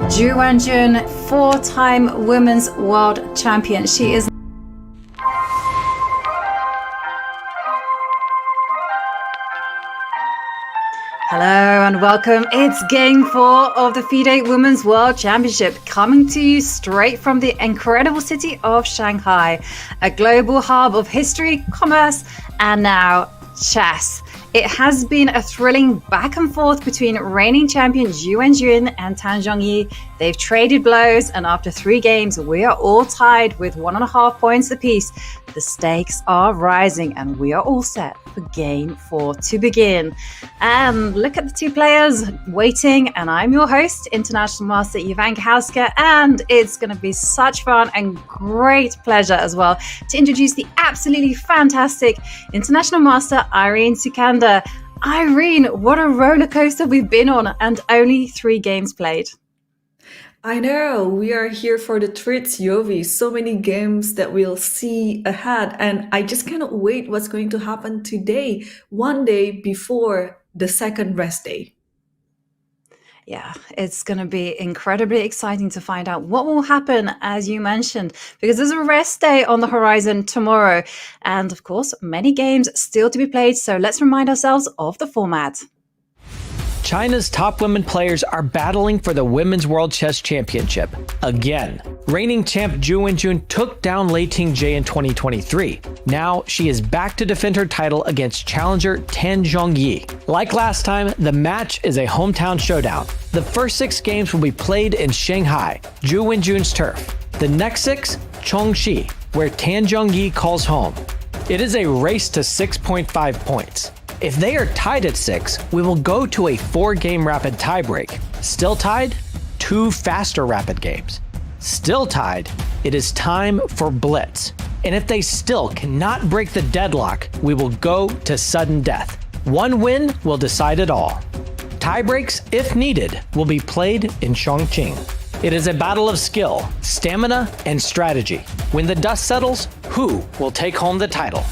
Ju Wenjun, four-time women's world champion. She is Hello and welcome. It's game 4 of the FIDE Women's World Championship, coming to you straight from the incredible city of Shanghai, a global hub of history, commerce, and now chess. It has been a thrilling back and forth between reigning champion Ju Wenjun and Tan Zhongyi. They've traded blows, and after 3 games, we are all tied with 1.5 points apiece. The stakes are rising, and we are all set for game 4 to begin. And look at the 2 players waiting, and I'm your host, International Master Ivan Hauska, and it's going to be such fun and great pleasure as well to introduce the absolutely fantastic International Master Irene Sikander. Irene, what a roller coaster we've been on, and only 3 games played. I know, we are here for the treats, Yovi. So many games that we'll see ahead, and I just cannot wait what's going to happen today, one day before the second rest day. Yeah, it's going to be incredibly exciting to find out what will happen, as you mentioned, because there's a rest day on the horizon tomorrow. And of course, many games still to be played. So let's remind ourselves of the format. China's top women players are battling for the Women's World Chess Championship again. Reigning champ Ju Wenjun took down Lei Ting-Jie in 2023. Now she is back to defend her title against challenger Tan Zhongyi. Like last time, the match is a hometown showdown. The first 6 games will be played in Shanghai, Ju Wenjun's turf. The next 6, Chongqing, where Tan Zhongyi calls home. It is a race to 6.5 points. If they are tied at 6, we will go to a 4-game rapid tiebreak. Still tied? 2 faster rapid games. Still tied? It is time for blitz. And if they still cannot break the deadlock, we will go to sudden death. 1 win will decide it all. Tiebreaks, if needed, will be played in Chongqing. It is a battle of skill, stamina, and strategy. When the dust settles, who will take home the title?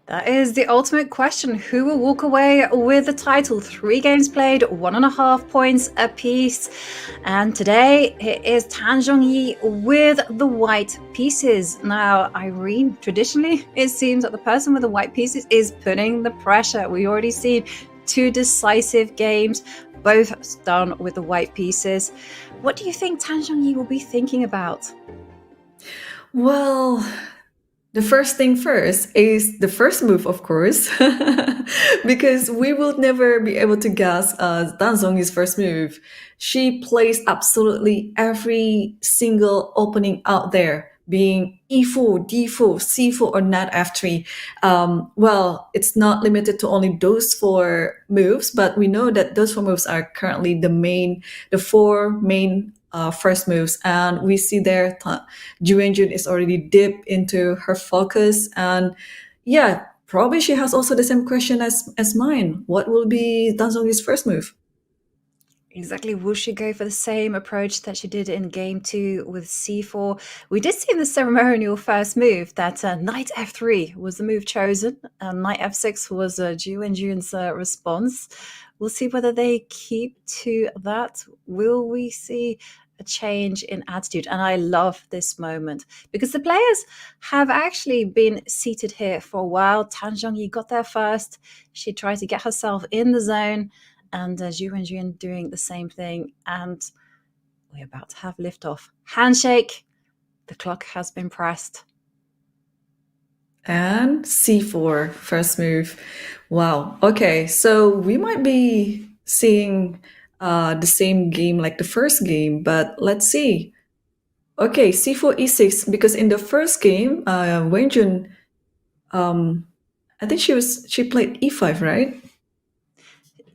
That is the ultimate question. Who will walk away with the title? 3 games played, 1.5 points apiece. And today it is Tan Zhongyi with the white pieces. Now, Irene, traditionally, it seems that the person with the white pieces is putting the pressure. We already seen 2 decisive games, both done with the white pieces. What do you think Tan Zhongyi will be thinking about? Well, the first thing first is the first move, of course, because we will never be able to guess Tan Zhongyi's first move. She plays absolutely every single opening out there, being E4, D4, C4, or knight F3. Well, it's not limited to only those 4 moves, but we know that those 4 moves are currently the 4 main first moves, and we see there Ju Wenjun is already deep into her focus, and yeah, probably she has also the same question as mine. What will be Tan Zhongyi's first move? Exactly. Will she go for the same approach that she did in game 2 with c4? We did see in the ceremonial first move that knight f3 was the move chosen, and knight f6 was Ju Wenjun's response. We'll see whether they keep to that. Will we see a change in attitude? And I love this moment because the players have actually been seated here for a while. Tan Zhongyi got there first. She tried to get herself in the zone, and Ju Wenjun doing the same thing. And we're about to have liftoff. Handshake. The clock has been pressed. And c4, first move. Wow. Okay, so we might be seeing the same game like the first game, but let's see. Okay, c4, e6, because in the first game, Wenjun, I think she played e5, right?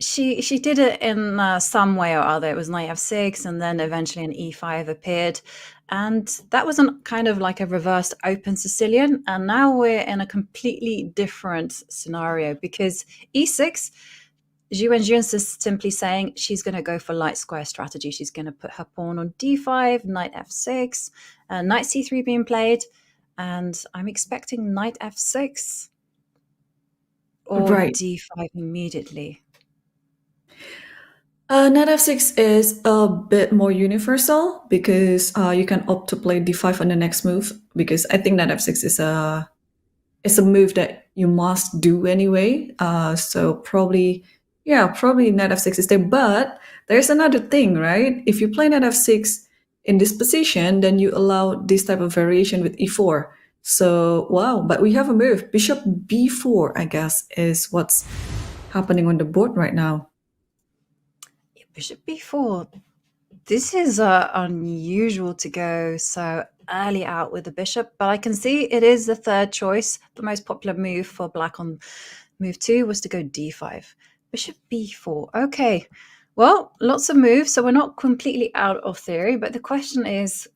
She did it in some way or other. It was knight f6, and then eventually an e5 appeared. And that was kind of like a reversed open Sicilian. And now we're in a completely different scenario because e6, Ju Wenjun is simply saying she's going to go for light square strategy. She's going to put her pawn on d5, knight f6, knight c3 being played. And I'm expecting knight f6. or Right. d5 immediately? Knight f6 is a bit more universal because you can opt to play d5 on the next move, because I think knight f6 is a move that you must do anyway. So probably, yeah, probably knight f6 is there. But there's another thing, right? If you play knight f6 in this position, then you allow this type of variation with e4. So wow, but we have a move. Bishop b4, I guess, is what's happening on the board right now. Bishop b4. This is unusual to go so early out with the bishop, but I can see it is the third choice. The most popular move for black on move 2 was to go d5. Bishop b4. Okay. Well, lots of moves, so we're not completely out of theory, but the question is,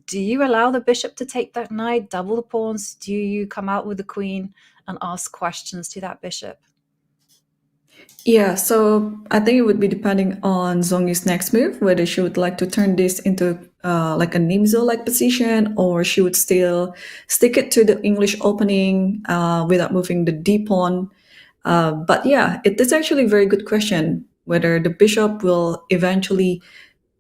do you allow the bishop to take that knight, double the pawns? Do you come out with the queen and ask questions to that bishop? Yeah, so I think it would be depending on Zhongyi's next move, whether she would like to turn this into like a Nimzo-like position, or she would still stick it to the English opening without moving the D pawn. But yeah, it is actually a very good question whether the bishop will eventually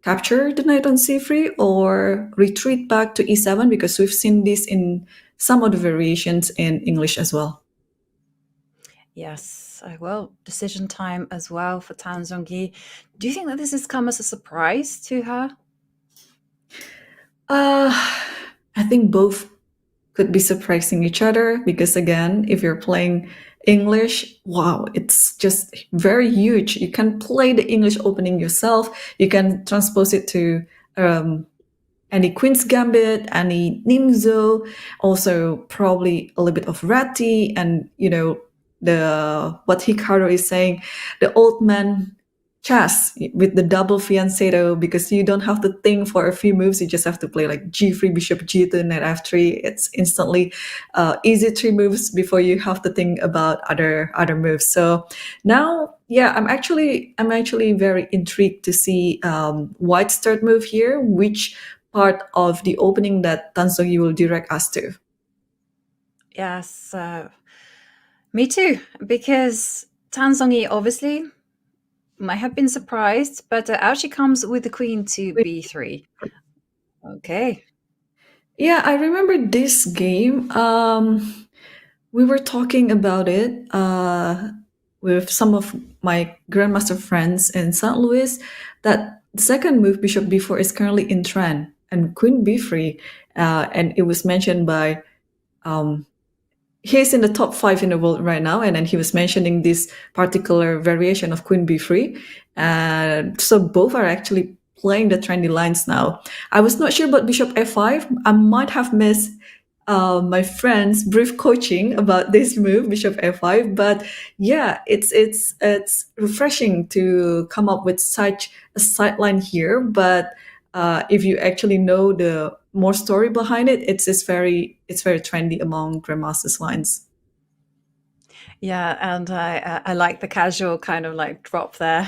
capture the knight on c3 or retreat back to e7, because we've seen this in some of the variations in English as well. Yes, well, decision time as well for Tan Zhongyi. Do you think that this has come as a surprise to her? I think both could be surprising each other, because again, if you're playing English, wow, it's just very huge. You can play the English opening yourself. You can transpose it to any Queen's Gambit, any Nimzo, also probably a little bit of Ratti, and the what Hikaru is saying, the old man chess with the double fianchetto, because you don't have to think for a few moves. You just have to play like g3, bishop g2, knight f3. It's instantly easy 3 moves before you have to think about other moves. So now, yeah, I'm actually very intrigued to see White's third move here, which part of the opening that Tan Zhongyi will direct us to. Yes, me too, because Tan Zhongyi obviously might have been surprised, but out she comes with the queen to b3. Okay. Yeah, I remember this game. We were talking about it with some of my grandmaster friends in St. Louis, that the second move, bishop b4, is currently in trend, and queen b3. And it was mentioned by he's in the top 5 in the world right now, and then he was mentioning this particular variation of queen b3, and so both are actually playing the trendy lines now. I was not sure about bishop f5. I might have missed my friend's brief coaching about this move, bishop f5, but yeah, it's refreshing to come up with such a sideline here. But if you actually know the more story behind it, it's very trendy among grandmasters lines. Yeah, and I like the casual kind of like drop there.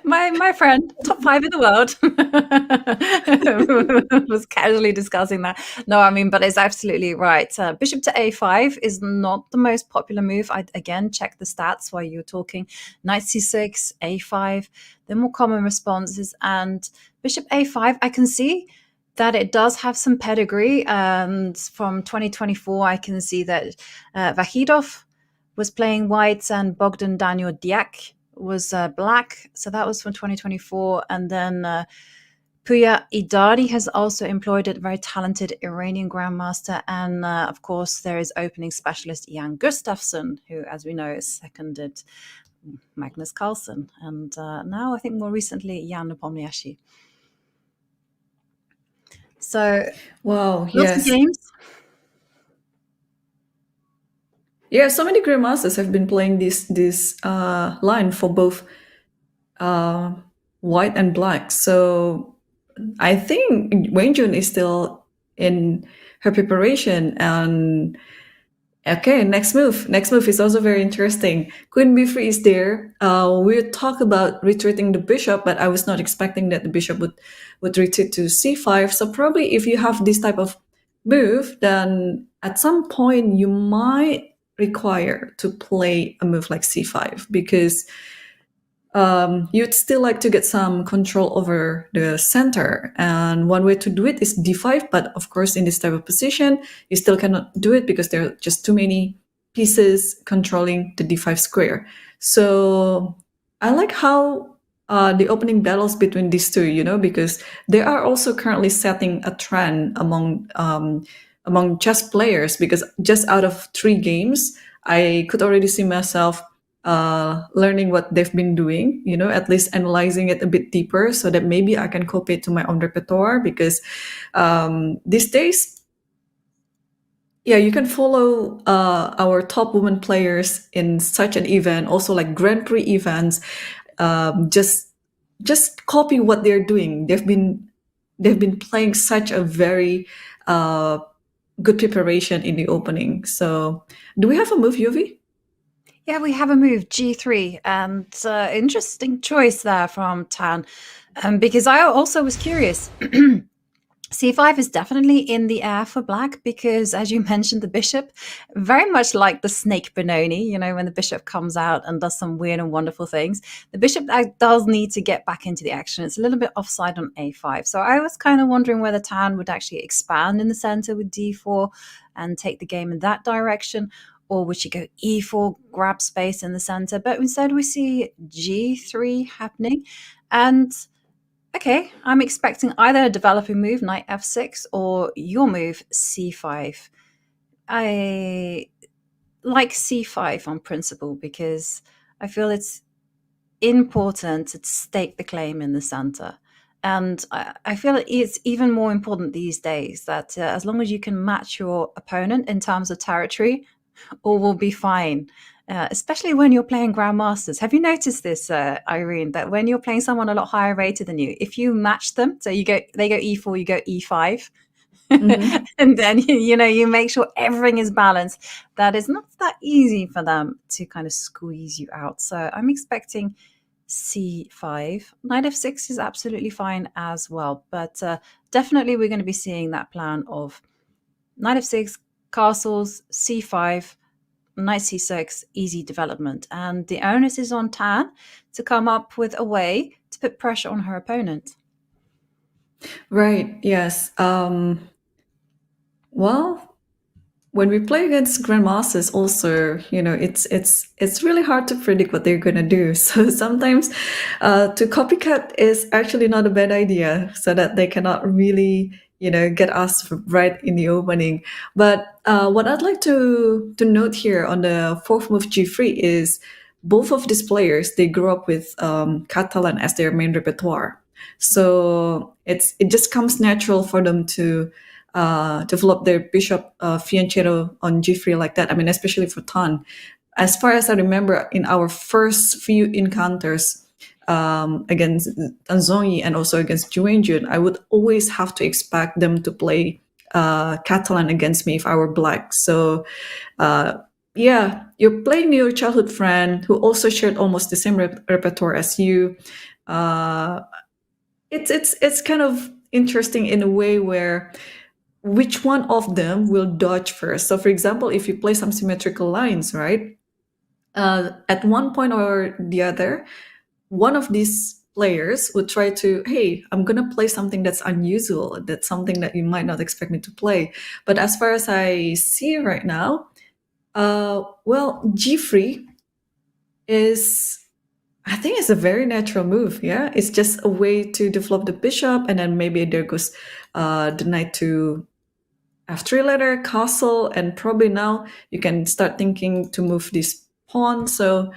my friend, top 5 in the world, was casually discussing that. No, I mean, but it's absolutely right. Bishop to a5 is not the most popular move. I again check the stats while you're talking. Knight c6, a5, the more common responses, and bishop a5. I can see that it does have some pedigree, and from 2024, I can see that Vahidov was playing white and Bogdan Daniel Diak was black. So that was from 2024. And then Puya Idari has also employed a very talented Iranian grandmaster. And of course, there is opening specialist Jan Gustafsson, who, as we know, is seconded Magnus Carlsen. And now I think more recently, Jan Nepomniachtchi. So, wow, lots yes. of games. Yeah, so many grandmasters have been playing this line for both white and black. So I think Wenjun is still in her preparation. And okay, next move is also very interesting. Queen b3 is there. We'll talk about retreating the bishop, but I was not expecting that the bishop would retreat to c5. So probably if you have this type of move, then at some point you might require to play a move like c5 because you'd still like to get some control over the center. And one way to do it is d5, but of course, in this type of position, you still cannot do it because there are just too many pieces controlling the d5 square. So I like how the opening battles between these two, because they are also currently setting a trend among chess players. Because just out of 3 games, I could already see myself learning what they've been doing, at least analyzing it a bit deeper so that maybe I can copy it to my own repertoire. Because these days, yeah, you can follow our top women players in such an event, also like Grand Prix events. Just copy what they're doing. They've been playing such a very good preparation in the opening. So, do we have a move, Yuvi? Yeah, we have a move, g3, and interesting choice there from Tan, because I also was curious. c5 is definitely in the air for black because, as you mentioned, the bishop, very much like the snake Benoni, when the bishop comes out and does some weird and wonderful things, the bishop does need to get back into the action. It's a little bit offside on a5. So I was kind of wondering whether Tan would actually expand in the center with d4 and take the game in that direction, or would she go e4, grab space in the center? But instead we see g3 happening. And okay, I'm expecting either a developing move, knight f6, or your move, c5. I like c5 on principle because I feel it's important to stake the claim in the center. And I feel it's even more important these days that as long as you can match your opponent in terms of territory, all will be fine. Especially when you're playing grandmasters. Have you noticed this, Irene? That when you're playing someone a lot higher rated than you, if you match them, so they go e4, you go e5, Mm-hmm. and then you make sure everything is balanced. That is not that easy for them to kind of squeeze you out. So I'm expecting c5. Knight f6 is absolutely fine as well, but definitely we're going to be seeing that plan of knight f6, castles, c5, knight c6, easy development. And the onus is on Tan to come up with a way to put pressure on her opponent. Right. Yes. Well, when we play against grandmasters, also, it's really hard to predict what they're gonna do. So sometimes, to copycat is actually not a bad idea, so that they cannot really, get us right in the opening. But what I'd like to note here on the fourth move g3 is both of these players, they grew up with Catalan as their main repertoire. So it just comes natural for them to develop their bishop fianchetto on g3 like that. I mean, especially for Tan. As far as I remember, in our first few encounters against Tan Zhongyi and also against Ju Wenjun, I would always have to expect them to play Catalan against me if I were black. So yeah, you're playing your childhood friend who also shared almost the same repertoire as you. It's kind of interesting in a way where which one of them will dodge first. So, for example, if you play some symmetrical lines, right? At one point or the other, one of these players would try to, hey, I'm going to play something that's unusual. That's something that you might not expect me to play. But as far as I see right now, well, g3 is, I think it's a very natural move. Yeah, it's just a way to develop the bishop, and then maybe there goes the knight to f3 ladder, castle, and probably now you can start thinking to move this pawn. So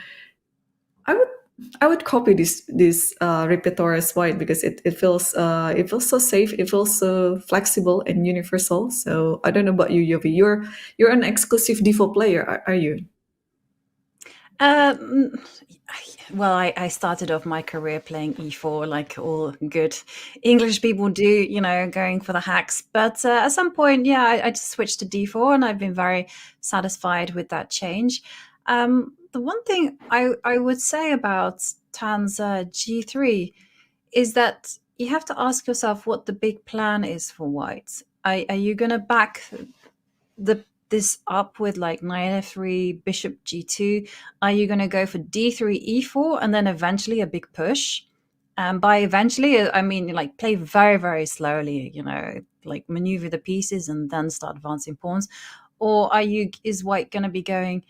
I would copy this repertoire as white because it feels so safe. It feels so flexible and universal. So I don't know about you, Yovi. You're an exclusive d4 player, are you? Well, I started off my career playing e4 like all good English people do, going for the hacks. But at some point, yeah, I just switched to d4 and I've been very satisfied with that change. The one thing I would say about Tan's g3 is that you have to ask yourself what the big plan is for white. Are you going to back the this up with like knight f3, bishop g2? Are you going to go for d3, e4, and then eventually a big push? And by eventually, I mean like play very, very slowly, like maneuver the pieces and then start advancing pawns. Or is white going to be going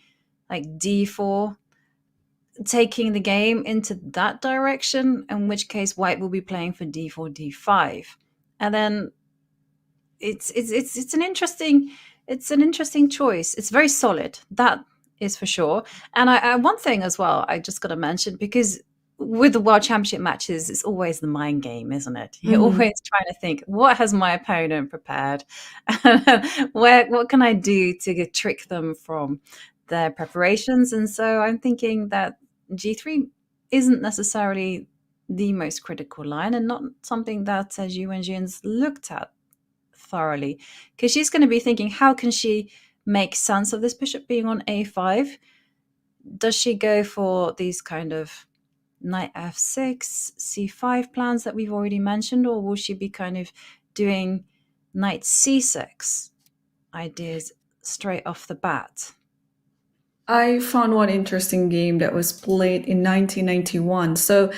like d4, taking the game into that direction, in which case white will be playing for d4, d5. And then it's an interesting choice. It's very solid, that is for sure. And one thing as well I just got to mention, because with the World Championship matches, it's always the mind game, isn't it? You're always trying to think, what has my opponent prepared? What can I do to trick them from their preparations? And so I'm thinking that g3 isn't necessarily the most critical line, and not something that Ju Wenjun's looked at thoroughly, because she's going to be thinking, how can she make sense of this bishop being on a5? Does she go for these kind of knight f6, c5 plans that we've already mentioned, or will she be kind of doing knight c6 ideas straight off the bat? I found one interesting game that was played in 1991. So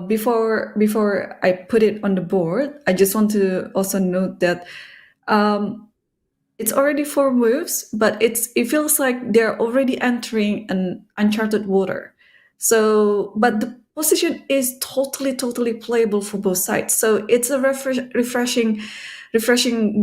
before I put it on the board, I just want to also note that it's already 4 moves, but it feels like they're already entering an uncharted water. So, but the position is totally playable for both sides. So it's a refreshing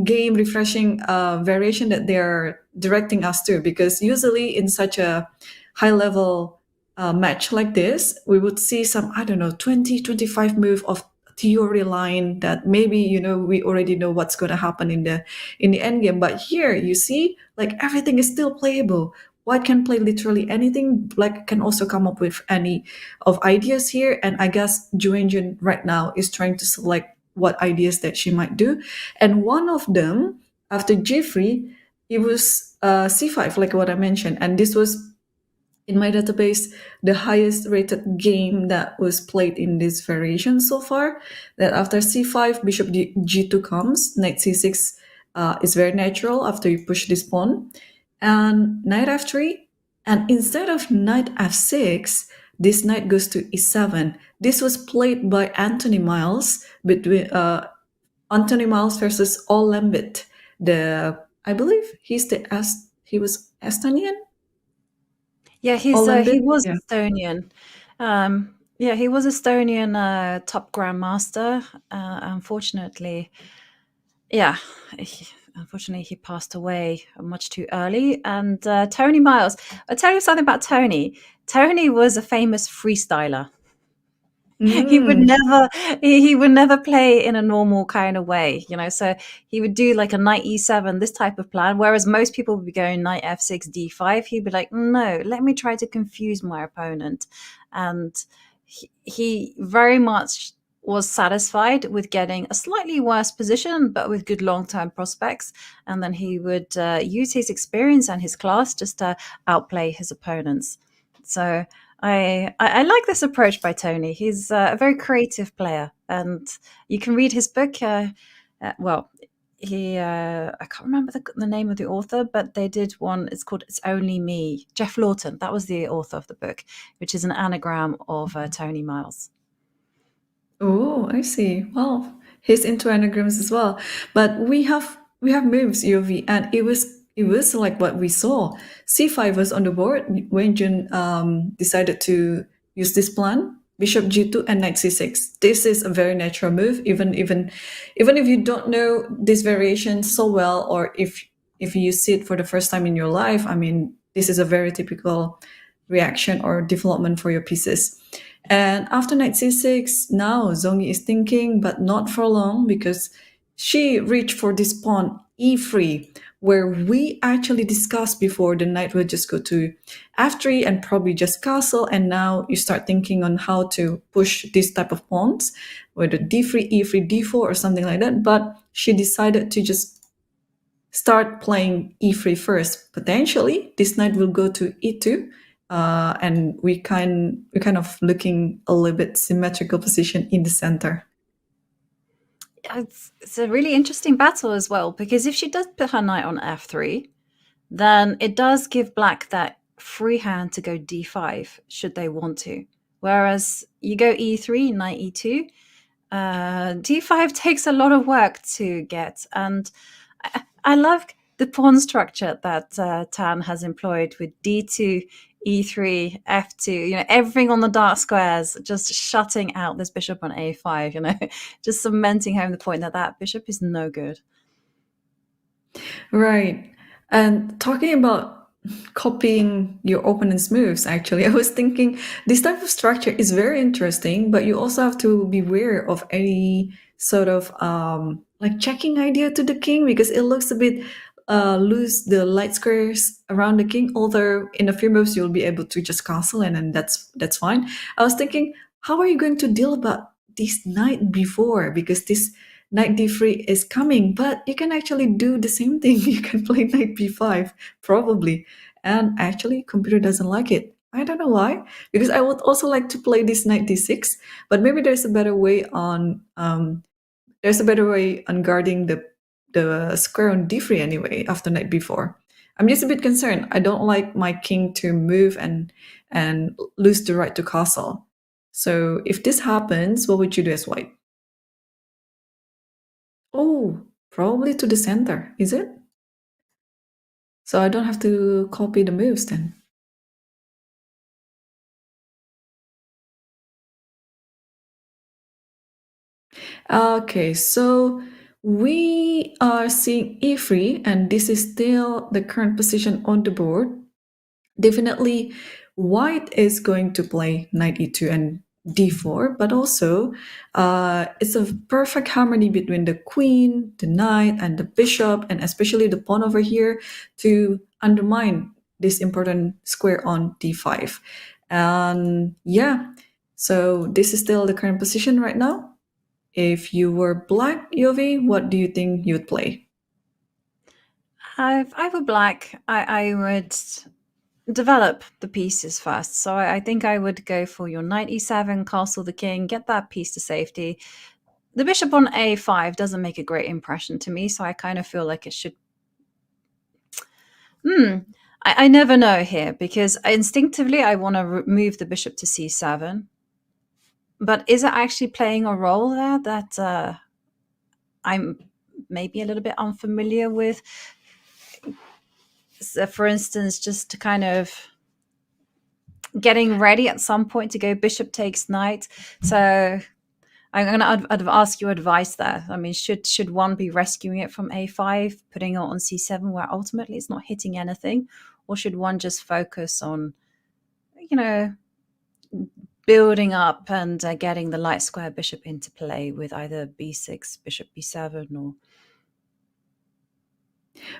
game, refreshing variation that they're directing us to. Because usually in such a high level match like this, we would see some, I don't know, 20-25 move of theory line that maybe we already know what's going to happen in the end game. But here you see, like, everything is still playable. White can play literally anything. Black can also come up with any of ideas here, and I guess Ju Wenjun right now is trying to select what ideas that she might do. And one of them, after g3, it was c5, like what I mentioned, and this was, in my database, the highest rated game that was played in this variation so far. That after c5, bishop g2 comes, knight c6 is very natural after you push this pawn, and knight f3, and instead of knight f6, this knight goes to e7. This was played by Anthony Miles, between Anthony Miles versus Ol Lembit. I believe he was Estonian. Yeah, he was Estonian. Yeah, he was Estonian top grandmaster. Unfortunately, he passed away much too early. And Tony Miles, I'll tell you something about Tony. Tony was a famous freestyler. He would never play in a normal kind of way, so he would do like a knight e7, this type of plan, whereas most people would be going knight f6, d5. He'd be like, no, let me try to confuse my opponent. And he very much was satisfied with getting a slightly worse position, but with good long-term prospects. And then he would use his experience and his class just to outplay his opponents. So I like this approach by Tony. He's a very creative player, and you can read his book. I can't remember the name of the author, but they did one. It's called "It's Only Me." Jeff Lawton, that was the author of the book, which is an anagram of Tony Miles. Oh, I see. Well, he's into anagrams as well. But we have moves, UV, and it was like what we saw. c5 was on the board. Wenjun decided to use this plan. Bishop g2 and knight c6. This is a very natural move, even if you don't know this variation so well, or if you see it for the first time in your life. I mean, this is a very typical reaction or development for your pieces. And after knight c6, now Zhongyi is thinking, but not for long, because she reached for this pawn e3, where we actually discussed before the knight will just go to f3 and probably just castle. And now you start thinking on how to push this type of pawns, whether d3, e3, d4, or something like that. But she decided to just start playing e3 first. Potentially, this knight will go to e2. And we kind of looking a little bit symmetrical position in the center. It's a really interesting battle as well, because if she does put her knight on f3, then it does give black that free hand to go d5 should they want to. Whereas you go e3, knight e2, d5 takes a lot of work to get. And I love the pawn structure that Tan has employed with d2, e3, f2, everything on the dark squares, just shutting out this bishop on a5, just cementing home the point that that bishop is no good. Right. And talking about copying your opponent's moves, actually, I was thinking this type of structure is very interesting, but you also have to beware of any sort of like checking idea to the king, because it looks a bit loose, the light squares around the king, although in a few moves you'll be able to just castle, and then that's fine. I was thinking, how are you going to deal about this knight before, because this knight d3 is coming, but you can actually do the same thing. You can play knight b5 probably, and actually computer doesn't like it. I don't know why, because I would also like to play this knight d6, but maybe there's a better way on guarding the square on d3 anyway after knight b4. I'm just a bit concerned. I don't like my king to move and lose the right to castle. So if this happens, what would you do as white? Oh, probably to the center, is it? So I don't have to copy the moves then. Okay, so we are seeing e3, and this is still the current position on the board. Definitely, white is going to play knight e2 and d4, but also it's a perfect harmony between the queen, the knight, and the bishop, and especially the pawn over here to undermine this important square on d5. And yeah, so this is still the current position right now. If you were black, Yovi, what do you think you would play? If I were black, I would develop the pieces first. So I think I would go for your knight e7, castle the king, get that piece to safety. The bishop on a5 doesn't make a great impression to me, so I kind of feel like it should. I never know here, because instinctively I want to move the bishop to c7. But is it actually playing a role there that I'm maybe a little bit unfamiliar with? So for instance, just to kind of getting ready at some point to go bishop takes knight. So I'm going to ask you advice there. I mean, should one be rescuing it from a5, putting it on c7, where ultimately it's not hitting anything, or should one just focus on, building up and getting the light square bishop into play with either b6, bishop b7, or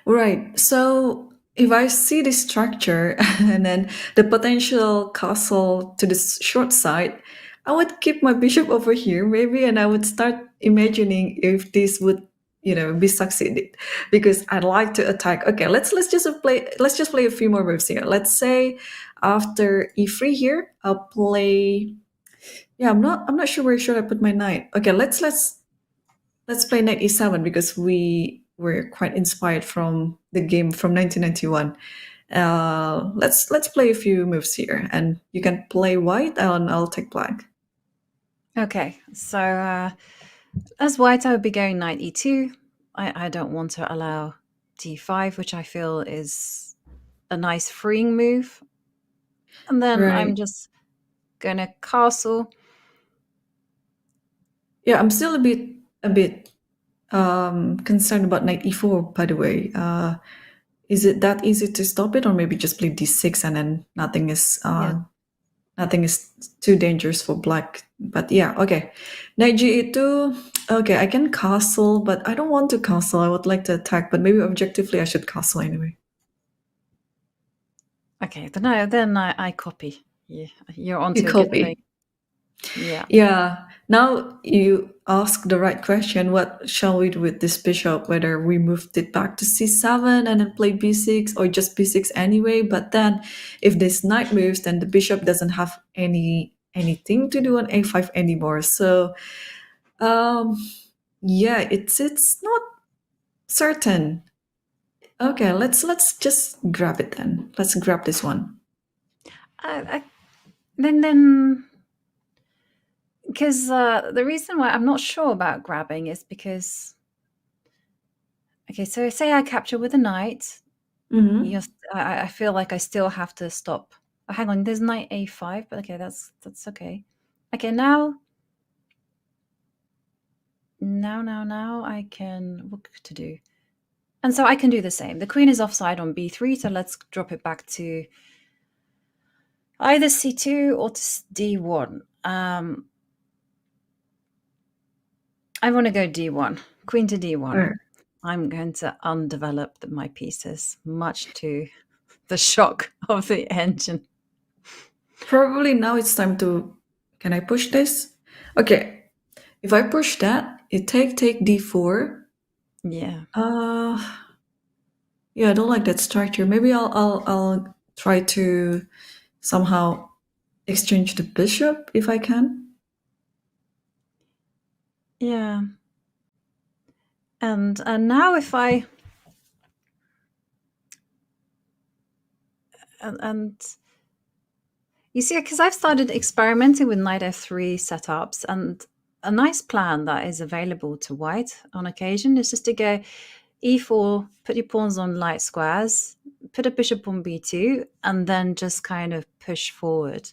Right. So if I see this structure and then the potential castle to the short side, I would keep my bishop over here maybe, and I would start imagining if this would, be succeeded, because I'd like to attack. Okay, let's just play a few more moves here. Let's say after e3 here, I'll play. Yeah, I'm not sure where should I put my knight. Okay, let's play knight e7, because we were quite inspired from the game from 1991. Let's play a few moves here, and you can play white, and I'll take black. okay. So as white, I would be going knight e2. I don't want to allow d5, which I feel is a nice freeing move. And then I'm Right. just going to castle. Yeah, I'm still a bit concerned about knight e4. By the way, is it that easy to stop it, or maybe just play d6 and then nothing is too dangerous for black? But yeah, okay. Knight g2. Okay, I can castle, but I don't want to castle. I would like to attack, but maybe objectively I should castle anyway. Okay, then I copy. Yeah, you're onto You a good thing. copy. Yeah. Yeah. Now you ask the right question. What shall we do with this bishop? Whether we moved it back to c7 and then play b6, or just b6 anyway. But then if this knight moves, then the bishop doesn't have anything to do on a5 anymore. So yeah, it's not certain. Okay, let's just grab it then. Let's grab this one. I, then because the reason why I'm not sure about grabbing is because, okay, so say I capture with a knight. Mm-hmm. I feel like I still have to stop. Oh, hang on, there's knight a5, but okay, that's okay. Okay, now I can, what to do? And so I can do the same. The queen is offside on b3, so let's drop it back to either c2 or to d1. I want to go d1, queen to d1. All right. I'm going to undevelop my pieces, much to the shock of the engine. Probably now it's time to. Can I push this? Okay. If I push that, you take d4. Yeah. Yeah, I don't like that structure. Maybe I'll try to somehow exchange the bishop if I can. Yeah. And now if I and you see, because I've started experimenting with knight f3 setups, and a nice plan that is available to white on occasion is just to go e4, put your pawns on light squares, put a bishop on b2, and then just kind of push forward.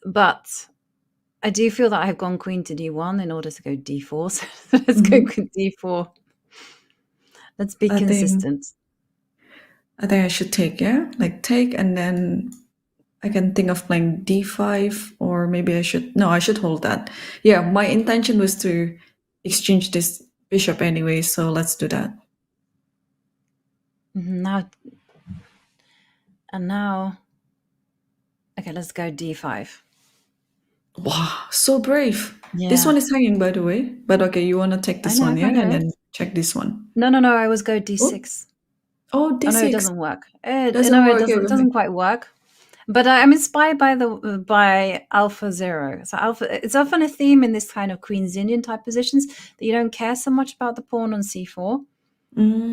But I do feel that I've gone queen to d1 in order to go d4. So let's go with d4. Let's be I think consistent. I should take, yeah? Like take, and then I can think of playing d5, or maybe I should hold that. Yeah, my intention was to exchange this bishop anyway, so let's do that. Now, and now, okay, let's go d5. Wow, so brave. This Yeah, one is hanging, by the way. But okay, you want to take I this know, one, yeah? I And know. then check this one. No, I always go Oh, d6. oh Oh no, it d6. doesn't work. Doesn't No, it work. doesn't. Okay, It okay. doesn't quite work. But I'm inspired by Alpha Zero. So Alpha, it's often a theme in this kind of Queen's Indian type positions that you don't care so much about the pawn on c4.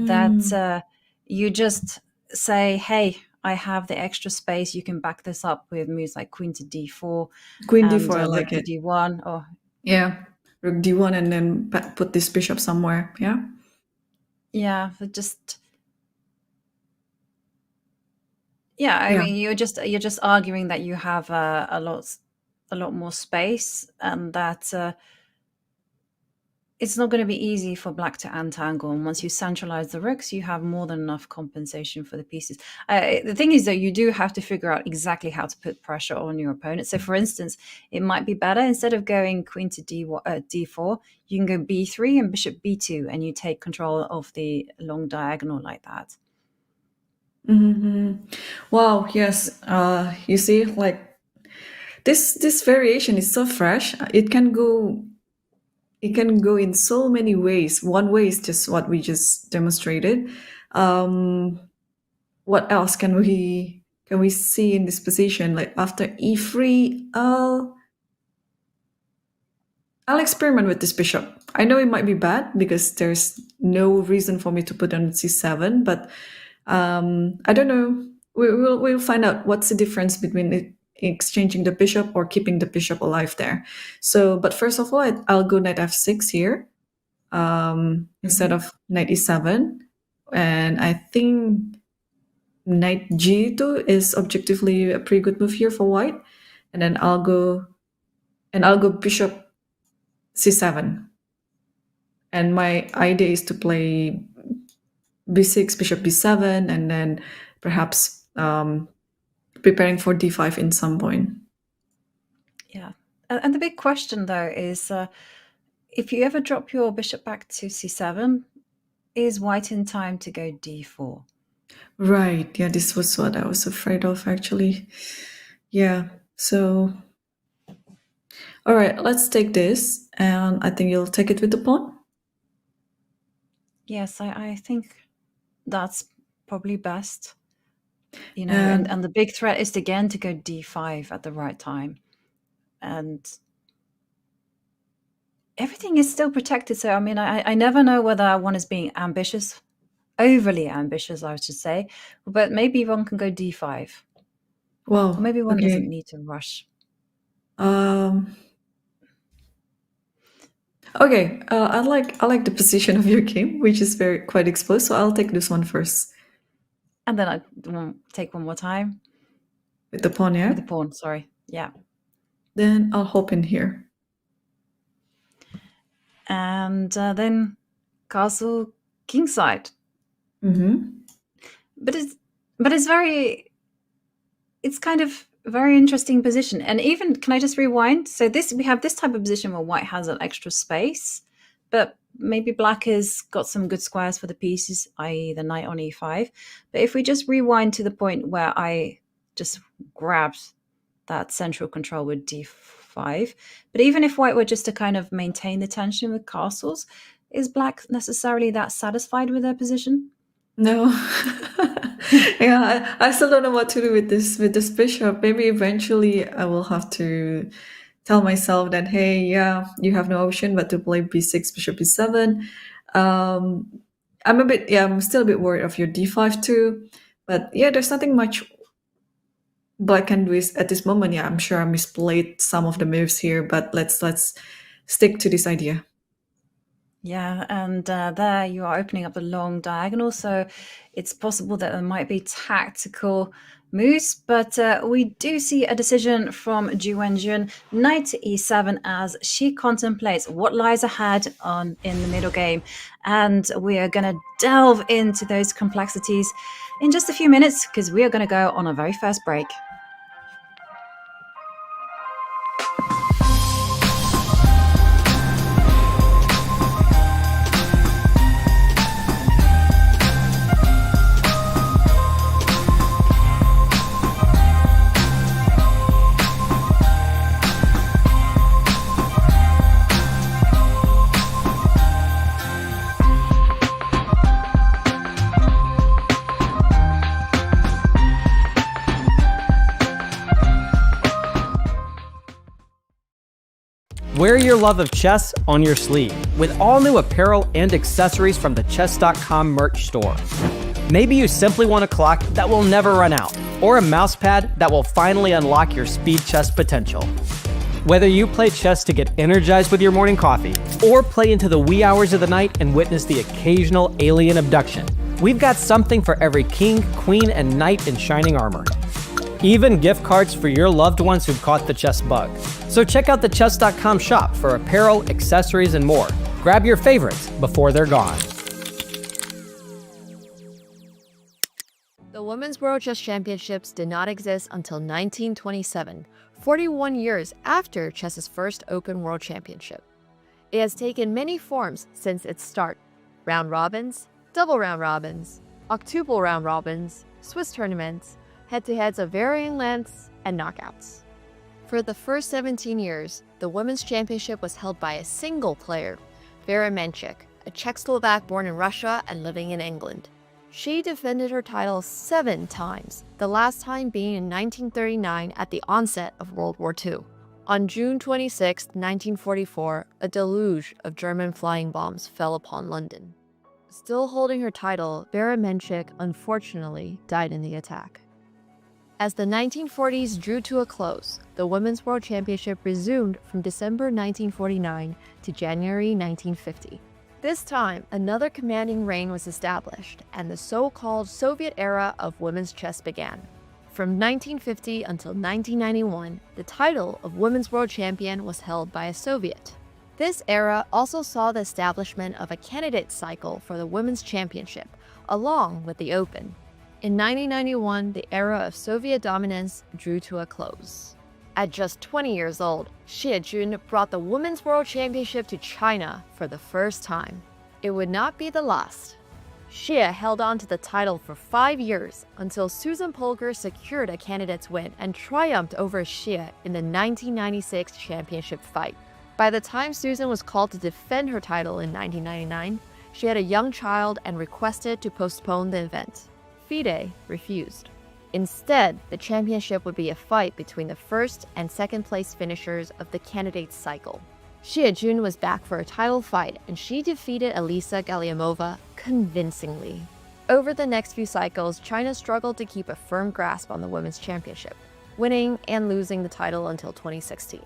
That Mm, you just say, "Hey, I have the extra space. You can back this up with moves like Queen to d4 Queen and d4, I Rook like to it. d1." Or Yeah, rook d1 and then put this bishop somewhere. Yeah, yeah, but just yeah. I yeah. mean, you're just arguing that you have a lot more space, and that it's not going to be easy for black to untangle. And once you centralize the rooks, you have more than enough compensation for the pieces. The thing is, though, you do have to figure out exactly how to put pressure on your opponent. So, for instance, it might be better instead of going queen to d4, you can go b3 and bishop b2, and you take control of the long diagonal like that. Hmm. Wow. Yes. You see, like this variation is so fresh. It can go. It can go in so many ways. One way is just what we just demonstrated. Um, what else can we see in this position? Like after e3, I'll experiment with this bishop. I know it might be bad because there's no reason for me to put on c7, but I don't know. We'll find out what's the difference between exchanging the bishop or keeping the bishop alive there. So, but first of all, I'll go knight f6 here instead of knight e7, and I think knight g2 is objectively a pretty good move here for white, and then I'll go bishop c7. And my idea is to play b6, bishop b7, and then perhaps preparing for d5 in some point. Yeah. And the big question, though, is if you ever drop your bishop back to c7, is white in time to go d4? Right. Yeah, this was what I was afraid of, actually. Yeah. So, all right, let's take this. And I think you'll take it with the pawn. Yes, I think that's probably best. And And the big threat is again to go d5 at the right time. And everything is still protected. So, I mean, I never know whether one is being ambitious overly ambitious, I should say. But maybe one can go d5. Or Wow. maybe one doesn't Okay. need to rush. Okay. I like the position of your game, which is very quite exposed. So I'll take this one first And then I will take one more time. with the pawn. Yeah. With the pawn, sorry. Yeah. Then I'll hop in here. And then castle kingside. Mm-hmm. But it's kind of a very interesting position. And even, can I just rewind? So we have this type of position where white has an extra space, but maybe black has got some good squares for the pieces, i.e. the knight on e5. But if we just rewind to the point where I just grabbed that central control with d5, but even if white were just to kind of maintain the tension with castles, is black necessarily that satisfied with their position? No. Yeah, I still don't know what to do with this bishop. Maybe eventually I will have to tell myself that, hey, yeah, you have no option but to play b6, bishop b7. I'm still a bit worried of your d5 too. But yeah, there's nothing much black can do at this moment. Yeah, I'm sure I misplayed some of the moves here, but let's stick to this idea. Yeah, and there you are opening up the long diagonal, so it's possible that there might be tactical moves, but we do see a decision from Ju Wenjun, knight to e7, as she contemplates what lies ahead in the middle game. And we are going to delve into those complexities in just a few minutes, because we are going to go on our very first break. Wear your love of chess on your sleeve with all new apparel and accessories from the chess.com merch store. Maybe you simply want a clock that will never run out, or a mouse pad that will finally unlock your speed chess potential. Whether you play chess to get energized with your morning coffee, or play into the wee hours of the night and witness the occasional alien abduction, we've got something for every king, queen, and knight in shining armor. Even gift cards for your loved ones who've caught the chess bug. So check out the chess.com shop for apparel, accessories, and more. Grab your favorites before they're gone. The Women's World Chess Championships did not exist until 1927, 41 years after chess's first Open World Championship. It has taken many forms since its start: round robins, double round robins, octuple round robins, Swiss tournaments, head-to-heads of varying lengths, and knockouts. For the first 17 years, the Women's Championship was held by a single player, Vera Menchik, a Czechoslovak born in Russia and living in England. She defended her title 7 times, the last time being in 1939 at the onset of World War II. On June 26, 1944, a deluge of German flying bombs fell upon London. Still holding her title, Vera Menchik unfortunately died in the attack. As the 1940s drew to a close, the Women's World Championship resumed from December 1949 to January 1950. This time, another commanding reign was established, and the so-called Soviet era of women's chess began. From 1950 until 1991, the title of Women's World Champion was held by a Soviet. This era also saw the establishment of a candidate cycle for the Women's Championship, along with the Open. In 1991, the era of Soviet dominance drew to a close. At just 20 years old, Xie Jun brought the Women's World Championship to China for the first time. It would not be the last. Xie held on to the title for 5 years until Susan Polgar secured a candidate's win and triumphed over Xie in the 1996 championship fight. By the time Susan was called to defend her title in 1999, she had a young child and requested to postpone the event. FIDE refused. Instead, the championship would be a fight between the first and second place finishers of the candidates cycle. Xie Jun was back for a title fight, and she defeated Elisa Galiamova convincingly. Over the next few cycles, China struggled to keep a firm grasp on the women's championship, winning and losing the title until 2016.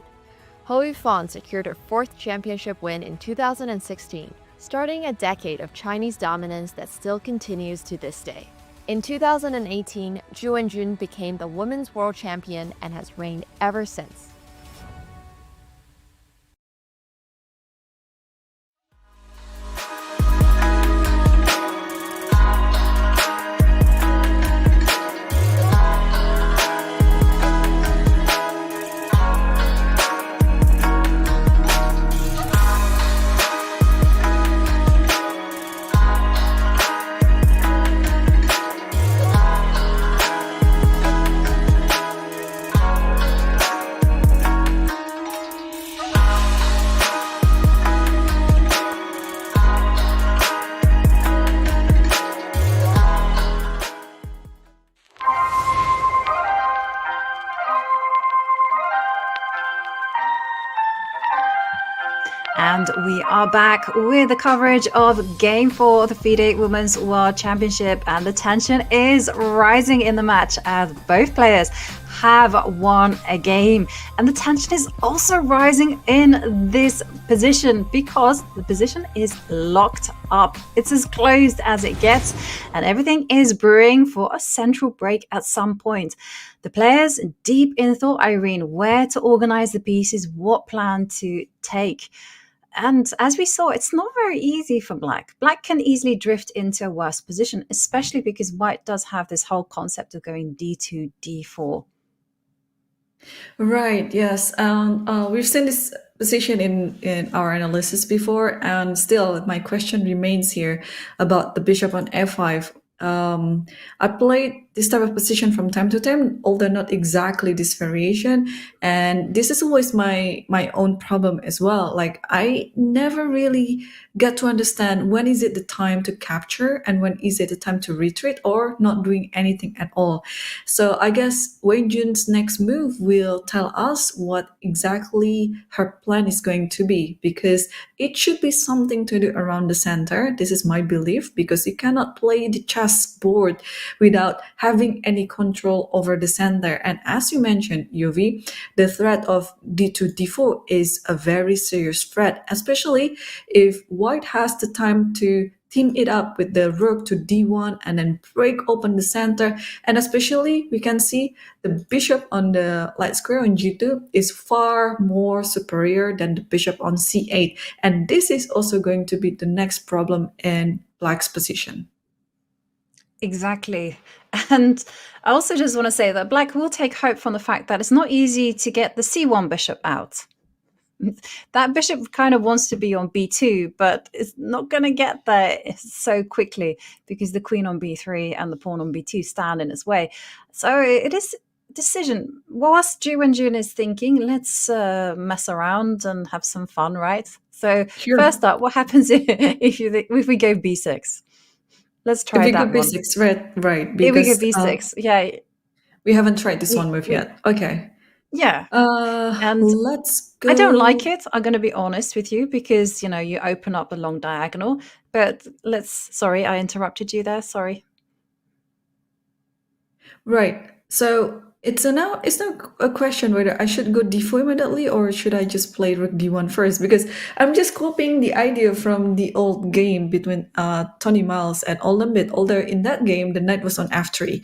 Hou Yifan secured her fourth championship win in 2016, starting a decade of Chinese dominance that still continues to this day. In 2018, Ju Wenjun became the women's world champion and has reigned ever since. And we are back with the coverage of Game 4 of the FIDE Women's World Championship, and the tension is rising in the match as both players have won a game. And the tension is also rising in this position because the position is locked up. It's as closed as it gets, and everything is brewing for a central break at some point. The players deep in thought, Irene, where to organize the pieces, what plan to take. And as we saw, it's not very easy for Black. Black can easily drift into a worse position, especially because White does have this whole concept of going d2, d4. Right, yes. We've seen this position in our analysis before, and still my question remains here about the bishop on f5. I played this type of position from time to time, although not exactly this variation. And this is always my own problem as well. Like, I never really get to understand when is it the time to capture and when is it the time to retreat or not doing anything at all. So I guess Wenjun's next move will tell us what exactly her plan is going to be, because it should be something to do around the center. This is my belief, because you cannot play the chessboard without having any control over the center. And as you mentioned, Yuvi, the threat of d2, d4 is a very serious threat, especially if White has the time to team it up with the rook to d1 and then break open the center. And especially we can see the bishop on the light square on g2 is far more superior than the bishop on c8. And this is also going to be the next problem in Black's position. Exactly. And I also just want to say that Black will take hope from the fact that it's not easy to get the c1 bishop out. That bishop kind of wants to be on b2, but it's not going to get there so quickly because the queen on b3 and the pawn on b2 stand in its way. So it is a decision. Whilst Ju Wenjun is thinking, let's mess around and have some fun, right? So Sure. First up, what happens if we go b6? Let's try that one. b6, right? If we go Because b6, yeah. we haven't tried this one move yet. Okay. Yeah. And let's go. I don't like it. I'm going to be honest with you because, you open up the long diagonal. But sorry, I interrupted you there. Sorry. Right. So it's now a question whether I should go d4 immediately or should I just play rook d1 first, because I'm just copying the idea from the old game between Tony Miles and Olympic. Although in that game the knight was on f3,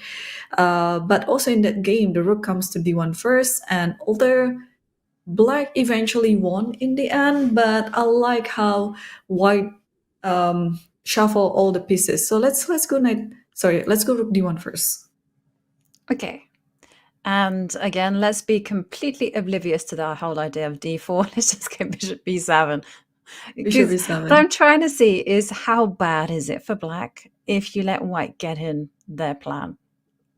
but also in that game the rook comes to d1 first, and although Black eventually won in the end, but I like how White shuffle all the pieces. So let's go rook d1 first. Okay. And again, let's be completely oblivious to the whole idea of d4. Let's just go bishop b7. Bishop b7. What I'm trying to see is how bad is it for Black if you let White get in their plan.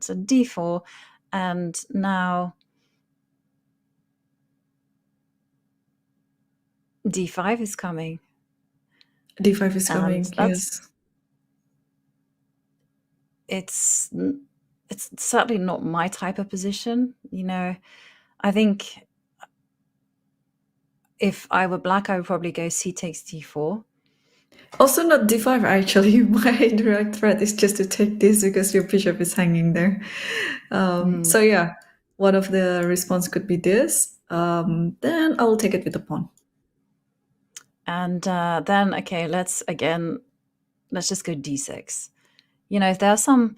So d4, and now d5 is coming. d5 is coming, yes. It's certainly not my type of position. I think if I were Black, I would probably go c takes d4. Also not d5 actually. My direct threat is just to take this because your bishop is hanging there. So yeah, one of the response could be this. Then I will take it with the pawn. And then, okay, let's just go d6. You know, there are some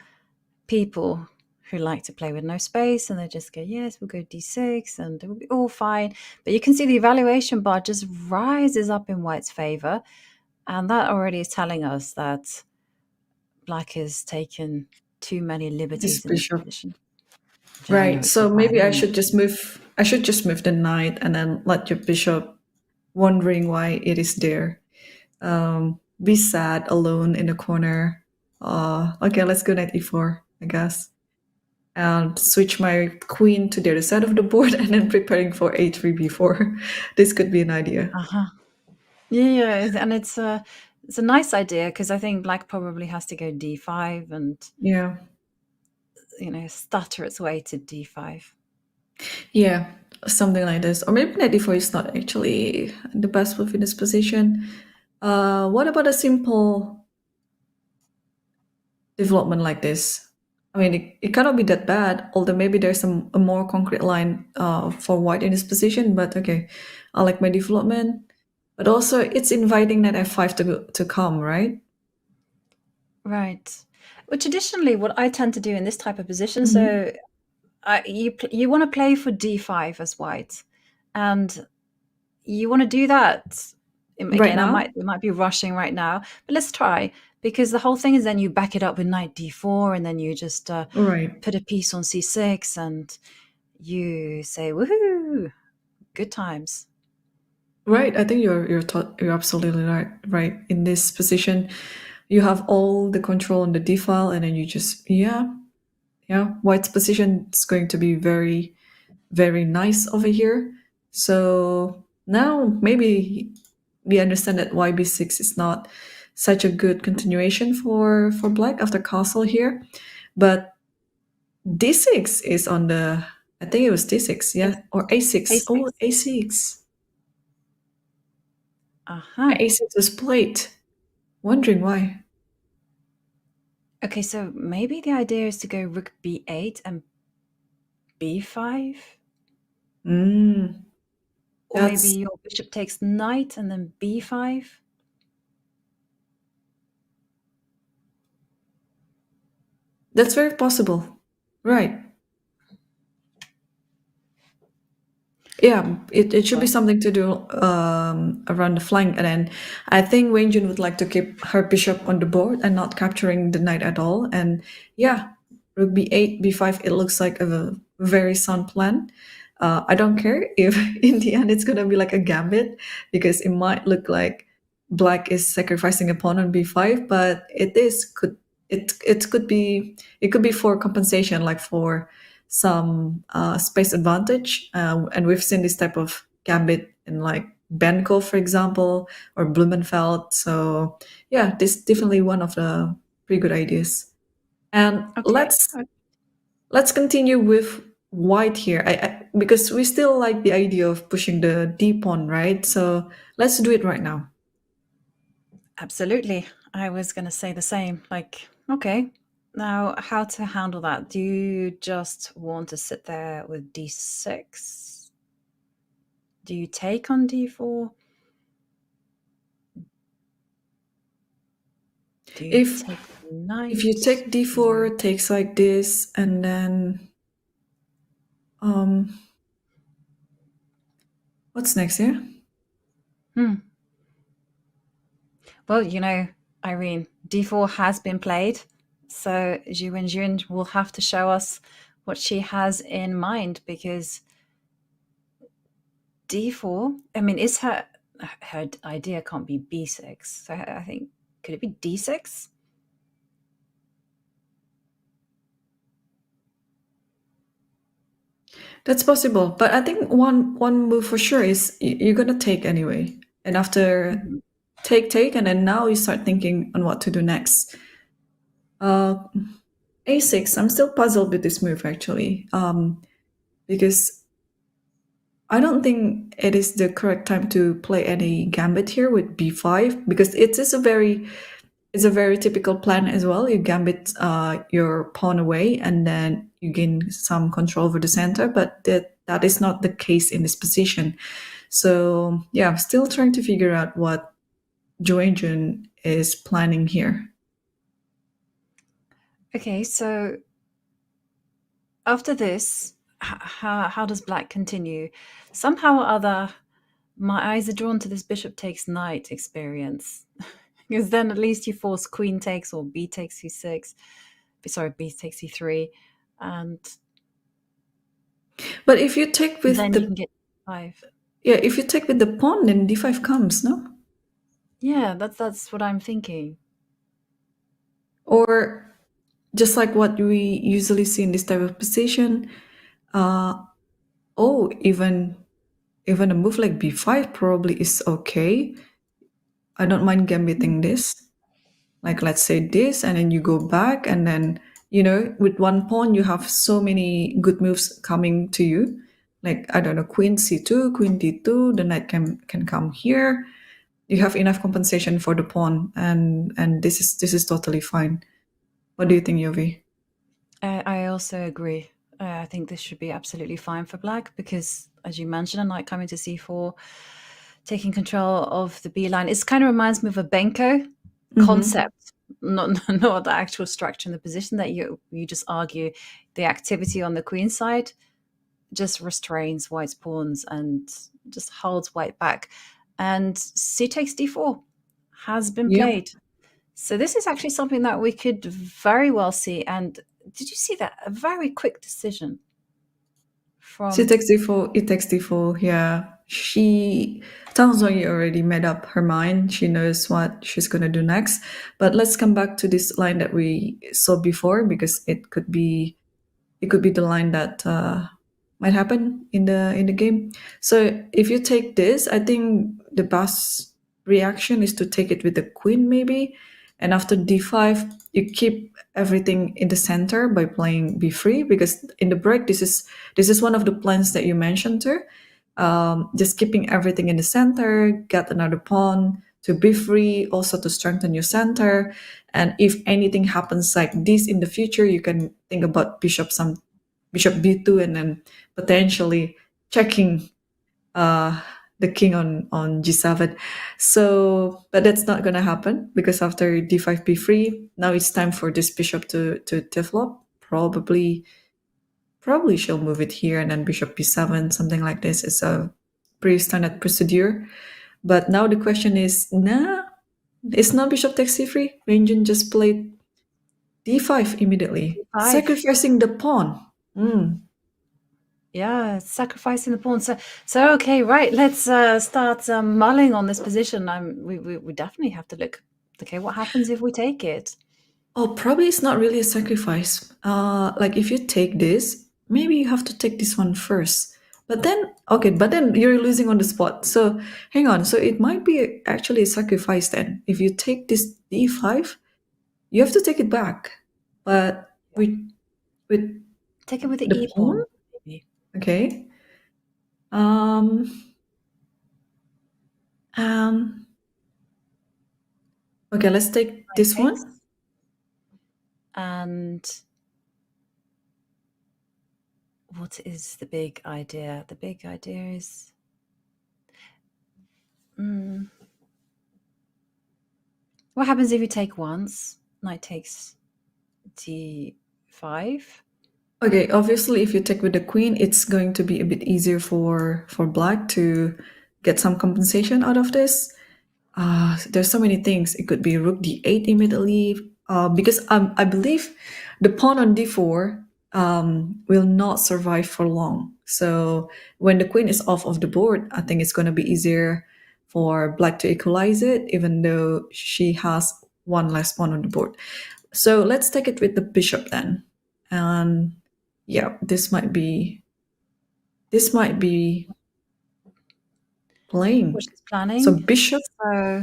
people who like to play with no space and they just go, yes, we'll go d6 and it will be all fine. But you can see the evaluation bar just rises up in white's favor. And that already is telling us that black has taken too many This liberties in this bishop. position. Which I know Right. it's so So bad, maybe I isn't it? should just move. I should just move the knight and then let your bishop wondering why it is there. Be sad alone in the corner. Okay, let's go knight e4, I guess. And switch my queen to the other side of the board and then preparing for a3 b4. This could be an idea. Uh-huh. Yeah, and it's a nice idea because I think black probably has to go d5 and Yeah. stutter its way to d5. Yeah, something like this. Or maybe knight d4 is not actually the best move in this position. What about a simple development like this? I mean, it cannot be that bad, although maybe there's a more concrete line for white in this position, but okay, I like my development. But also, it's inviting knight f5 to come, right? Right. Well, traditionally, what I tend to do in this type of position, Mhm. so you want to play for d5 as white, and you want to do that. Right Again, now? we might be rushing right now, but let's try because the whole thing is then you back it up with knight d4, and then you just Right. put a piece on c6, and you say woohoo, good times. Right. I think you're absolutely right. Right. In this position, you have all the control on the d file, and then you just white's position is going to be very, very nice over here. So now maybe we understand that why b6 is not such a good continuation for black after castle here, but d6 is on the. I think it was d6, yeah, or a6. A6. Oh, a6. Uh-huh. A6 was played. Wondering why. Okay, so maybe the idea is to go rook b8 and b5, Mm, or maybe that's your bishop takes knight and then b5. that's very possible. Right. Yeah, it should be Well, something to do around the flank. And then I think Wenjun would like to keep her bishop on the board and not capturing the knight at all. And yeah, rook b8, b5, it looks like a very sound plan. I don't care if in the end it's going to be like a gambit because it might look like black is sacrificing a pawn on b5, but it could be for compensation, like for some space advantage. And we've seen this type of gambit in like Benko, for example, or Blumenfeld. So yeah, this is definitely one of the pretty good ideas. And okay. let's continue with white here, because we still like the idea of pushing the d pawn, right? So let's do it right now. Absolutely. I was going to say the same. Like, okay, now how to handle that? Do you just want to sit there with d6? Do you take on d4? Do you If take knight? if you take d4, it takes like this, and then um, what's next here? Hmm. Well, Irene, d4 has been played, so Ju Wenjun will have to show us what she has in mind because d4. I mean, is her idea can't be b6. So I think could it be d6? That's possible, but I think one move for sure is you're gonna take anyway, and after Mhm. take, and then now you start thinking on what to do next. Uh, a6. I'm still puzzled with this move actually, because I don't think it is the correct time to play any gambit here with b5 because it is a very typical plan as well. You gambit your pawn away and then you gain some control over the center, but that is not the case in this position. So yeah, I'm still trying to figure out what Ju Wenjun is planning here. Okay, so after this, how does black continue? Somehow or other, my eyes are drawn to this bishop takes knight experience. Because then at least you force queen takes or b takes c6. Sorry, b takes c3. And But if you take with then the you can get 5. yeah, if you take with the pawn, then d5 comes, no? Yeah, that's what I'm thinking. Or just like what we usually see in this type of position, even a move like b5 probably is okay. I don't mind gambiting this. Like let's say this, and then you go back, and then with one pawn you have so many good moves coming to you. Like I don't know, queen c2, queen d2, the knight can come here. You have enough compensation for the pawn, and this is totally fine. What do you think, Yovi? I also agree. I think this should be absolutely fine for black because, as you mentioned, a knight coming to c4, taking control of the b line. It kind of reminds me of a Benko concept, not the actual structure and the position that you just argue. The activity on the queen side just restrains white's pawns and just holds white back. And c takes d4 has been Yep. played. So this is actually something that we could very well see. And did you see that? A very quick decision from She takes d4, it takes d4. Yeah, Tan Zhongyi already made up her mind. She knows what she's gonna do next. But let's come back to this line that we saw before because it could be the line that might happen in the game. So if you take this, I think the best reaction is to take it with the queen maybe, and after d5 you keep everything in the center by playing b3 because in the break this is one of the plans that you mentioned too. Just keeping everything in the center, get another pawn to b3 also to strengthen your center, and if anything happens like this in the future you can think about bishop b2 and then potentially checking the king on g7. So but that's not going to happen because after d5 b3 now it's time for this bishop to develop. Probably she'll move it here and then bishop b7, something like this. Is a pretty standard procedure. But now the question is, it's not bishop takes c3. Wenjun just played d5 immediately, d5. sacrificing the pawn. Yeah, sacrificing the pawn. So okay, right. Let's start mulling on this position. We definitely have to look. Okay, what happens if we take it? Oh, probably it's not really a sacrifice. Like if you take this, maybe you have to take this one first. But then you're losing on the spot. So hang on. So it might be actually a sacrifice then. If you take this d5, you have to take it back. But with Take it with the the e pawn. pawn? Maybe. Okay. Okay, let's take this one. And what is the big idea? The big idea is what happens if you take once? Knight takes d5. Okay, obviously if you take with the queen, it's going to be a bit easier for black to get some compensation out of this. There's so many things. It could be rook d8 immediately, because I believe the pawn on d4 will not survive for long. So when the queen is off of the board, I think it's going to be easier for black to equalize it, even though she has one less pawn on the board. So let's take it with the bishop then. And yeah, this might be playing. Which is planning. So bishop,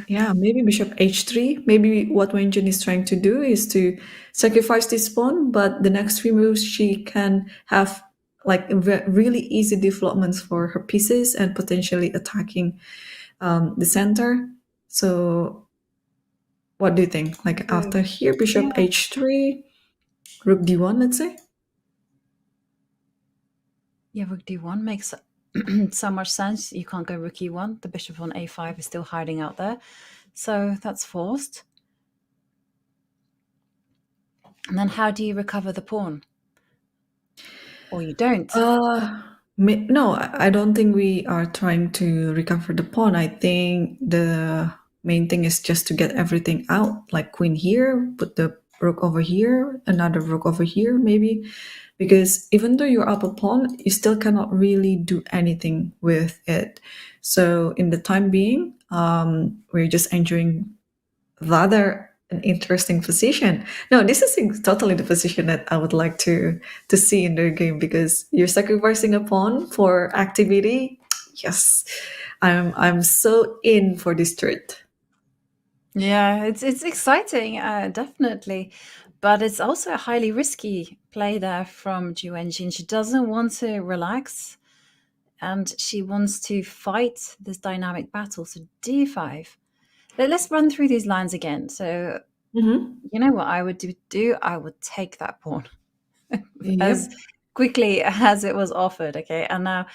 yeah, maybe bishop h3. Maybe what Wenjun is trying to do is to sacrifice this pawn, but the next three moves she can have like really easy developments for her pieces and potentially attacking the center. So what do you think? Like So, after here, bishop yeah. h3, rook d1, let's say? Yeah, rook d1 makes so much sense. You can't go rook e1. The bishop on a5 is still hiding out there. So that's forced. And then how do you recover the pawn? Or you don't. No, I don't think we are trying to recover the pawn. I think the main thing is just to get everything out, like queen here, put the rook over here, another rook over here, maybe. Because even though you're up a pawn, you still cannot really do anything with it. So in the time being, we're just enjoying rather an interesting position. No, this is totally the position that I would like to see in the game, because you're sacrificing a pawn for activity. Yes, I'm so in for this threat. Yeah, it's exciting, definitely. But it's also a highly risky play there from Ju Wenjun. She doesn't want to relax, and she wants to fight this dynamic battle. So d5. Let's run through these lines again. So Mm-hmm. you know what I would do? I would take that pawn as Yep. quickly as it was offered. Okay, and now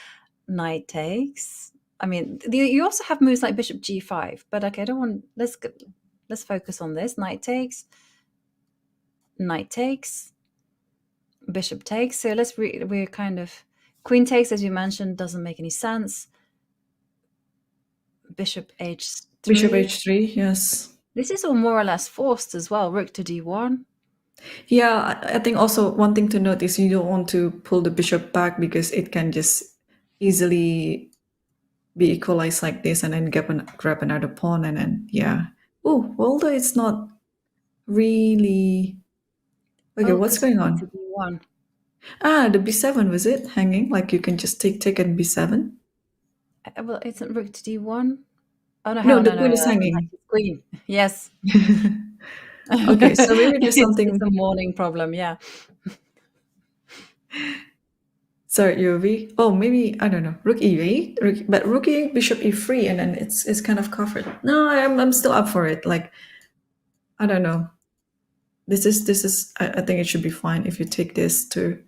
knight takes. I mean, you also have moves like bishop g5, but okay, I don't want. Let's focus on this. Knight takes, bishop takes. So we're kind of queen takes, as you mentioned, doesn't make any sense. Bishop h3. Bishop h3. Yes. This is all more or less forced as well. Rook to d1. Yeah, I think also one thing to note is you don't want to pull the bishop back, because it can just easily be equalized like this and then grab another pawn, and then yeah. Oh, although it's not really okay. Oh, What's because going rook to on? d1. Ah, the b7, was it hanging? Like you can just take and b7. Well, isn't rook to d1? Oh no, hang No, on, the no, queen is that's hanging. the queen. Yes. Okay, so maybe there's It's something. a morning problem, yeah. Sorry, UV. Oh, maybe I don't know. Rook e8, but rook e8, bishop e3, and then it's kind of covered. No, I'm still up for it. Like I don't know. This is. I think it should be fine if you take this to.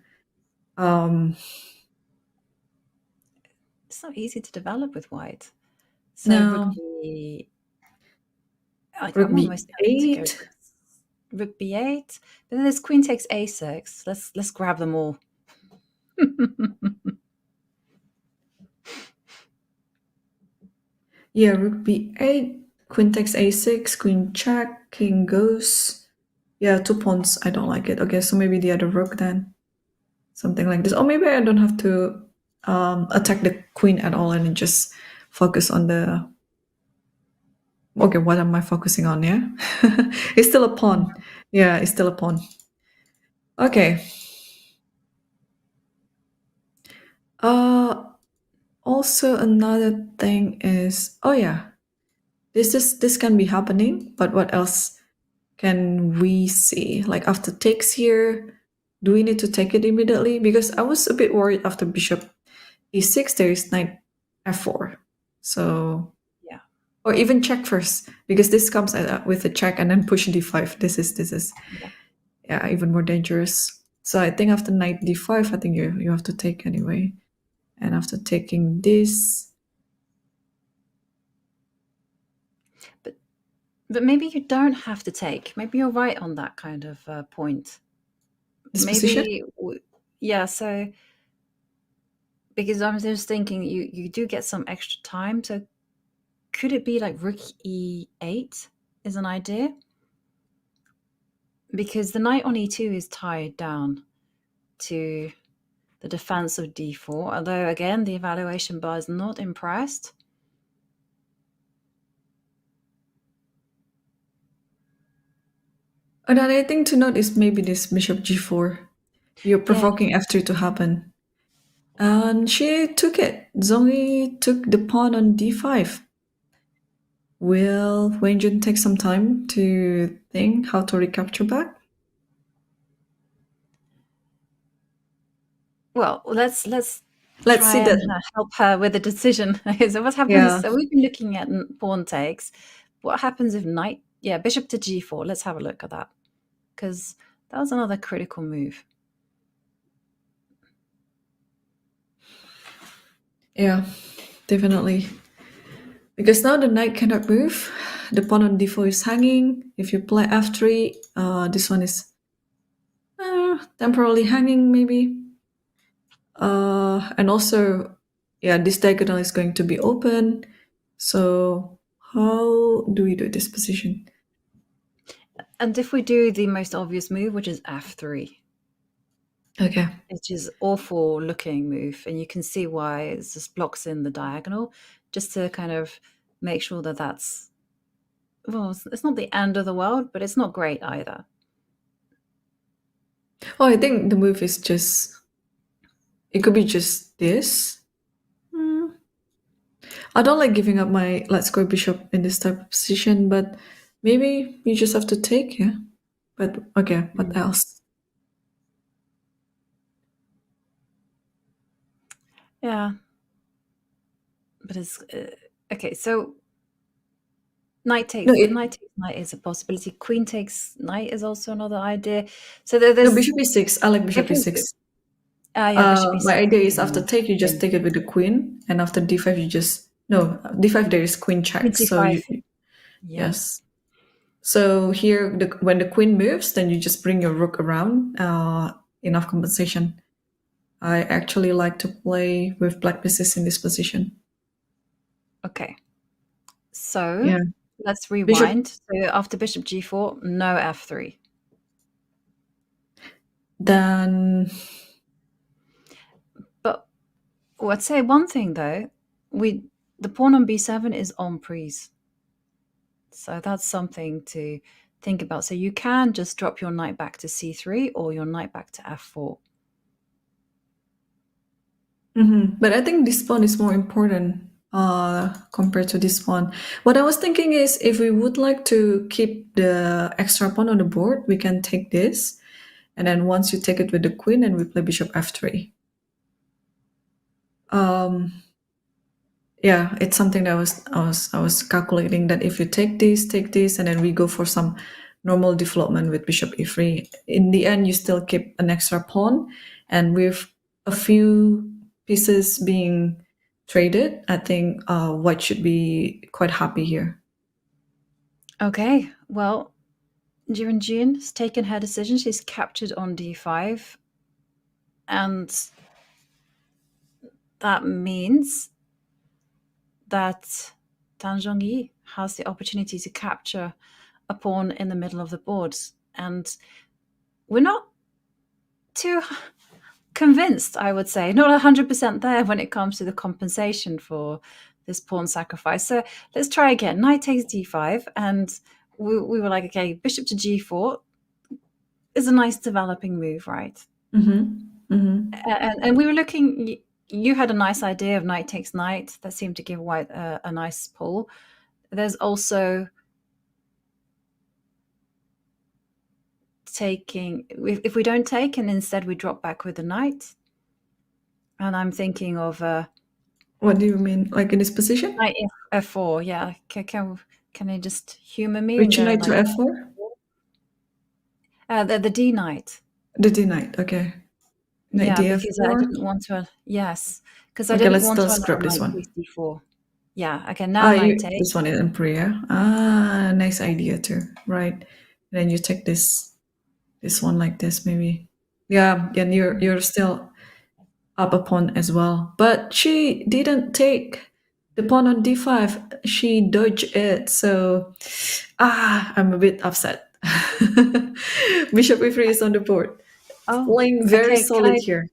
It's not easy to develop with white. So No, rook I'm almost tempted to go b8. rook b8. But then there's queen takes a6. Let's grab them all. Yeah, rook b8, queen takes a6, queen check, king goes. Yeah, 2 pawns. I don't like it. Okay, so maybe the other rook then. Something like this. Or maybe I don't have to attack the queen at all and then just focus on the. Okay, what am I focusing on? Yeah, it's still a pawn. Yeah, it's still a pawn. Okay. Uh, Also another thing is, oh yeah, this can be happening, but what else can we see? Like after takes here, do we need to take it immediately? Because I was a bit worried after bishop e6, there is knight f4. So, Yeah. or even check first, because this comes with a check and then push d5. This is Yeah. yeah, even more dangerous. So I think after knight d5, I think you have to take anyway. And after taking this, But maybe you don't have to take. Maybe you're right on that kind of point. this position. Maybe, yeah. So because I'm just thinking, you do get some extra time. So could it be like rook e8 is an idea? Because the knight on e2 is tied down to the defense of d4. Although again, the evaluation bar is not impressed. Another thing to note is maybe this bishop g4. You're Yeah. provoking f3 to happen. And she took it. Zhongyi took the pawn on d5. Will Wenjun take some time to think how to recapture back? Well, let's Let's try see and that. help her with the decision. So what happens? Yeah. So we've been looking at pawn takes. What happens if knight? Yeah, bishop to g4. Let's have a look at that, because that was another critical move. Yeah, definitely. Because now the knight cannot move. The pawn on d4 is hanging. If you play f3, this one is temporarily hanging, maybe. And also, yeah, this diagonal is going to be open. So how do we do this position? And if we do the most obvious move, which is f3, Okay. which is awful looking move, and you can see why it just blocks in the diagonal, just to kind of make sure that that's, well, it's not the end of the world, but it's not great either. Oh, I think the move is just, it could be just this. I don't like giving up my let's go bishop in this type of position, but maybe you just have to take, yeah. But okay, what else? Yeah, but it's okay. So knight takes, No, knight takes knight is a possibility. Queen takes knight is also another idea. So no, there's bishop e6. I like bishop different. e6. Yeah, bishop My e6. idea is after take, you just Queen take it with the queen, and after d5, you just no d5. There is queen check, so c5. you Yeah. yes. So here, when the queen moves, then you just bring your rook around. Enough compensation. I actually like to play with black pieces in this position. Okay. So Yeah, let's bishop. rewind. So after bishop g4, no f3. Then But let's say one thing though, the pawn on b7 is en prise. So that's something to think about. So you can just drop your knight back to c3 or your knight back to f4. But I think this pawn is more important compared to this pawn. What I was thinking is if we would like to keep the extra pawn on the board, we can take this. And then once you take it with the queen, and we play bishop f3. Yeah, it's something that I was calculating that if you take this, and then we go for some normal development with bishop e3. In the end, you still keep an extra pawn, and with a few pieces being traded, I think white should be quite happy here. Okay, well, Ju Wenjun has taken her decision. She's captured on d5. And that means that Tan Zhongyi has the opportunity to capture a pawn in the middle of the board. And we're not too convinced, I would say, not 100% there when it comes to the compensation for this pawn sacrifice. So let's try again. Knight takes d5, and we were like, okay, bishop to g4 is a nice developing move, right? And we were looking, you had a nice idea of knight takes knight that seemed to give white a nice pull. There's also taking, if we don't take and instead we drop back with the knight. And I'm thinking of What do you mean, like in this position? knight f4. Yeah, can they just humor me and Which go knight to like f4? the d knight? The d knight. Okay. Knight Yeah, because I df4. didn't want to. Yes, because I Okay, didn't let's want to still allow scrap this knight one. takes d4. Yeah. Okay. Now knight takes. This one is in prayer. Nice idea too. Right. And then you take this one like this, maybe. Yeah, and you're still up a pawn as well. But she didn't take the pawn on d5. She dodged it. So I'm a bit upset. Bishop e3 is on the board. Oh, Playing very okay. solid here.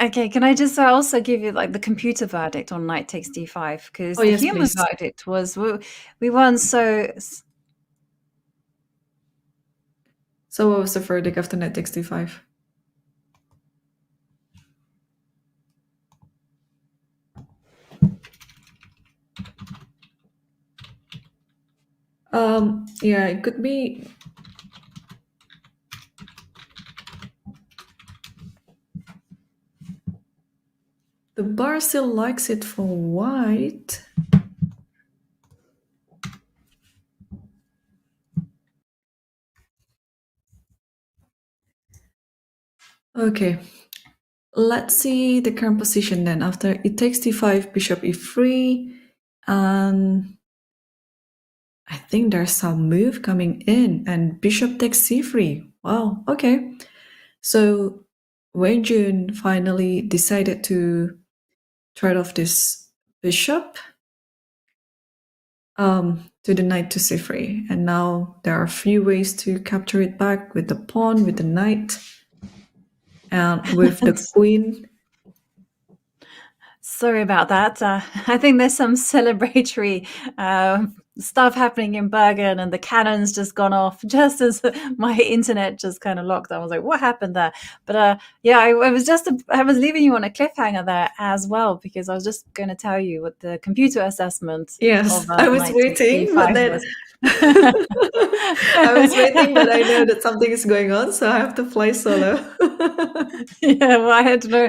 Okay, can I just also give you like the computer verdict on knight takes d5? Because Oh the yes, human please. verdict was we weren't so. So what was the verdict after knight takes d5? Yeah, it could be. The bar still likes it for white. Okay, let's see the current position then. After it takes d5, bishop e3, and I think there's some move coming in, and bishop takes c3. Wow, okay. So Wenjun finally decided to trade off this bishop to the knight to c3. And now there are a few ways to capture it back with the pawn, with the knight, and with the queen. Sorry about that. I think there's some celebratory stuff happening in Bergen, and the cannon's just gone off just as my internet just kind of locked. I was like, "What happened there?" But yeah, I was leaving you on a cliffhanger there as well, because I was just going to tell you what the computer assessment Yes, of I was knight takes waiting, but d5 then was. I was waiting, but I know that something is going on, so I have to fly solo. Yeah, well, I had to know.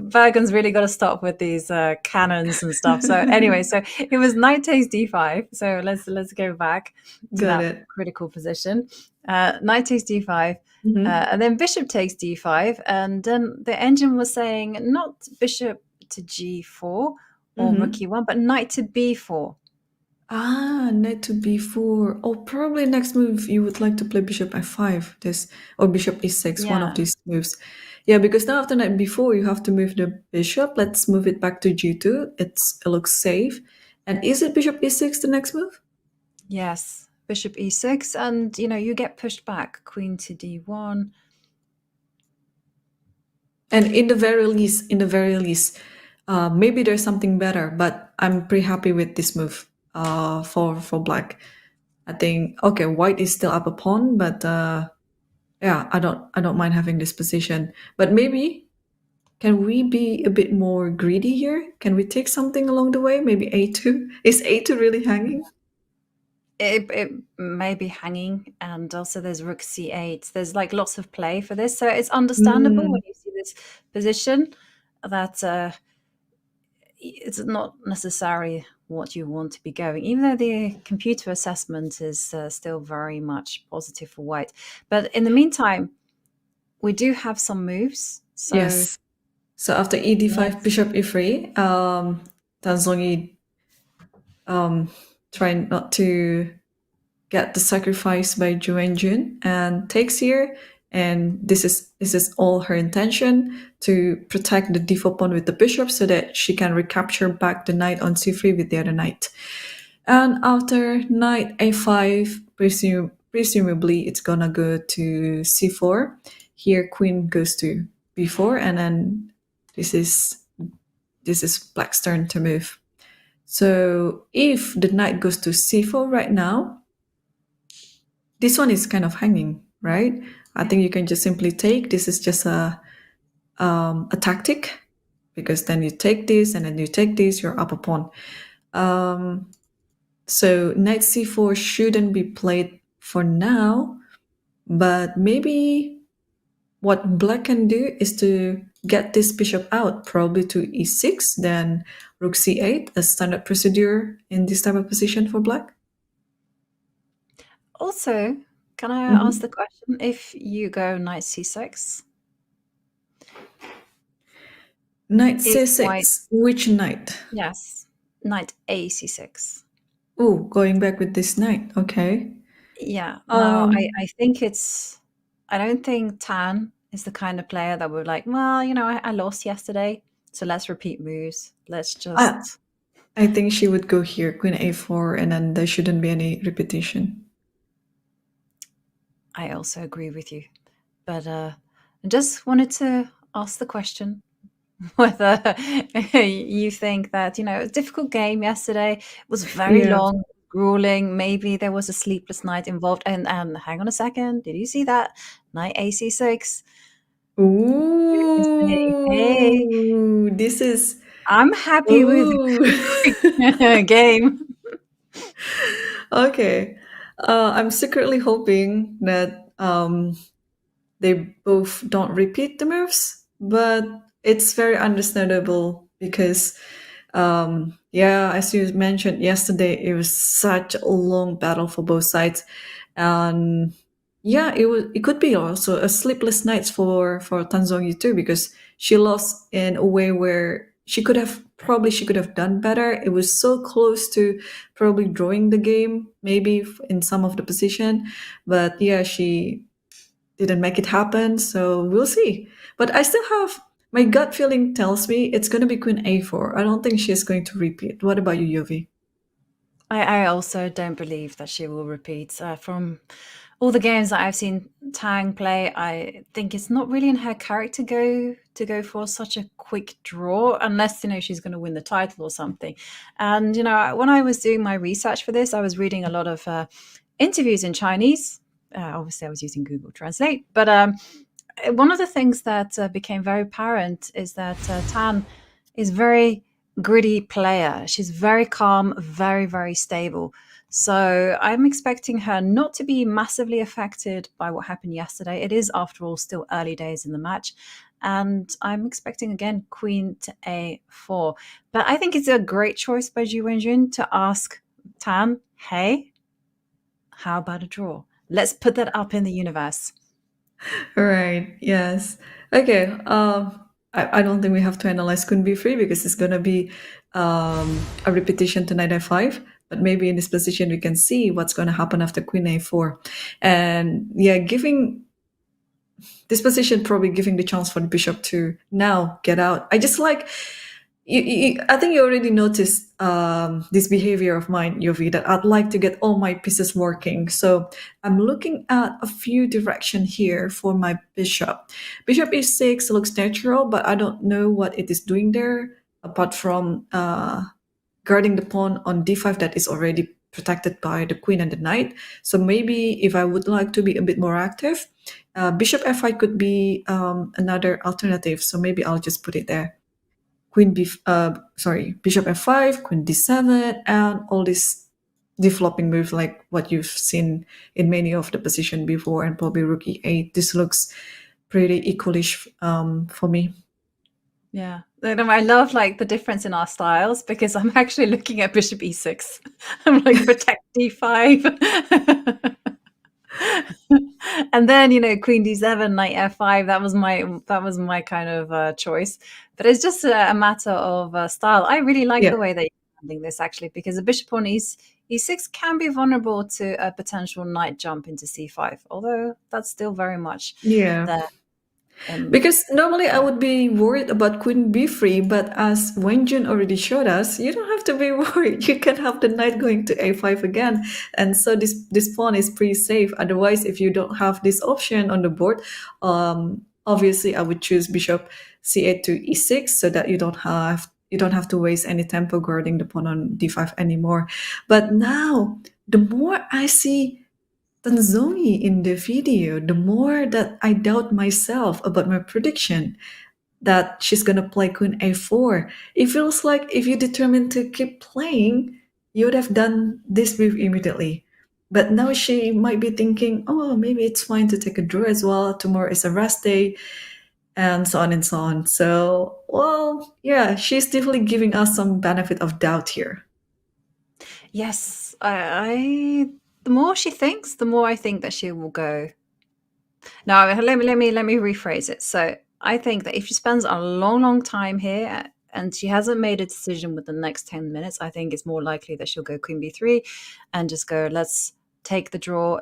Bergen's really got to stop with these cannons and stuff. So anyway, so it was knight takes d5. So let's go back to Got that it. critical position. Knight takes d5, Mhm. and then bishop takes d5, and then the engine was saying not bishop to g4 or rook Mhm. e1, but knight to b4. Ah, knight to b4. Oh, probably next move you would like to play bishop f5, this or bishop e6, one of Yeah. these moves. Yeah, because now after knight b4, you have to move the bishop. Let's move it back to g2. It looks safe. And is it bishop e6 the next move? Yes, bishop e6, and you get pushed back, queen to d1. And in the very least, maybe there's something better, but I'm pretty happy with this move for black. I think okay, white is still up a pawn, but yeah, I don't mind having this position. But maybe can we be a bit more greedy here? Can we take something along the way? Maybe a2. Is a2 really hanging? It may be hanging, and also there's rook c8. There's like lots of play for this, so it's understandable when you see this position that it's not necessarily what you want to be going, even though the computer assessment is still very much positive for white. But in the meantime, we do have some moves. So Yes. So after ed5, let's bishop e3, Tan Zhongyi trying not to get the sacrifice by Ju Wenjun and takes here. And this is all her intention to protect the d4 pawn with the bishop so that she can recapture back the knight on c3 with the other knight. And after knight a5, presumably it's gonna go to c4. Here queen goes to b4, and then this is black's turn to move. So if the knight goes to c4 right now, this one is kind of hanging, right? I think you can just simply take. This is just a tactic, because then you take this and then you take this, you're up a pawn. So knight c4 shouldn't be played for now, but maybe what black can do is to get this bishop out, probably to e6, then rook c8, a standard procedure in this type of position for black. also, can I ask Mhm. the question, if you go knight c6, Knight is white? c6, which knight? Yes, knight a c6. Oh, going back with this knight, okay. Yeah. Now, Um, I don't think Tan is the kind of player that would like, well, I lost yesterday, so let's repeat moves. Let's I, just. I think she would go here, queen a4, and then there shouldn't be any repetition. I also agree with you, but I just wanted to ask the question whether you think that it was a difficult game yesterday. It was very Yeah. long, grueling. Maybe there was a sleepless night involved. And hang on a second, did you see that knight ac6? Hey, Ooh, this is. I'm happy with Ooh. game. Okay. I'm secretly hoping that they both don't repeat the moves, but it's very understandable because yeah, as you mentioned yesterday, it was such a long battle for both sides, and yeah, it could be also a sleepless night for Tan Zhongyi too, because she lost in a way where she could have done better. It was so close to probably drawing the game, maybe in some of the position, but yeah, she didn't make it happen. So we'll see. But I still have my gut feeling tells me it's going to be Queen A4. I don't think she's going to repeat. What about you, Yovi? I also don't believe that she will repeat. From all the games that I've seen Tang play, I think it's not really in her character to go for such a quick draw, unless she's going to win the title or something. And when I was doing my research for this, I was reading a lot of interviews in Chinese. Obviously, I was using Google Translate, but one of the things that became very apparent is that Tan is very gritty player. She's very calm, very, very stable. So I'm expecting her not to be massively affected by what happened yesterday. It is, after all, still early days in the match. And I'm expecting, again, queen to a4. But I think it's a great choice by Ju Wenjun to ask Tan, hey, how about a draw? Let's put that up in the universe. Right. Yes. Okay. I don't think we have to analyze Queen B3 because it's gonna be a repetition to Knight F5. But maybe in this position we can see what's gonna happen after Queen A4, and yeah, giving this position probably giving the chance for the bishop to now get out. I just like I think you already noticed this behavior of mine, Yovi, that I'd like to get all my pieces working. So I'm looking at a few directions here for my bishop. Bishop e6 looks natural, but I don't know what it is doing there, apart from guarding the pawn on d5 that is already protected by the queen and the knight. So maybe if I would like to be a bit more active, bishop f5 could be another alternative. So maybe I'll just put it there. Bishop f5, queen d7, and all these developing moves like what you've seen in many of the position before, and probably rook e8. This looks pretty equalish for me. Yeah. I love like the difference in our styles, because I'm actually looking at bishop e6. I'm like, protect d5. And then queen d7, knight f5. That was my kind of choice. But it's just a matter of style. I really like the way that you're handling this, actually, because a bishop on e6 can be vulnerable to a potential knight jump into c5, although that's still very much there. Because normally I would be worried about queen b3, but as Wenjun already showed us, you don't have to be worried. You can have the knight going to a5 again, and so this pawn is pretty safe. Otherwise, if you don't have this option on the board, obviously I would choose bishop c8 to e6 so that you don't have to waste any tempo guarding the pawn on d5 anymore. But now, the more I see Tan Zhongyi in the video, the more that I doubt myself about my prediction that she's gonna play Queen A4. It feels like if you determined to keep playing, you would have done this move immediately. But now she might be thinking, oh, maybe it's fine to take a draw as well. Tomorrow is a rest day, and so on and so on. So, well, yeah, she's definitely giving us some benefit of doubt here. Yes, I the more she thinks, the more I think that she will go. Now, let me rephrase it. So I think that if she spends a long time here and she hasn't made a decision with the next 10 minutes, I think it's more likely that she'll go queen b3 and just go, let's take the draw.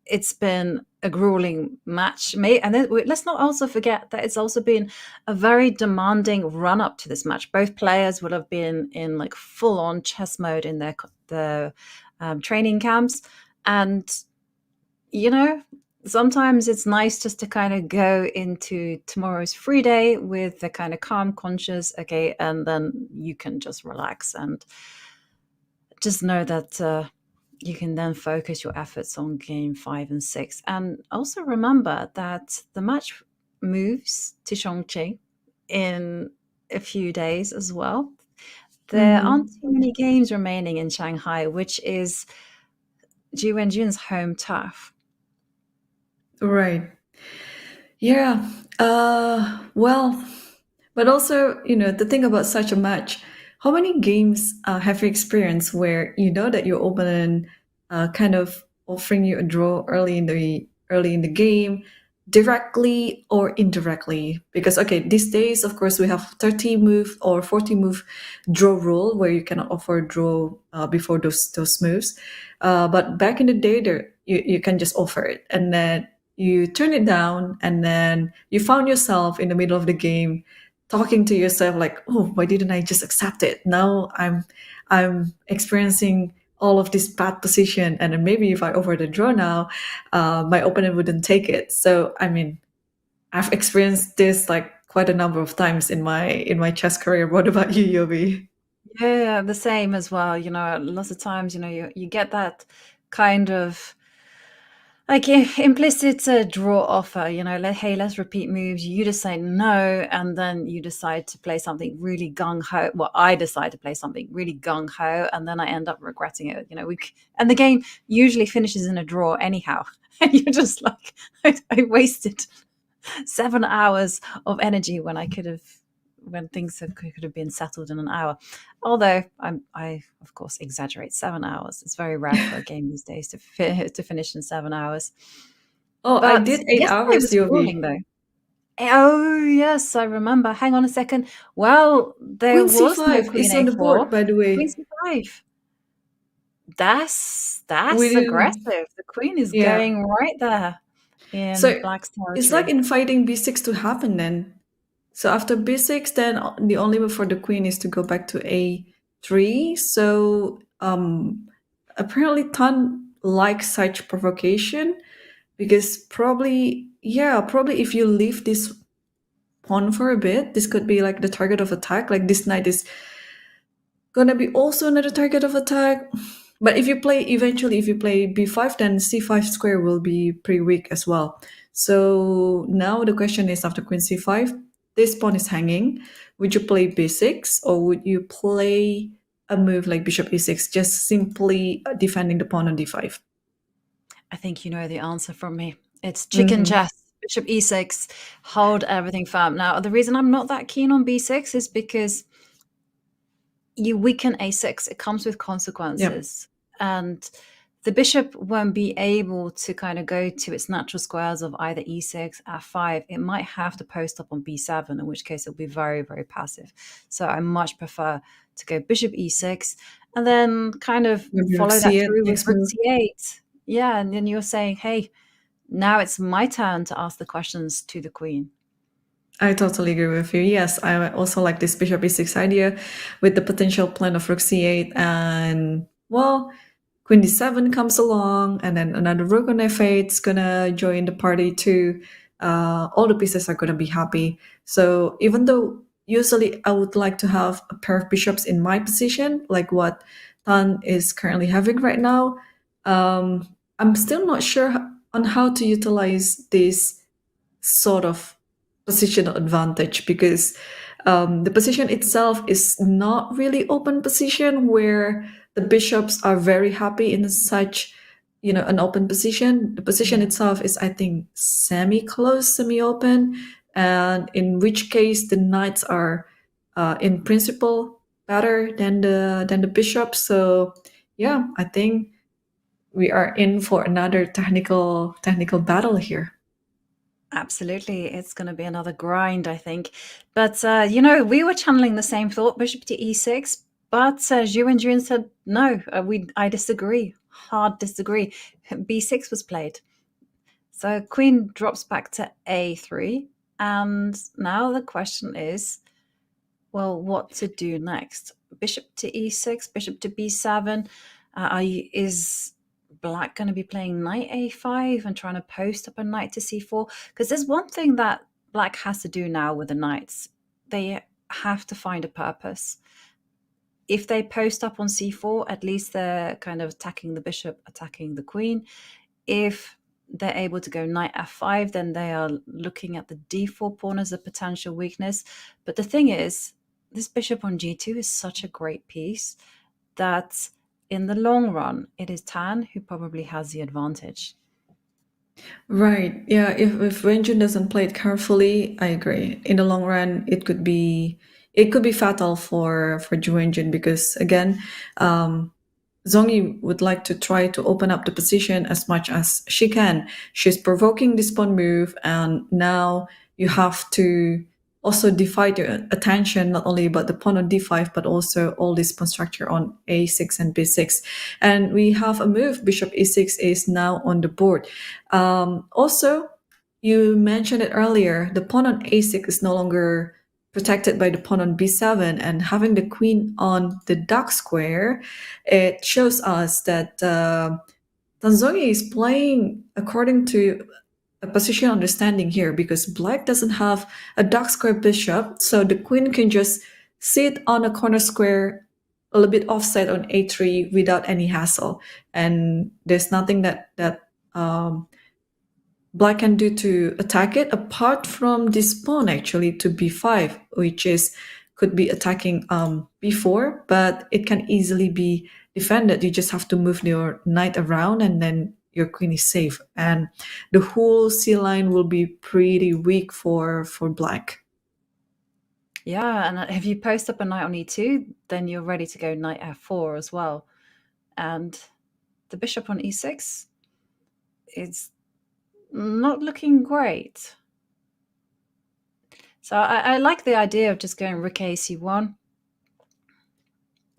It's been a grueling match. And then let's not also forget that it's also been a very demanding run up to this match. Both players will have been in like full on chess mode in their training camps. And, sometimes it's nice just to kind of go into tomorrow's free day with the kind of calm conscious, okay, and then you can just relax and just know that you can then focus your efforts on game 5 and 6. And also remember that the match moves to Chongqing in a few days as well. There aren't too many games remaining in Shanghai, which is Ju Wenjun's home turf. Right. Yeah. Well, But also, the thing about such a match, how many games have you experienced where you know that your opponent kind of offering you a draw early in the game, directly or indirectly? Because okay, these days, of course, we have 30 move or 40 move draw rule where you cannot offer a draw before those moves. But back in the day, you can just offer it, and then you turn it down, and then you found yourself in the middle of the game talking to yourself like, oh, why didn't I just accept it? Now I'm experiencing all of this bad position, and then maybe if I offer the draw now, my opponent wouldn't take it. So I mean, I've experienced this like quite a number of times in my chess career. What about you, Yobi? Yeah, the same as well. Lots of times, you get that kind of like implicit draw offer. Hey, let's repeat moves. You decide no, and then you decide to play something really gung ho. Well, I decide to play something really gung ho, and then I end up regretting it. And the game usually finishes in a draw anyhow, and you're just like, I wasted 7 hours of energy when I could have, when could have been settled in an hour. Although I of course exaggerate. 7 hours. It's very rare for a game these days to finish in 7 hours. Oh, I But did 8 hours, yesterday was Yobi. grueling though. Oh yes, I remember. Hang on a second. Well, there Queen was no c5 queen is on the board, a4. by the Queen way. c5. That's Within, aggressive. The queen is yeah. going right there in So black's it's like territory. inviting b6 to happen then. So after b6, then the only move for the queen is to go back to a3. So apparently Tan likes such provocation because probably if you leave this pawn for a bit, this could be like the target of attack. Like this knight is gonna be also another target of attack. But if you play b5, then c5 square will be pretty weak as well. So now the question is, after queen c5, this pawn is hanging. Would you play b6, or would you play a move like bishop e6, just simply defending the pawn on d5? I think you know the answer from me. It's chicken chess. Bishop e6, hold everything firm. Now, the reason I'm not that keen on b6 is because you weaken a6. It comes with Yep. consequences. And the bishop won't be able to kind of go to its natural squares of either e6, f5. It might have to post up on b7, in which case it'll be very, very passive. So I much prefer to go bishop e6 and then kind of Maybe rook follow that c8 through with next rook move. c8. Yeah, and then you're saying, hey, now it's my turn to ask the questions to the queen. I totally agree with you. Yes, I also like this bishop e6 idea with the potential plan of rook c8, and well, queen d7 comes along, and then another rook on f8 is gonna join the party too. All the pieces are gonna be happy. So even though usually I would like to have a pair of bishops in my position, like what Tan is currently having right now, I'm still not sure on how to utilize this sort of positional advantage, because the position itself is not really open position where the bishops are very happy in such an open position. The position itself is, I think, semi-closed, semi-open, and in which case the knights are in principle better than the bishop. So yeah, I think we are in for another technical battle here. Absolutely. It's going to be another grind, I think. But, we were channeling the same thought, bishop to e6. But Ju Wenjun said, no, I disagree. Hard disagree. b6 was played. So queen drops back to a3. And now the question is, well, what to do next? Bishop to e6, bishop to b7. Is black going to be playing knight a5 and trying to post up a knight to c4? Because there's one thing that black has to do now with the knights. They have to find a purpose. If they post up on c4, at least they're kind of attacking the bishop, attacking the queen. If they're able to go knight f5, then they are looking at the d4 pawn as a potential weakness. But the thing is, this bishop on g2 is such a great piece that in the long run, it is Tan who probably has the advantage. Right. Yeah. If Wenjun doesn't play it carefully, I agree. In the long run, it could be fatal for Ju Wenjun because again, um, Zhongyi would like to try to open up the position as much as she can. She's provoking this pawn move, and now you have to also divide your attention not only about the pawn on d5, but also all this pawn structure on a6 and b6. And we have a move, bishop e6 is now on the board. Also, you mentioned it earlier, the pawn on a6 is no longer protected by the pawn on b7, and having the queen on the dark square, it shows us that Tan Zhongyi is playing according to a position understanding here because black doesn't have a dark square bishop, so the queen can just sit on a corner square a little bit offset on a3 without any hassle, and there's nothing that black can do to attack it apart from this pawn actually to b5, which is could be attacking b4, but it can easily be defended. You just have to move your knight around and then your queen is safe, and the whole c line will be pretty weak for black. Yeah, and if you post up a knight on e2, then you're ready to go knight f4 as well. And the bishop on e6 is not looking great. So I like the idea of just going rook ac1,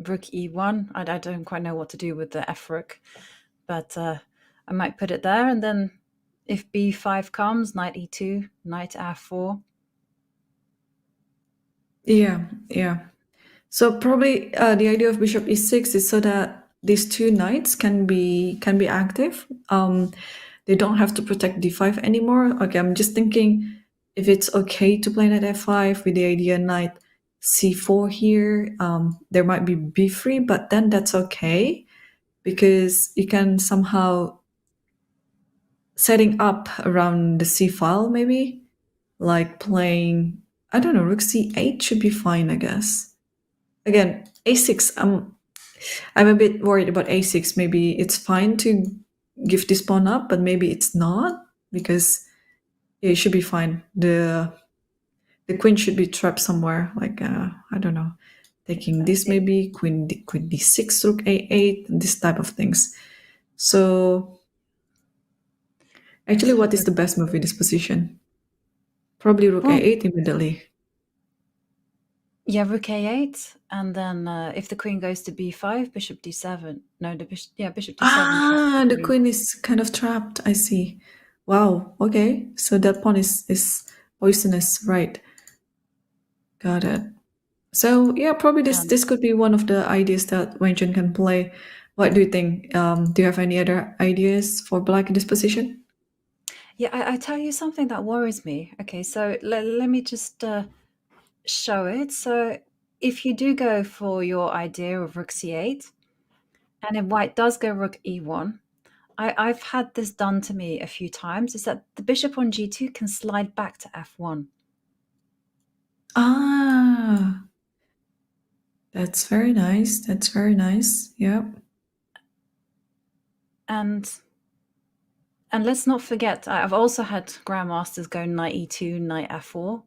rook e1. I don't quite know what to do with the f rook, but I might put it there, and then if b5 comes, knight e2, knight f4. Yeah. So probably the idea of bishop e6 is so that these two knights can be active. They don't have to protect d5 anymore. Okay, I'm just thinking if it's okay to play knight f5 with the idea knight c4 here. There might be b3, but then that's okay because you can somehow setting up around the c file, maybe like playing, I don't know, rook c8 should be fine, I guess. Again, a6, I'm a bit worried about a6. Maybe it's fine to give this pawn up, but maybe it's not because it should be fine. The queen should be trapped somewhere, like I don't know, taking this maybe queen d6, rook a8, this type of things. So actually, what is the best move in this position? Probably rook Well, a8 immediately. yeah, rook a8, and then if the queen goes to b5, bishop d7. No, the bishop, yeah, bishop d7 traps the The queen. queen is kind of trapped. I see. Wow. Okay. So that pawn is poisonous, right? Got it. So yeah, probably this could be one of the ideas that Wenjun can play. What do you think? Do you have any other ideas for black in this position? Yeah, I tell you something that worries me. Okay, so let me just show it. So if you do go for your idea of rook c8, and if white does go rook e1, I've had this done to me a few times, is that the bishop on g2 can slide back to f1. Ah, that's very nice. That's very nice. Yep. And let's not forget, I've also had grandmasters go knight e2, knight f4.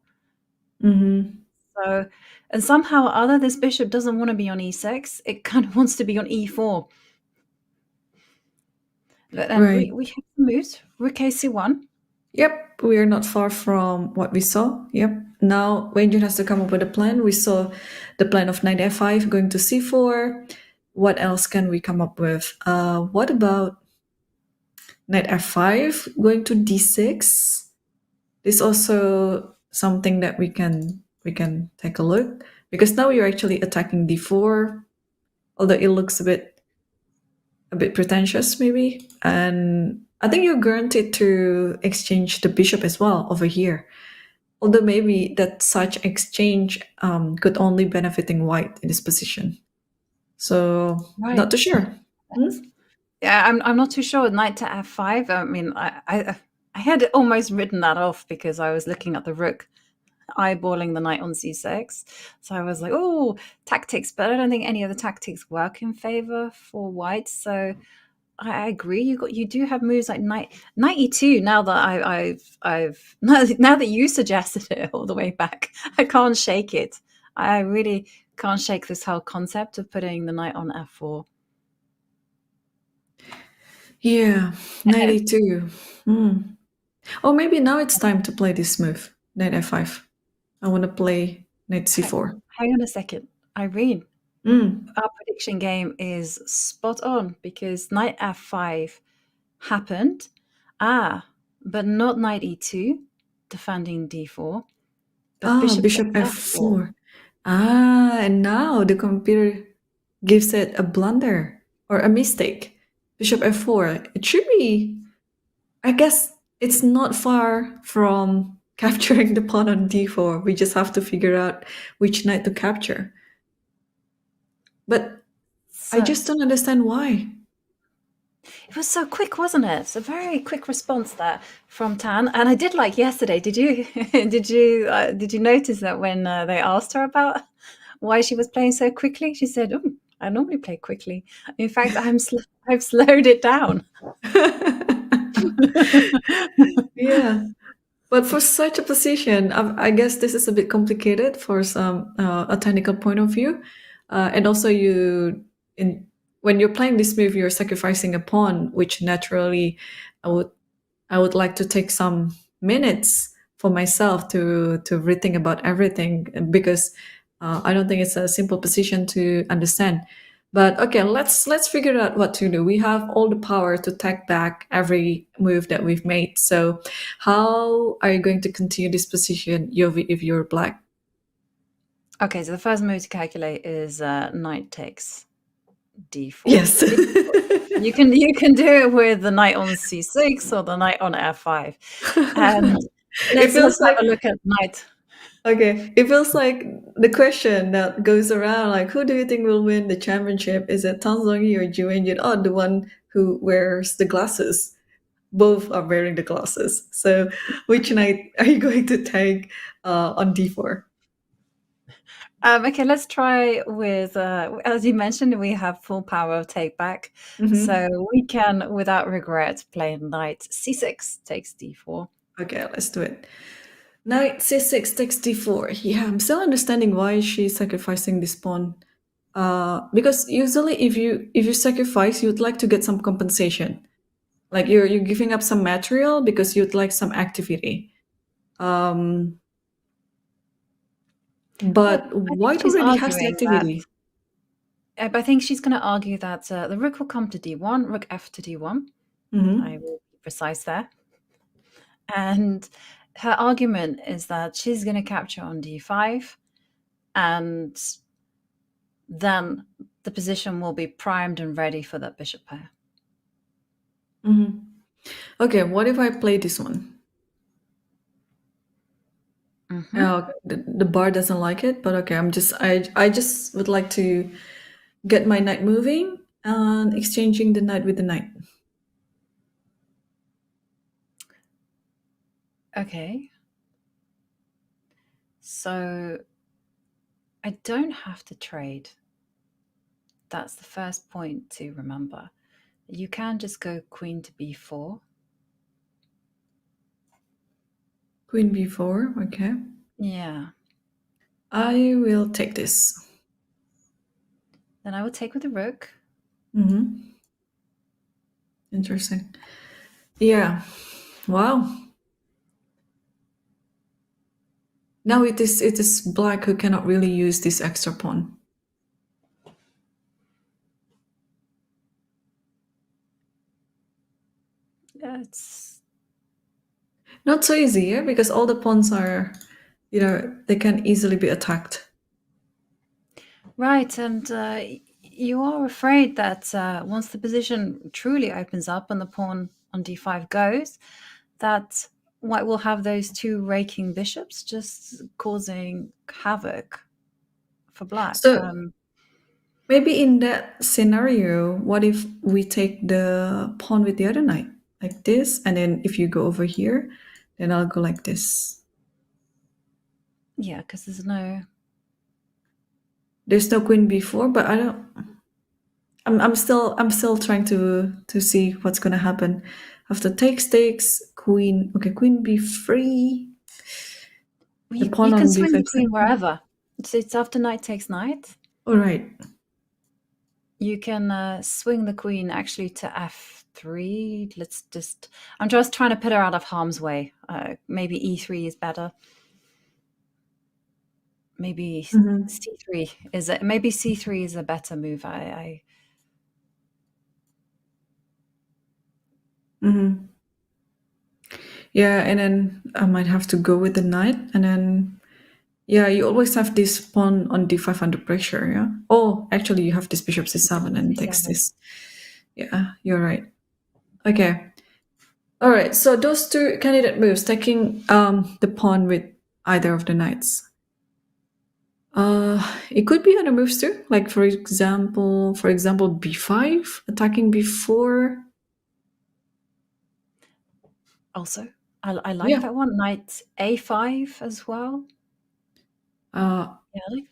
Mm-hmm. So, and somehow or other, this bishop doesn't want to be on e6. It kind of wants to be on e4. And Right. we have moved rook ac1. Yep, we are not far from what we saw. Yep. Now Wenjun has to come up with a plan. We saw the plan of knight f5 going to c4. What else can we come up with? What about knight f5 going to d6? This is also something that we can take a look because now you're actually attacking d4, although it looks a bit pretentious maybe, and I think you're guaranteed to exchange the bishop as well over here, although maybe that such exchange could only benefiting white in this position, so Right. not too sure. Yeah, I'm not too sure. Knight to f5. I mean, I had almost written that off because I was looking at the rook, eyeballing the knight on c6. So I was like, oh, tactics. But I don't think any of the tactics work in favor for white. So I agree. You do have moves like knight e2. Now that I've now that you suggested it all the way back, I can't shake it. I really can't shake this whole concept of putting the knight on f4. Yeah, knight e2. Oh, maybe now it's time to play this move, knight f5. I want to play knight c4. Hang on a second, Irene. Mm. Our prediction game is spot on because knight f5 happened. But not knight e2, defending d4, but bishop Bishop f4. And now the computer gives it a blunder or a mistake. Bishop f4. It should be, I guess it's not far from capturing the pawn on d4. We just have to figure out which knight to capture. But I just don't understand why. It was so quick, wasn't it? It's a very quick response there from Tan. And I did like yesterday. Did you did you notice that when they asked her about why she was playing so quickly, she said, "Oh, I normally play quickly. In fact, I've slowed it down." Yeah. But for such a position, I guess this is a bit complicated for some a technical point of view, and also when you're playing this move, you're sacrificing a pawn, which naturally I would like to take some minutes for myself to rethink about everything because I don't think it's a simple position to understand. But okay, let's figure out what to do. We have all the power to take back every move that we've made. So, how are you going to continue this position, Yovi, if you're black? Okay, so the first move to calculate is knight takes d4. Yes. You can do it with the knight on c6 or the knight on f5. And let's have a look at knight. Okay, it feels like the question that goes around, like, who do you think will win the championship? Is it Tan Zhongyi or Ju Wenjun? Oh, the one who wears the glasses. Both are wearing the glasses. So, which knight are you going to take on d4? Okay, let's try with, as you mentioned, we have full power of take back. So we can, without regret, play knight c6 takes d4. Okay, let's do it. Knight c6 takes d4. Yeah, I'm still understanding why she's sacrificing this pawn. Because usually if you sacrifice, you'd like to get some compensation. Like you're giving up some material because you'd like some activity. But white already has the activity. I think she's going to argue that the rook will come to d1, rook f to d1. I will be precise there. And her argument is that she's going to capture on d5, and then the position will be primed and ready for that bishop pair. Okay, what if I play this one? The bar doesn't like it, but okay, I just would like to get my knight moving and exchanging the knight with the knight. Okay. So I don't have to trade. That's the first point to remember. You can just go queen to b4. Queen b4, okay. Yeah. I will take this. Then I will take with the rook. Interesting. Yeah. Wow. Now it is black who cannot really use this extra pawn. It's not so easy, yeah, because all the pawns are, they can easily be attacked. Right, and you are afraid that once the position truly opens up and the pawn on d5 goes, that white will have those two raking bishops just causing havoc for black. So maybe in that scenario, what if we take the pawn with the other knight, like this, and then if you go over here, then I'll go like this. Yeah, because there's no queen b4, but I'm still trying to see what's gonna happen. After takes, queen. Okay, queen b3. The You pawn can on swing the b5. queen wherever. It's after knight takes knight. All right. You can swing the queen actually to f3. I'm just trying to put her out of harm's way. Maybe e3 is better. Maybe c3 is it? Maybe c3 is a better move. Yeah, and then I might have to go with the knight, and then yeah, you always have this pawn on d5 under pressure. Yeah. Oh, actually, you have this bishop c7 and takes C7. this. Yeah, you're right. Okay. All right. So those two candidate moves, taking the pawn with either of the knights. It could be other moves too, like for example, b5, attacking b4. Also, I like that one. Knight a5 as well. The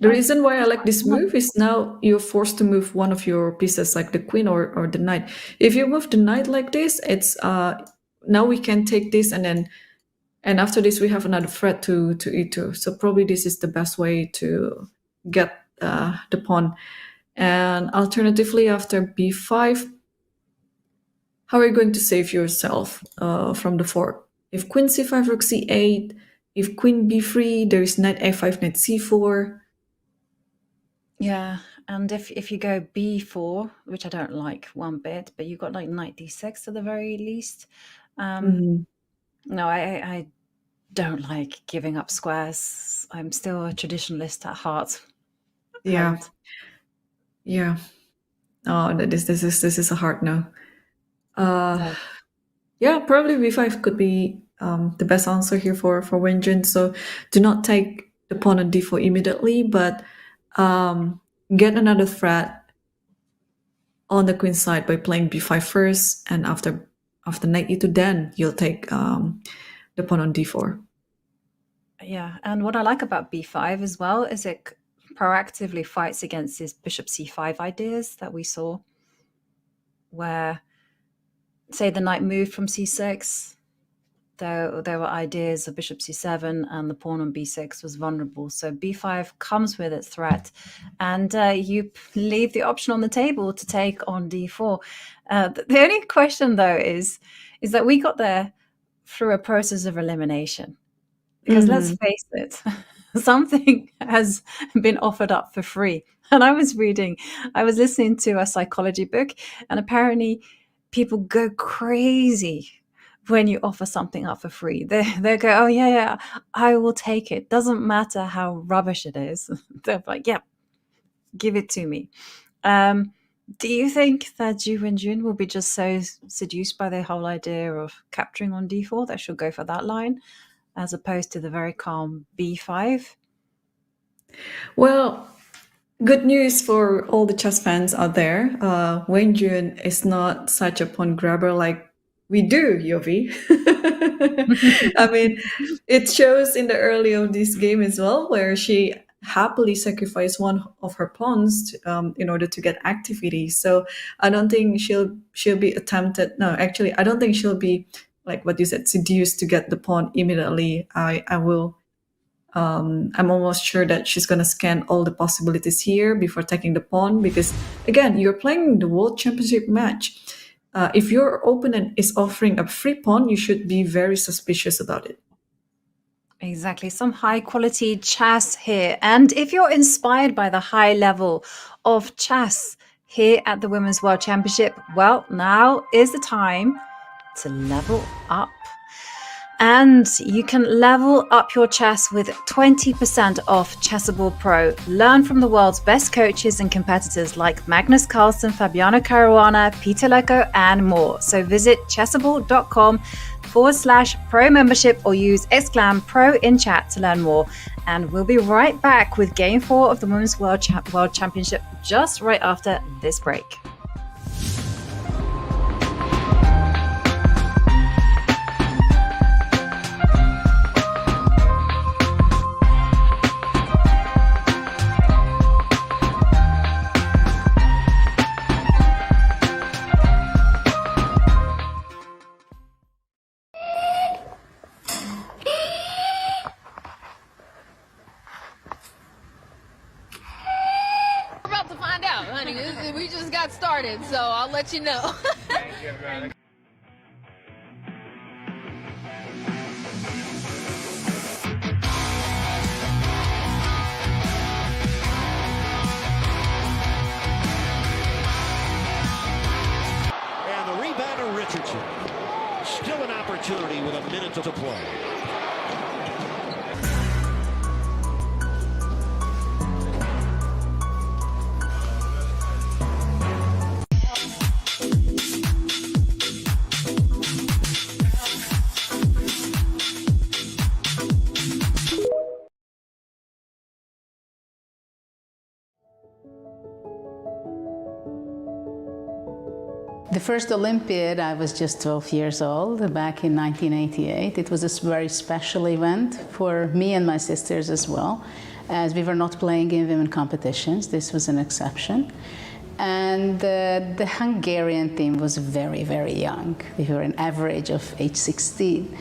reason why I like this move is now you're forced to move one of your pieces, like the queen or the knight. If you move the knight like this, it's now we can take this, and after this we have another threat to e2. So probably this is the best way to get the pawn. And alternatively, after b5, how are you going to save yourself from the fork? If queen c5, rook c8, if queen b3, there is knight a5, knight c4. Yeah, and if you go b4, which I don't like one bit, but you've got like knight d6 at the very least. No, I don't like giving up squares. I'm still a traditionalist at heart. Yeah. Yeah. Oh, this is a hard no. Yeah, probably b5 could be the best answer here for Wenjun. So do not take the pawn on d4 immediately, but get another threat on the queen side by playing b5 first, and after knight e2, then you'll take the pawn on d4. Yeah, and what I like about b5 as well is it proactively fights against his bishop c5 ideas that we saw, where, say, the knight moved from c6, there were ideas of bishop c7 and the pawn on b6 was vulnerable. So b5 comes with its threat, and you leave the option on the table to take on d4. The only question, though, is that we got there through a process of elimination. Because let's face it, something has been offered up for free. And I was listening to a psychology book, and apparently people go crazy when you offer something up for free. They go, oh, yeah, I will take it. Doesn't matter how rubbish it is. They're like, yeah, give it to me. Do you think that Ju Wenjun will be just so seduced by the whole idea of capturing on d4 that she'll go for that line, as opposed to the very calm b5? Well, good news for all the chess fans out there. Wenjun is not such a pawn grabber like we do, Yovi. I mean, it shows in the early of this game as well, where she happily sacrificed one of her pawns in order to get activity. So I don't think she'll be attempted. No, actually, I don't think she'll be, like what you said, seduced to get the pawn immediately. I'm almost sure that she's going to scan all the possibilities here before taking the pawn, because again, you're playing the World Championship match. If your opponent is offering a free pawn, you should be very suspicious about it. Exactly. Some high quality chess here. And if you're inspired by the high level of chess here at the Women's World Championship, well, now is the time to level up. And you can level up your chess with 20% off Chessable Pro. Learn from the world's best coaches and competitors like Magnus Carlsen, Fabiano Caruana, Peter Lecco, and more. So visit chessable.com/pro membership or use !pro in chat to learn more. And we'll be right back with Game 4 of the Women's World Championship just right after this break. honey. We just got started, so I'll let you know. And the rebound to Richardson. Still an opportunity with a minute to play. The first Olympiad, I was just 12 years old, back in 1988. It was a very special event for me and my sisters as well, as we were not playing in women competitions. This was an exception. And the Hungarian team was very, very young. We were an average of age 16.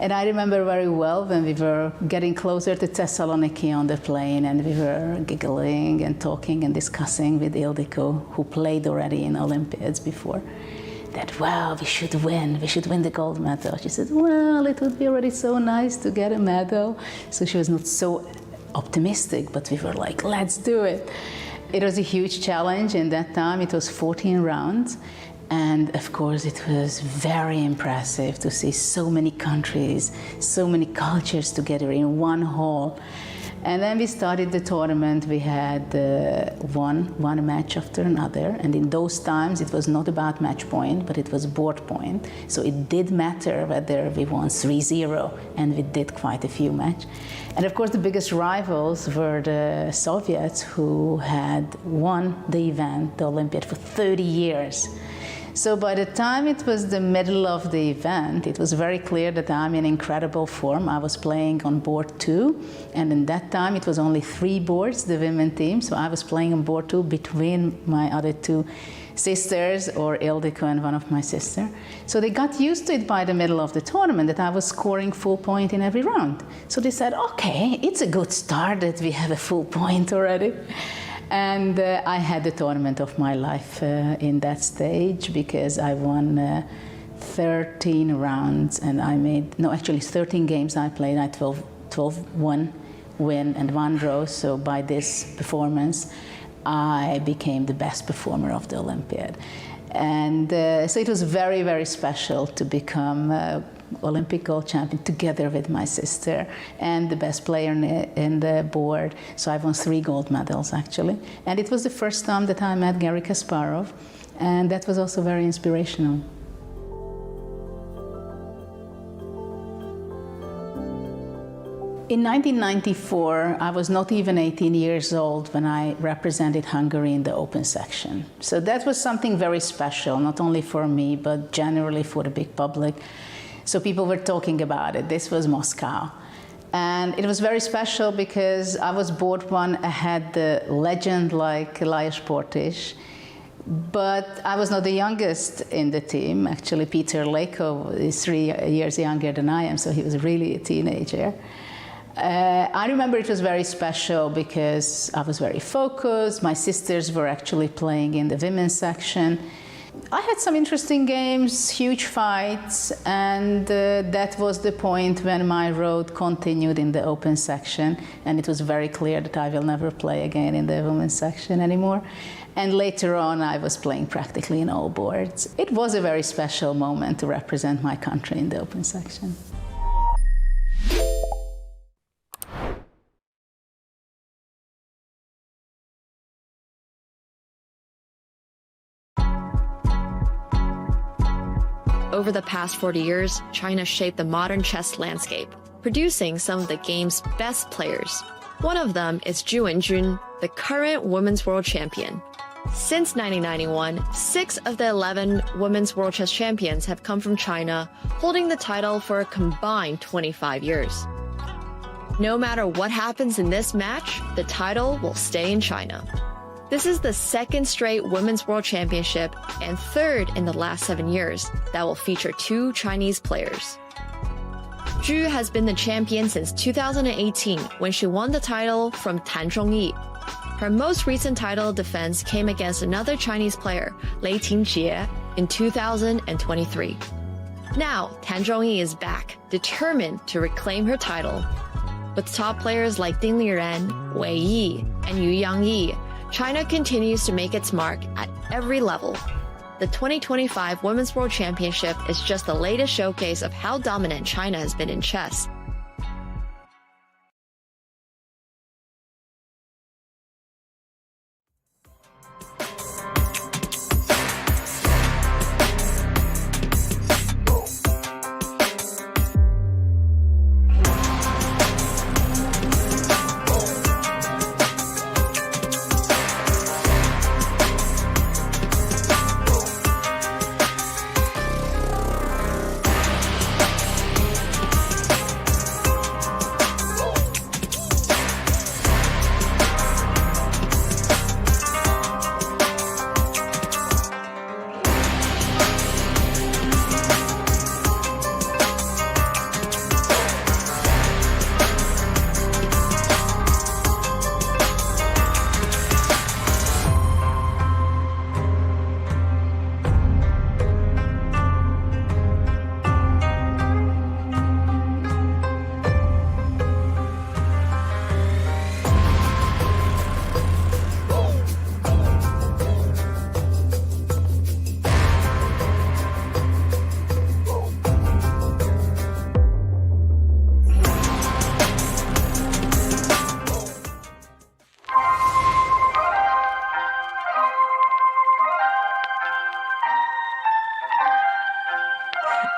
And I remember very well when we were getting closer to Thessaloniki on the plane, and we were giggling and talking and discussing with Ildiko, who played already in Olympiads before, that, well, we should win the gold medal. She said, well, it would be already so nice to get a medal. So she was not so optimistic, but we were like, let's do it. It was a huge challenge in that time. It was 14 rounds. And of course, it was very impressive to see so many countries, so many cultures together in one hall. And then we started the tournament. We had one match after another. And in those times, it was not about match point, but it was board point. So it did matter whether we won 3-0, and we did quite a few matches. And of course, the biggest rivals were the Soviets, who had won the event, the Olympiad, for 30 years. So by the time it was the middle of the event, it was very clear that I'm in incredible form. I was playing on board 2, and in that time it was only 3 boards, the women team, so I was playing on board 2 between my other 2 sisters, or Ildiko and one of my sisters. So they got used to it by the middle of the tournament, that I was scoring full point in every round. So they said, okay, it's a good start that we have a full point already. And I had the tournament of my life in that stage, because I won 13 rounds, and I made, no, actually 13 games I played. I 12-1 win and 1 draw. So by this performance, I became the best performer of the Olympiad. And so it was very, very special to become Olympic gold champion together with my sister and the best player in the board. So I won 3 gold medals, actually. And it was the first time that I met Garry Kasparov, and that was also very inspirational. In 1994, I was not even 18 years old when I represented Hungary in the open section. So that was something very special, not only for me, but generally for the big public. So people were talking about it. This was Moscow. And it was very special because I was board 1 ahead the legend like Lajos Portis. But I was not the youngest in the team. Actually, Peter Leko is 3 years younger than I am, so he was really a teenager. I remember it was very special because I was very focused. My sisters were actually playing in the women's section. I had some interesting games, huge fights, and that was the point when my road continued in the open section, and it was very clear that I will never play again in the women's section anymore. And later on, I was playing practically in all boards. It was a very special moment to represent my country in the open section. Over the past 40 years, China shaped the modern chess landscape, producing some of the game's best players. One of them is Ju Wenjun, the current women's world champion. Since 1991, 6 of the 11 women's world chess champions have come from China, holding the title for a combined 25 years. No matter what happens in this match, the title will stay in China. This is the 2nd straight Women's World Championship and 3rd in the last 7 years that will feature 2 Chinese players. Ju has been the champion since 2018 when she won the title from Tan Zhongyi. Her most recent title defense came against another Chinese player, Lei Tingjie, in 2023. Now, Tan Zhongyi is back, determined to reclaim her title. With top players like Ding Liren, Wei Yi, and Yu Yangyi, China continues to make its mark at every level. The 2025 Women's World Championship is just the latest showcase of how dominant China has been in chess.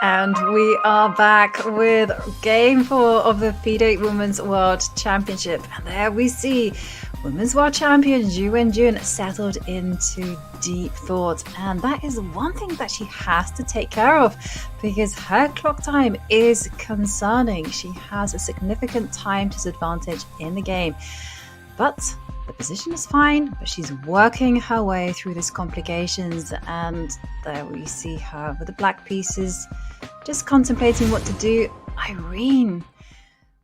And we are back with Game 4 of the FIDE Women's World Championship. And there we see Women's World Champion Ju Wenjun settled into deep thought. And that is one thing that she has to take care of because her clock time is concerning. She has a significant time disadvantage in the game. But the position is fine, but she's working her way through these complications. And there we see her with the black pieces, just contemplating what to do. Irene.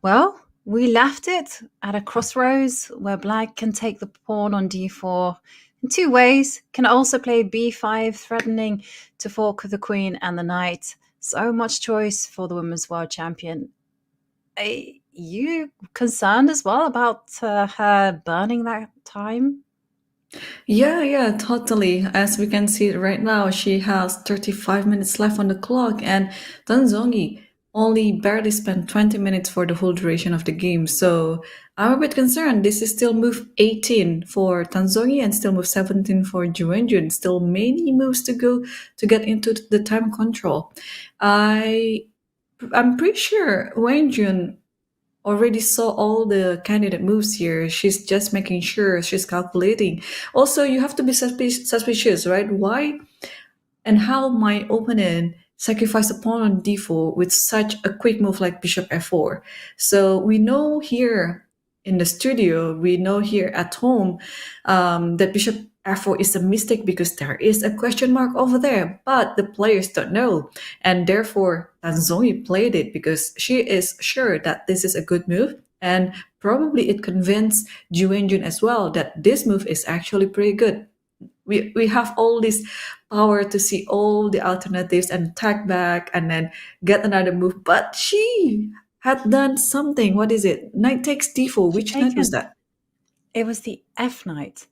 Well, we left it at a crossroads where black can take the pawn on d4 in two ways. Can also play b5, threatening to fork the queen and the knight. So much choice for the Women's World Champion. Are you concerned as well about her burning that time? Yeah, totally. As we can see right now, she has 35 minutes left on the clock, and Tan Zhongyi only barely spent 20 minutes for the whole duration of the game. So I'm a bit concerned. This is still move 18 for Tan Zhongyi and still move 17 for Ju Wenjun. Still many moves to go to get into the time control. I'm pretty sure Wenjun already saw all the candidate moves here. She's just making sure, she's calculating. Also, you have to be suspicious, right? Why and how my opponent sacrificed a pawn on d4 with such a quick move like bishop f4. So we know here in the studio, we know here at home that bishop f4 is a mistake because there is a question mark over there, but the players don't know. And therefore, Tan Zhongyi played it because she is sure that this is a good move. And probably it convinced Ju Wenjun as well that this move is actually pretty good. We have all this power to see all the alternatives and attack back and then get another move. But she had done something. What is it? Knight takes d4. Which knight was that? It was the F knight.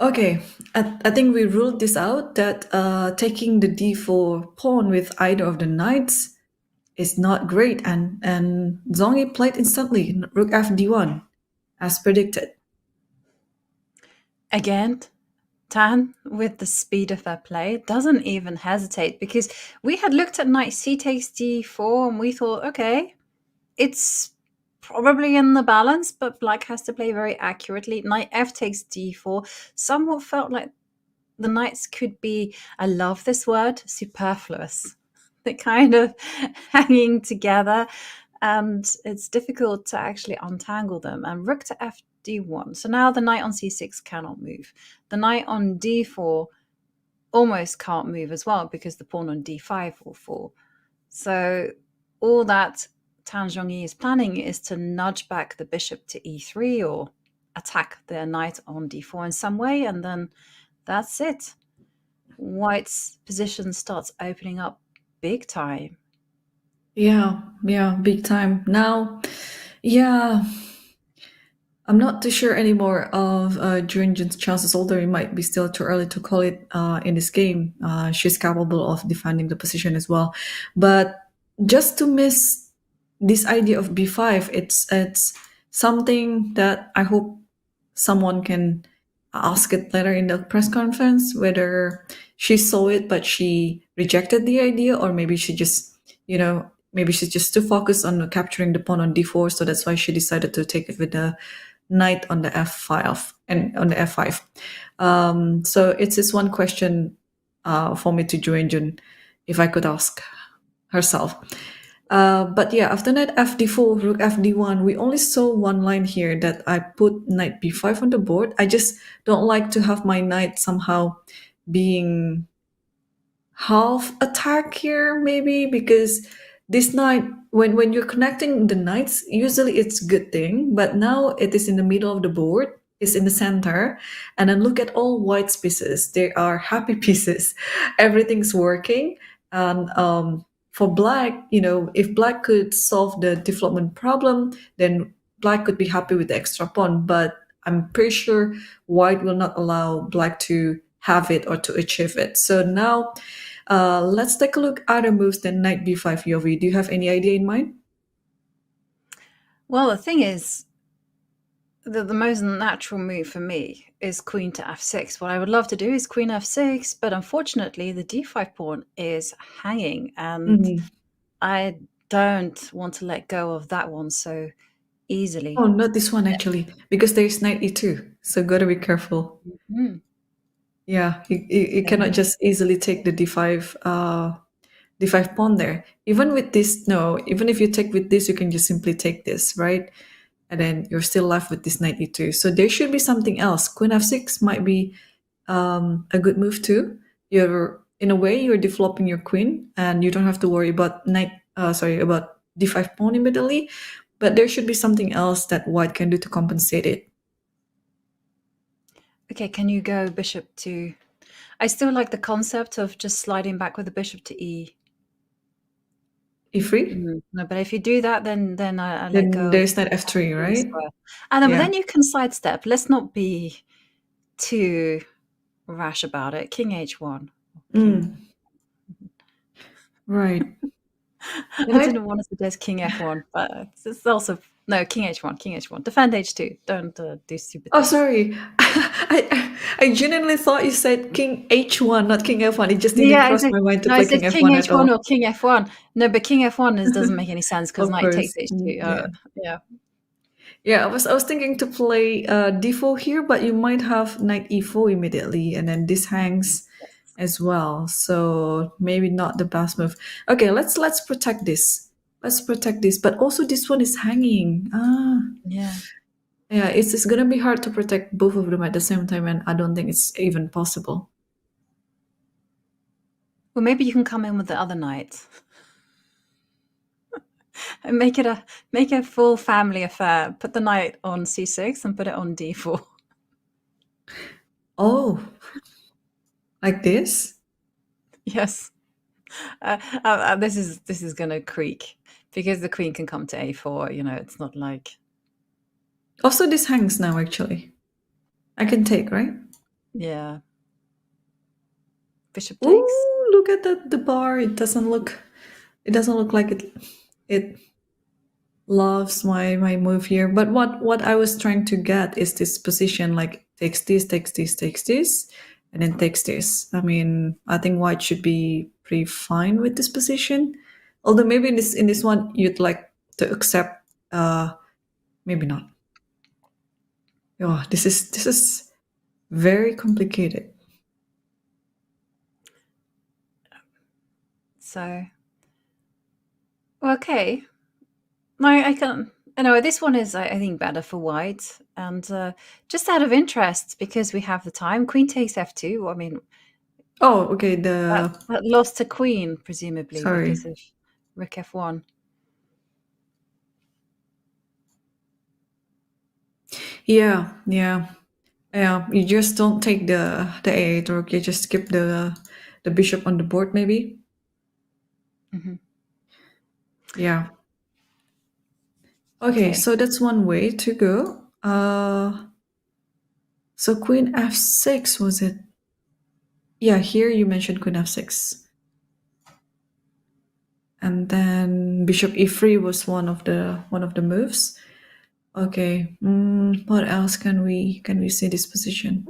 Okay, I think we ruled this out that taking the d4 pawn with either of the knights is not great. And Zhongyi played instantly, rook f d1, as predicted. Again, Tan, with the speed of her play, doesn't even hesitate because we had looked at knight c takes d4 and we thought, okay, it's probably in the balance, but black has to play very accurately. Knight f takes d4 somewhat felt like the knights could be, I love this word, superfluous. They're kind of hanging together and it's difficult to actually untangle them. And rook to f d1. So now the knight on c6 cannot move. The knight on d4 almost can't move as well because the pawn on d5 will fall. So all that Tan Zhongyi is planning is to nudge back the bishop to e3 or attack their knight on d4 in some way, and then that's it. White's position starts opening up big time. Yeah, big time. Now, yeah, I'm not too sure anymore of Ju Wenjun's chances, although it might be still too early to call it in this game. She's capable of defending the position as well. But just to miss this idea of b5, it's something that I hope someone can ask it later in the press conference, whether she saw it but she rejected the idea, or maybe she just, maybe she's just too focused on capturing the pawn on d4, so that's why she decided to take it with the knight on the f5 and on the f5. So it's this one question for me to Ju Wenjun, if I could ask herself. But yeah, after knight fd4, rook fd1, we only saw one line here that I put knight b5 on the board. I just don't like to have my knight somehow being half attack here, maybe, because this knight, when you're connecting the knights, usually it's a good thing, but now it is in the middle of the board, it's in the center, and then look at all white's pieces. They are happy pieces. Everything's working. And for black, if black could solve the development problem, then black could be happy with the extra pawn, but I'm pretty sure white will not allow black to have it or to achieve it. So now let's take a look at other moves than knight b5, Yovi. Do you have any idea in mind? Well, the thing is, the most natural move for me is queen to f6. What I would love to do is queen f6, but unfortunately the d5 pawn is hanging, and I don't want to let go of that one so easily. Oh, not this one actually, because there is knight e2, so gotta be careful. Yeah, you cannot just easily take the d5 pawn there. Even with this, no, even if you take with this, you can just simply take this, right? And then you're still left with this knight e2. So there should be something else. Queen f6 might be a good move too. In a way, you're developing your queen, and you don't have to worry about about d5 pawn immediately. But there should be something else that white can do to compensate it. Okay, can you go bishop to... I still like the concept of just sliding back with the bishop to e3? No, but if you do that, then I let Then go. there's that f3, right? And then, but then you can sidestep. Let's not be too rash about it. King h1. Right. I didn't want to suggest king f1, but it's also... No, king h1. Defend h2. Don't do stupid Oh, things. sorry. I genuinely thought you said king h1, not king f1. It just didn't cross my mind to play king f1 king at h1 all. or king f1. No, but king f1 doesn't make any sense because Of knight course. takes h2. Yeah, I was thinking to play d4 here, but you might have knight e4 immediately, and then this hangs as well. So maybe not the best move. Okay, let's protect this. Let's protect this. But also this one is hanging. Yeah, it's gonna be hard to protect both of them at the same time, and I don't think it's even possible. Well, maybe you can come in with the other knight and make a full family affair. Put the knight on c6 and put it on d4. Oh, like this? Yes. This is gonna creak because the queen can come to a4. It's not like... Also, this hangs now. Actually, I can take, right? Yeah. Bishop takes. Ooh, look at the bar. It doesn't look like it loves my move here. But what I was trying to get is this position, like takes this, and then takes this. I mean, I think white should be pretty fine with this position. Although maybe in this one you'd like to accept, maybe not. Oh, this is very complicated. So, okay. I can... Anyway, this one is, I think, better for white. And just out of interest, because we have the time, queen takes f2. I mean... Oh, okay. That lost to queen, presumably, Sorry. because of rook f1. Yeah, yeah. Yeah, you just don't take the a8 rook. You just keep the bishop on the board, maybe. Yeah. Okay, Okay. so that's one way to go. So queen f6 was it? Yeah, here you mentioned queen f6, and then bishop e3 was one of the moves. Okay. What else can we see this position?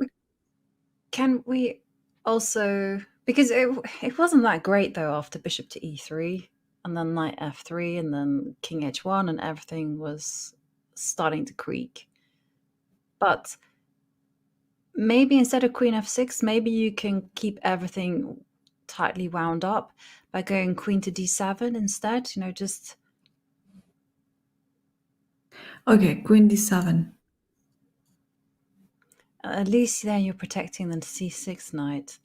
Can we also, because it wasn't that great though after bishop to e3 and then knight f3 and then king h1 and everything was starting to creak. But maybe instead of queen f6, maybe you can keep everything tightly wound up by going queen to d7 instead, just Okay, queen d7. at least then you're protecting the c6 knight.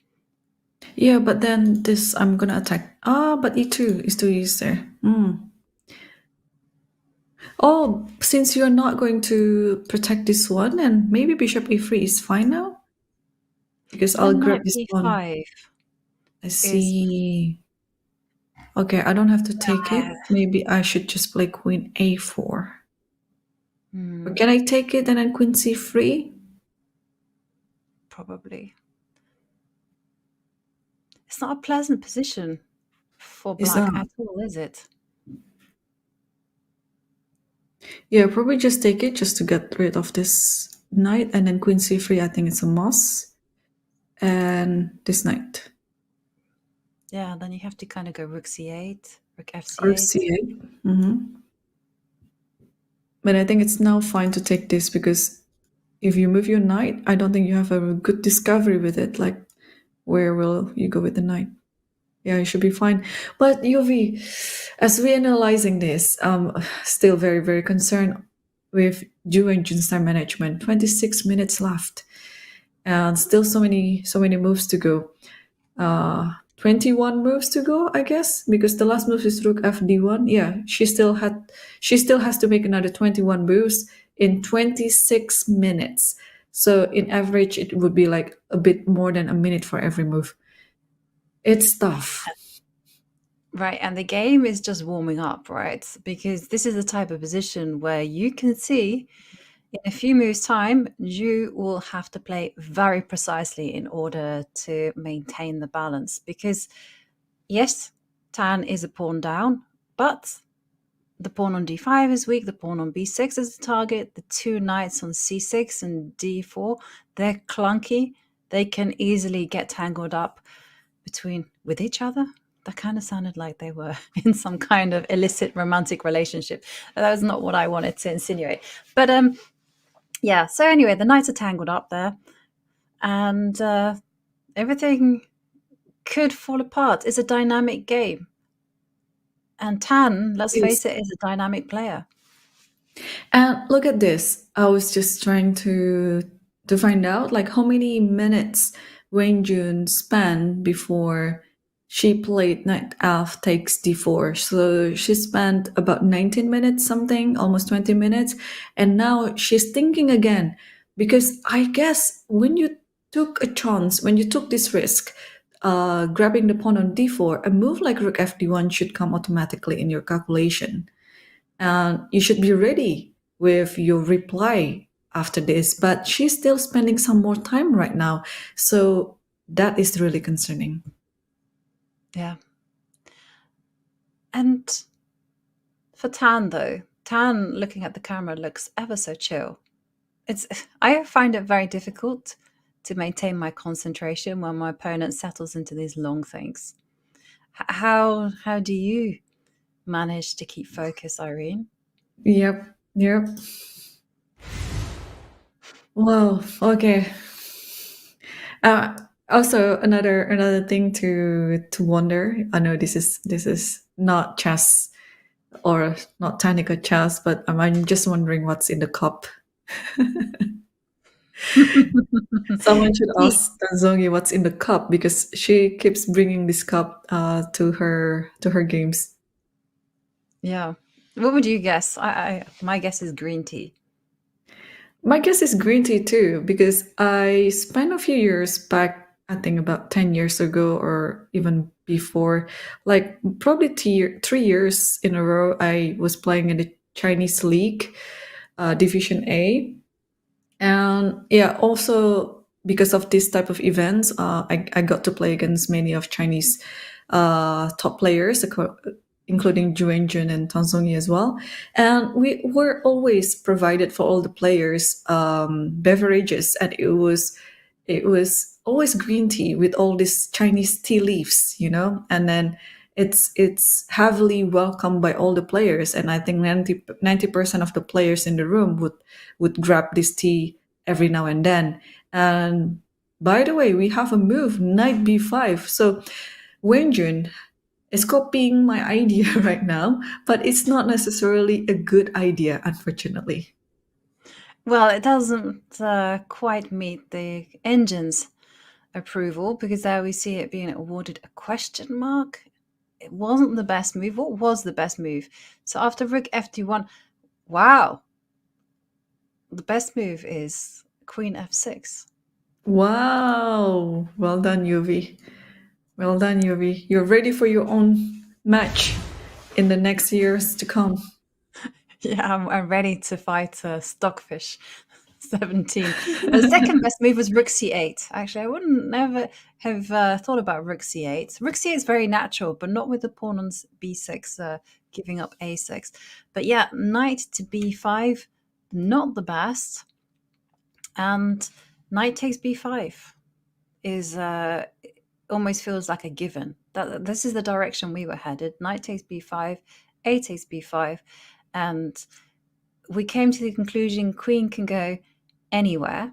Yeah, but then this I'm gonna attack. But e2 is too easy there. Oh, since you're not going to protect this one, and maybe bishop e3 is fine now? Because I'll Then grab knight this one. b5 I is see. Okay, I don't have to take it. Maybe I should just play queen a4. Or can I take it and then queen c3? probably. It's not a pleasant position for Is black that? at all, is it? Yeah, probably just take it just to get rid of this knight, and then queen c3, I think it's a must. And this knight. Yeah, then you have to kind of go rook c8, rook Rook fc8. c8. But I think it's now fine to take this because if you move your knight, I don't think you have a good discovery with it. Like, where will you go with the knight? Yeah, you should be fine. But UV, as we're analyzing this, still very, very concerned with Ju Wenjun's time management. 26 minutes left, and still so many moves to go. 21 moves to go, I guess, because the last move is rook fd1. Yeah, she still has to make another 21 moves in 26 minutes. So in average, it would be like a bit more than a minute for every move. It's tough. Right, and the game is just warming up, right? Because this is the type of position where you can see in a few moves' time, you will have to play very precisely in order to maintain the balance. Because, yes, Tan is a pawn down, but the pawn on d5 is weak, the pawn on b6 is the target, the two knights on c6 and d4, they're clunky. They can easily get tangled up with each other. That kind of sounded like they were in some kind of illicit romantic relationship. That was not what I wanted to insinuate. But yeah, so anyway, the knights are tangled up there, and everything could fall apart. It's a dynamic game. And Tan, let's face it, is a dynamic player. And look at this. I was just trying to find out like how many minutes Wenjun spent before she played knight f takes d4. So she spent about 19 minutes something, almost 20 minutes. And now she's thinking again because I guess when you took a chance, when you took this risk, grabbing the pawn on d4, a move like rook fd1 should come automatically in your calculation. And you should be ready with your reply after this, but she's still spending some more time right now. So that is really concerning. Yeah. And for Tan, though, Tan looking at the camera looks ever so chill. I find it very difficult to maintain my concentration when my opponent settles into these long things. How do you manage to keep focus, Irene? Yep. Wow. Okay. Also, another thing to wonder. I know this is not chess or not technical chess, but I'm just wondering what's in the cup. Someone should ask Tan Zhongyi what's in the cup because she keeps bringing this cup to her games. Yeah. What would you guess? My guess is green tea. My guess is green tea too, because I spent a few years back, I think about 10 years ago or even before, like probably 3 years in a row, I was playing in the Chinese League, Division A. And yeah, also because of this type of events, I got to play against many of Chinese top players, including Ju Wenjun and Tan Zhongyi as well. And we were always provided for all the players beverages, and it was always green tea with all these Chinese tea leaves, and then it's heavily welcomed by all the players, and I think 90% of the players in the room would grab this tea every now and then. And by the way, we have a move, knight b5. So Wenjun is copying my idea right now, but it's not necessarily a good idea, unfortunately. Well, it doesn't quite meet the engine's approval, because there we see it being awarded a question mark. It wasn't the best move. What was the best move? So after rook f2-1, wow, the best move is queen f6. Wow. Well done, Yuvi. Well done, Yuvi. You're ready for your own match in the next years to come. Yeah, I'm ready to fight Stockfish 17. The second best move was rook c8. Actually, I wouldn't never have thought about rook c8. Rook c8 is very natural, but not with the pawn on b6, giving up a6. But yeah, knight to b5, not the best. And knight takes b5 is almost feels like a given. This is the direction we were headed. Knight takes b5, a takes b5, and we came to the conclusion queen can go anywhere.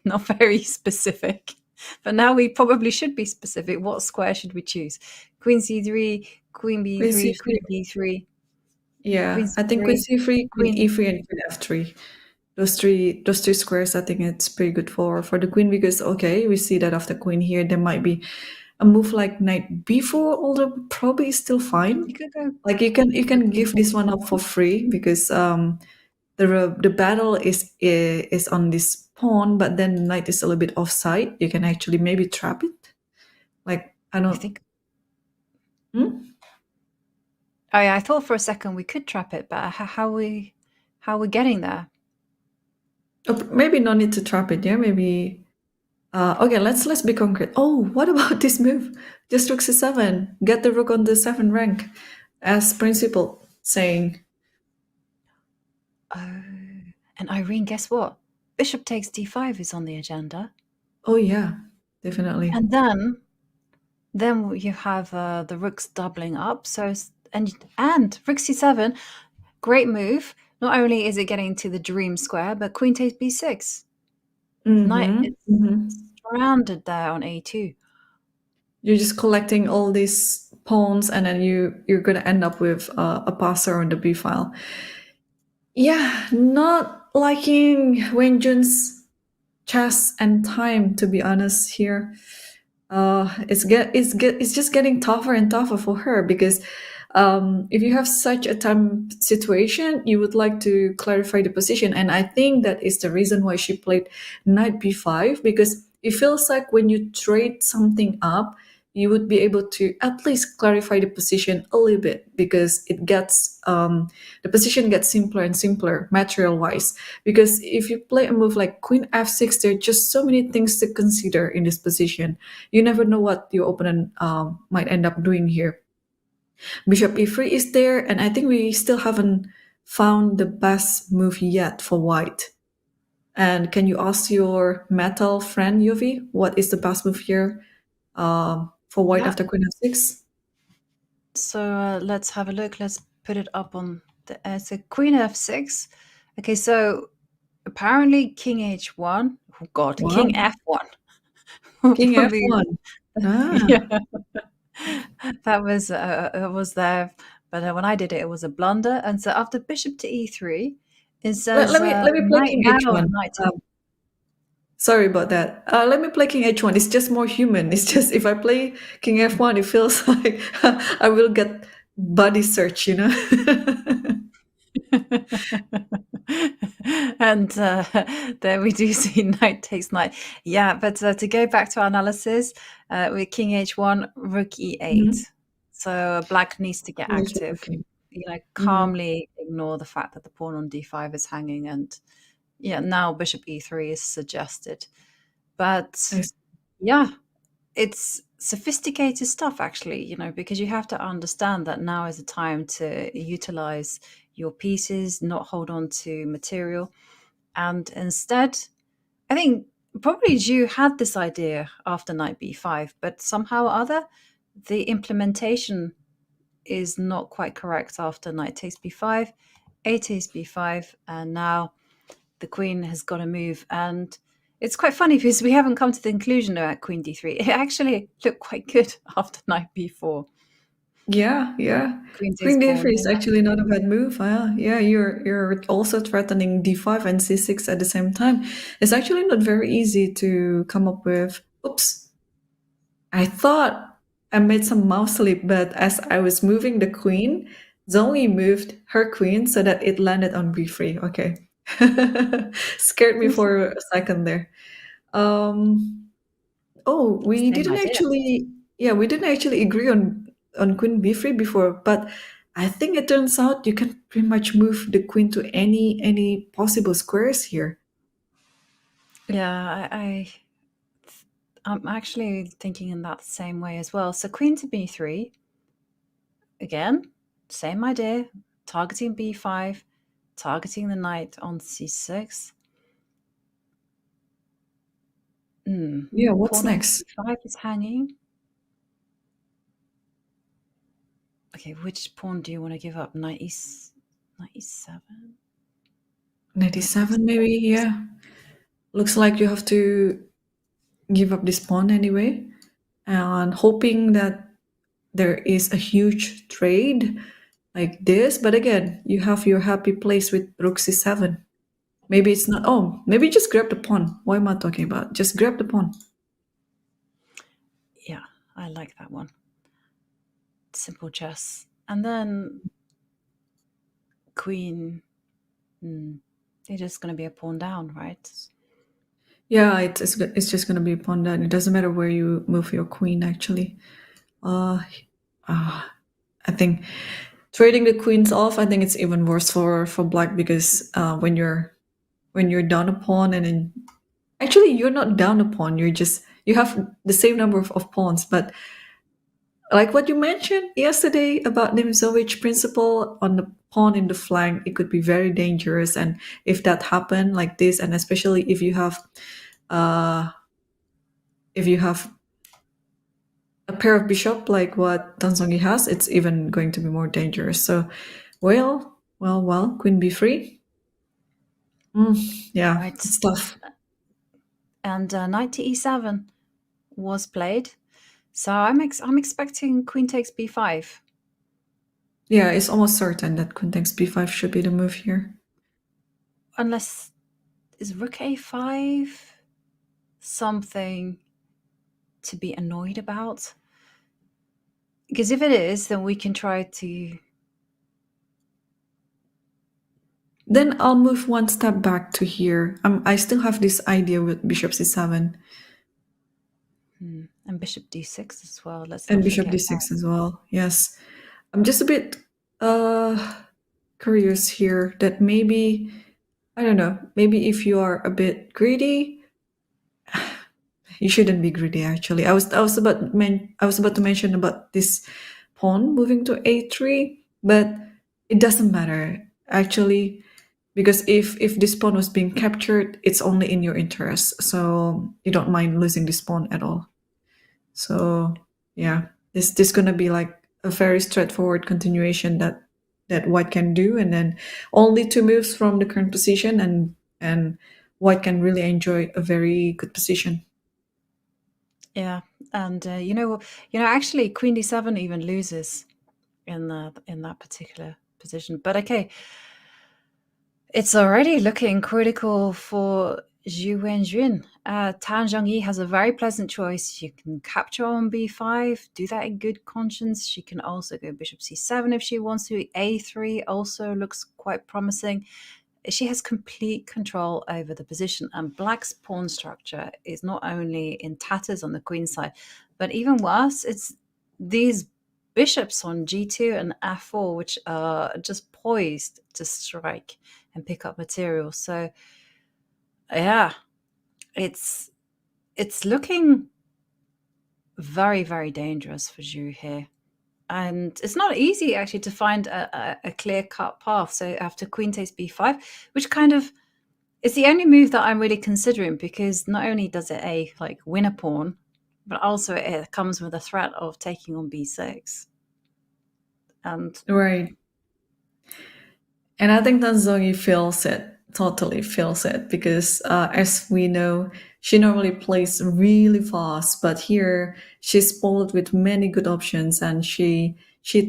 Not very specific, but now we probably should be specific. What square should we choose? Queen c3, queen b3, queen b3. Yeah, Queen I think queen c3, c3, queen queen e3, and queen f3. Those three squares, I think it's pretty good for the queen, because okay, we see that after queen here, there might be a move like knight b4, although probably still fine. You could go. Like you can give this one up for free, because the battle is on this pawn, but then knight is a little bit offside. You can actually maybe trap it. Like I I don't think. Hmm? Oh yeah, I thought for a second we could trap it, but how are we getting there? Maybe no need to trap it. Yeah, maybe. Okay, let's be concrete. Oh, what about this move? Just rook c7. Get the rook on the 7th rank, as principal saying. Oh, and Irene, guess what? Bishop takes d5 is on the agenda. Oh yeah, definitely. And then you have the rooks doubling up. So and rook c7, great move. Not only is it getting to the dream square, but queen takes b6. Knight is surrounded there on a2. You're just collecting all these pawns, and then you're gonna end up with a passer on the b file. Yeah, not liking Wenjun's chess and time, to be honest. Here, it's just getting tougher and tougher for her, because if you have such a time situation, you would like to clarify the position, and I think that is the reason why she played knight b5, because it feels like when you trade something up, you would be able to at least clarify the position a little bit, because it gets the position gets simpler and simpler material wise. Because if you play a move like queen f6, there are just so many things to consider in this position. You never know what your opponent might end up doing here. Bishop e3 is there, and I think we still haven't found the best move yet for white. And can you ask your metal friend Yuvi what is the best move here for white after queen f6? So let's have a look. Let's put it up on the so queen f6. Okay, so apparently king h1. Oh God, Wow. king f1. King f1. Yeah, that was there, but when I did it, it was a blunder. And so after bishop to e3, it says Let me play knight king now h1. and knight to Sorry about that. Let me play king h1. It's just more human. It's just if I play king f1, it feels like I will get body search, And there we do see knight takes knight. Yeah, but to go back to our analysis, with king h1, rook e8. Mhm. So black needs to get Yes, active. okay. Calmly ignore the fact that the pawn on d5 is hanging, and yeah, now bishop e3 is suggested. But I see. yeah, it's sophisticated stuff actually, because you have to understand that now is the time to utilize your pieces, not hold on to material. And instead, I think probably Ju had this idea after knight b5, but somehow or other, the implementation is not quite correct after knight takes b5, a takes b5, and now the queen has got to move. And it's quite funny because we haven't come to the conclusion at queen d3. It actually looked quite good after knight b4. Yeah, yeah. Queen takes Queen pawn. d3 is actually not a bad move. Yeah, you're also threatening d5 and c6 at the same time. It's actually not very easy to come up with. Oops. I thought I made some mouse slip, but as I was moving the queen, Zhongyi moved her queen so that it landed on b3. Okay. Scared me for a second there. Um, Oh, Same idea. we didn't actually agree on queen b3 before, but I think it turns out you can pretty much move the queen to any possible squares here. Yeah, I'm actually thinking in that same way as well. So queen to b3, again, same idea, targeting b5, targeting the knight on c6. Yeah, what's Pawn on next? c5 is hanging. Okay, which pawn do you want to give up? Knight e7? Knight e7 maybe, yeah. Looks like you have to give up this pawn anyway, and hoping that there is a huge trade like this. But again, you have your happy place with rook c7. Maybe it's not. Oh, maybe just grab the pawn. What am I talking about? Just grab the pawn. Yeah, I like that one. Simple chess. And then queen. It's just going to be a pawn down, right? Yeah, it's just gonna be a pawn down. It doesn't matter where you move your queen. Actually, uh, I think trading the queens off. I think it's even worse for black because when you're down a pawn and then actually you're not down a pawn. You have the same number of pawns, but like what you mentioned yesterday about Nimzowitsch principle on the pawn in the flank, it could be very dangerous. And if that happened like this, and especially uh, if you have a pair of bishop like what Tan Zhongyi has, it's even going to be more dangerous. So, well, queen b3. Yeah, Right. it's tough. And knight to e7 was played. So I'm expecting queen takes b5. Yeah, it's almost certain that queen takes b5 should be the move here. Unless, is rook a5 something to be annoyed about? Because if it is, then we can try to... Then I'll move one step back to here. I still have this idea with bishop c7 And bishop d6 as well. Let's and not bishop forget d6 as well. Yes, I'm just a bit curious here that maybe I don't know. Maybe if you are a bit greedy, you shouldn't be greedy. Actually, I was about to mention about this pawn moving to a3, but it doesn't matter actually because if this pawn was being captured, it's only in your interest, so you don't mind losing this pawn at all. So yeah, this gonna be like a very straightforward continuation that white can do, and then only two moves from the current position, and white can really enjoy a very good position. Yeah, and actually, queen d7 even loses in that particular position. But okay, it's already looking critical for Ju Wenjun. Tan Zhongyi has a very pleasant choice. She can capture on b5, do that in good conscience. She can also go bishop c7 if she wants to. a3 also looks quite promising. she has complete control over the position, and Black's pawn structure is not only in tatters on the queen side, but even worse, it's these bishops on g2 and f4, which are just poised to strike and pick up material. So yeah, it's looking very, very dangerous for Ju here. And it's not easy actually to find a clear-cut path. So after queen takes b5, which kind of is the only move that I'm really considering, because not only does it like win a pawn, but also it comes with a threat of taking on b6. And Right. And I think Tan Zhongyi feels it, totally feels it, because as we know, she normally plays really fast, but here she's spoiled with many good options, and she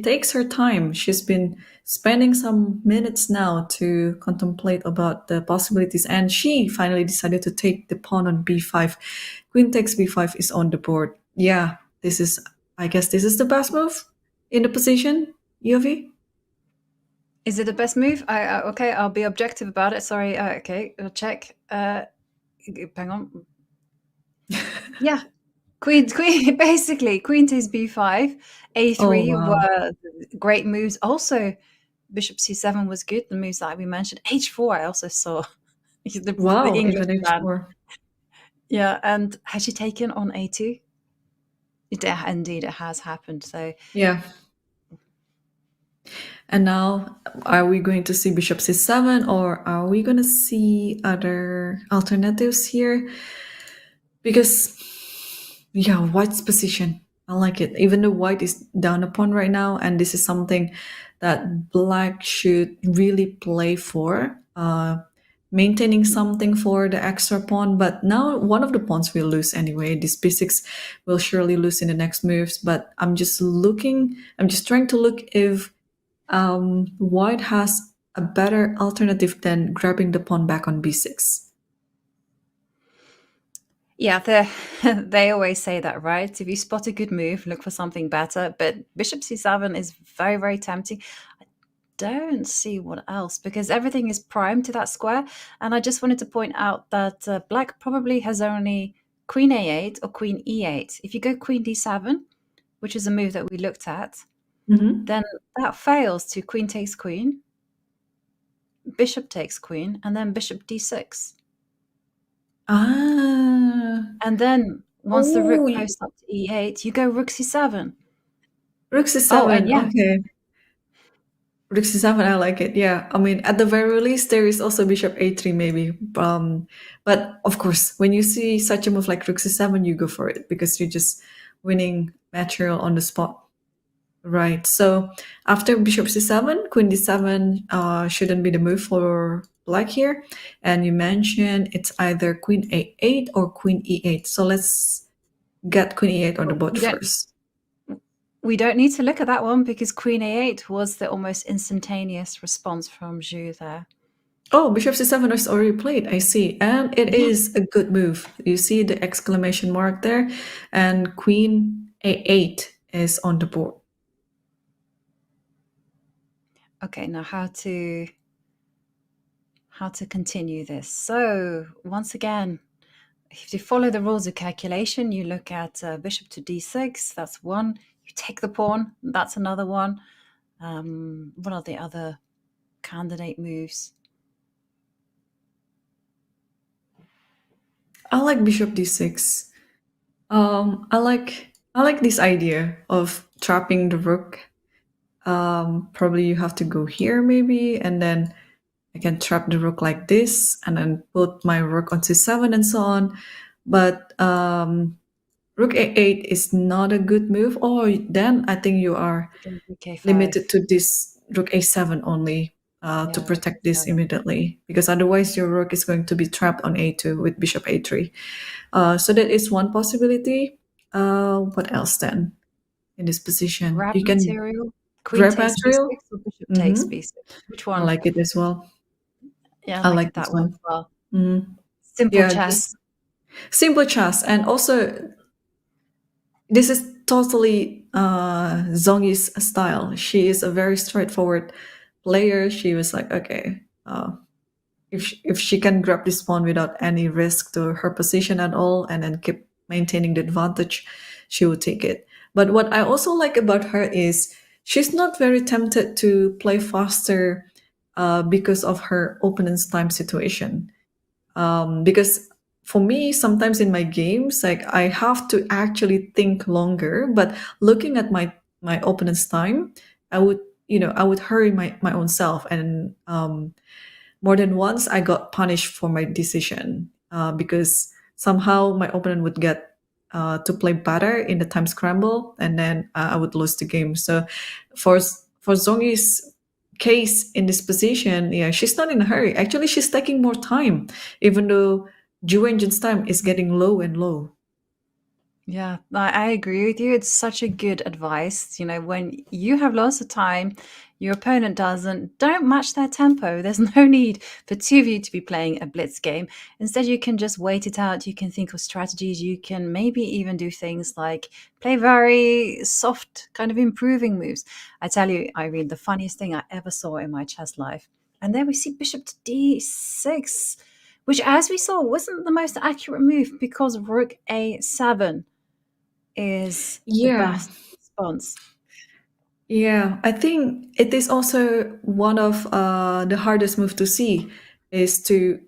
takes her time. She's been spending some minutes now to contemplate about the possibilities, and she finally decided to take the pawn on b5. Queen takes b5 is on the board. Yeah, I guess this is the best move in the position, Yovi? is it the best move? Okay, I'll be objective about it. Sorry. Okay, I'll check. Hang on. Yeah, queen. Basically, queen takes b5, a3 Oh, wow. were great moves. Also, bishop c7 was good. The moves that we mentioned. h4, I also saw the Wow, English even plan. h4. Yeah, and has she taken on a2? Indeed, it has happened. So Yeah. And now, are we going to see bishop c7, or are we going to see other alternatives here? Because, yeah, white's position, I like it. Even though white is down a pawn right now, and this is something that black should really play for, maintaining something for the extra pawn. But now one of the pawns will lose anyway. This b6 will surely lose in the next moves. But I'm just trying to look if white has a better alternative than grabbing the pawn back on b6. yeah, they always say that, right? If you spot a good move, look for something better. But bishop c7 is very, very tempting. I don't see what else, because everything is primed to that square. And I just wanted to point out that black probably has only queen a8 or queen e8. If you go queen d7, which is a move that we looked at, then that fails to queen takes queen, bishop takes queen, and then bishop d6. Ah. And then once the rook Oh, posts up to e8, you go rook c7. rook c7. Oh, and yeah, Okay. Rook c7, I like it. Yeah, I mean, at the very least, there is also bishop a3 maybe. But of course, when you see such a move like rook c7, you go for it because you're just winning material on the spot. Right. So after bishop c7, queen d7 shouldn't be the move for black here. And you mentioned it's either queen a8 or queen e8. So let's get queen e8 on the board first. we don't need to look at that one, because queen a8 was the almost instantaneous response from Ju there. Oh, bishop c7 is already played, I see. And it is a good move. You see the exclamation mark there. And queen a8 is on the board. Okay, now how to continue this. So once again, if you follow the rules of calculation, you look at bishop to d6, that's one. You take the pawn, that's another one. What are the other candidate moves? I like bishop d6. I like this idea of trapping the rook. Probably you have to go here maybe, and then I can trap the rook like this, and then put my rook on c7 and so on. But rook a8 is not a good move. Oh, then I think you are limited to this rook a7 only to protect this immediately, because otherwise your rook is going to be trapped on a2 with bishop a3. So that is one possibility. What else then in this position? Grab You can material. Queen grab takes material. b6 or bishop takes b6. Which one? I like it as well. Yeah, I I like like that this one one. as well. Mhm. Simple Yeah, chess. simple chess. And also, this is totally Zhongyi's style. She is a very straightforward player. She was like, okay, if she can grab this pawn without any risk to her position at all and then keep maintaining the advantage, she will take it. But what I also like about her is she's not very tempted to play faster because of her opponent's time situation. Because for me, sometimes in my games, like I have to actually think longer. But looking at my opponent's time, I would I would hurry my own self, and more than once I got punished for my decision because somehow my opponent would get to play better in the time scramble, and then I would lose the game. So for Zhongyi's case in this position, yeah, she's not in a hurry. Actually, she's taking more time, even though Ju Wenjun's time is getting low and low. Yeah, I agree with you. It's such a good advice. When you have lots of time, your opponent doesn't, don't match their tempo. There's no need for two of you to be playing a blitz game. Instead, you can just wait it out. You can think of strategies. You can maybe even do things like play very soft, kind of improving moves. I tell you, Irene, the funniest thing I ever saw in my chess life. And there we see bishop to d6, which, as we saw, wasn't the most accurate move because rook a7 is the Yeah. best response. Yeah, I think it is also one of the hardest move to see is to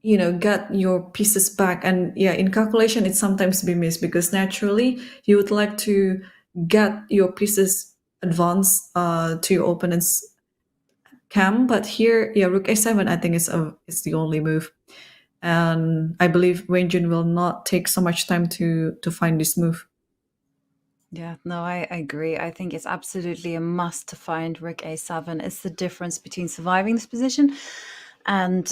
get your pieces back. And yeah, in calculation it sometimes be missed because naturally you would like to get your pieces advanced to your opponent's camp, but here, yeah, rook a7 I think is the only move, and I believe Wenjun will not take so much time to find this move. Yeah, no, I agree. I think it's absolutely a must to find rook a7. It's the difference between surviving this position and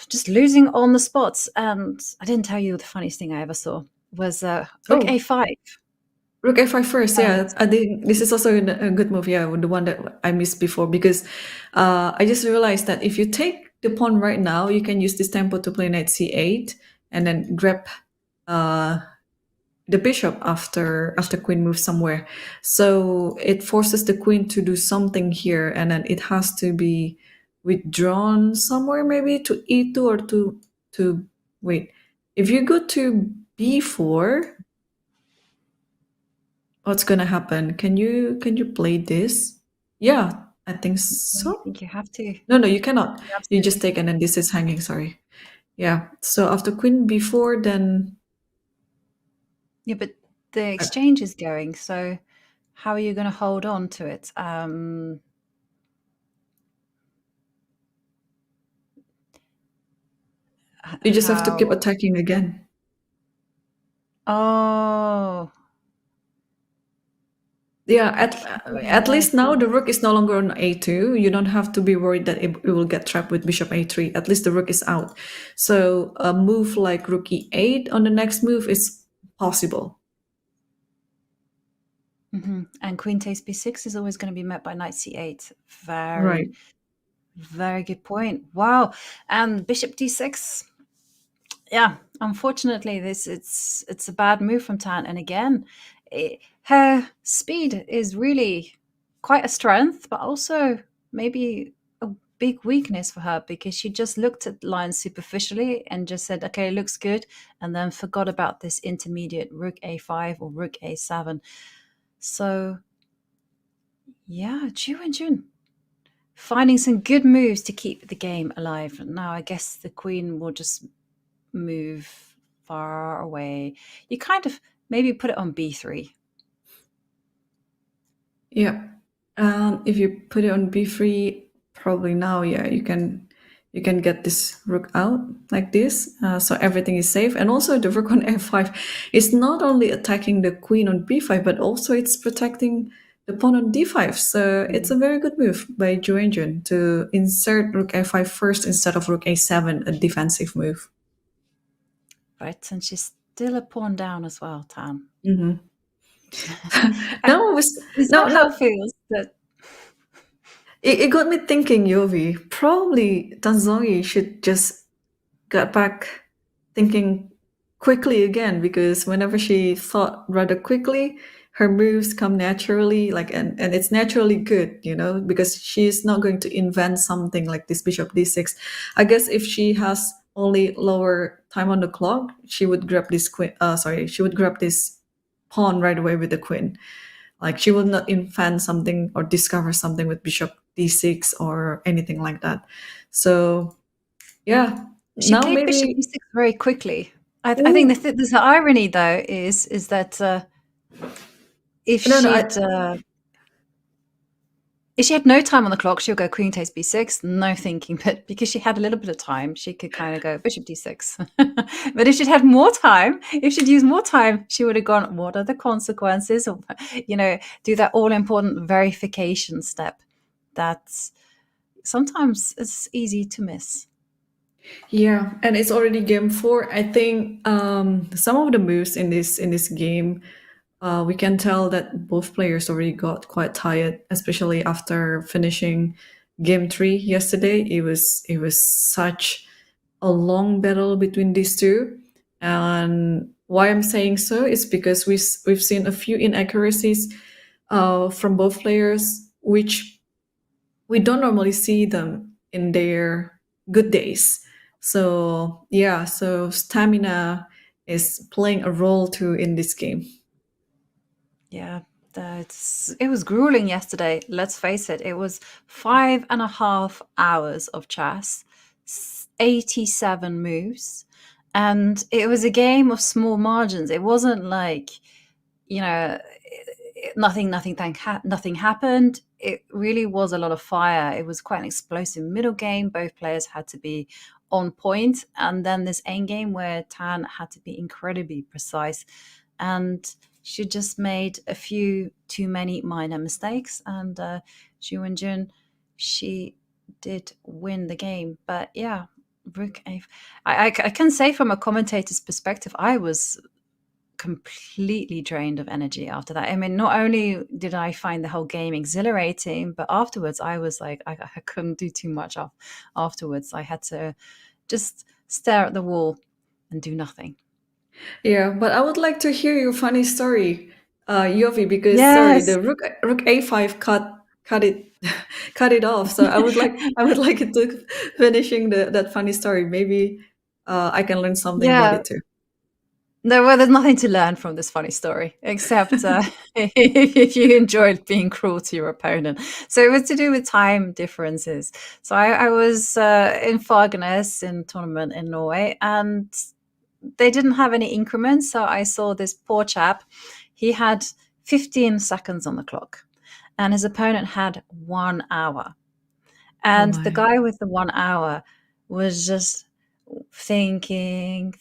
just losing on the spots. And I didn't tell you the funniest thing I ever saw was rook Oh, a5. rook a5 first, And yeah. I think this is also a good move, yeah, the one that I missed before, because I just realized that if you take the pawn right now, you can use this tempo to play knight c8 and then grab the bishop after queen moves somewhere. So it forces the queen to do something here, and then it has to be withdrawn somewhere, maybe to e2 or to wait. If you go to b4, what's gonna happen? Can you play this? Yeah, I think I so. think you have to. No, you cannot. You just Absolutely. take, and then this is hanging. Sorry. Yeah. So after queen b4, then Yeah, but the exchange is going. So how are you going to hold on to it? you just have to keep How? attacking again. Oh, Yeah, at yeah. least now the rook is no longer on a2. You don't have to be worried that it will get trapped with bishop a3. At least the rook is out. So a move like rook e8 on the next move is possible. And queen takes b6 is always going to be met by knight c8. Right. Very good point. Wow. And bishop d6. Yeah, unfortunately, it's a bad move from Tan. And again, her speed is really quite a strength, but also maybe a big weakness for her because she just looked at lines superficially and just said, okay, it looks good, and then forgot about this intermediate rook a5 or rook a7. So yeah, Ju Wenjun finding some good moves to keep the game alive. Now I guess the queen will just move far away. You kind of maybe put it on b3. Yeah. If you put it on b3, probably now, yeah, you can get this rook out like this, so everything is safe. And also the rook on f5 is not only attacking the queen on b5, but also it's protecting the pawn on d5. So it's a very good move by Ju Wenjun to insert rook f5 first instead of rook a7, a defensive move. Right, and she's still a pawn down as well, Tan. Mm-hmm. And No, is no, that how no. it feels? That It got me thinking, Yovi. Probably Tan Zhongyi should just get back thinking quickly again, because whenever she thought rather quickly, her moves come naturally, like, and it's naturally good, because she's not going to invent something like this bishop d6. I guess if she has only lower time on the clock, she would grab this she would grab this pawn right away with the queen. Like, she will not invent something or discover something with bishop d6 or anything like that. So yeah, She now played bishop maybe. e6 very quickly. I think Ooh, the irony though is that if no, no, if she had no time on the clock, she'll go queen takes b6, no thinking. But because she had a little bit of time, she could kind of go bishop d6. But if she'd had more time, if she'd used more time, she would have gone, what are the consequences? Or, do that all important verification step. That's sometimes it's easy to miss. Yeah, and it's already game 4. I think some of the moves in this game, we can tell that both players already got quite tired, especially after finishing game 3 yesterday. It was such a long battle between these two, and why I'm saying so is because we've seen a few inaccuracies from both players, which we don't normally see them in their good days. So yeah, so stamina is playing a role too in this game. Yeah, it was grueling yesterday. Let's face it. It was 5.5 hours of chess, 87 moves, and it was a game of small margins. It wasn't like, nothing happened. It really was a lot of fire. It was quite an explosive middle game. Both players had to be on point, and then this end game where Tan had to be incredibly precise, and she just made a few too many minor mistakes. And Ju Wenjun, she did win the game. But yeah, Rook A. I can say from a commentator's perspective, I was completely drained of energy after that. I mean, not only did I find the whole game exhilarating, but afterwards I was like, I couldn't do too much afterwards. I had to just stare at the wall and do nothing. Yeah, but I would like to hear your funny story, Yovi, because sorry, Yes. the rook a5 cut it cut it off. So I would like it to finishing that funny story. Maybe I can learn something about Yeah. it too. No, well, there's nothing to learn from this funny story, except if you enjoyed being cruel to your opponent. So it was to do with time differences. So I was in Fagernes in tournament in Norway, and they didn't have any increments. So I saw this poor chap. He had 15 seconds on the clock, and his opponent had 1 hour. Oh And the my. guy with the 1 hour was just thinking.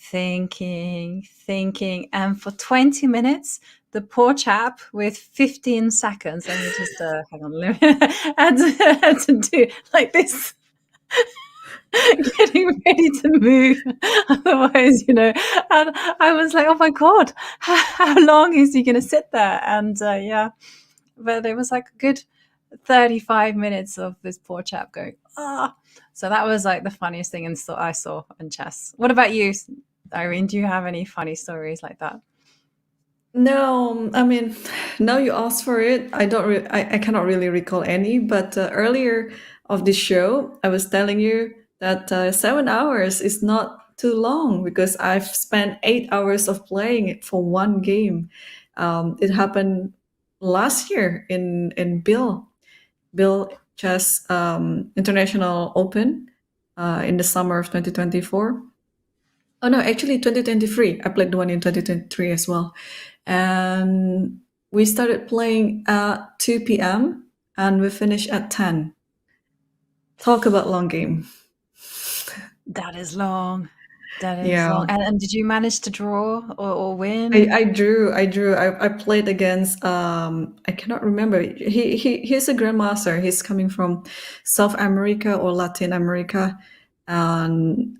And for 20 minutes, the poor chap with 15 seconds, let me just hang on, had to do like this, getting ready to move. Otherwise, and I was like, oh my God, how long is he going to sit there? And yeah, but it was like a good 35 minutes of this poor chap going, ah. So that was like the funniest thing I saw in chess. What about you, Irene? Do you have any funny stories like that? No, I mean, now you ask for it. I cannot really recall any. But earlier of this show, I was telling you that 7 hours is not too long because I've spent 8 hours of playing it for one game. It happened last year in Bill Chess International Open in the summer of 2024. Oh no, actually 2023. I played the one in 2023 as well. And we started playing at 2 p.m. and we finished at 10. Talk about long game. That is long. That is Yeah. long. And did you manage to draw or win? I drew. I played against I cannot remember. He's a grandmaster. He's coming from South America or Latin America. And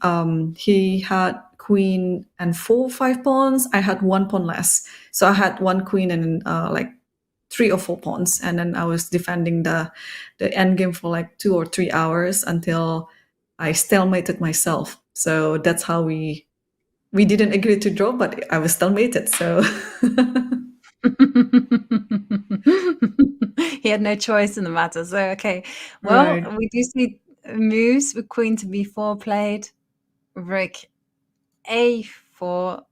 he had queen and 5 pawns. I had 1 pawn less. So I had one queen and like 3 or 4 pawns. And then I was defending the end game for like 2 or 3 hours until I stalemated myself. So that's how we we didn't agree to draw, but I was stalemated. So He had no choice in the matter. So, okay. Well, right. we do see moves with queen to b4 played. Rook a4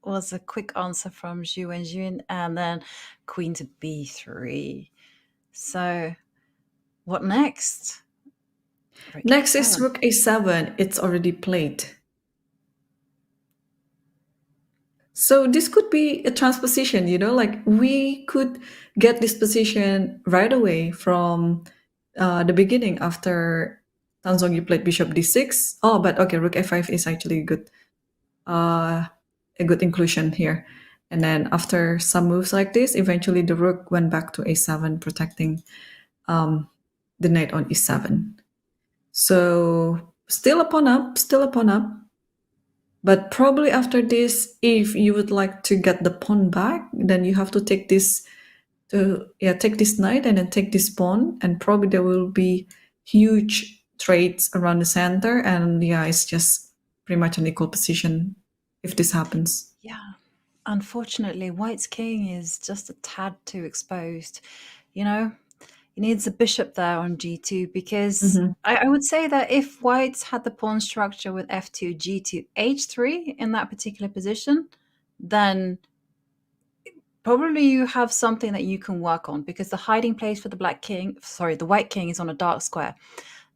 was a quick answer from Ju Wenjun, and then queen to b3. So, what next? Rook Next is a7. rook a7. It's already played. So this could be a transposition, like we could get this position right away from the beginning after Tan Zhongyi played bishop d6. Oh, but okay, rook a5 is actually a good inclusion here. And then after some moves like this, eventually the rook went back to a7, protecting the knight on e7. So still a pawn up, still a pawn up. But probably after this, if you would like to get the pawn back, then you have to take this take this knight and then take this pawn, and probably there will be huge trades around the center, and it's just pretty much an equal position if this happens. Yeah. Unfortunately, White's king is just a tad too exposed. You know, he needs a bishop there on g2 because I would say that if White had the pawn structure with f2, g2, h3 in that particular position, then probably you have something that you can work on because the hiding place for the the White king is on a dark square.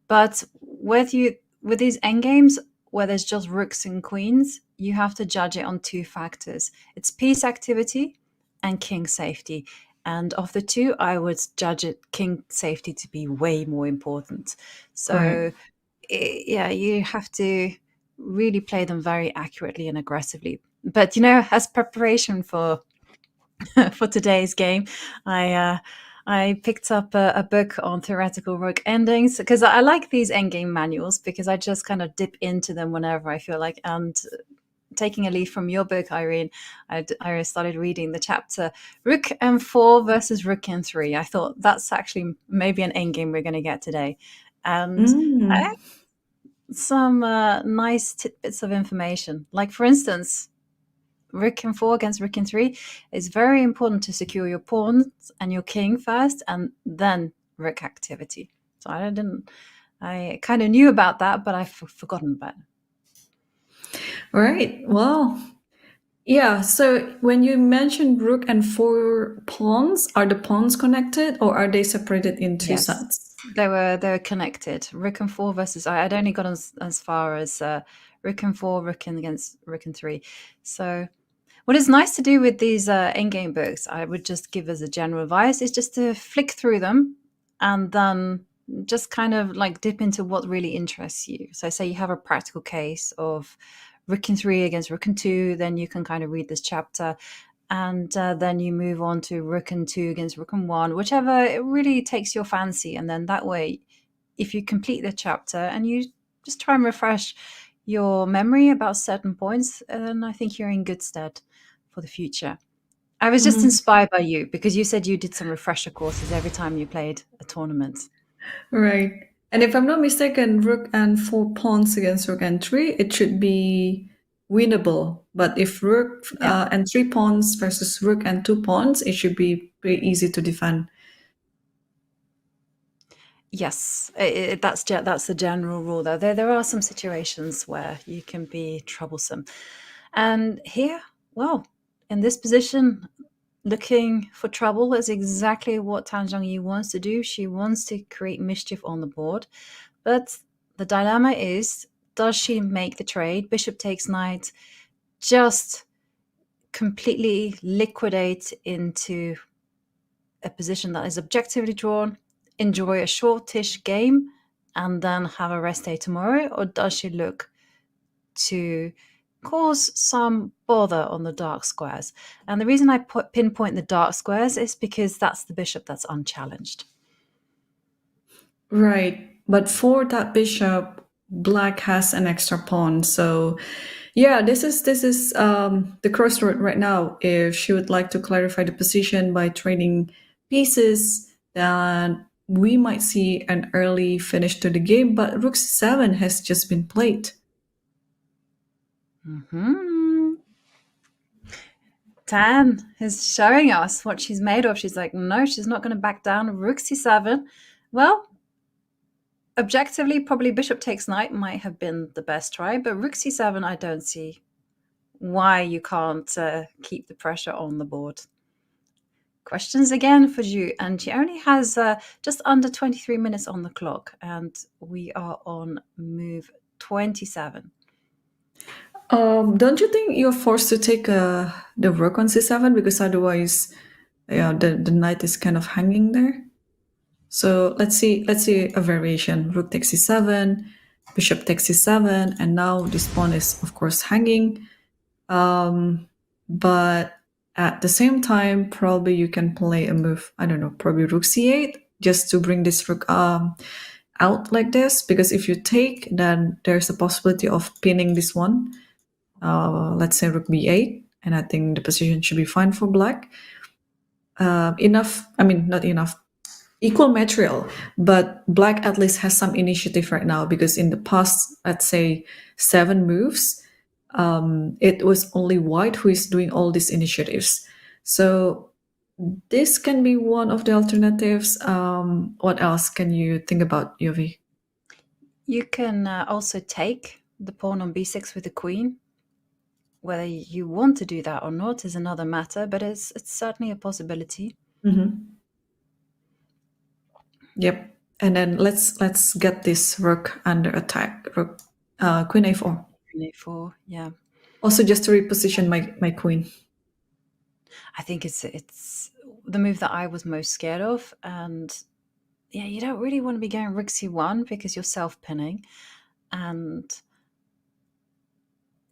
But with these endgames where there's just rooks and queens, you have to judge it on two factors. It's piece activity and king safety. And of the two, I would judge it king safety to be way more important. So, Right. you have to really play them very accurately and aggressively. But, as preparation for for today's game, I picked up a book on theoretical rook endings because I like these endgame manuals because I just kind of dip into them whenever I feel like. And taking a leaf from your book, Irene, I started reading the chapter Rook m4 versus Rook n3. I thought that's actually maybe an endgame we're going to get today. And I have some nice tidbits of information. Like, for instance, Rook n4 against Rook n3 is very important to secure your pawns and your king first, and then Rook activity. So I kind of knew about that, but I've forgotten about it. Right. Well, yeah. So when you mentioned rook and 4 pawns, are the pawns connected or are they separated into Yes. sets? They were connected. Rook n4 versus I'd only got as far as Rook n4, Rook n against Rook n3. So what is nice to do with these endgame books, I would just give as a general advice, is just to flick through them and then just kind of like dip into what really interests you. So say you have a practical case of Rook n3 against Rook n2, then you can kind of read this chapter. And then you move on to Rook n2 against Rook n1, whichever it really takes your fancy. And then that way, if you complete the chapter and you just try and refresh your memory about certain points, then I think you're in good stead for the future. I was just inspired by you because you said you did some refresher courses every time you played a tournament. Right. And if I'm not mistaken, rook and 4 pawns against rook and 3, it should be winnable. But if rook and 3 pawns versus rook and 2 pawns, it should be pretty easy to defend. Yes, that's the general rule, though. There are some situations where you can be troublesome. And here, well, in this position, looking for trouble is exactly what Tan Zhongyi wants to do. She wants to create mischief on the board. But the dilemma is, does she make the trade? Bishop takes knight, just completely liquidate into a position that is objectively drawn, enjoy a shortish game, and then have a rest day tomorrow? Or does she look to cause some bother on the dark squares? And the reason I pinpoint the dark squares is because that's the bishop that's unchallenged. Right. But for that bishop, black has an extra pawn. So yeah, this is the crossroad right now. If she would like to clarify the position by trading pieces, then we might see an early finish to the game. But rook 7 has just been played. Hmm. Tan is showing us what she's made of. She's like, no, she's not going to back down. Rook c7. Well, objectively, probably bishop takes knight might have been the best try, but rook c7, I don't see why you can't keep the pressure on the board. Questions again for Ju, and she only has just under 23 minutes on the clock, and we are on move 27. Don't you think you're forced to take the rook on c7 because otherwise, the knight is kind of hanging there? So let's see a variation. Rook takes c7, bishop takes c7, and now this pawn is of course hanging. But at the same time, probably you can play a move, I don't know, probably rook c8, just to bring this rook out like this, because if you take, then there's a possibility of pinning this one. Let's say rook b8, and I think the position should be fine for black. Not enough, equal material, but black at least has some initiative right now, because in the past, let's say 7 moves, it was only white who is doing all these initiatives. So this can be one of the alternatives. What else can you think about, Yovi? You can also take the pawn on b6 with the queen. Whether you want to do that or not is another matter, but it's certainly a possibility. Yep. And then let's get this rook under attack. Rook, queen a4. Queen a4, yeah. Also, just to reposition my queen. I think it's the move that I was most scared of, and yeah, you don't really want to be going rook c1 because you're self-pinning, and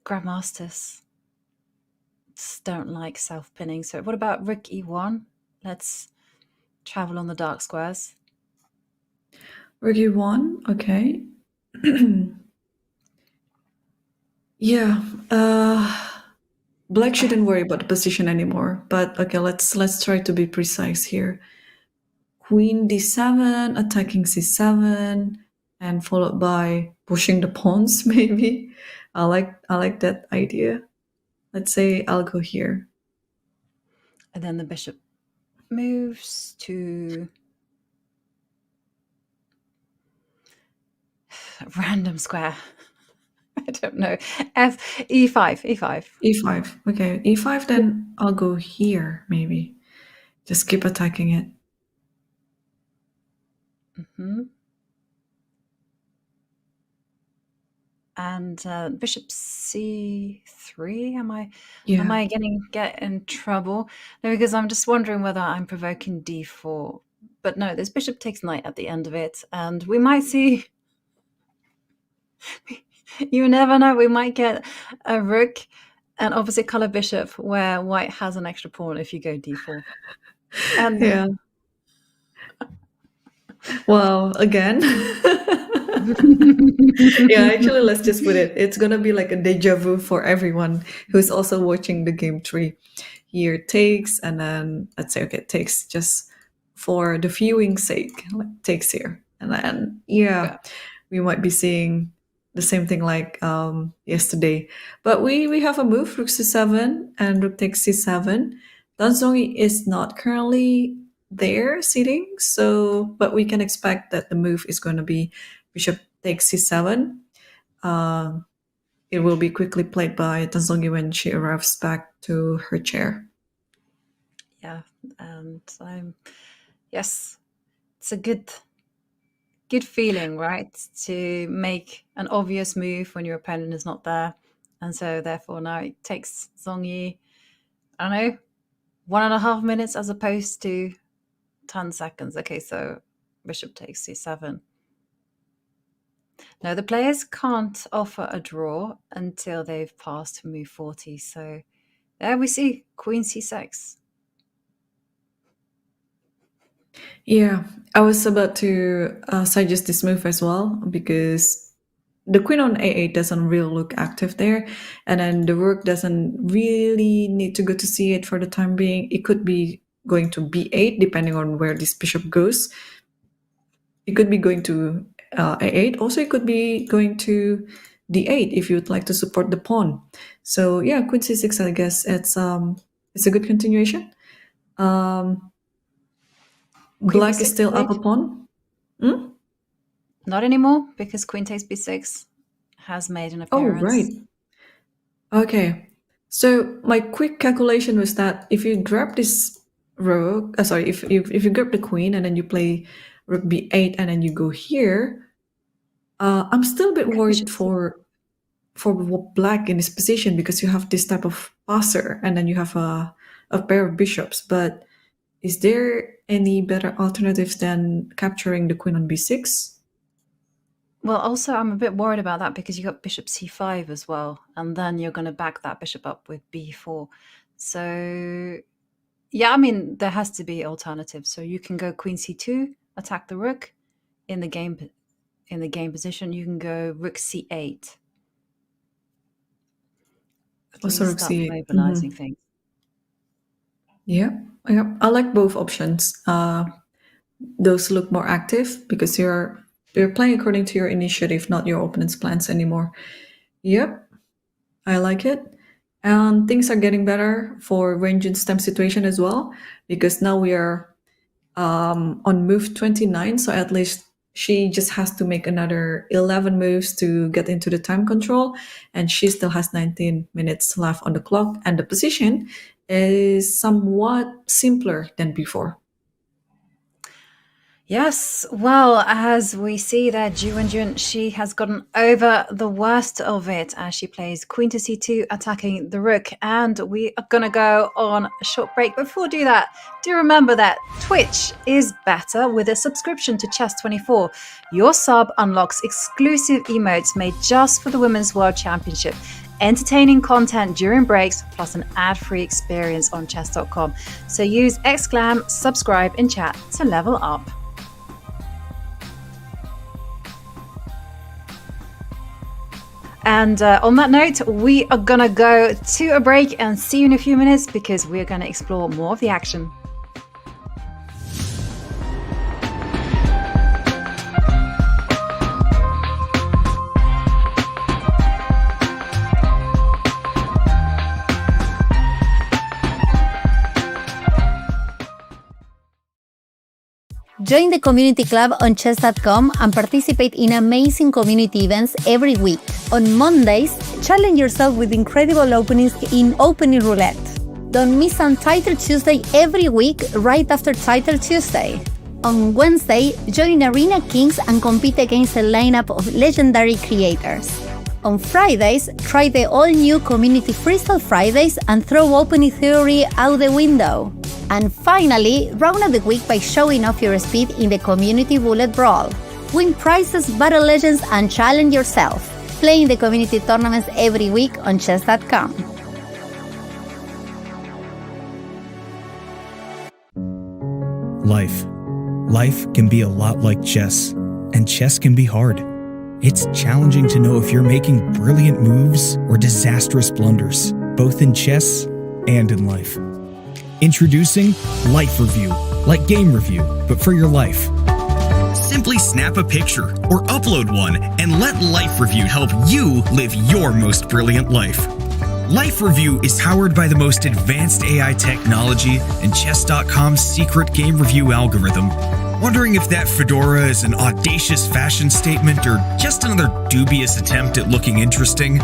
grandmasters don't like self-pinning. So what about rook e1? Let's travel on the dark squares. Rook e1, okay. Yeah, black shouldn't worry about the position anymore, but okay, let's try to be precise here. Queen d7, attacking c7, and followed by pushing the pawns, maybe. I like that idea. Let's say I'll go here. And then the bishop moves to random square. I don't know. E5. E5. Okay, E5, then I'll go here, maybe. Just keep attacking it. And bishop c3. Am I get in trouble? No, because I'm just wondering whether I'm provoking d4. But no, this bishop takes knight at the end of it, and we might see. You never know. We might get a rook and opposite color bishop where white has an extra pawn if you go d4. And yeah. Wow, again. Yeah, actually, let's just put it. It's gonna be like a deja vu for everyone who's also watching the game tree. Here takes, and then let's say, okay, takes just for the viewing sake, like takes here. And then, yeah, we might be seeing the same thing like yesterday. But we have a move, rook c7 and rook takes c7. Tan Zhongyi is not currently there sitting, so but we can expect that the move is going to be bishop takes c7. It will be quickly played by Tan Zhongyi when she arrives back to her chair. Yeah, and yes, it's a good feeling, right? To make an obvious move when your opponent is not there. And so therefore now it takes Zhongyi, I don't know, 1.5 minutes as opposed to 10 seconds. Okay, so bishop takes c7. No, the players can't offer a draw until they've passed move 40. So there we see queen c6. Yeah, I was about to suggest this move as well, because the queen on a8 doesn't really look active there, and then the rook doesn't really need to go to c8 for the time being. It could be going to b8 depending on where this bishop goes. It could be going to a8. Also, it could be going to d8 if you would like to support the pawn. So yeah, queen c6, I guess it's a good continuation. Black is b6 still up played? a pawn. Not anymore, because queen takes b6 has made an Oh, appearance. right. Okay. So my quick calculation was that if you grab this rook, if you grab the queen and then you play rook b8 and then you go here, I'm still a bit worried for black in this position, because you have this type of passer and then you have a pair of bishops. But is there any better alternatives than capturing the queen on b6? Well, also, I'm a bit worried about that because you got bishop c5 as well, and then you're going to back that bishop up with b4. So, yeah, I mean, there has to be alternatives. So you can go queen c2, attack the rook in the game position. You can go rook c8. Also rook Start c8. mobilizing things. Yeah, I like both options. Those look more active because you're playing according to your initiative, not your opponent's plans anymore. Yep, I like it. And things are getting better for Wenjun's stem situation as well, because now we are on move 29, so at least she just has to make another 11 moves to get into the time control, and she still has 19 minutes left on the clock, and the position is somewhat simpler than before. Yes, well, as we see there, Ju Wenjun, she has gotten over the worst of it as she plays queen to c2, attacking the rook. And we are going to go on a short break. Before we do that, do remember that Twitch is better with a subscription to Chess24. Your sub unlocks exclusive emotes made just for the Women's World Championship, entertaining content during breaks, plus an ad-free experience on chess.com. So use !subscribe in chat to level up. And on that note, we are going to go to a break and see you in a few minutes, because we're going to explore more of the action. Join the community club on chess.com and participate in amazing community events every week. On Mondays, challenge yourself with incredible openings in Opening Roulette. Don't miss Untitled Tuesday every week right after Title Tuesday. On Wednesday, join Arena Kings and compete against a lineup of legendary creators. On Fridays, try the all-new Community Freestyle Fridays and throw opening theory out the window. And finally, round out the week by showing off your speed in the Community Bullet Brawl. Win prizes, battle legends, and challenge yourself. Play in the community tournaments every week on chess.com. Life can be a lot like chess, and chess can be hard. It's challenging to know if you're making brilliant moves or disastrous blunders, both in chess and in life. Introducing Life Review, like game review, but for your life. Simply snap a picture or upload one and let Life Review help you live your most brilliant life. Life Review is powered by the most advanced AI technology and Chess.com's secret game review algorithm. Wondering if that fedora is an audacious fashion statement or just another dubious attempt at looking interesting?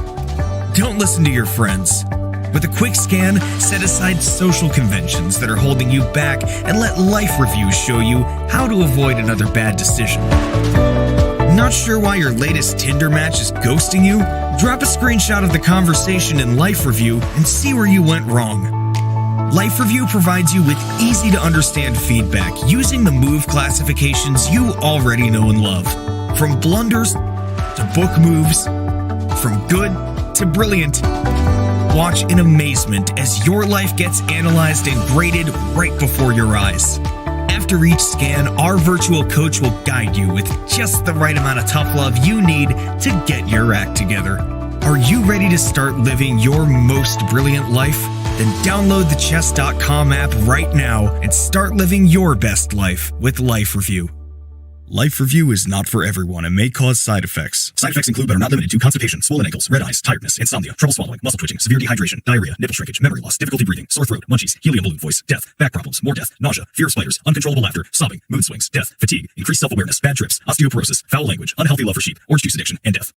Don't listen to your friends. With a quick scan, set aside social conventions that are holding you back and let Life Review show you how to avoid another bad decision. Not sure why your latest Tinder match is ghosting you? Drop a screenshot of the conversation in Life Review and see where you went wrong. Life Review provides you with easy-to-understand feedback using the move classifications you already know and love. From blunders to book moves, from good to brilliant. Watch in amazement as your life gets analyzed and graded right before your eyes. After each scan, our virtual coach will guide you with just the right amount of tough love you need to get your act together. Are you ready to start living your most brilliant life? Then download the Chess.com app right now and start living your best life with Life Review. Life Review is not for everyone and may cause side effects. Side effects include but are not limited to constipation, swollen ankles, red eyes, tiredness, insomnia, trouble swallowing, muscle twitching, severe dehydration, diarrhea, nipple shrinkage, memory loss, difficulty breathing, sore throat, munchies, helium balloon voice, death, back problems, more death, nausea, fear of spiders, uncontrollable laughter, sobbing, mood swings, death, fatigue, increased self-awareness, bad trips, osteoporosis, foul language, unhealthy love for sheep, orange juice addiction, and death.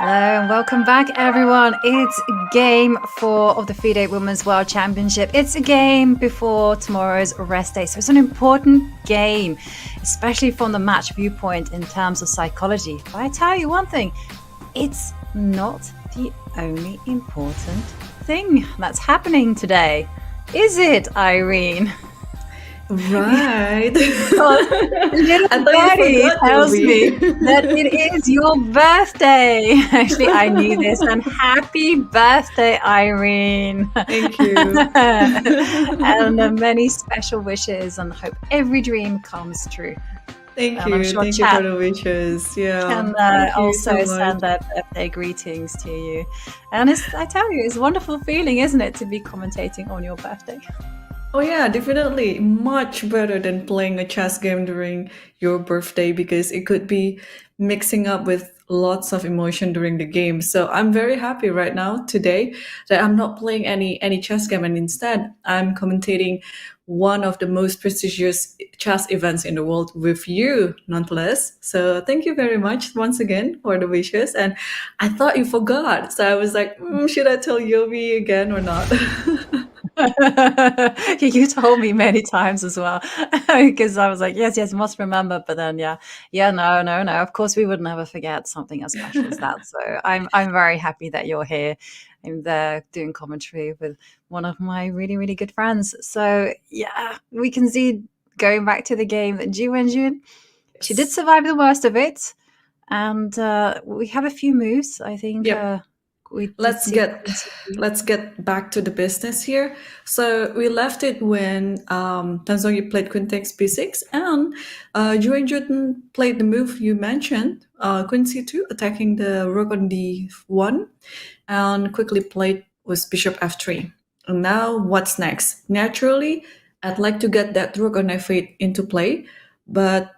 Hello and welcome back, everyone. It's game 4 of the FIDE Women's World Championship. It's a game before tomorrow's rest day, so it's an important game, especially from the match viewpoint in terms of psychology. But I tell you one thing, it's not the only important thing that's happening today. Is it, Irene? Right. Little Betty tells me that it is your birthday. Actually, I knew this. And happy birthday, Irene. Thank you. And many special wishes, and hope every dream comes true. Thank I'm you. sure Thank you Chat for the wishes. Yeah. can Thank you also so much. send their birthday greetings to you. And I tell you, it's a wonderful feeling, isn't it, to be commentating on your birthday? Oh yeah, definitely. Much better than playing a chess game during your birthday, because it could be mixing up with lots of emotion during the game. So I'm very happy right now today that I'm not playing any chess game, and instead I'm commentating one of the most prestigious chess events in the world with you, nonetheless. So thank you very much once again for the wishes. And I thought you forgot, so I was like, should I tell Yobi again or not? You told me many times as well, because I was like, yes, must remember. But then, no. Of course, we would never forget something as special as that. So I'm very happy that you're here. I'm there doing commentary with one of my really, really good friends. So yeah, we can see, going back to the game, that Ju Wenjun, she did survive the worst of it, and we have a few moves. I think. Yep. Let's get back to the business here. So we left it when Tan Zhongyi played queen takes b6, and Ju Wenjun played the move you mentioned, queen c2, attacking the rook on d1, and quickly played with bishop f3. And now what's next? Naturally, I'd like to get that rook on f8 into play, but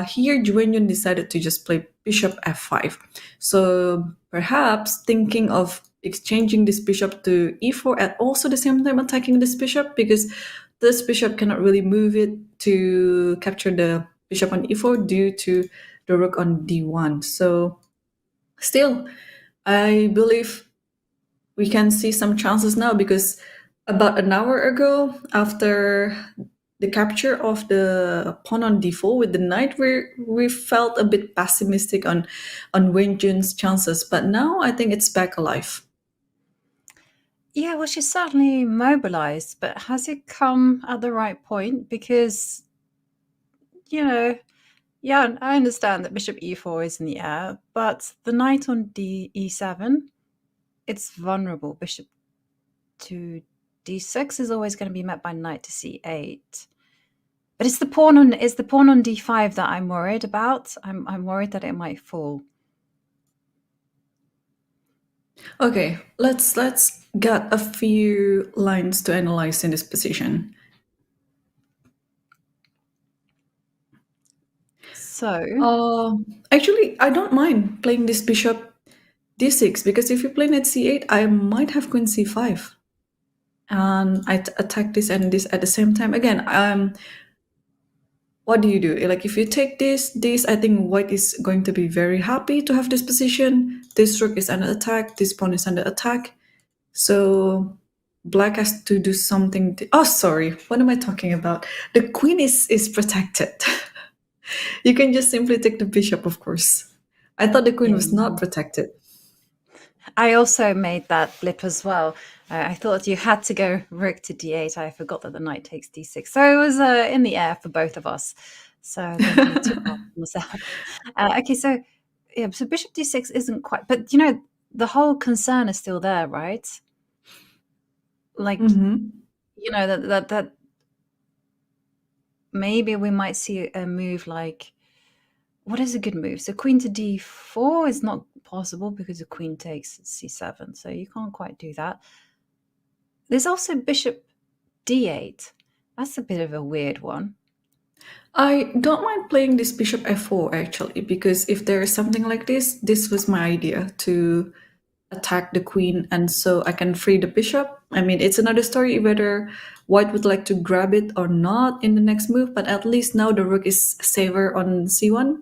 here Ju Wenjun decided to just play bishop f5. So perhaps thinking of exchanging this bishop to e4 at also the same time attacking this bishop, because this bishop cannot really move it to capture the bishop on e4 due to the rook on d1. So still, I believe we can see some chances now, because about an hour ago, after the capture of the pawn on d4 with the knight, we felt a bit pessimistic on Wenjun's chances, but now I think it's back alive. Yeah, well, she's certainly mobilized, but has it come at the right point? Because, I understand that bishop e4 is in the air, but the knight on e7, it's vulnerable. Bishop to d6 is always going to be met by knight to c8. But it's the pawn on d5 that I'm worried about. I'm worried that it might fall. Okay, let's get a few lines to analyze in this position. So, Actually, I don't mind playing this bishop d6 because if you play knight c8, I might have queen c5, and I attack this and this at the same time. Again, what do you do? Like if you take this, I think white is going to be very happy to have this position. This rook is under attack. This pawn is under attack. So black has to do something. Oh, sorry. What am I talking about? The queen is protected. You can just simply take the bishop, of course. I thought the queen was not protected. I also made that blip as well. I thought you had to go rook to d8. I forgot that the knight takes d6. So it was in the air for both of us. So then you took off myself. Okay, so yeah, so bishop d6 isn't quite, but the whole concern is still there, right? Like, that maybe we might see a move like, what is a good move? So queen to d4 is not possible because the queen takes c7, so you can't quite do that. There's also bishop d8. That's a bit of a weird one. I don't mind playing this bishop f4 actually, because if there is something like this was my idea to attack the queen, and so I can free the bishop. I mean, it's another story whether white would like to grab it or not in the next move, but at least now the rook is safer on c1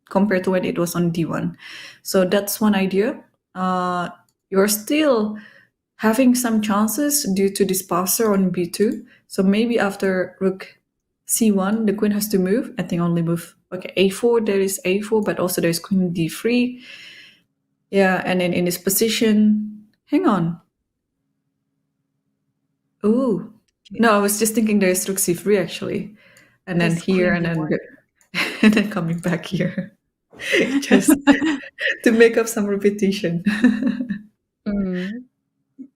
compared to when it was on d1. So that's one idea. You're still having some chances due to this passer on b2. So maybe after rook c1, the queen has to move. I think only move. Okay, a4, there is a4, but also there's queen d3. Yeah, and then in this position, hang on. Ooh. No, I was just thinking there's rook c3 actually. And then There's here queen and then d1. and then coming back here. Just to make up some repetition.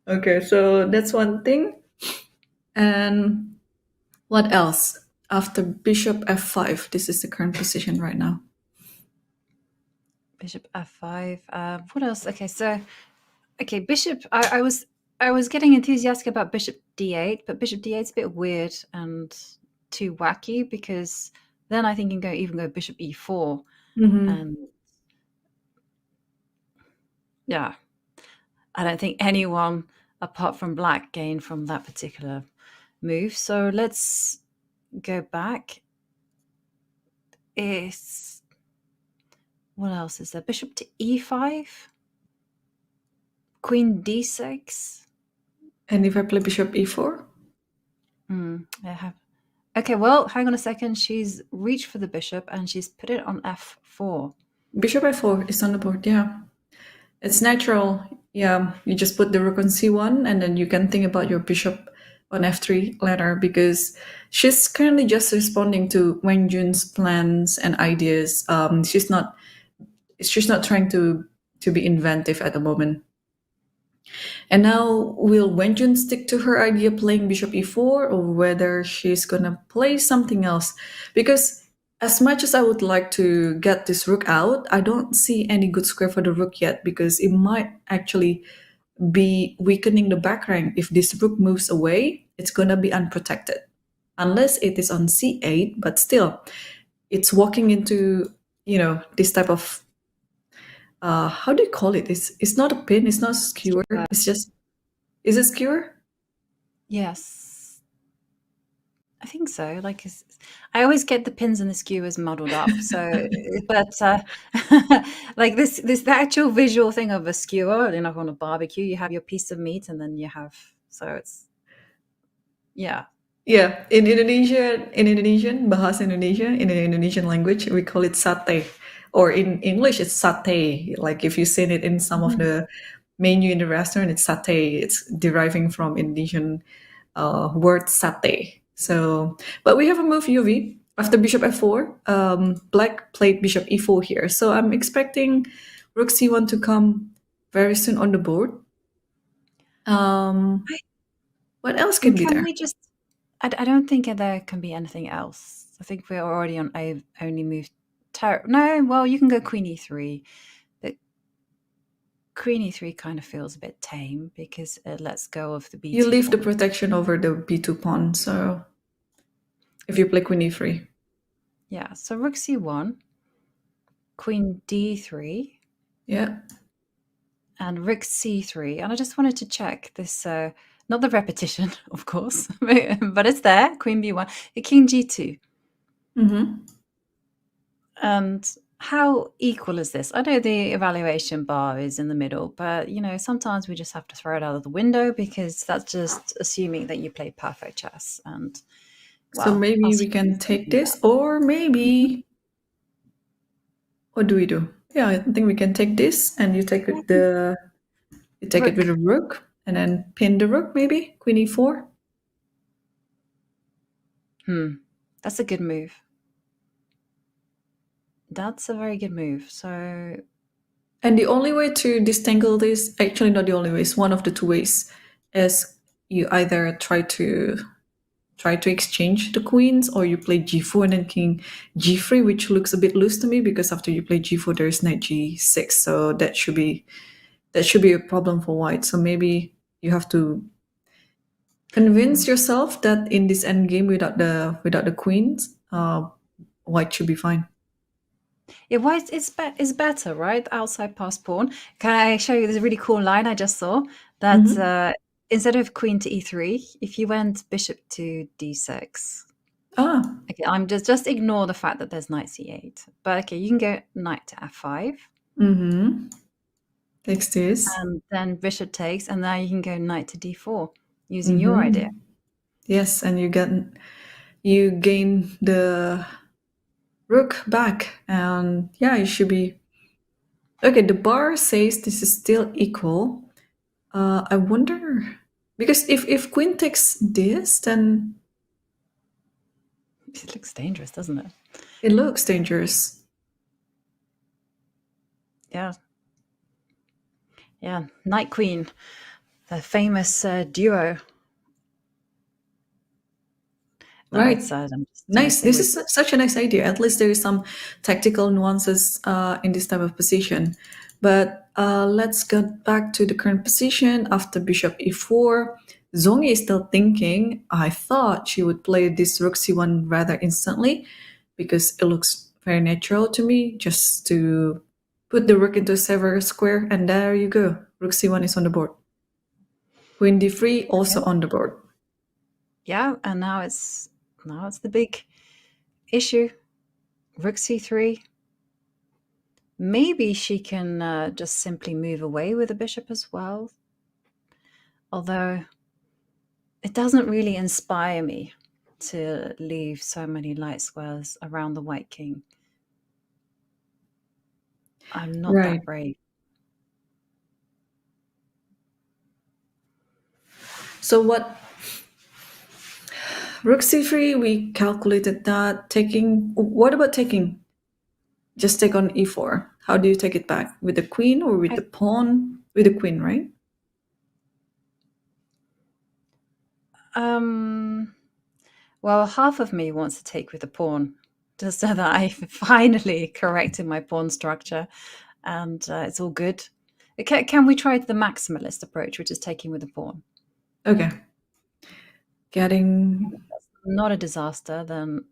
Okay, so that's one thing. And what else? After bishop f5, this is the current position right now. Bishop f5. What else? Okay, bishop. I was getting enthusiastic about bishop d8, but bishop d8 is a bit weird and too wacky because then I think you can even go bishop e4, and yeah, I don't think anyone apart from black gained from that particular move. So let's go back. What else is there? Bishop to e5, queen d6. And if I play bishop e4? I have. Okay, well, hang on a second. She's reached for the bishop and she's put it on f4. Bishop f4 is on the board, yeah. It's natural. Yeah, you just put the rook on c1 and then you can think about your bishop on f3 later, because she's currently just responding to Wenjun's plans and ideas. She's not trying to be inventive at the moment. And now, will Wenjun stick to her idea playing bishop e4, or whether she's gonna play something else? Because as much as I would like to get this rook out, I don't see any good square for the rook yet, because it might actually be weakening the back rank. If this rook moves away, it's gonna be unprotected. Unless it is on c8, but still, it's walking into, this type of how do you call it? It's not a pin, it's not a skewer. It's just, is it skewer? Yes, I think so. Like, I always get the pins and the skewers muddled up. So, but like the actual visual thing of a skewer, on a barbecue, you have your piece of meat, and then you have. So it's, yeah. Yeah, in Indonesian, bahasa Indonesia, in the Indonesian language, we call it sate, or in English, it's satay. Like if you seen it in some of the menu in the restaurant, it's satay. It's deriving from Indonesian word sate. So, but we have a move UV after bishop f4. Black played bishop e4 here, so I'm expecting rook c1 to come very soon on the board. What else can be there? We just? I don't think there can be anything else. I think we're already on only move. No, well, you can go queen e3, but queen e3 kind of feels a bit tame because it lets go of the b2 You leave the pawn. protection over the b2 pawn, so if you play queen e3. Yeah, so rook c1, queen d3, Yeah. and rook c3. And I just wanted to check this, not the repetition, of course, but it's there, queen b1, king g2. Mm-hmm. And how equal is this? I know the evaluation bar is in the middle, but sometimes we just have to throw it out of the window because that's just assuming that you play perfect chess. And So maybe we can take this, or maybe what do we do? Yeah, I think we can take this, and you take it it with a rook, and then pin the rook. Maybe queen e4. That's a good move. That's a very good move. So, and the only way to disentangle this, actually not the only way, is one of the two ways, is you either try to exchange the queens, or you play g4 and then king g3, which looks a bit loose to me because after you play g4 there's knight g6, so that should be a problem for white. So maybe you have to convince yourself that in this endgame without the queens, white should be fine. yeah, white is better, right? Outside pass pawn. Can I show you this really cool line I just saw? That instead of queen to e3, if you went bishop to d6. Okay, I'm just ignore the fact that there's knight c8. But okay, you can go knight to f5. Mm-hmm. Takes this. And then bishop takes, and now you can go knight to d4 using your idea. Yes, and you gain the rook back, and yeah, it should be okay. The bar says this is still equal. I wonder, because if queen takes this, then it looks dangerous, doesn't it? It looks dangerous. Yeah. Yeah, knight queen, the famous duo. Right. Nice. This is such a nice idea. At least there is some tactical nuances in this type of position. But let's get back to the current position after bishop e4. Zhongyi is still thinking. I thought she would play this rook c1 rather instantly because it looks very natural to me, just to put the rook into a sever square, and there you go. Rook c1 is on the board. Queen d3 also on the board. Yeah, and now it's the big issue. Rook c3. Maybe she can just simply move away with the bishop as well. Although it doesn't really inspire me to leave so many light squares around the white king. I'm not that brave. So what? Rook c3, we calculated that. What about taking? Just take on e4. How do you take it back? With the queen or with the pawn? With the queen, right? Well, half of me wants to take with the pawn, just so that I finally corrected my pawn structure, and it's all good. Can we try the maximalist approach, which is taking with the pawn? Okay. That's not a disaster, then.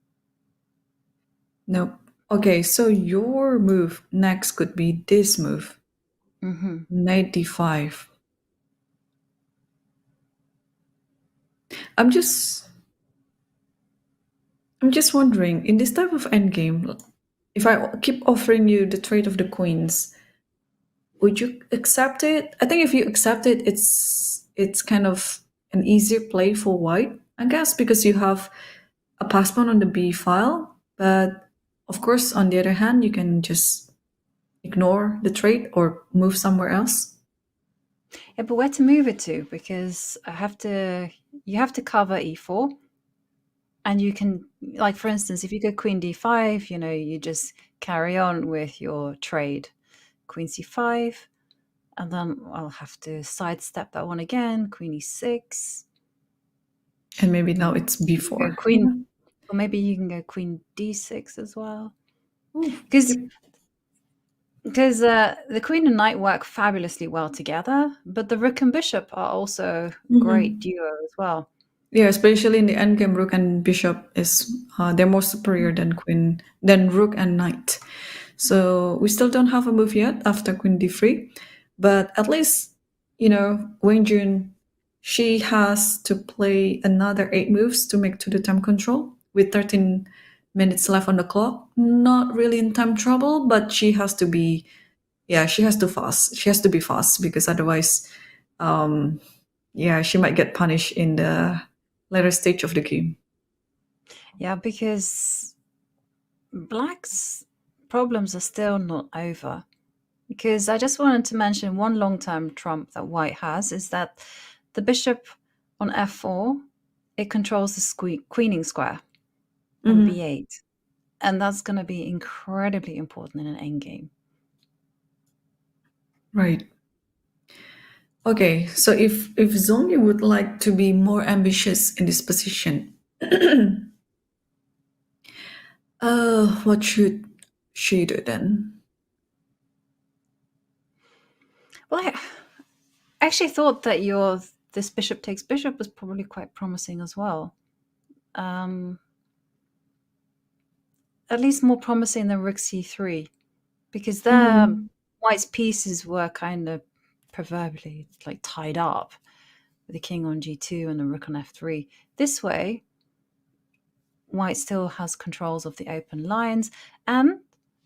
No. Okay, so your move next could be this move. Knight d5. I'm just wondering, in this type of endgame, if I keep offering you the trade of the queens, would you accept it? I think if you accept it, it's kind of an easier play for white, I guess, because you have a pass pawn on the b file. But of course, on the other hand, you can just ignore the trade or move somewhere else. Yeah, but where to move it to? Because you have to cover e4. And you can, like, for instance, if you go queen d5, you just carry on with your trade. Queen c5, and then I'll have to sidestep that one again. Queen e6. And maybe now it's b4. Queen, or maybe you can go queen d6 as well. Because Because the queen and knight work fabulously well together, but the rook and bishop are also a great duo as well. Yeah, especially in the endgame, rook and bishop is they're more superior than rook and knight. So we still don't have a move yet after queen d3, but at least Wenjun, she has to play another 8 moves to make to the time control with 13 minutes left on the clock. Not really in time trouble, but she has to be she has to fast. She has to be fast because otherwise, she might get punished in the later stage of the game. Yeah, because black's problems are still not over. Because I just wanted to mention one long-term trump that white has is that the bishop on f4, it controls the queening square on b8. And that's going to be incredibly important in an endgame. Right. Okay, so if Zhongyi would like to be more ambitious in this position, what should she do then? Well, I actually thought that this bishop takes bishop was probably quite promising as well. At least more promising than rook c3, because there white's pieces were kind of proverbially like tied up with the king on g2 and the rook on f3. This way, white still has controls of the open lines, and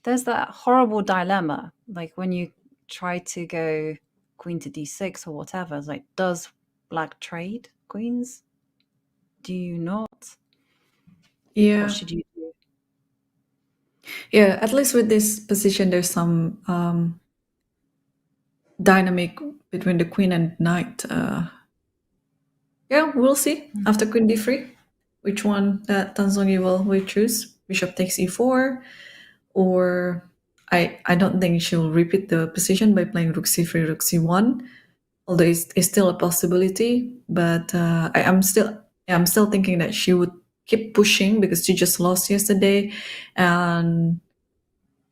there's that horrible dilemma, like when you try to go queen to d6 or whatever, it's like, does black trade queens? Do you not? Yeah. What should you do? Yeah, at least with this position, there's some dynamic between the queen and knight. Yeah, we'll see after queen d3 which one that Tan Zhongyi will choose. Bishop takes e4, or I don't think she'll repeat the position by playing rook c3, rook c1, although it's still a possibility. But I'm still thinking that she would keep pushing because she just lost yesterday, and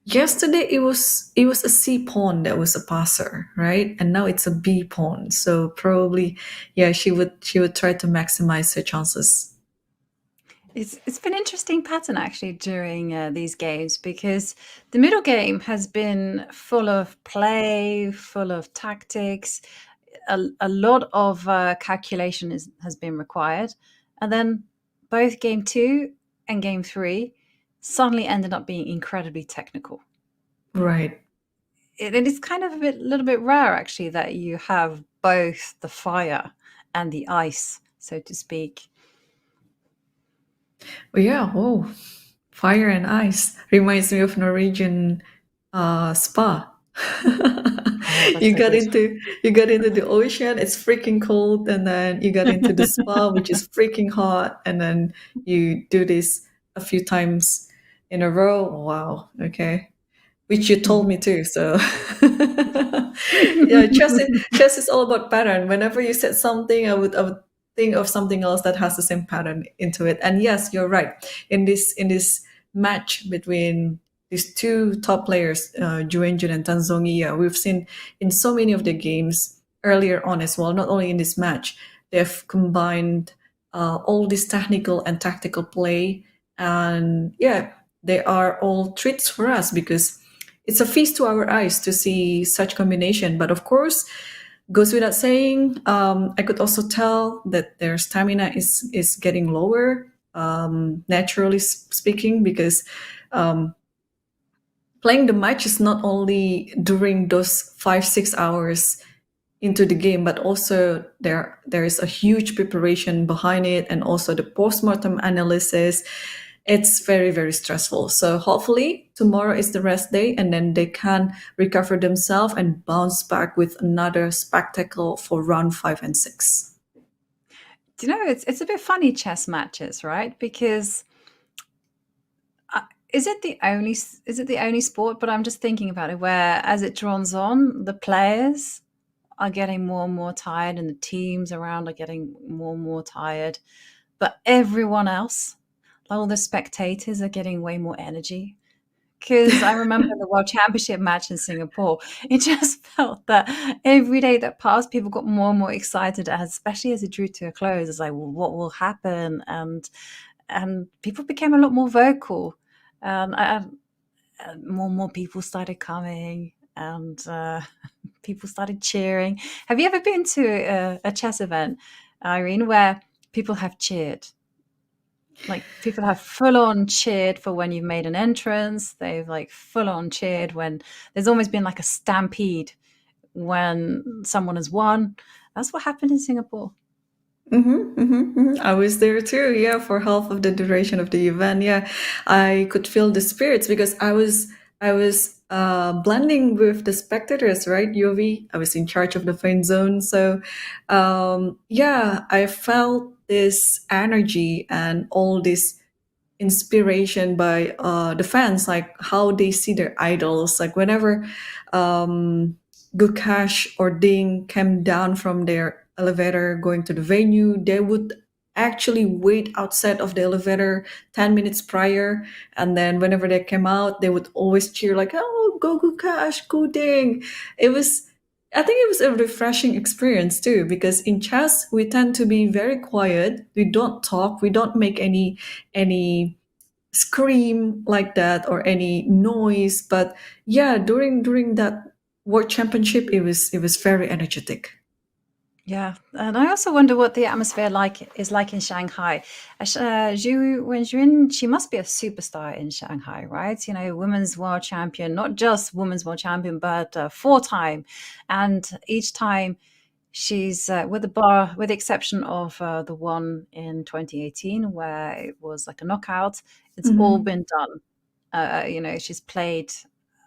yesterday it was a C pawn that was a passer, right? And now it's a B pawn. So probably, she would try to maximize her chances. It's been an interesting pattern actually during these games, because the middle game has been full of play, full of tactics. A lot of calculation has been required, and then both game 2 and game 3 suddenly ended up being incredibly technical. Right. It is kind of a little bit rare actually that you have both the fire and the ice, so to speak. Well, yeah. Oh, fire and ice reminds me of Norwegian spa. You got into the ocean, it's freaking cold, and then you got into the spa, which is freaking hot, and then you do this a few times in a row. Wow. Okay. Which you told me too. So yeah, chess is all about pattern. Whenever you said something, I would think of something else that has the same pattern into it. And yes, you're right. In this match between these two top players, Ju Wenjun and Tan Zhongyi, we've seen in so many of the games earlier on as well. Not only in this match, they've combined all this technical and tactical play, and they are all treats for us because it's a feast to our eyes to see such combination. But of course, goes without saying, I could also tell that their stamina is getting lower, naturally speaking, because playing the match is not only during those 5-6 hours into the game, but also there is a huge preparation behind it, and also the postmortem analysis. It's very, very stressful. So hopefully tomorrow is the rest day, and then they can recover themselves and bounce back with another spectacle for round 5 and 6. Do you know, it's a bit funny, chess matches, right? Because is it the only sport? But I'm just thinking about it, where as it draws on, the players are getting more and more tired, and the teams around are getting more and more tired, but everyone else, all the spectators, are getting way more energy, because I remember the World Championship match in Singapore. It just felt that every day that passed, people got more and more excited, especially as it drew to a close. It's like, well, what will happen? And people became a lot more vocal. More and more people started coming, and people started cheering. Have you ever been to a chess event, Irene, where people have cheered? Like people have full on cheered for when you've made an entrance. They've like full on cheered when there's almost been like a stampede when someone has won. That's what happened in Singapore. I was there too, yeah, for half of the duration of the event. Yeah, I could feel the spirits because I was blending with the spectators, right, UV? I was in charge of the fan zone, so yeah, I felt this energy and all this inspiration by the fans, like how they see their idols. Like whenever Gukash or Ding came down from their elevator going to the venue, they would actually wait outside of the elevator 10 minutes prior. And then whenever they came out, they would always cheer like, oh, go Gukash, go Ding. I think it was a refreshing experience too, because in chess, we tend to be very quiet. We don't talk. We don't make any scream like that or any noise. But yeah, during that World Championship, it was very energetic. Yeah, and I also wonder what the atmosphere is like in Shanghai. Ju Wenjun, she must be a superstar in Shanghai, right? You know, women's world champion, not just women's world champion, but four-time, and each time she's with the exception of the one in 2018 where it was like a knockout. It's all been done. You know, she's played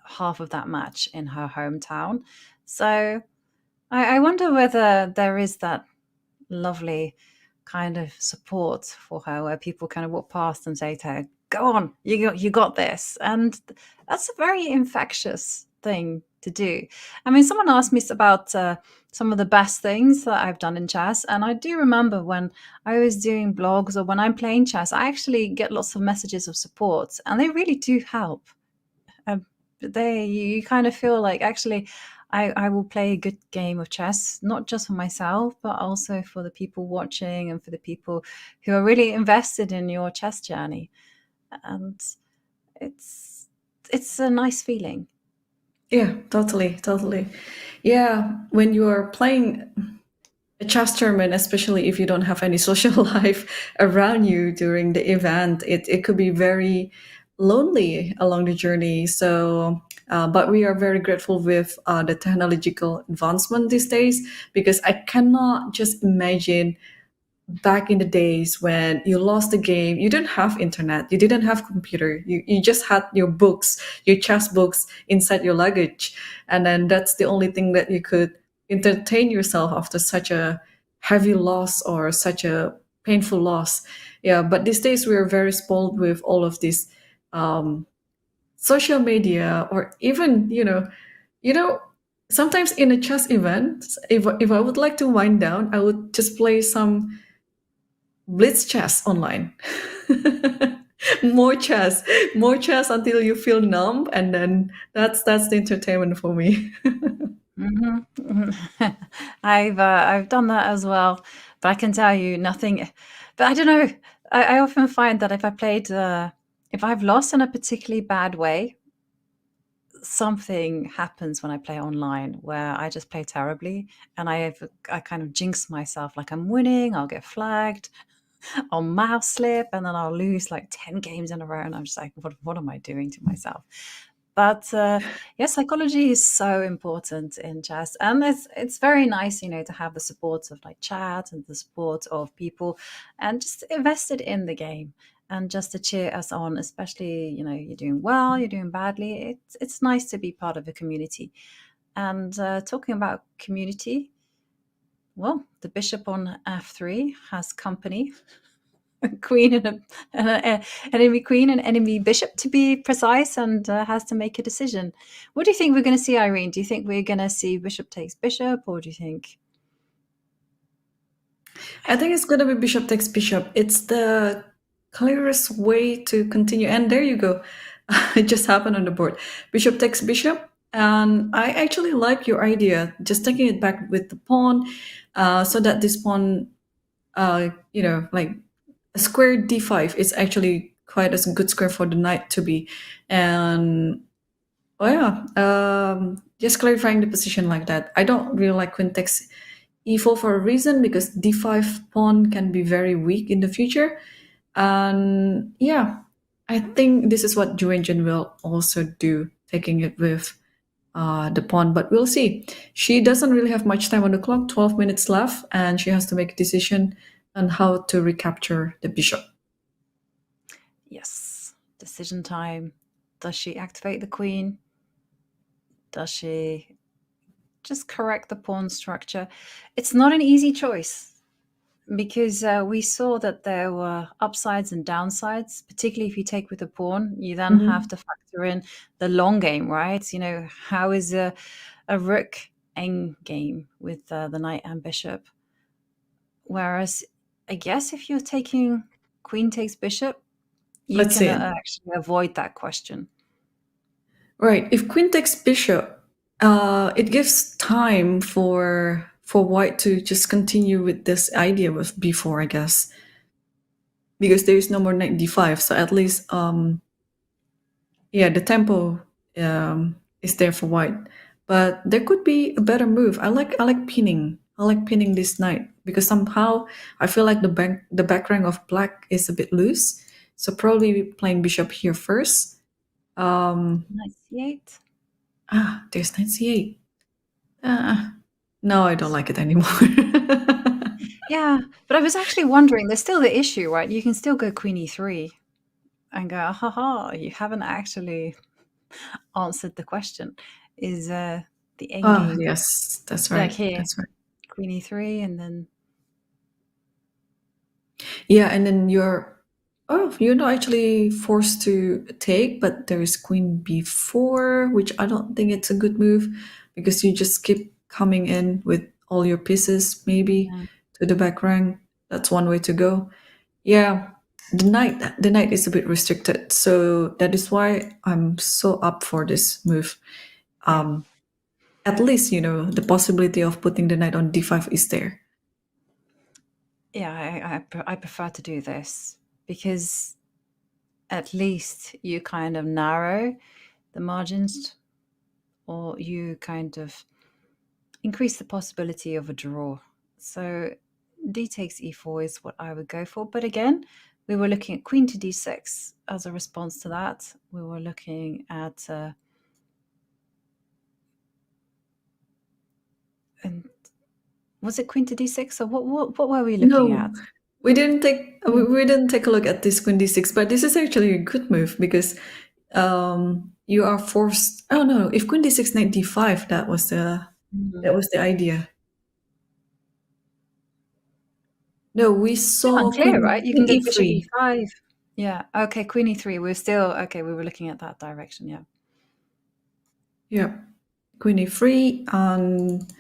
half of that match in her hometown, so. I wonder whether there is that lovely kind of support for her where people kind of walk past and say to her, go on, you got this. And that's a very infectious thing to do. I mean, someone asked me about some of the best things that I've done in chess. And I do remember when I was doing blogs or when I'm playing chess, I actually get lots of messages of support and they really do help. You kind of feel like actually I will play a good game of chess, not just for myself, but also for the people watching and for the people who are really invested in your chess journey. And it's a nice feeling. Yeah, totally. Yeah, when you are playing a chess tournament, especially if you don't have any social life around you during the event, it could be very lonely along the journey. So, but we are very grateful with the technological advancement these days, because I cannot just imagine back in the days when you lost the game, you didn't have internet, you didn't have computer, you just had your books, your chess books inside your luggage. And then that's the only thing that you could entertain yourself after such a heavy loss or such a painful loss. Yeah, but these days we are very spoiled with all of this social media, or even, sometimes in a chess event, if I would like to wind down, I would just play some blitz chess online. more chess until you feel numb, and then that's the entertainment for me. I've done that as well, but I can tell you nothing. But I don't know. I often find that if I've lost in a particularly bad way, something happens when I play online where I just play terribly, and I kind of jinx myself. Like I'm winning, I'll get flagged, I'll mouse slip, and then I'll lose like 10 games in a row, and I'm just like, what am I doing to myself? But yeah, psychology is so important in chess, and it's very nice, to have the support of like chat and the support of people, and just invested in the game, and just to cheer us on, especially you're doing well, you're doing badly. It's nice to be part of a community. And talking about community, well, the bishop on f3 has company. A queen and an enemy queen and enemy bishop, to be precise, and has to make a decision. What do you think we're going to see, Irene? Do you think we're going to see bishop takes bishop, or do you think? I think it's going to be bishop takes bishop. It's the clearest way to continue. And there you go. It just happened on the board. Bishop takes bishop. And I actually like your idea, just taking it back with the pawn, so that this pawn, like a square d5 is actually quite a good square for the knight to be. And just clarifying the position like that. I don't really like queen takes e4 for a reason, because d5 pawn can be very weak in the future. And yeah, I think this is what Ju Wenjun will also do, taking it with the pawn, but we'll see. She doesn't really have much time on the clock, 12 minutes left, and she has to make a decision on how to recapture the bishop. Yes, decision time. Does she activate the queen? Does she just correct the pawn structure? It's not an easy choice, because we saw that there were upsides and downsides, particularly if you take with a pawn. You then have to factor in the long game, right? How is a rook endgame with the knight and bishop? Whereas I guess if you're taking queen takes bishop, you Let's can see. actually avoid that question. Right. If queen takes bishop, it gives time for white to just continue with this idea with b4, I guess, because there is no more knight d5. So at least, the tempo is there for white. But there could be a better move. I like pinning. I like pinning this knight, because somehow I feel like the back rank of black is a bit loose. So probably playing bishop here first. Knight c8. There's knight c8. No, I don't like it anymore. Yeah, but I was actually wondering, there's still the issue, right? You can still go queen e3 and go, haha, you haven't actually answered the question. Is the end game yes, that's right. like here? That's right. Queen e3 and then... Yeah, and then you're not actually forced to take, but there is queen b4, which I don't think it's a good move, because you just keep coming in with all your pieces, maybe to the back rank. That's one way to go. Yeah, the knight is a bit restricted, so that is why I'm so up for this move. At least the possibility of putting the knight on d5 is there. Yeah, I prefer to do this, because at least you kind of narrow the margins, or you kind of increase the possibility of a draw. So d takes e4 is what I would go for. But again, we were looking at queen to d6 as a response to that. We were looking at and was it queen to d6, or what were we looking at? We didn't take a look at this queen d6, but this is actually a good move, because you are forced. Oh no! If queen d6 knight d5, that was the idea. No, we saw Unclear, right? You can queen go bishop e3. e5. Yeah. Okay. Queen e3. We're still okay. We were looking at that direction. Yeah. Yeah, queen e3, and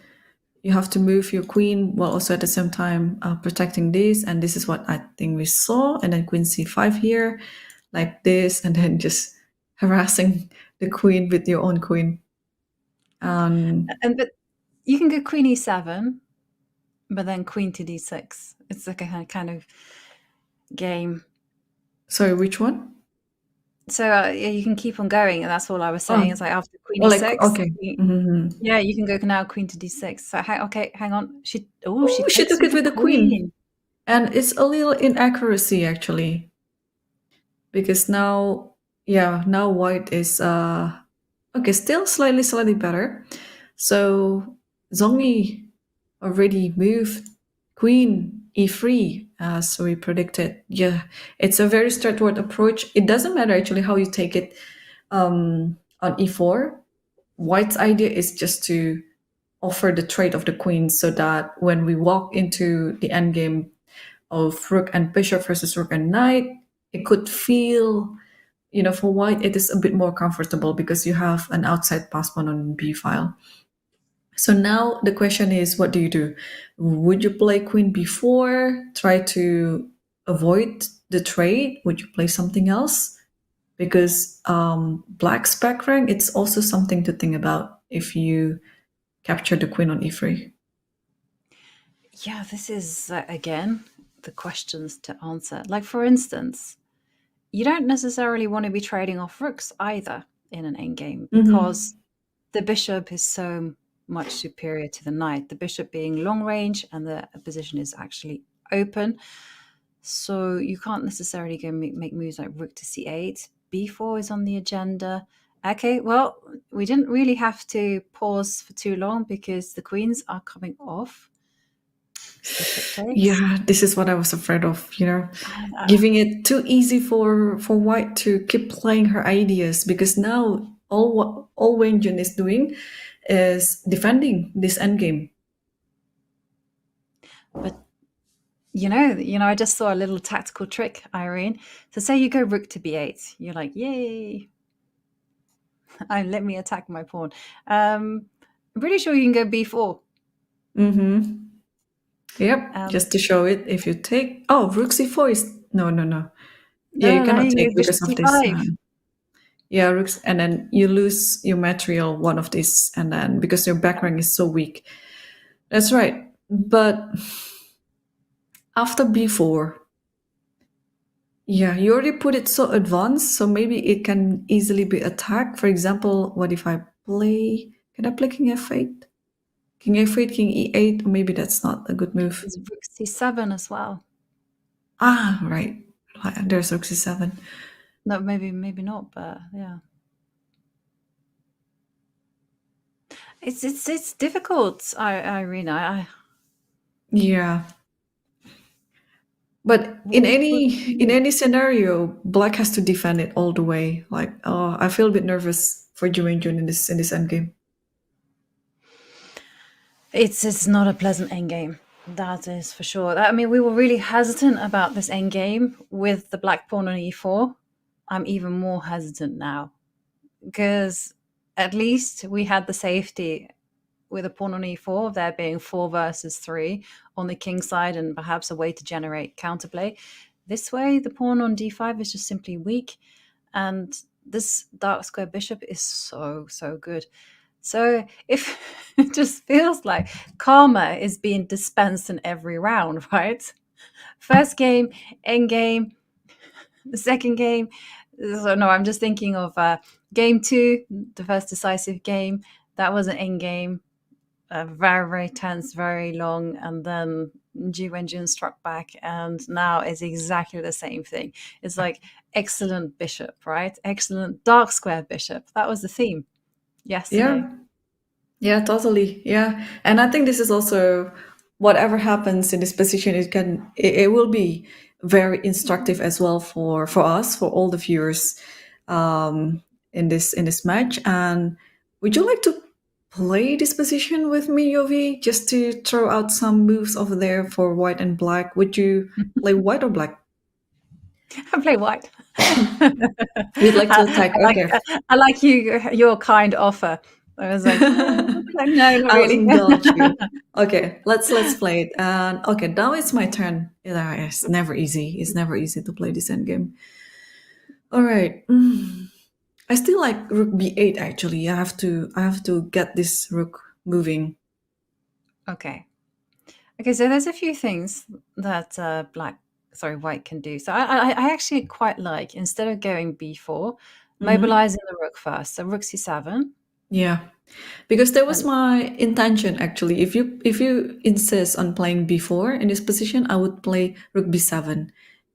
you have to move your queen while also at the same time protecting this. And this is what I think we saw. And then queen c5 here, like this, and then just harassing the queen with your own queen. But you can go queen e7, but then queen to d6. It's like a kind of game. Sorry, which one? So you can keep on going, and that's all I was saying. It's like after queen Oh, e6. like, okay. Yeah, you can go now queen to d6. So hang on. She took it with the queen, and it's a little inaccuracy actually, because now white is still slightly better. So Zhongyi already moved queen e3 as we predicted. Yeah, it's a very straightforward approach. It doesn't matter actually how you take it on e4. White's idea is just to offer the trade of the queen, so that when we walk into the endgame of rook and bishop versus rook and knight, it could feel, for white, it is a bit more comfortable, because you have an outside pass pawn on b file. So now the question is, what do you do? Would you play queen b4, try to avoid the trade? Would you play something else? because black's back rank, it's also something to think about if you capture the queen on e3. Yeah, this is, again, the questions to answer. Like, for instance, you don't necessarily want to be trading off rooks either in an endgame because the bishop is so much superior to the knight. The bishop being long range and the position is actually open. So you can't necessarily go make moves like rook to c8. b4 is on the agenda. Okay, well, we didn't really have to pause for too long because the queens are coming off. Bishop takes. Yeah, this is what I was afraid of, giving it too easy for white to keep playing her ideas, because now all Wenjun is doing is defending this endgame. But I just saw a little tactical trick, Irene. So say you go rook to b8, you're like, yay! Let me attack my pawn. I'm pretty sure you can go b4. Yep, just to show it. If you take rook c4 is no. Yeah, you No, cannot you take go bishop because of c5. this. Yeah, rooks, and then you lose your material, one of these, and then because your back rank is so weak. That's right. But after b4, yeah, you already put it so advanced, so maybe it can easily be attacked. For example, what if I play? Can I play king f8? King f8, king e8. Maybe that's not a good move. There's rook c7 as well. Ah, right. There's rook c7. No, maybe not, but yeah. It's difficult, Irina. Yeah. But in any scenario, black has to defend it all the way. Like, I feel a bit nervous for Ju Wenjun in this endgame. It's not a pleasant endgame. That is for sure. I mean, we were really hesitant about this endgame with the black pawn on e4. I'm even more hesitant now because at least we had the safety with a pawn on e4, there being 4 versus 3 on the king side and perhaps a way to generate counterplay. This way, the pawn on d5 is just simply weak, and this dark square bishop is so good. So if it just feels like karma is being dispensed in every round, right? First game, end game, the second game. So no, I'm just thinking of game 2, the first decisive game. That was an end game, very tense, very long, and then Ju Wenjun struck back, and now it's exactly the same thing. It's like excellent bishop, right? Excellent dark square bishop. That was the theme yesterday. Yeah, totally. Yeah, and I think this is also whatever happens in this position. It will be very instructive as well for us, for all the viewers, in this match. And would you like to play this position with me, Yovi, just to throw out some moves over there for white and black? Would you play white or black? I play white. You'd like to attack? I like your kind offer. I was like, no, not I'll really. indulge you. Okay, let's play it. And okay, now it's my turn. It's never easy. It's never easy to play this endgame. All right. I still like rook b8. Actually, I have to get this rook moving. Okay, so there's a few things that white can do. So I actually quite like, instead of going b4, mobilizing the rook first. So rook c7. Yeah, because that was my intention actually. If you insist on playing b4 in this position, I would play rook b7,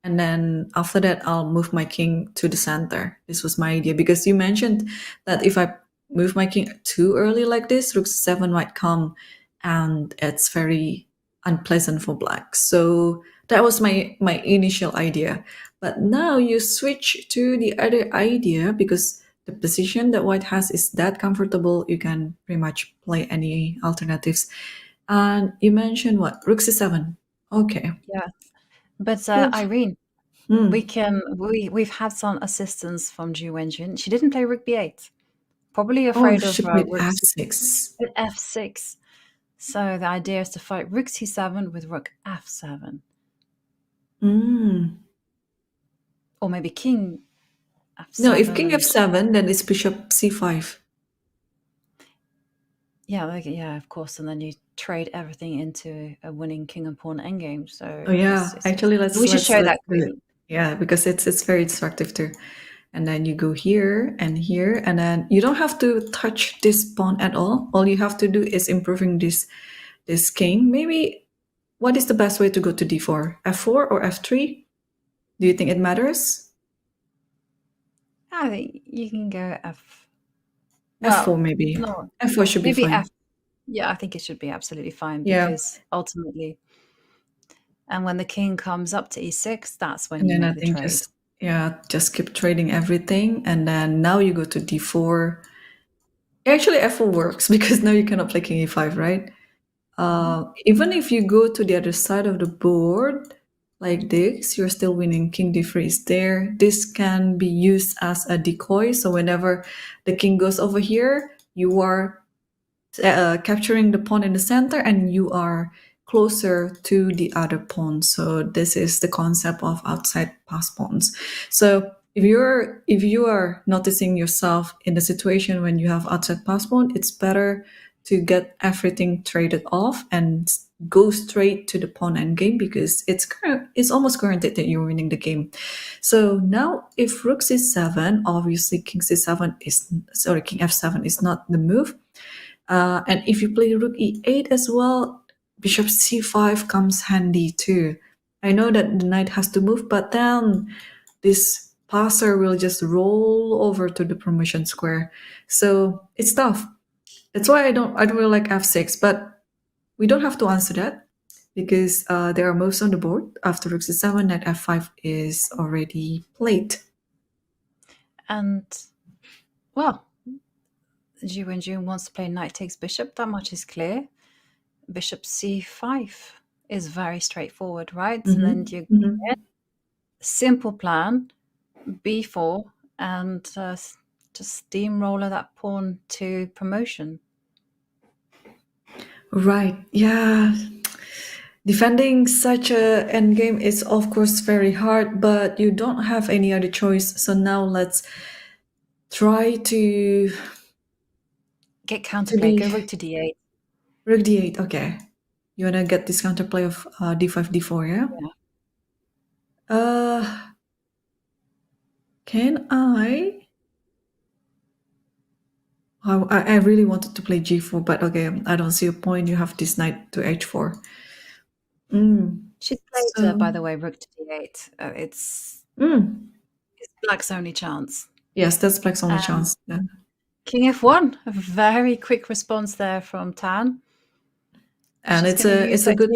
and then after that I'll move my king to the center. This was my idea, because you mentioned that if I move my king too early like this, rook c7 might come, and it's very unpleasant for black. So that was my initial idea. But now you switch to the other idea, because the position that white has is that comfortable. You can pretty much play any alternatives. And you mentioned what? Rook c7. Okay. Yeah. But Irene, we've had some assistance from Ju Wenjun. She didn't play rook b8. Probably afraid of with rook f6. with f6. So the idea is to fight rook c7 with rook f7. Or maybe king No, if king F7. f7, then it's bishop c5. Yeah, of course. And then you trade everything into a winning king and pawn endgame. So Oh yeah, actually, we should show that do it. quickly. Yeah, because it's very instructive too. And then you go here, and then you don't have to touch this pawn at all. All you have to do is improving this king. Maybe what is the best way to go to d4? f4 or f3? Do you think it matters? I think you can go f4 maybe. No, f4 should be maybe fine. Yeah, I think it should be absolutely fine Yeah. because ultimately, and when the king comes up to e6, that's when And you then I make the think trade. just keep trading everything, and then now you go to d4. Actually, f4 works because now you cannot play king e5, right? Even if you go to the other side of the board like this, you're still winning. King d3 is there. This can be used as a decoy. So whenever the king goes over here, you are capturing the pawn in the center, and you are closer to the other pawn. So this is the concept of outside pass pawns. So if you are noticing yourself in the situation when you have outside pass pawn, it's better to get everything traded off and go straight to the pawn endgame, because it's almost guaranteed that you're winning the game. So now if rook c7, obviously king f7 is not the move. And if you play rook e8 as well, bishop c5 comes handy too. I know that the knight has to move, but then this passer will just roll over to the promotion square. So it's tough. That's why I don't really like f6, but we don't have to answer that because there are moves on the board. After rook c7, knight f5 is already played. And, well, Ju Wenjun wants to play knight takes bishop. That much is clear. Bishop c5 is very straightforward, right? And then you get simple plan, b4, and just steamroller that pawn to promotion. Right, yeah. Defending such a endgame is of course very hard, but you don't have any other choice. So now let's try to get counterplay. Go rook to d8. Rook d8, okay. You wanna get this counterplay of d5, d4, yeah? Can I? I really wanted to play g4, but okay, I don't see a point. You have this knight to h4. She played, by the way, rook to d8. It's black's only chance. Yes, that's black's only chance. Yeah. King f1, a very quick response there from Tan. And it's a good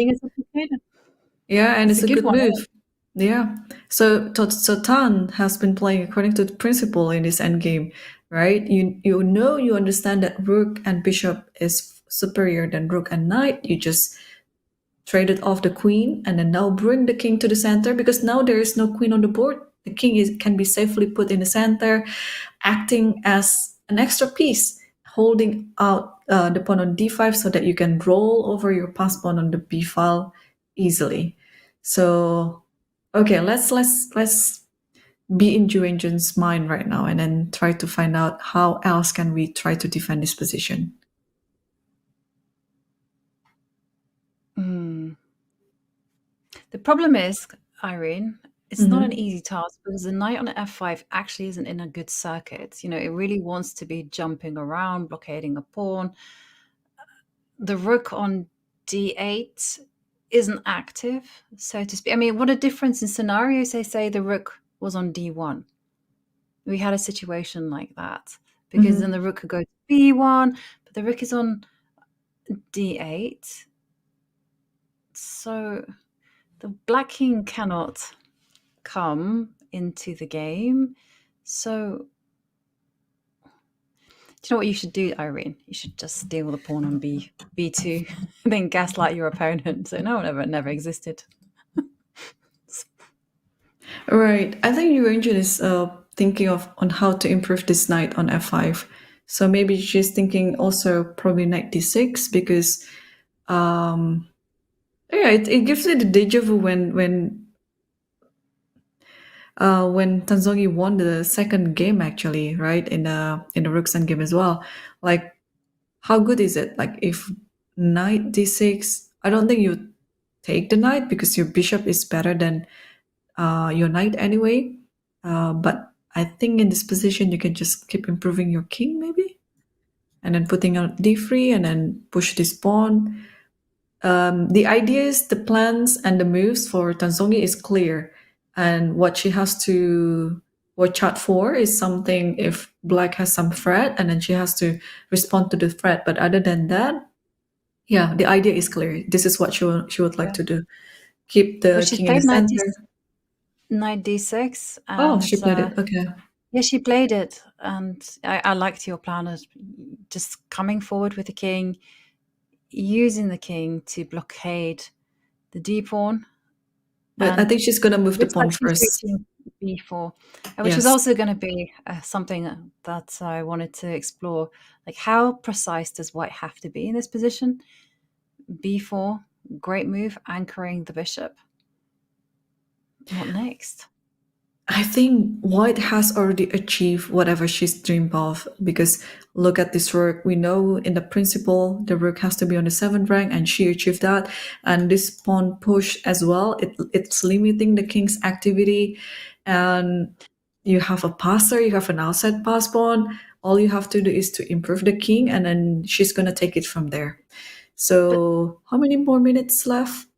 yeah, and it's a good move. Yeah. So Tan has been playing according to the principle in this endgame, right? You understand that rook and bishop is superior than rook and knight. You just traded off the queen and then now bring the king to the center, because now there is no queen on the board. The king can be safely put in the center, acting as an extra piece, holding out the pawn on d5 so that you can roll over your pass pawn on the b file easily. So, okay, let's be in Ju Wenjun's mind right now and then try to find out how else can we try to defend this position. The problem is, Irene, it's not an easy task because the knight on f5 actually isn't in a good circuit. You know, it really wants to be jumping around, blockading a pawn. The rook on d8 isn't active, so to speak. I mean, what a difference in scenarios. They say the rook was on d1. We had a situation like that because then the rook could go to b1, but the rook is on d8. So the black king cannot come into the game. So do you know what you should do, Irene? You should just steal the pawn on b2, then gaslight your opponent. So no one never existed. Right. I think Ju Wenjun is thinking on how to improve this knight on f5. So maybe she's thinking also probably knight d6 because it gives you the deja vu when when Tan Zhongyi won the second game, actually, right, in the Rook's Endgame as well. Like, how good is it? Like, if knight d6, I don't think you take the knight because your bishop is better than your knight anyway. But I think in this position you can just keep improving your king, maybe, and then putting out d3 and then push this pawn. The ideas, the plans, and the moves for Tan Zhongyi is clear, and what she has to watch out for is something if black has some threat, and then she has to respond to the threat. But other than that, yeah, the idea is clear. This is what she would like Yeah. to do: keep Well, the she's king in the played center. knight d6, Oh, and she played it. Okay. yeah, she played it, and I liked your plan of just coming forward with the king, using the king to blockade the d pawn. But I And think she's gonna move the looks like pawn she's first. reaching b4, which was Yes. also going to be something that I wanted to explore. Like, how precise does white have to be in this position? b4, great move, anchoring the bishop. What next? I think White has already achieved whatever she's dreamed of, because look at this rook. We know in the principle the rook has to be on the 7th rank, and she achieved that. And this pawn push as well, it's limiting the king's activity. And you have a passer, you have an outside pass pawn. All you have to do is to improve the king, and then she's gonna take it from there. So how many more minutes left?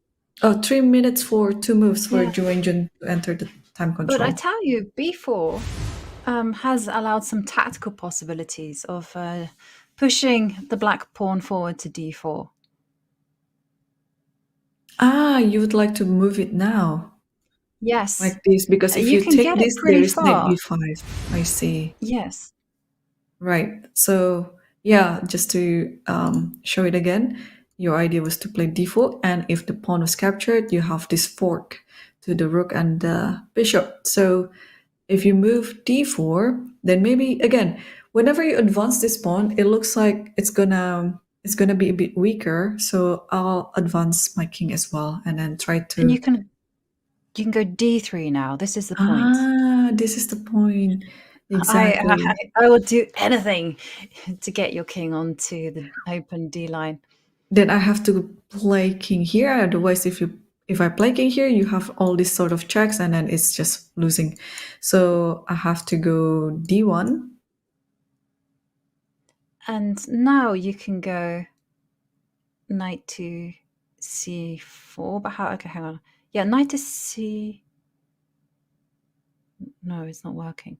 Oh, 3 minutes for 2 moves for Yeah. Ju Wenjun to enter the time But I control. tell you, b4 has allowed some tactical possibilities of pushing the black pawn forward to d4. Ah, you would like to move it now, Yes, like this, because if you you can take get it this, there pretty is knight far. b5. I see. Yes. Right. So yeah, just to show it again, your idea was to play d4, and if the pawn was captured, you have this fork to the rook and the bishop. So if you move d4, then maybe again, whenever you advance this pawn, it looks like it's gonna be a bit weaker. So I'll advance my king as well, and then try And to. you can go d3 now. This is the point. Ah, this is the point. Exactly. I would do anything to get your king onto the open d line. Then I have to play king here. Otherwise, if I play king here, you have all these sort of checks, and then it's just losing. So I have to go d1. And now you can go knight to c4. But how? Okay, hang on. Yeah, knight to c. No, it's not working.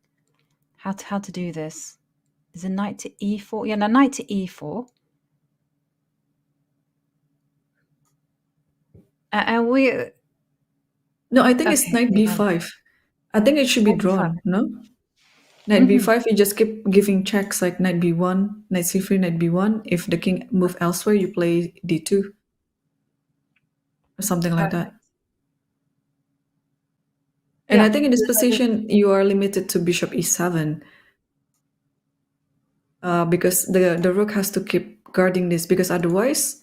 How to do this? Is a knight to e4? Yeah, no, knight to e4. And we. No, I think it's Okay, knight yeah, b5. I think it should be knight b5. drawn, no? Knight b5, you just keep giving checks like knight b1, knight c3, knight b1. If the king move elsewhere, you play d2 or something like that. And Yeah, I think in this position, you are limited to bishop e7, because the rook has to keep guarding this, because otherwise,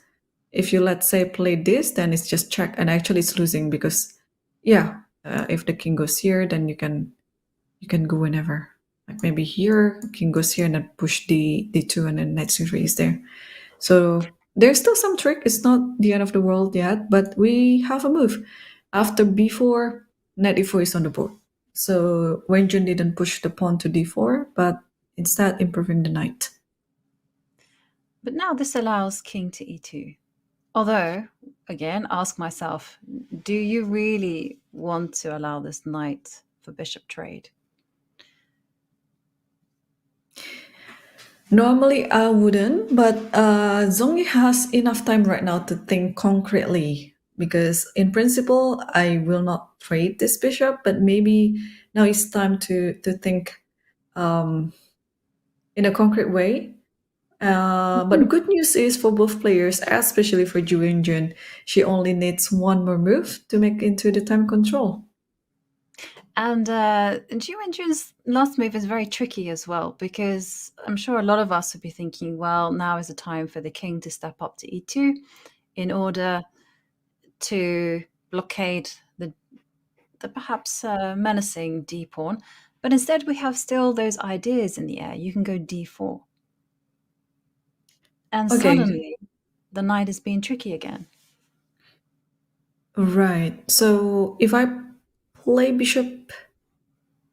if you, let's say, play this, then it's just check, and actually it's losing because, yeah, if the king goes here, then you can go whenever. Like maybe here, king goes here and then push d2, and then knight c3 is there. So there's still some trick. It's not the end of the world yet, but we have a move. After b4, knight e4 is on the board. So Wenjun didn't push the pawn to d4, but instead improving the knight. but now this allows king to e2. Although, again, ask myself, do you really want to allow this knight for bishop trade? Normally I wouldn't, but Zhongyi has enough time right now to think concretely, because in principle I will not trade this bishop, but maybe now it's time to think in a concrete way. But the good news is for both players, especially for Ju Wenjun, she only needs one more move to make into the time control. And Ju Wenjun's last move is very tricky as well, because I'm sure a lot of us would be thinking, well, now is the time for the king to step up to e2 in order to blockade the the perhaps menacing d pawn, but instead we have still those ideas in the air. You can go d4. And Okay. suddenly the knight is being tricky again. Right. So if I play bishop,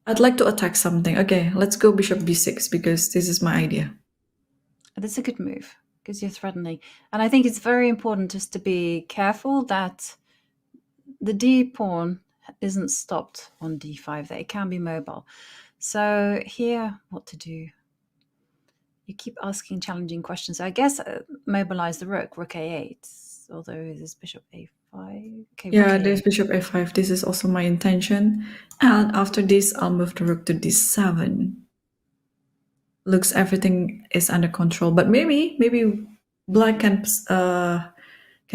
I'd like to attack something. Okay, let's go bishop b6 because this is my idea. That's a good move because you're threatening. And I think it's very important just to be careful that the d pawn isn't stopped on d5, that it can be mobile. So here, what to do? You keep asking challenging questions. I guess mobilize the rook a8, although this bishop a5. Okay, Yeah, rook there's a8. bishop a5. This is also my intention. And after this, I'll move the rook to d7. Looks everything is under control, but maybe black can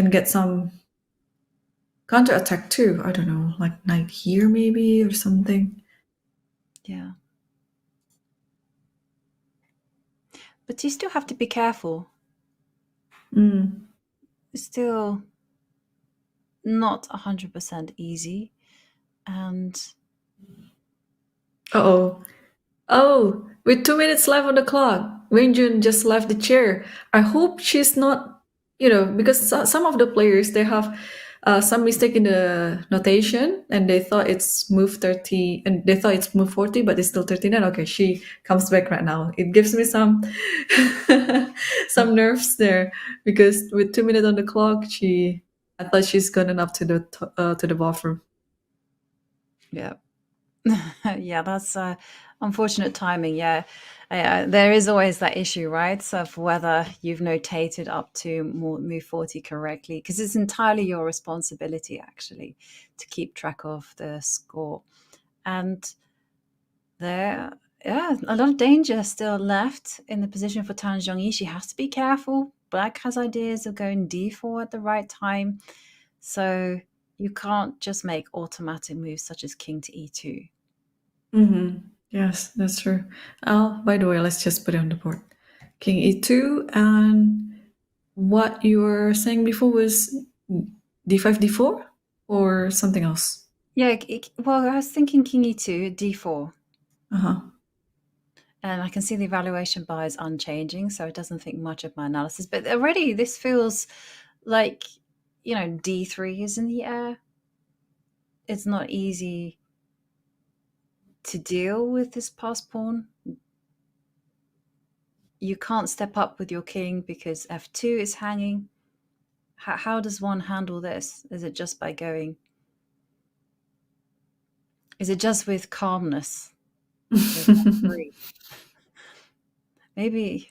get some counter attack too. I don't know, like knight here maybe or something. Yeah. But you still have to be careful. It's still not 100% easy. And Oh, with 2 minutes left on the clock, Wenjun just left the chair. I hope she's not, because some of the players, they have some mistake in the notation and they thought it's move 30 and they thought it's move 40, but it's still 39. Okay, she comes back right now. It gives me some some nerves there because with 2 minutes on the clock, I thought she's gone up to the bathroom. yeah. Yeah, that's unfortunate timing. Yeah. There is always that issue, right? So of whether you've notated up to move 40 correctly, because it's entirely your responsibility actually to keep track of the score. And a lot of danger still left in the position for Tan Zhongyi. She has to be careful. Black has ideas of going d4 at the right time. So you can't just make automatic moves such as king to e2. Yes, that's true. By the way, let's just put it on the board. King e2, and what you were saying before was d5, d4, or something else? Yeah, well, I was thinking king e2, d4. Uh-huh. And I can see the evaluation bar is unchanging, so it doesn't think much of my analysis. But already this feels like, d3 is in the air. It's not easy to deal with this passed pawn. You can't step up with your king because f2 is hanging. How does one handle this? Is it just by going? Is it just with calmness? With f3? Maybe.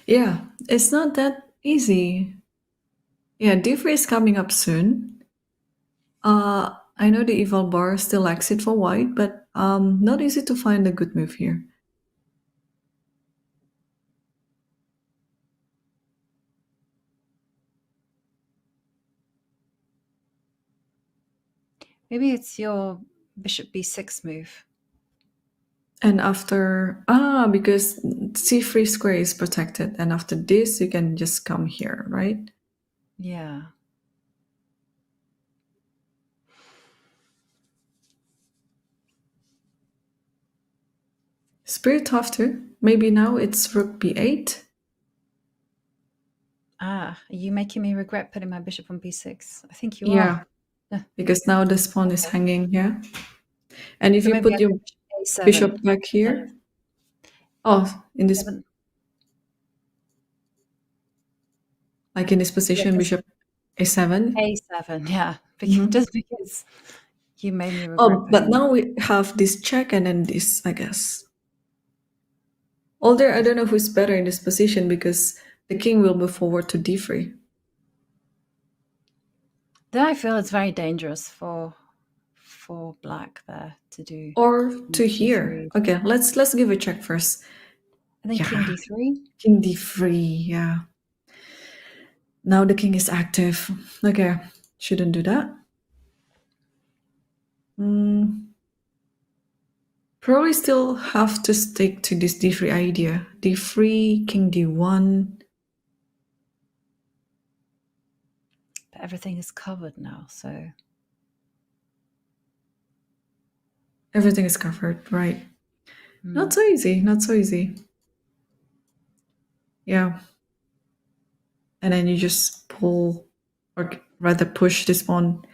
Yeah, it's not that easy. Yeah, d3 is coming up soon. I know the eval bar still lacks it for white, but not easy to find a good move here. Maybe it's your bishop b6 move. And after, because c3 square is protected, and after this, you can just come here, right? Yeah. It's pretty tough too. Maybe now it's rook b8. Are you making me regret putting my bishop on b6? I think you Yeah, are. because now this pawn is hanging here. And if So you maybe put I your go a7. bishop back here, in this, like in this position, bishop a7. a7, yeah. Just because you made me regret. Oh, but now we have this check and then this, I guess. Although I don't know who's better in this position because the king will move forward to d3. Then I feel it's very dangerous for black there to do. Or to d3. here. Okay, let's give a check first. I think king d3. King d3, yeah. Now the king is active. Okay, shouldn't do that. Probably still have to stick to this d3 idea. d3, king d1. everything is covered now, so... Everything is covered, right? Not so easy, not so easy. Yeah. And then you just pull, or rather push this pawn.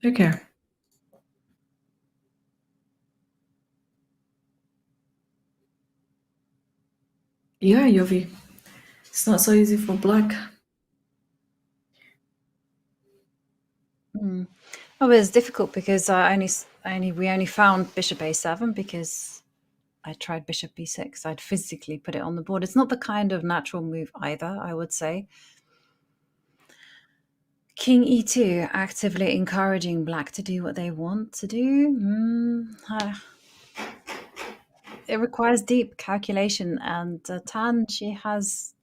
Okay. Yeah, Yovi. It's not so easy for black. Oh, but it's difficult because we only found bishop a7 because I tried bishop b6. I'd physically put it on the board. It's not the kind of natural move either, I would say. King e2, actively encouraging black to do what they want to do. It requires deep calculation, and Tan, she has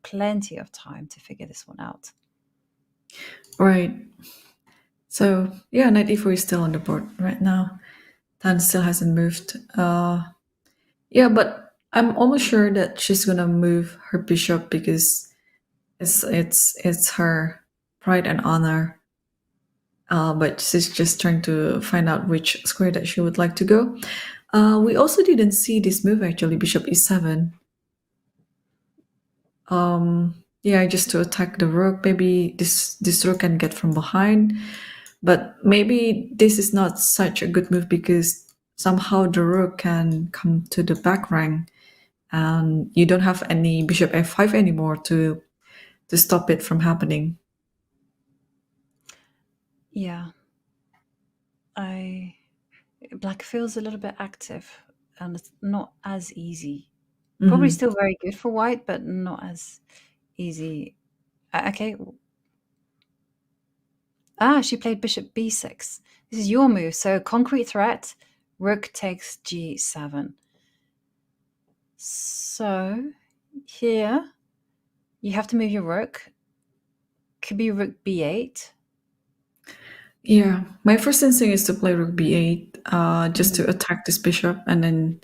plenty of time to figure this one out. Right. So, yeah, knight e4 is still on the board right now. Tan still hasn't moved. Yeah, but I'm almost sure that she's gonna move her bishop because it's her pride and honor. But she's just trying to find out which square that she would like to go. We also didn't see this move actually, bishop e7. Yeah, just to attack the rook. Maybe this rook can get from behind, but maybe this is not such a good move because somehow the rook can come to the back rank, and you don't have any bishop f5 anymore to stop it from happening. Yeah. Black feels a little bit active, and it's not as easy. Probably still very good for white, but not as easy. Okay. She played bishop b6. This is your move. So concrete threat, rook takes g7. So here you have to move your rook. Could be rook b8. Yeah, my first instinct is to play rook b8, just to attack this bishop and then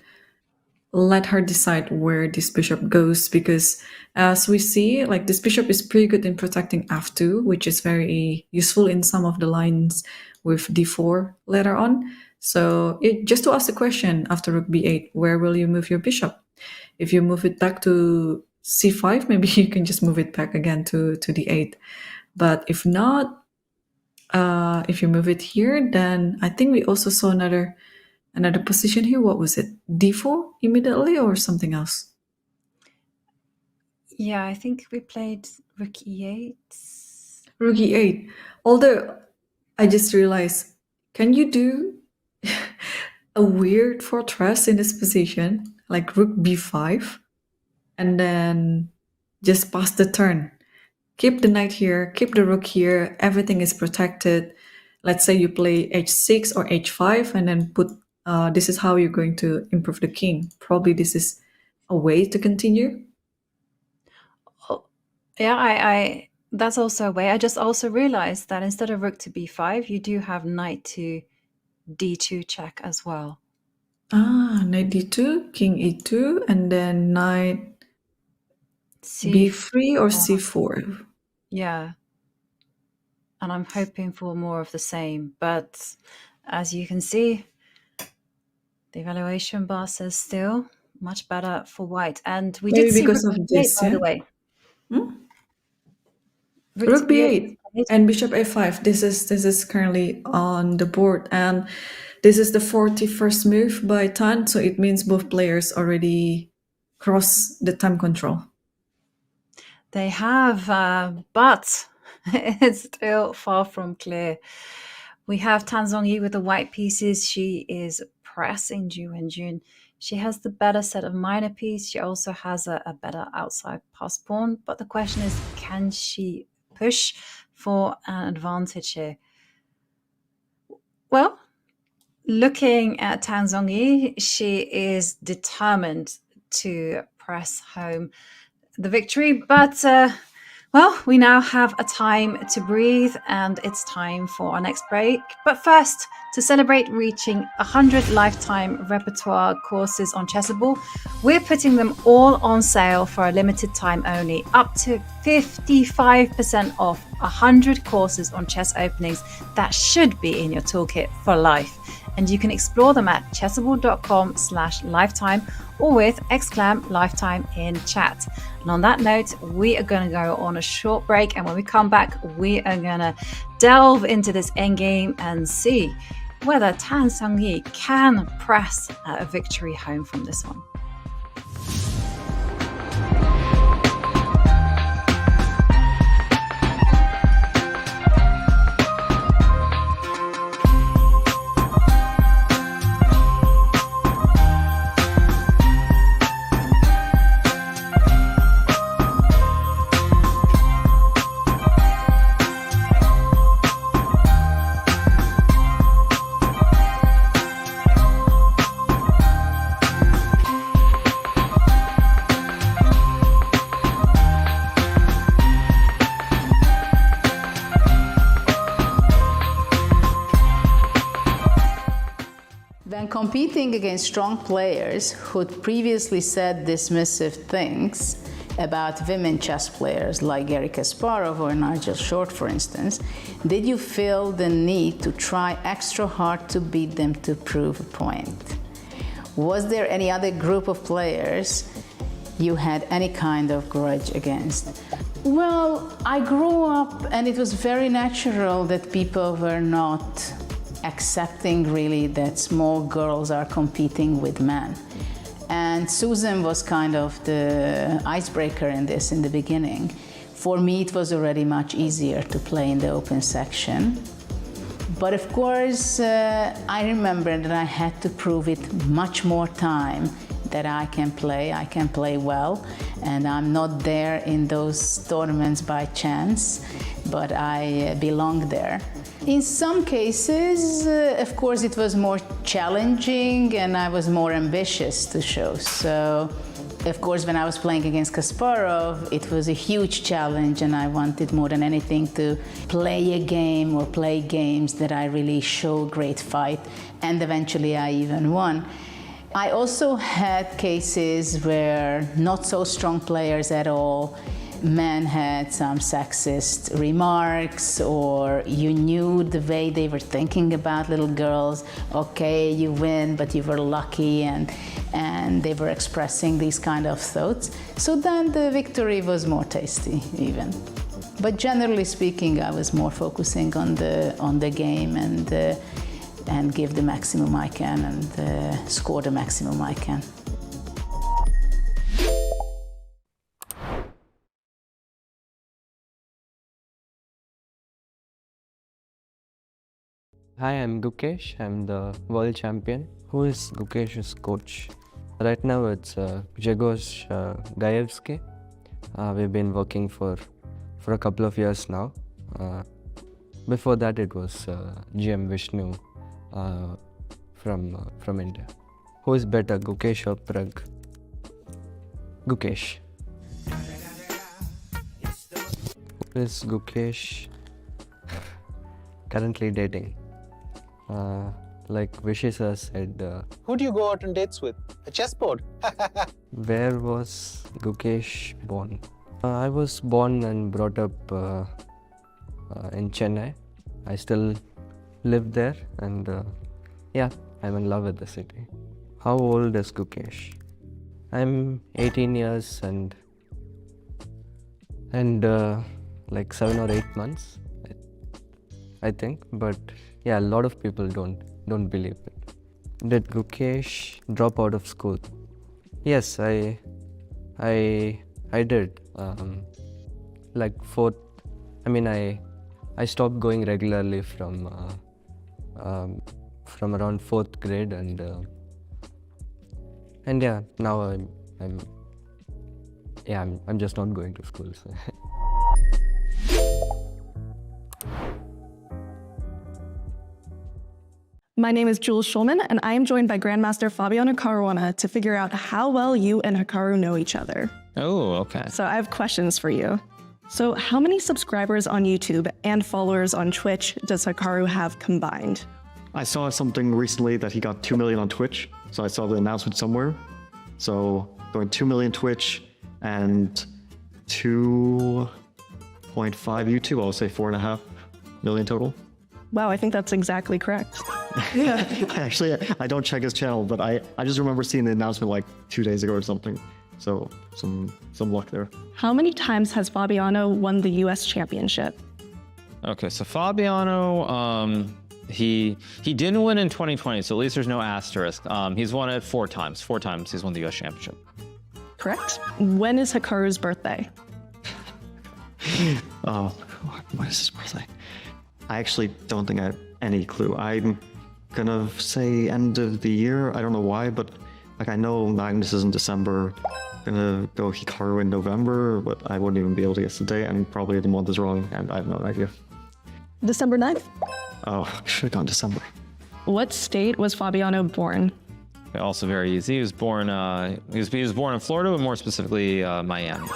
let her decide where this bishop goes, because as we see, like, this bishop is pretty good in protecting f2, which is very useful in some of the lines with d4 later on. So just to ask the question after rook b8, where will you move your bishop? If you move it back to c5, maybe you can just move it back again to d8. But if not, if you move it here, then I think we also saw another position here. What was it? d4 immediately or something else? Yeah, I think we played rook e8. Rook e8. Although I just realized, can you do a weird fortress in this position, like rook b5, and then just pass the turn? Keep the knight here, keep the rook here, everything is protected. Let's say you play h6 or h5 and then put, this is how you're going to improve the king. Probably this is a way to continue. Oh, yeah, that's also a way. I just also realized that instead of rook to b5, you do have knight to d2 check as well. Knight d2, king e2, and then knight b3 or c4. Yeah. And I'm hoping for more of the same. But as you can see, the evaluation bar says still much better for white. And we Maybe did see because rook of b8, this, by yeah? the way. Rook b8 and bishop a5. This is currently on the board, and this is the 41st move by Tan, so it means both players already cross the time control. They have, but it's still far from clear. We have Tan Zhongyi with the white pieces. She is pressing Ju Wenjun. She has the better set of minor piece. She also has a better outside pass pawn. But the question is, can she push for an advantage here? Well, looking at Tan Zhongyi, she is determined to press home the victory, but Well, we now have a time to breathe and it's time for our next break. But first, to celebrate reaching 100 lifetime repertoire courses on Chessable, we're putting them all on sale for a limited time only, up to 55% off 100 courses on chess openings that should be in your toolkit for life. And you can explore them at chessable.com/lifetime or with !lifetime in chat. And on that note, we are going to go on a short break. And when we come back, we are going to delve into this endgame and see whether Tan Zhongyi can press a victory home from this one. When competing against strong players who'd previously said dismissive things about women chess players like Garry Kasparov or Nigel Short, for instance, did you feel the need to try extra hard to beat them to prove a point? Was there any other group of players you had any kind of grudge against? Well, I grew up and it was very natural that people were not accepting really that small girls are competing with men. And Susan was kind of the icebreaker in this in the beginning. For me, it was already much easier to play in the open section. But of course, I remember that I had to prove it much more time that I can play well, and I'm not there in those tournaments by chance, but I belong there. In some cases, of course, it was more challenging and I was more ambitious to show. So, of course, when I was playing against Kasparov, it was a huge challenge and I wanted more than anything to play a game or play games that I really show great fight, and eventually I even won. I also had cases where not so strong players at all, men had some sexist remarks, or you knew the way they were thinking about little girls. Okay, you win, but you were lucky, and they were expressing these kind of thoughts. So then the victory was more tasty even. But generally speaking, I was more focusing on the game and give the maximum I can and score the maximum I can. Hi, I'm Gukesh. I'm the world champion. Who is Gukesh's coach? Right now it's Grzegorz Gajewski. We've been working for a couple of years now. Before that it was GM Vishnu from India. Who is better, Gukesh or Prag? Gukesh. Who is Gukesh currently dating? Like Vishy sir said... Who do you go out on dates with? A chessboard? Where was Gukesh born? I was born and brought up in Chennai. I still live there, and yeah, I'm in love with the city. How old is Gukesh? I'm 18 years and like 7 or 8 months, I think. But yeah, a lot of people don't believe it. Did Gukesh drop out of school? Yes, I did. Like fourth. I mean, I stopped going regularly from around 4th grade, and yeah, now I'm just not going to school. So. My name is Jules Schulman, and I am joined by Grandmaster Fabiano Caruana to figure out how well you and Hikaru know each other. Oh, okay. So I have questions for you. So, how many subscribers on YouTube and followers on Twitch does Hikaru have combined? I saw something recently that he got 2 million on Twitch, so I saw the announcement somewhere. So going 2 million Twitch and 2.5 YouTube, I'll say 4.5 million total. Wow, I think that's exactly correct. Yeah, actually, I don't check his channel, but I just remember seeing the announcement like 2 days ago or something. So some luck there. How many times has Fabiano won the US Championship? Okay, so Fabiano, he didn't win in 2020, so at least there's no asterisk. He's won it 4 times. 4 times he's won the US Championship. Correct. When is Hikaru's birthday? Oh, when is his birthday? I actually don't think I have any clue. I'm gonna say end of the year. I don't know why, but like I know Magnus is in December. Gonna go Hikaru in November, but I wouldn't even be able to guess the date, and probably the month is wrong, and I have no idea. December 9th. Oh, should have gone December. What state was Fabiano born? Okay, also very easy. He was born. He was born in Florida, but more specifically Miami.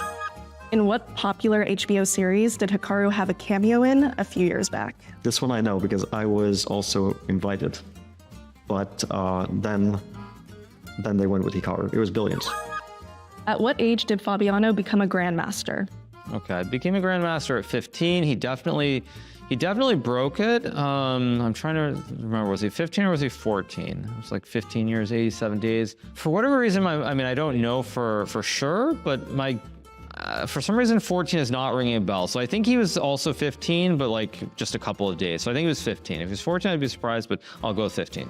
In what popular HBO series did Hikaru have a cameo in a few years back? This one I know because I was also invited, but then they went with Hikaru. It was Billions. At what age did Fabiano become a grandmaster? Okay, became a grandmaster at 15. He definitely broke it. I'm trying to remember, was he 15 or was he 14? It was like 15 years, 87 days. For whatever reason, I mean, I don't know for sure, but for some reason, 14 is not ringing a bell. So I think he was also 15, but like just a couple of days. So I think he was 15. If he was 14, I'd be surprised, but I'll go with 15.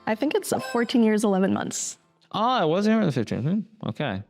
I think it's 14 years, 11 months. Ah, it wasn't even 15. Okay.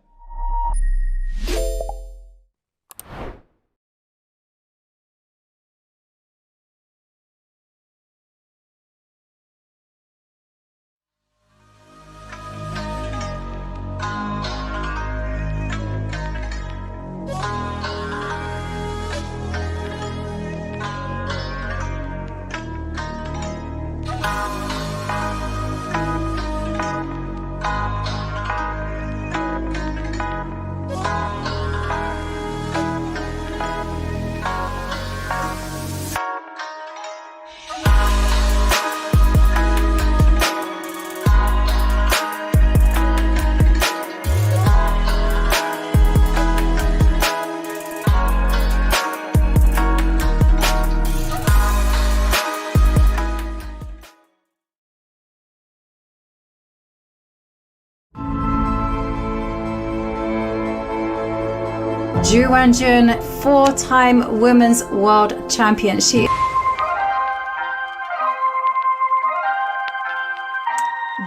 Ju Wenjun, 4-time Women's World Champion.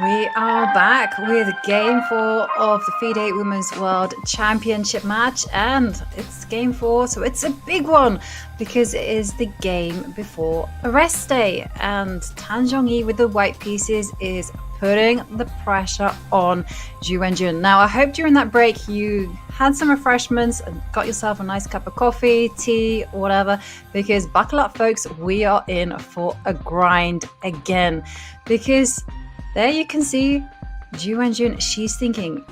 We are back with Game 4 of the FIDE Women's World Championship match, and it's Game 4, so it's a big one because it is the game before a rest day, and Tan Zhongyi with the white pieces is putting the pressure on Ju Wenjun. Now, I hope during that break you had some refreshments and got yourself a nice cup of coffee, tea, whatever, because buckle up, folks, we are in for a grind again. Because there you can see Ju Wenjun, she's thinking,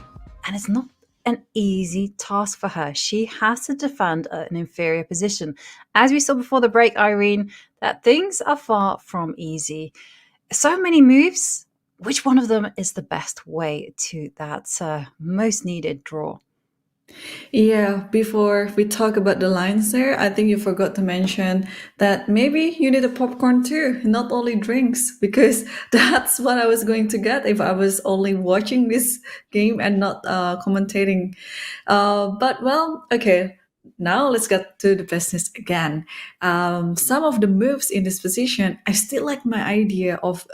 and it's not an easy task for her. She has to defend an inferior position. As we saw before the break, Irene, that things are far from easy. So many moves. Which one of them is the best way to that most needed draw? Yeah, before we talk about the lines there, I think you forgot to mention that maybe you need a popcorn too, not only drinks, because that's what I was going to get if I was only watching this game and not commentating. But well, okay. Now let's get to the business again. Some of the moves in this position, I still like my idea of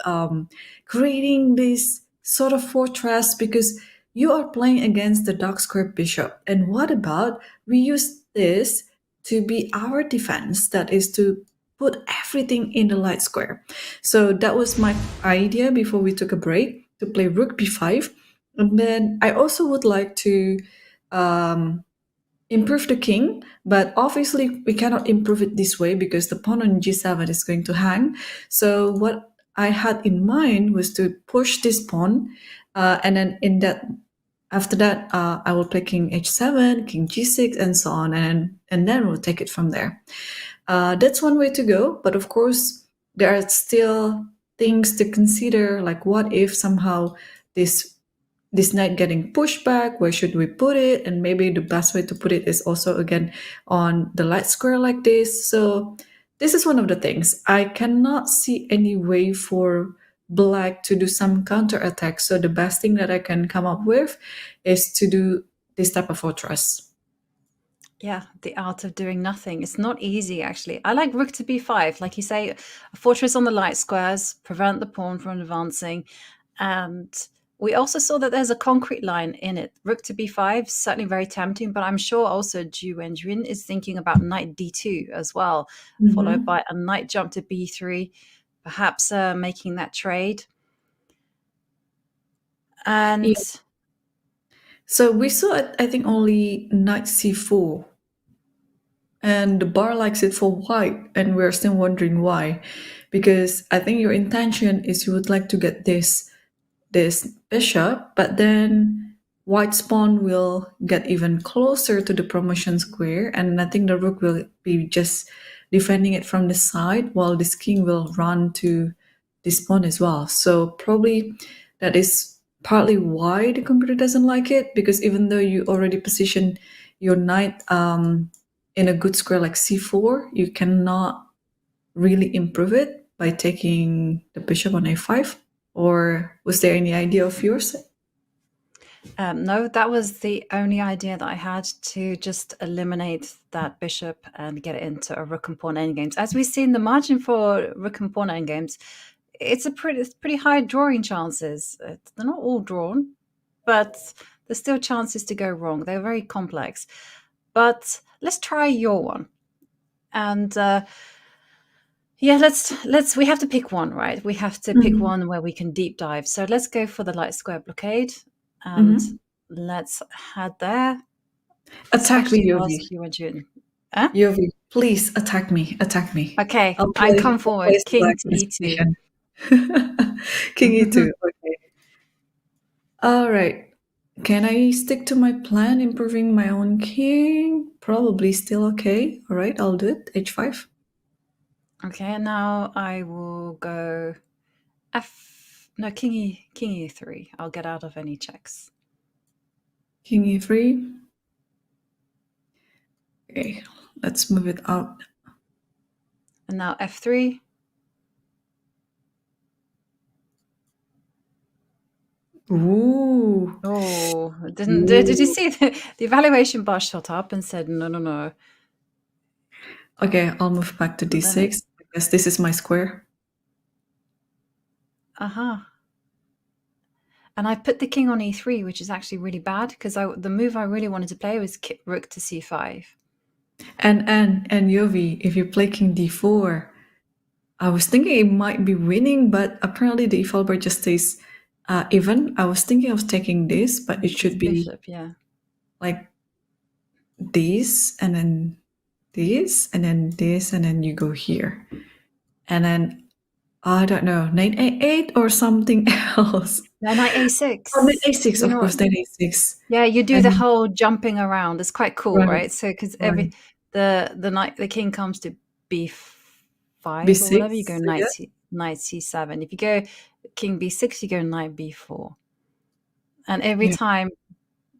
creating this sort of fortress because you are playing against the dark square bishop. And what about we use this to be our defense, that is to put everything in the light square. So that was my idea before we took a break, to play rook b5. And then I also would like to improve the king, but obviously we cannot improve it this way because the pawn on g7 is going to hang. So what I had in mind was to push this pawn, and then in that After that, I will play king h7, king g6, and so on, and then we'll take it from there. That's one way to go, but of course, there are still things to consider, like what if somehow this knight getting pushed back, where should we put it? And maybe the best way to put it is also again on the light square like this. So this is one of the things. I cannot see any way for black to do some counter attack. So the best thing that I can come up with is to do this type of fortress. Yeah, the art of doing nothing. It's not easy, actually. I like rook to b5. Like you say, a fortress on the light squares, prevent the pawn from advancing. And we also saw that there's a concrete line in it. Rook to b5, certainly very tempting, but I'm sure also Ju Wenjun is thinking about knight d2 as well, followed by a knight jump to b3, perhaps making that trade. And yeah. So we saw, I think, only knight c4. And the bar likes it for white, and we're still wondering why. Because I think your intention is you would like to get this bishop, but then white's pawn will get even closer to the promotion square, and I think the rook will be just defending it from the side, while this king will run to this pawn as well. So probably that is partly why the computer doesn't like it, because even though you already positioned your knight in a good square like c4, you cannot really improve it by taking the bishop on a5. Or was there any idea of yours? No, that was the only idea that I had, to just eliminate that bishop and get it into a rook and pawn endgames. As we've seen, the margin for rook and pawn endgames, it's pretty high drawing chances. They're not all drawn, but there's still chances to go wrong. They're very complex. But let's try your one. And yeah, we have to pick one, right? We have to pick one where we can deep dive. So let's go for the light square blockade, and let's head there. Attack me, Yovi. Huh? Yovi, please attack me. Attack me. Okay, I come forward. King e2. King e2. Okay. All right. Can I stick to my plan, improving my own king? Probably still okay. All right, I'll do it. h5. Okay, now I will go king e3. I'll get out of any checks. King e3. Okay, let's move it out. And now f3. Ooh. Oh, did you see the evaluation bar shot up and said no? Okay, I'll move back to d6. I guess this is my square. And I put the king on e3, which is actually really bad, because the move I really wanted to play was rook to c5. And Yovi, if you play king d4, I was thinking it might be winning, but apparently the e-file bar just stays even. I was thinking of taking this, but it should be bishop, yeah, like this, and then this, and then this, and then you go here. And then, I don't know, knight a8 or something else. No, knight a6. Oh, knight a6, of course, knight a6. Yeah, you do the whole jumping around. It's quite cool, right? So, because the king comes to b5 b6, or whatever, you go knight c7. If you go king b6, you go knight b4. And every time,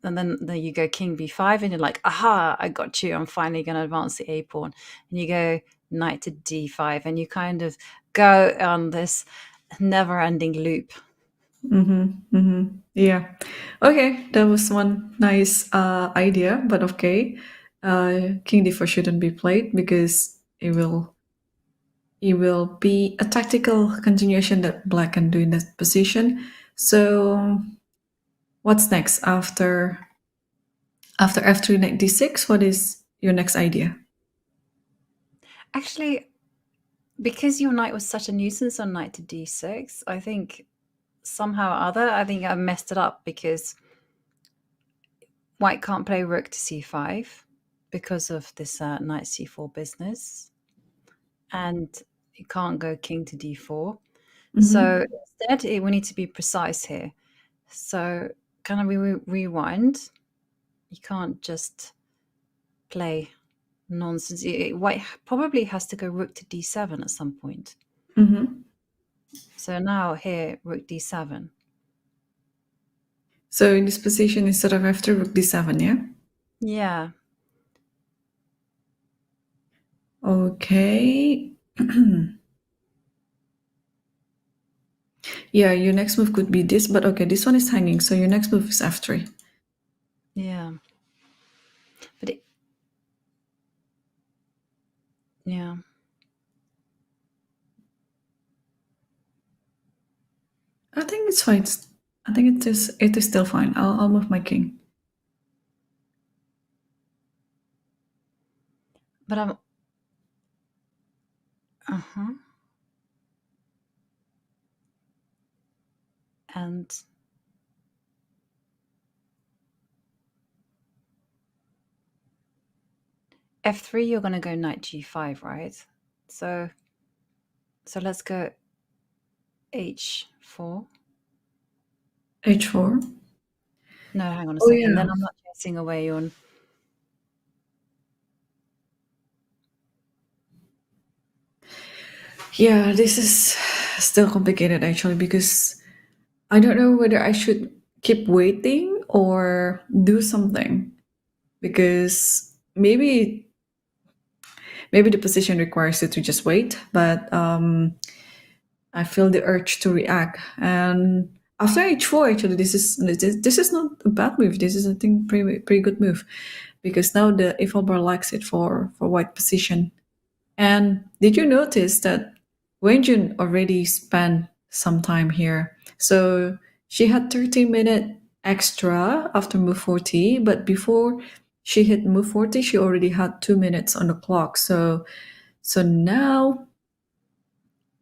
and then you go king b5, and you're like, aha, I got you. I'm finally going to advance the a pawn. And you go knight to d5, and you kind of go on this never-ending loop. Yeah. Okay, that was one nice idea, but okay. King d4 shouldn't be played because it will be a tactical continuation that black can do in that position. So what's next after f3 knight d6? What is your next idea? Actually, because your knight was such a nuisance on knight to d6, I think somehow or other, I think I messed it up, because white can't play rook to c5 because of this knight c4 business, and you can't go king to d4. So instead, we need to be precise here. So Can I rewind? You can't just play nonsense. White probably has to go rook to d7 at some point. Mm-hmm. So now here, rook d7. So in this position, instead of after rook d7, yeah? Yeah. Okay. Yeah, your next move could be this, but okay, this one is hanging, so your next move is f3. Yeah. But yeah. I think it's fine. I think it is still fine. I'll move my king. But I'm... Uh-huh. And... f3, you're going to go knight g5, right? So let's go h4. h4? No, hang on a Oh, second. yeah. Then I'm not chasing away on... Yeah, this is still complicated actually, because I don't know whether I should keep waiting or do something, because maybe the position requires you to just wait, but I feel the urge to react. And after h4, actually, this is not a bad move. This is, I think, pretty good move, because now the eval bar likes it for white position. And did you notice that Wenjun already spent some time here? So she had 30-minute extra after move 40, but before she hit move 40, she already had 2 minutes on the clock. So now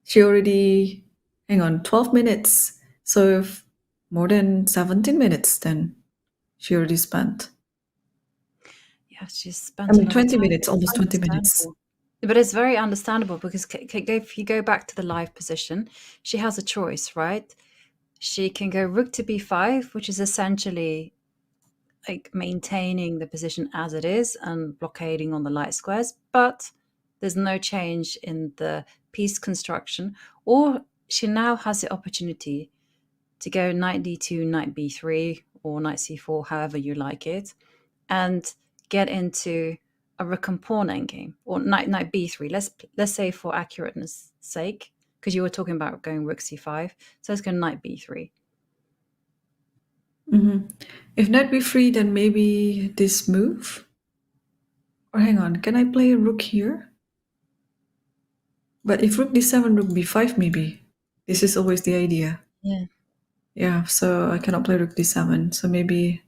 she already, hang on, 12 minutes. So if more than 17 minutes, then she already spent. Yeah, she's spent I mean, a lot of 20 time. minutes, almost 20 minutes. But it's very understandable, because if you go back to the live position, she has a choice, right? She can go rook to b5, which is essentially like maintaining the position as it is and blockading on the light squares, but there's no change in the piece construction. Or she now has the opportunity to go knight d2, knight b3, or knight c4, however you like it, and get into a rook and pawn endgame, or knight b3. Let's say, for accurateness sake, because you were talking about going rook c5, so let's go knight b3. Mm-hmm. If knight b3, then maybe this move. Or hang on, can I play a rook here? But if rook d7, rook b5, maybe. This is always the idea. Yeah. Yeah, so I cannot play rook d7. So maybe...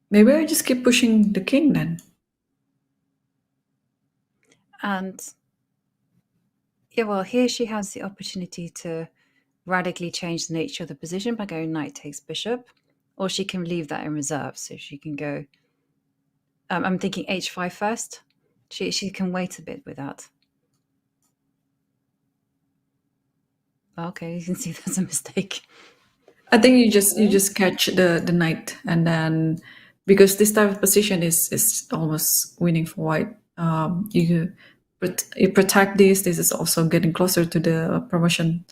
maybe I just keep pushing the king then. And yeah, well, here she has the opportunity to radically change the nature of the position by going knight takes bishop, or she can leave that in reserve. So she can go... I'm thinking h5 first. She can wait a bit with that. Okay, you can see that's a mistake. I think you just catch the knight, and then because this type of position is almost winning for white. You protect this. This is also getting closer to the promotion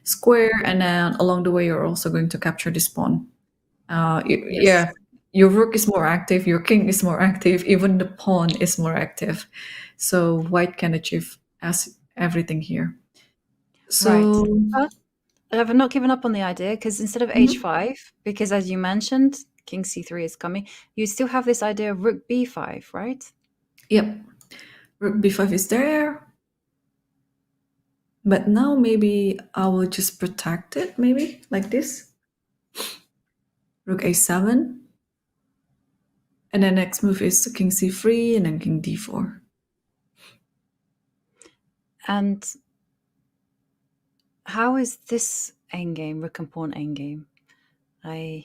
square, and then along the way you're also going to capture this pawn. Yes. Yeah, your rook is more active, your king is more active, even the pawn is more active. So white can achieve everything here. So right. But I've not given up on the idea, because instead of h5, because as you mentioned, king c3 is coming, you still have this idea of rook b5, right? Yep, rook b5 is there. But now maybe I will just protect it, maybe like this. Rook a7. And then next move is king c3 and then king d4. And how is this endgame, rook and pawn endgame? I'm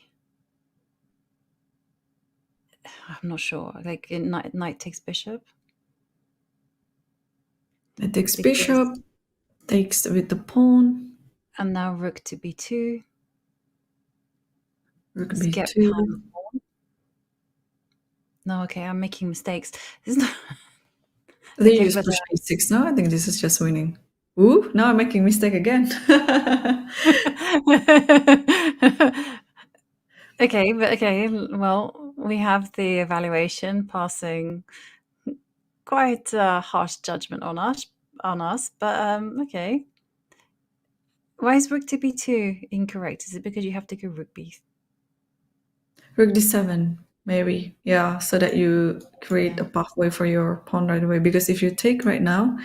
not sure. Like knight takes bishop. It takes bishop, takes with the pawn. And now rook to b2. Rook Let's get b2. behind the pawn. No, okay, I'm making mistakes. This is not... I think you Okay, just but push d6 now. I think this is just winning. Ooh, now I'm making mistake again. okay, but okay. Well, we have the evaluation passing quite a harsh judgment on us. But okay. Why is rook to b2 incorrect? Is it because you have to go rook b? Rook d7, maybe. Yeah, so that you create a pathway for your pawn right away. Because if you take right now,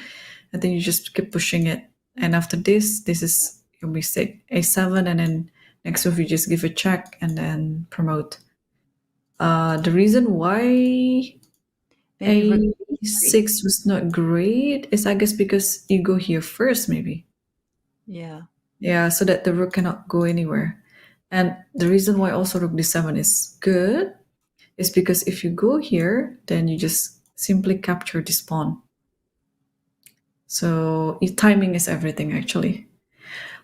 I think you just keep pushing it. And after this is your mistake. A7, and then next move you just give a check and then promote. The reason why Maybe A6 was not great is, I guess, because you go here first, maybe. Yeah. Yeah, so that the rook cannot go anywhere. And the reason why also rook d7 is good is because if you go here, then you just simply capture this pawn. So timing is everything, actually.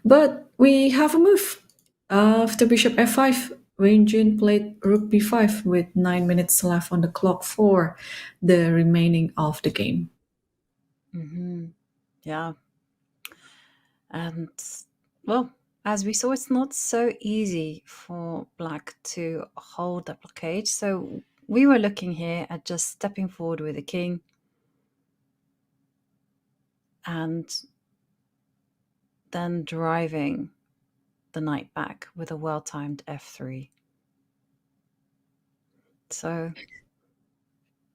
But we have a move. After bishop f5, Wenjun played rook b5 with 9 minutes left on the clock for the remaining of the game. Yeah. And, well, as we saw, it's not so easy for black to hold that blockade. So we were looking here at just stepping forward with the king and then driving the knight back with a well-timed f3. So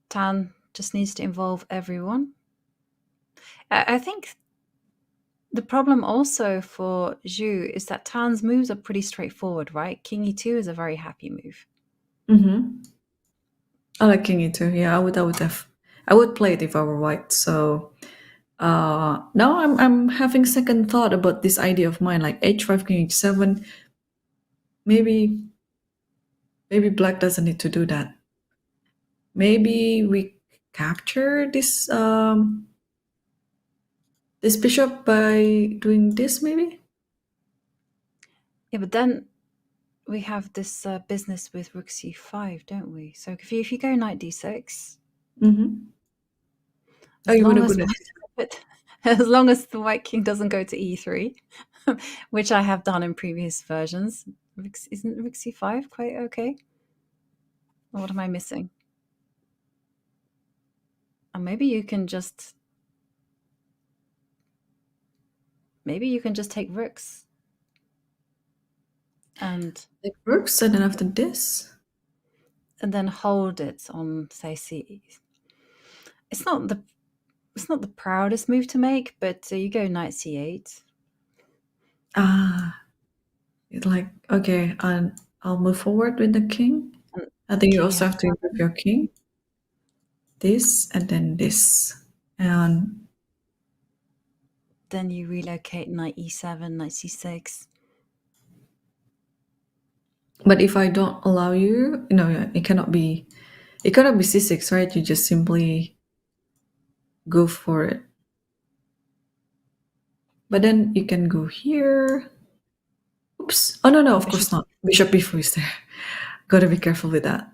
Tan just needs to involve everyone. I think the problem also for Ju is that Tan's moves are pretty straightforward, right? King e2 is a very happy move. Mm-hmm. I like king e2. Yeah, I would play it if I were white. So now I'm having second thought about this idea of mine, like h5, king h7. Maybe black doesn't need to do that. Maybe we capture this this bishop by doing this, maybe. Yeah, but then we have this business with rook c5, don't we? So if you go knight d6, Mm-hmm. Oh, as you want long to as go as long as the white king doesn't go to e3, which I have done in previous versions, isn't rook c5 quite okay? Or what am I missing? Or maybe you can just take rooks and take rooks, and then after this, and then hold it on, say, c. It's not the proudest move to make, but you go knight c8. It's like, okay, I'll move forward with the king. I think you also have to improve your king. This and then this, and then you relocate knight e7, knight c6. But if I don't allow you, it cannot be c6, right? You just simply go for it. But then you can go here. Oops. Oh, no, of course not. Bishop b4 is there. Gotta be careful with that.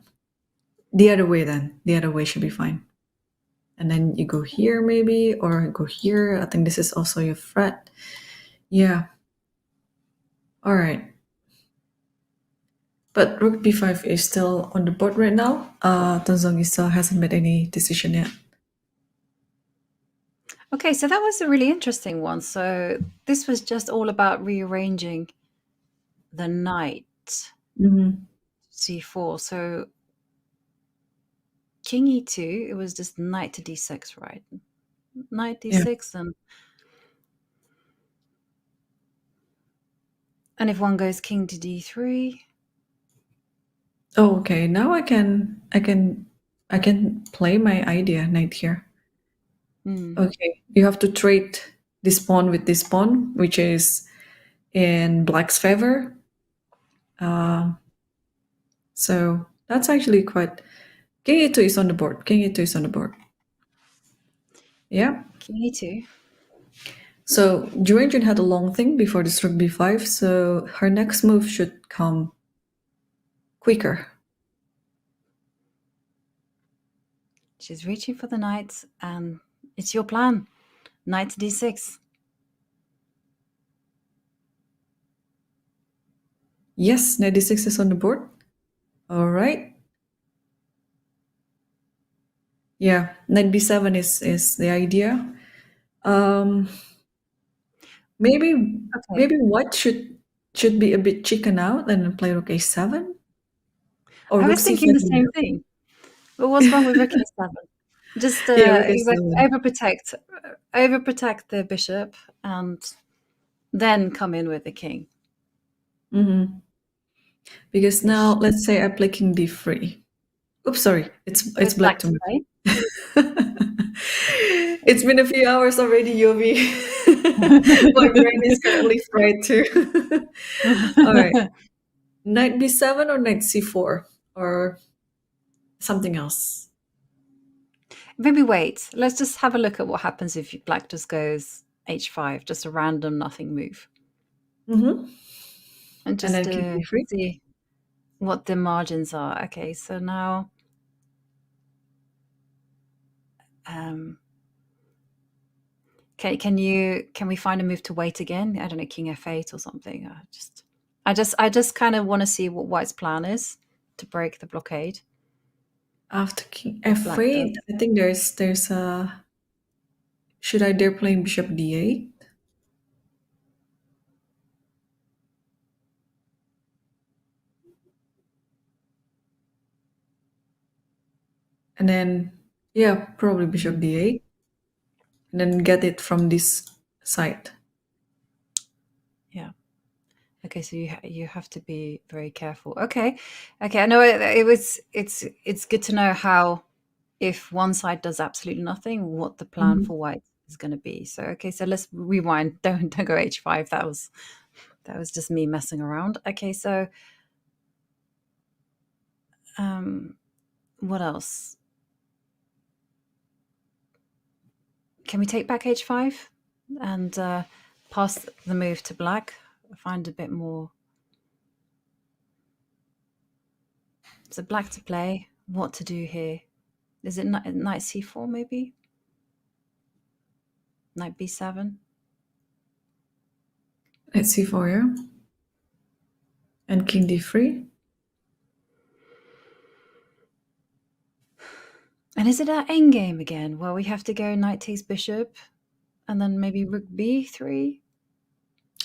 The other way then. The other way should be fine. And then you go here maybe, or go here. I think this is also your threat. Yeah. All right. But rook b5 is still on the board right now. Tan Zhongyi still hasn't made any decision yet. Okay, so that was a really interesting one. So this was just all about rearranging the knight c4. So king e2, it was just knight to d6, right? Knight d6, and if one goes king to d3. Oh, okay. Now I can play my idea knight here. Okay, you have to trade this pawn with this pawn, which is in black's favor. So that's actually quite. King e2 is on the board. King e2 is on the board. Yeah. King e2. So Ju Wenjun had a long thing before this rook b5, so her next move should come quicker. She's reaching for the knight, and it's your plan. Knight to d6. Yes, knight d6 is on the board. All right. Yeah, knight b7 is the idea. Maybe white should be a bit chicken out and then play rook a7. Or I rook was thinking the c7. same thing. But what's wrong with rook a7? Just Yeah, rook a7. overprotect the bishop, and then come in with the king. Mm-hmm. Because now, let's say I play king d3. Oops, sorry, it's black to me. It's been a few hours already, Yobi. My brain is currently fried too. All right, knight b7 or knight c4 or something else. Maybe wait. Let's just have a look at what happens if black just goes h5, just a random nothing move. Mm-hmm. And just then king d3. see what the margins are. Okay, so now can we find a move to wait again? I don't know, king f8 or something. I just kind of want to see what white's plan is to break the blockade. After king f8, I think there's a. Should I dare playing bishop d8? And then, yeah, probably bishop d8. And then get it from this side. Yeah. Okay, so you have to be very careful. Okay. I know it's good to know how, if one side does absolutely nothing, what the plan for white is going to be. So okay, so let's rewind. Don't go h5. That was just me messing around. Okay, so what else? Can we take back h5 and pass the move to black? Find a bit more. So black to play. What to do here? Is it knight c4 maybe? Knight b7? Knight c4, yeah. And king d3. And is it an endgame again, where we have to go knight takes bishop, and then maybe rook b3?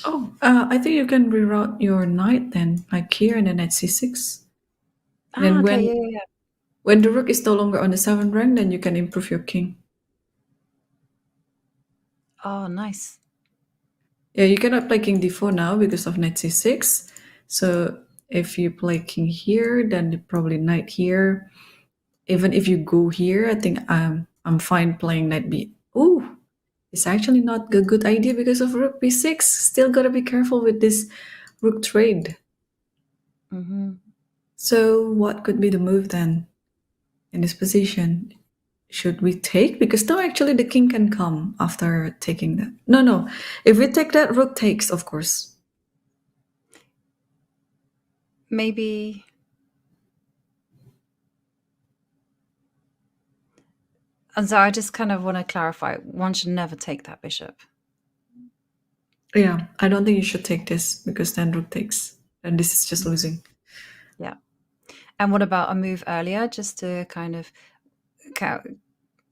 Oh, I think you can reroute your knight then, like here, and then knight c6. And then Okay, when the rook is no longer on the 7th rank, then you can improve your king. Oh, nice. Yeah, you cannot play king d4 now because of knight c6. So if you play king here, then probably knight here. Even if you go here, I think I'm fine playing knight b. Ooh, it's actually not a good idea because of rook b6. Still gotta be careful with this rook trade. So what could be the move then in this position? Should we take? Because now actually the king can come after taking that. No. If we take that, rook takes, of course. Maybe. And so I just kind of want to clarify, one should never take that bishop. Yeah, I don't think you should take this because then rook takes. And this is just losing. Yeah. And what about a move earlier, just to kind of,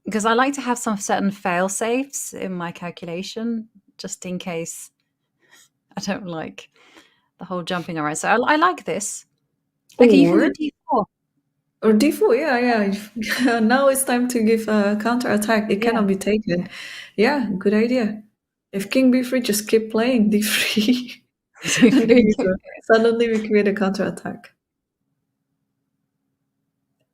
because I like to have some certain fail safes in my calculation, just in case I don't like the whole jumping around. So I like this. Okay, you can go d4. Or d4, yeah. Now it's time to give a counter attack. It cannot be taken. Yeah, good idea. If king b3, just keep playing d3. Suddenly we create a counter attack.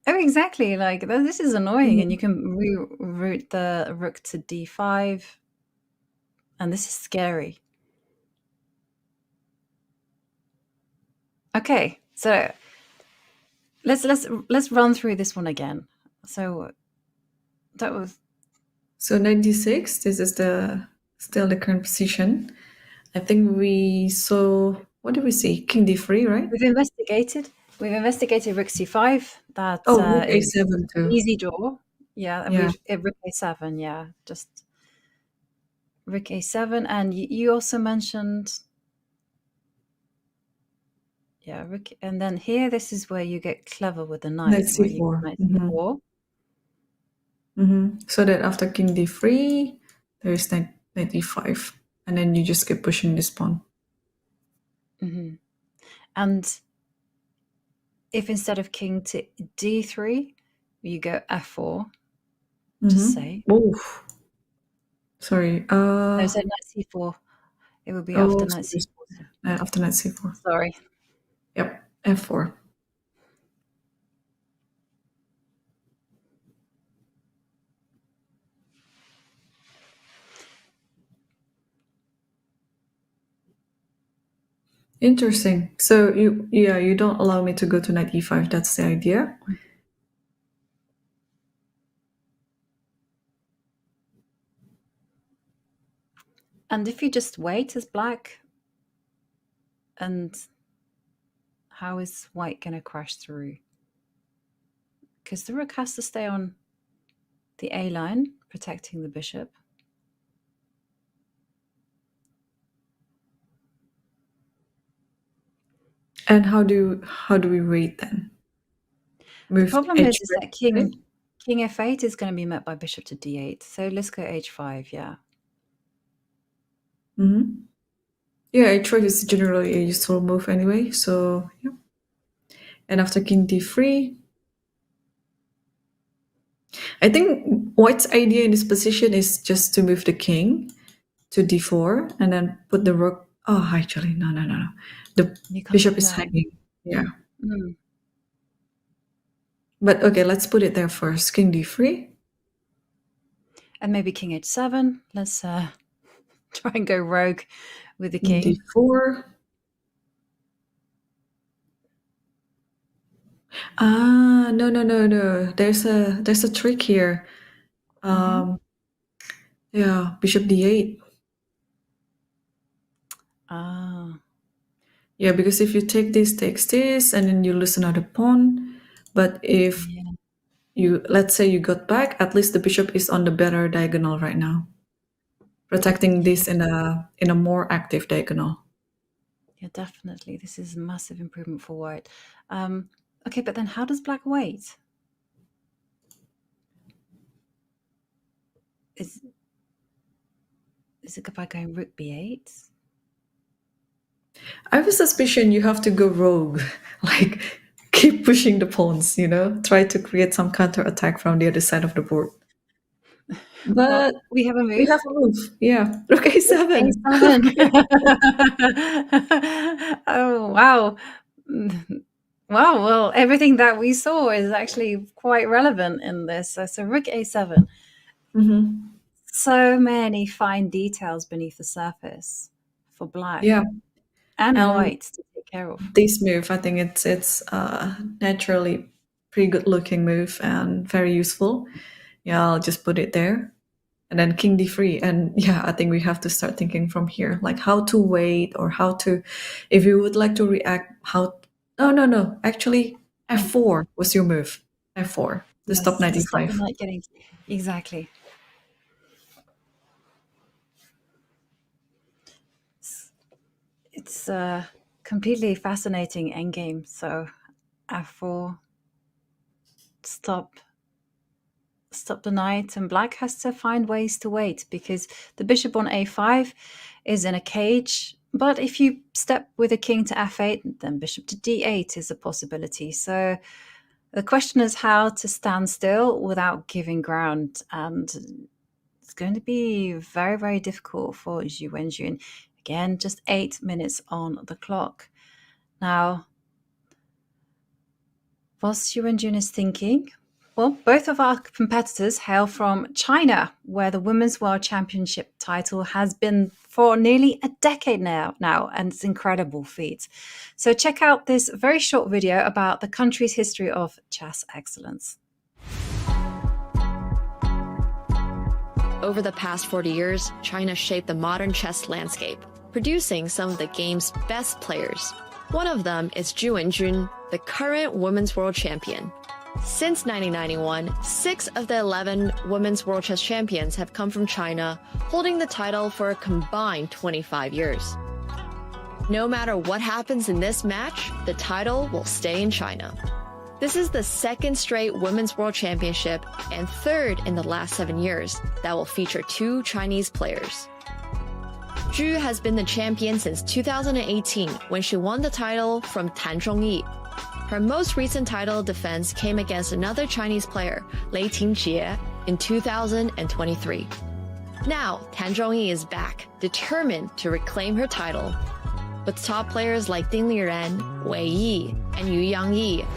Oh, exactly. Like, this is annoying. And you can reroute the rook to d5. And this is scary. Okay, so let's run through this one again. So that was. So knight d6, this is the Still the current position. I think we saw, what did we see? King d3, right? We've investigated rook c5. That rook is a7 an too. easy draw. Yeah, and Yeah. rook a7. Yeah, just rook a7, and you also mentioned, yeah, rook, and then here this is where you get clever with the knight, Knight where you c4. knight Mhm. c4. So that after king d3, there is knight e5, and then you just keep pushing this pawn. And if instead of king to d3, you go f4, just say. Oof. Sorry. No, so knight c4. It would be after knight c4. After knight c4. Sorry. Yep, f4. Interesting. So you don't allow me to go to knight e5. That's the idea. And if you just wait as black, and how is white going to crash through? Because the rook has to stay on the A line, protecting the bishop. And how do we rate then? The problem is that king f8 is going to be met by bishop to d8. So let's go h5, yeah. Yeah, h5 is generally a useful move anyway, so yeah. And after king d3, I think white's idea in this position is just to move the king to d4 and then put the rook. Oh, actually, no. The bishop is hanging. Yeah. But okay, let's put it there first. King d3. And maybe king h7. Let's try and go rogue with the king. d4. No. There's a trick here. Yeah, bishop d8. Yeah, because if you take this, takes this, and then you lose another pawn. But if let's say you got back, at least the bishop is on the better diagonal right now, protecting this in a more active diagonal. Yeah, definitely. This is a massive improvement for white. Okay, but then how does black wait? Is it by going rook b8? I have a suspicion you have to go rogue, like keep pushing the pawns, try to create some counter attack from the other side of the board. But well, we have a move. We have a move, yeah. Rook a7. Oh, wow. Wow, well, everything that we saw is actually quite relevant in this. So rook a7. So many fine details beneath the surface for black. Yeah. And white to take care of. This move, I think it's naturally pretty good looking move and very useful. Yeah, I'll just put it there. And then king d3. And yeah, I think we have to start thinking from here, like how to wait or how to, if you would like to react, how, no. Actually, f4 was your move. f4, to stop knight e5. Exactly. It's a completely fascinating endgame. So f4, stop the knight, and black has to find ways to wait because the bishop on a5 is in a cage. But if you step with a king to f8, then bishop to d8 is a possibility. So the question is how to stand still without giving ground. And it's going to be very, very difficult for Ju Wenjun. Again, just 8 minutes on the clock. Now, whilst Ju Wenjun is thinking, well, both of our competitors hail from China, where the Women's World Championship title has been for nearly a decade now, and it's an incredible feat. So check out this very short video about the country's history of chess excellence. Over the past 40 years, China shaped the modern chess landscape, producing some of the game's best players. One of them is Ju Wenjun, the current women's world champion. Since 1991, 6 of the 11 women's world chess champions have come from China, holding the title for a combined 25 years. No matter what happens in this match, the title will stay in China. This is the second straight Women's World Championship and third in the last 7 years that will feature 2 Chinese players. Ju has been the champion since 2018 when she won the title from Tan Zhongyi. Her most recent title defense came against another Chinese player, Lei Tingjie, in 2023. Now, Tan Zhongyi is back, determined to reclaim her title. With top players like Ding Liren, Wei Yi, and Yu Yangyi.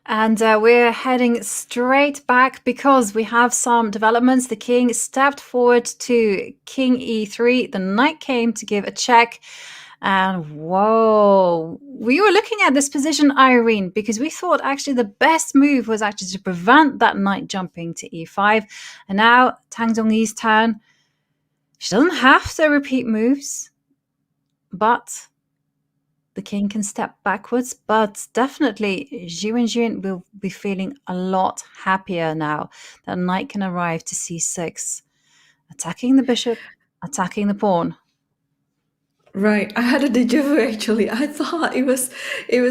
And we're heading straight back because we have some developments. The king stepped forward to king e3. The knight came to give a check. And whoa, we were looking at this position, Irene, because we thought actually the best move was actually to prevent that knight jumping to e5. And now Tan Zhongyi's turn. She doesn't have to repeat moves, but the king can step backwards. But definitely Ju Wenjun will be feeling a lot happier now that knight can arrive to c6, attacking the bishop, attacking the pawn. Right, I had a déjà vu actually. I thought it was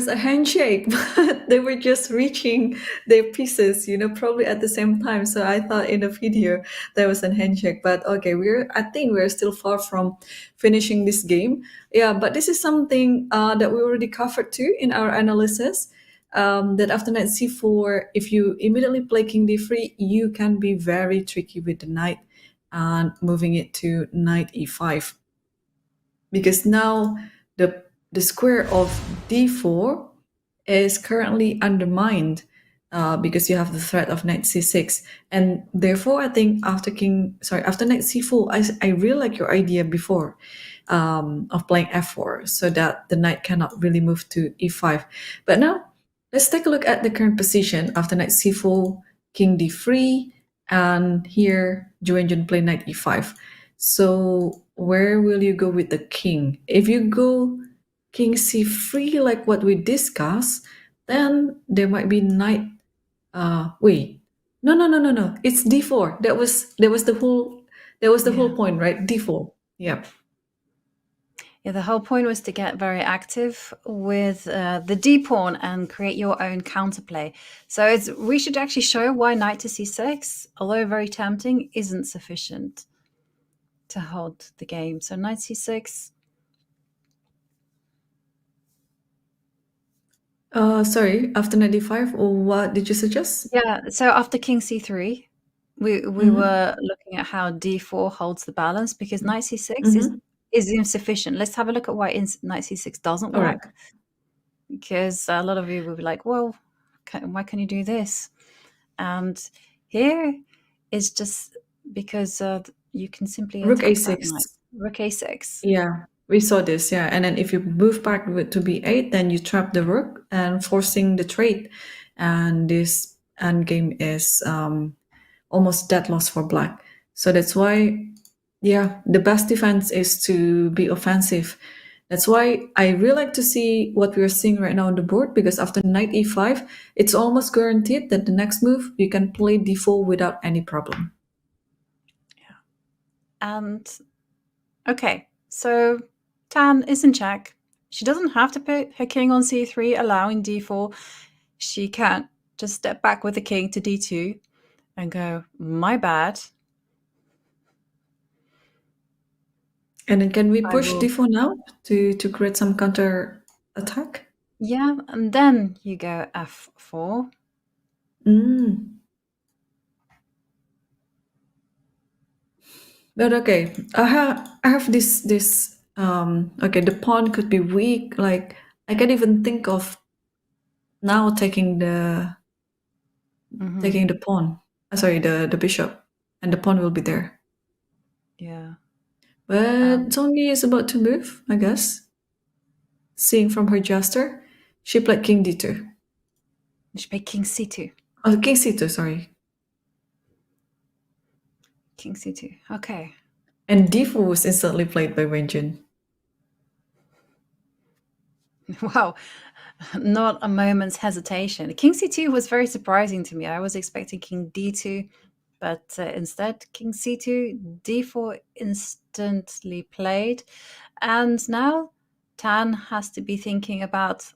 a handshake, but they were just reaching their pieces, probably at the same time. So I thought in the video there was a handshake. But okay, I think we're still far from finishing this game. Yeah, but this is something that we already covered too in our analysis. That after knight c4, if you immediately play king d3, you can be very tricky with the knight and moving it to knight e5. Because now the square of d4 is currently undermined because you have the threat of knight c6, and therefore I think after knight c4, I really like your idea before of playing f4 so that the knight cannot really move to e5. But now let's take a look at the current position after knight c4, king d3, and here Ju Wenjun play knight e5. So where will you go with the king? If you go king c3 like what we discussed, then there might be knight. Wait, no. It's d4. That was the whole point, right? D4. Yeah. Yeah, the whole point was to get very active with the d pawn and create your own counterplay. So we should actually show why knight to c6, although very tempting, isn't sufficient to hold the game. So knight c6. Sorry, after knight d5, or what did you suggest? Yeah, so after king c3, we were looking at how d4 holds the balance because knight c6 is insufficient. Let's have a look at why knight c6 doesn't work. Alright. Because a lot of you will be like, well, why can you do this? And here is just because you can simply Rook attack a6. that knight. Rook a6. Yeah, we saw this, yeah. And then if you move back to b8, then you trap the rook and forcing the trade. And this endgame is almost dead loss for black. So that's why, yeah, the best defense is to be offensive. That's why I really like to see what we're seeing right now on the board, because after knight e5, it's almost guaranteed that the next move you can play d4 without any problem. And okay, so Tan is in check. She doesn't have to put her king on c3, allowing d4. She can just step back with the king to d2 and go, my bad. And then can we push d4 now to create some counter attack? Yeah, and then you go f4. But okay, I have this okay, the pawn could be weak. Like I can't even think of now taking the pawn. Sorry, the bishop, and the pawn will be there. Yeah. But Zhongyi is about to move, I guess. Seeing from her gesture, she played king d2. She played king c2. Oh, king c2, sorry. King c2. Okay. And d4 was instantly played by Wenjun. Wow. Not a moment's hesitation. King c2 was very surprising to me. I was expecting king d2, but instead king c2, d4 instantly played. And now Tan has to be thinking about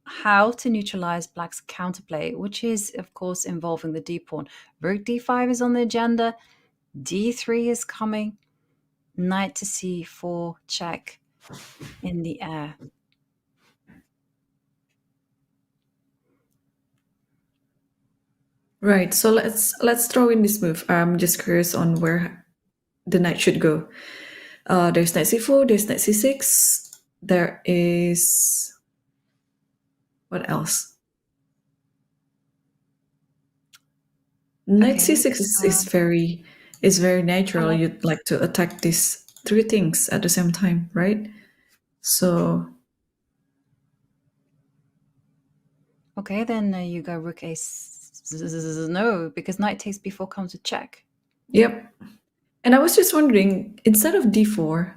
how to neutralize black's counterplay, which is, of course, involving the d-pawn. Rook d5 is on the agenda. d3 is coming. Knight to c4 check in the air. Right. So let's throw in this move. I'm just curious on where the knight should go. There's knight c4. There's knight c6. There is what else? Knight c6 is very natural. You'd like to attack these three things at the same time, right? So okay, then you go rook a no, because knight takes b4 comes with check. Yep. And I was just wondering, instead of d4,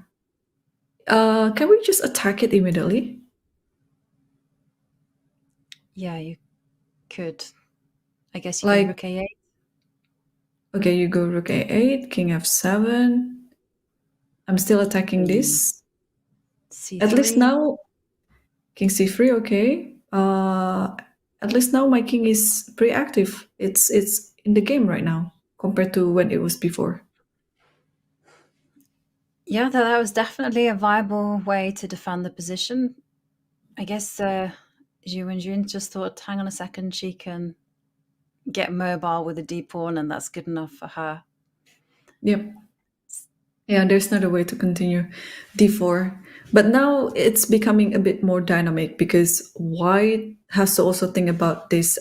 can we just attack it immediately? Yeah, you could. I guess you Like- go rook a8. Okay, you go rook a8, king f7. I'm still attacking this. c3. At least now, king c3, okay. At least now my king is pretty active. It's in the game right now compared to when it was before. Yeah, that was definitely a viable way to defend the position. I guess Ju Wenjun just thought, hang on a second, she can get mobile with a d-pawn and that's good enough for her. Yep. Yeah, there's not a way to continue d4. But now it's becoming a bit more dynamic because white has to also think about this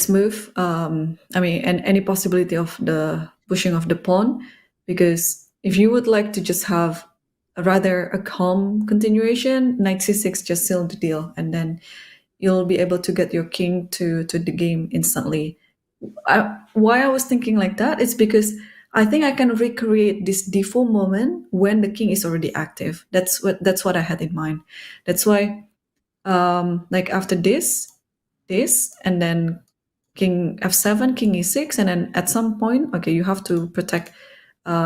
move. And any possibility of the pushing of the pawn. Because if you would like to just have a calm continuation, knight c6 just sealed the deal, and then you'll be able to get your king to the game instantly. Why I was thinking like that is because I think I can recreate this d4 moment when the king is already active. That's what I had in mind. That's why, like after this, and then king f7, king e6, and then at some point, okay, you have to protect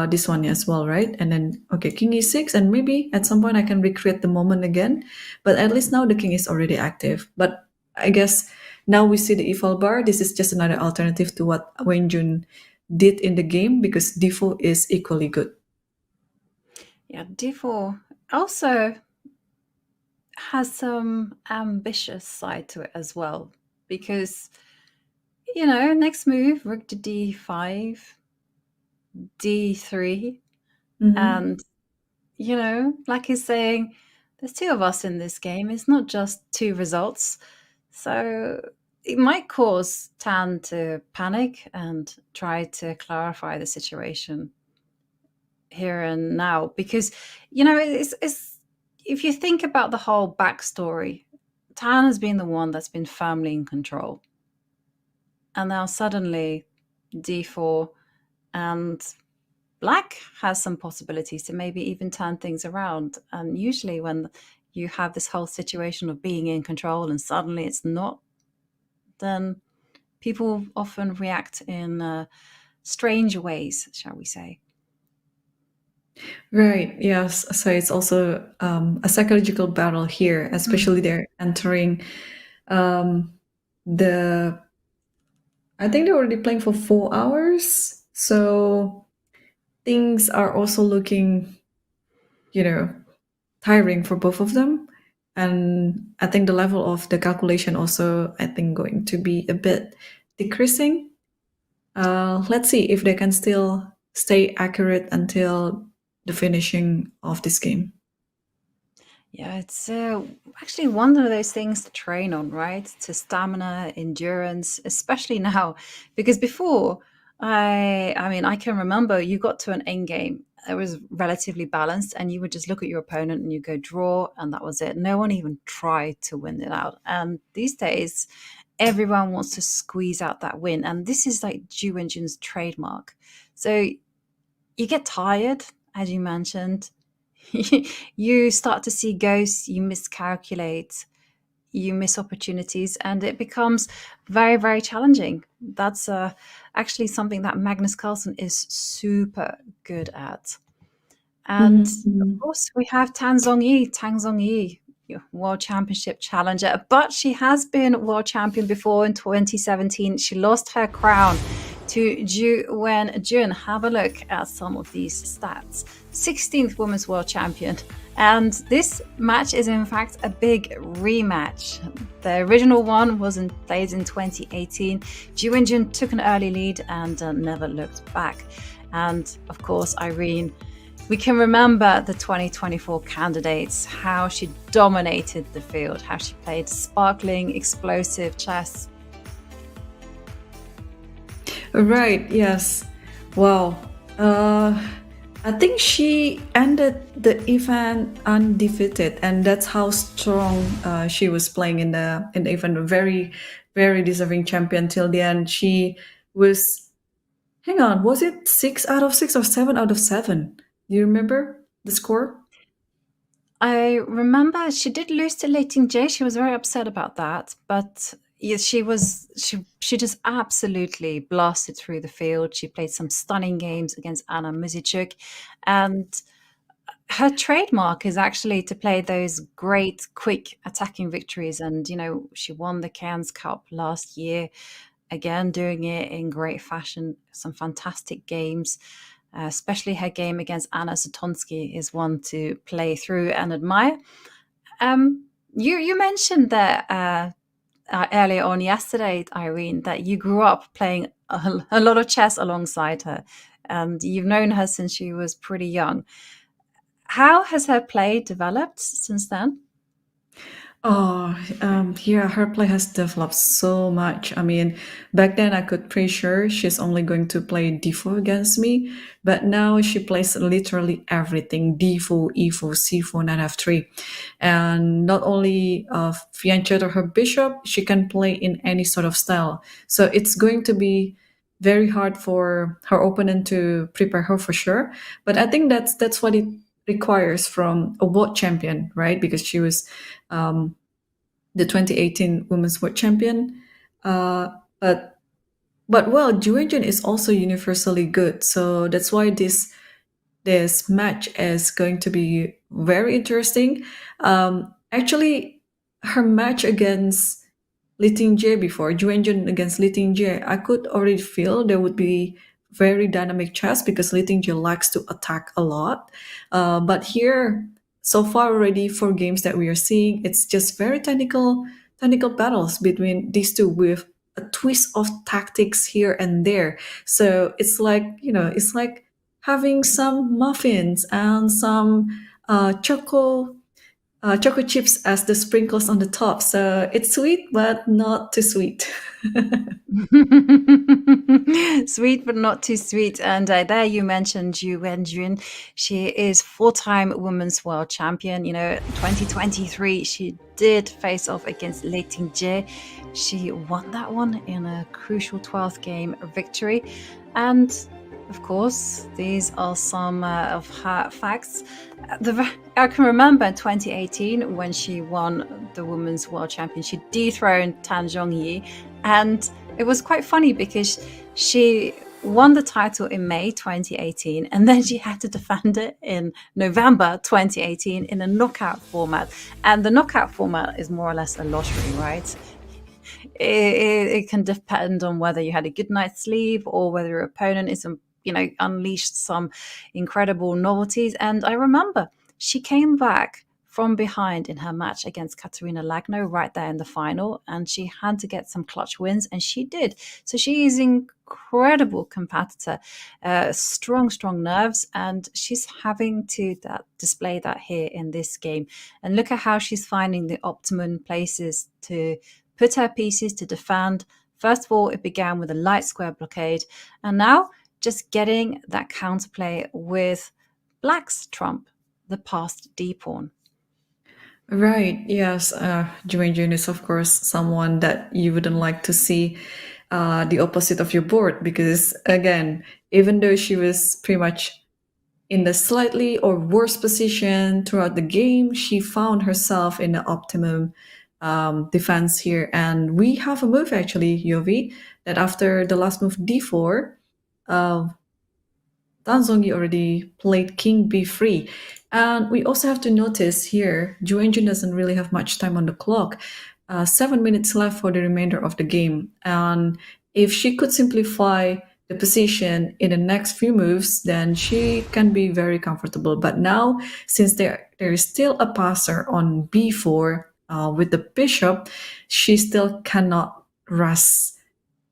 this one as well, right? And then, okay, king e6, and maybe at some point I can recreate the moment again. But at least now the king is already active. But I guess now we see the e-file bar. This is just another alternative to what Wenjun did in the game because d4 is equally good. Yeah, d4 also has some ambitious side to it as well because, next move, rook to d5, d3, and, like he's saying, there's two of us in this game. It's not just two results. So it might cause Tan to panic and try to clarify the situation here and now because, it's if you think about the whole backstory, Tan has been the one that's been firmly in control. And now suddenly d4 and black has some possibilities to maybe even turn things around. And usually when you have this whole situation of being in control and suddenly it's not, then people often react in strange ways, shall we say. Right, yes. So it's also a psychological battle here, especially they're entering I think they're already playing for 4 hours. So things are also looking, tiring for both of them. And I think the level of the calculation also, I think, going to be a bit decreasing. Let's see if they can still stay accurate until the finishing of this game. Yeah, it's actually one of those things to train on, right? To stamina, endurance, especially now, because before, I can remember you got to an endgame. It was relatively balanced, and you would just look at your opponent and you go draw, and that was it. No one even tried to win it out. And these days, everyone wants to squeeze out that win. And this is like Ju Wenjun's trademark. So you get tired, as you mentioned. You start to see ghosts, you miscalculate, you miss opportunities, and it becomes very, very challenging. That's actually something that Magnus Carlsen is super good at. And of course, we have Tan Zhongyi, World Championship challenger, but she has been world champion before in 2017. She lost her crown to Ju Wenjun. Have a look at some of these stats. 16th women's world champion. And this match is in fact a big rematch. The original one was played in 2018. Ju Wenjun took an early lead and never looked back. And of course, Irene, we can remember the 2024 candidates, how she dominated the field, how she played sparkling, explosive chess. Right, yes. Wow. I think she ended the event undefeated, and that's how strong she was playing in the event. A very, very deserving champion till the end. She was, hang on, was it 6 out of 6 or 7 out of 7? Do you remember the score? I remember she did lose to Lei Tingjie. She was very upset about that, but yes, she just absolutely blasted through the field. She played some stunning games against Anna Muzichuk, and her trademark is actually to play those great, quick attacking victories. And she won the Cairns Cup last year, again doing it in great fashion. Some fantastic games. Especially her game against Anna Sotonsky is one to play through and admire. You mentioned that earlier on yesterday, Irene, that you grew up playing a lot of chess alongside her, and you've known her since she was pretty young. How has her play developed since then? Oh, yeah, her play has developed so much. I mean, back then I could pretty sure she's only going to play d4 against me, but now she plays literally everything: d4, e4, c4, knight f3, and not only fianchetto her bishop, she can play in any sort of style. So it's going to be very hard for her opponent to prepare her for sure. But I think that's what it requires from a world champion, right? Because she was the 2018 Women's World Champion. But well, Ju Wenjun is also universally good, so that's why this match is going to be very interesting. Actually, her match against Lei Tingjie before, Ju Wenjun against Lei Tingjie, I could already feel there would be very dynamic chess because Lei Tingjie likes to attack a lot. But here, so far already, 4 games that we are seeing, it's just very technical battles between these two with a twist of tactics here and there. So it's like, it's like having some muffins and some choco chips as the sprinkles on the top. So it's sweet, but not too sweet. Sweet, but not too sweet. And there you mentioned Ju Wenjun. She is 4-time women's world champion. 2023, she did face off against Lei Tingjie. She won that one in a crucial 12th game victory. And of course, these are some of her facts. I can remember in 2018 when she won the Women's World Champion, she dethroned Tan Zhongyi. And it was quite funny because she won the title in May 2018, and then she had to defend it in November 2018 in a knockout format. And the knockout format is more or less a lottery, right? It can depend on whether you had a good night's sleep or whether your opponent is unleashed some incredible novelties. And I remember she came back from behind in her match against Katerina Lagno right there in the final, and she had to get some clutch wins, and she did. So she is an incredible competitor, strong nerves, and she's having to display that here in this game. And look at how she's finding the optimum places to put her pieces to defend. First of all, it began with a light square blockade, and now just getting that counterplay with Black's trump, the passed d-pawn. Right, yes. Ju Wenjun is, of course, someone that you wouldn't like to see the opposite of your board because, again, even though she was pretty much in the slightly or worse position throughout the game, she found herself in the optimum defense here. And we have a move, actually, Yovi, that after the last move d4, Tan Zhongyi already played king b3. And we also have to notice here, Ju Wenjun doesn't really have much time on the clock. 7 minutes left for the remainder of the game. And if she could simplify the position in the next few moves, then she can be very comfortable. But now, since there is still a passer on b4 with the bishop, she still cannot rest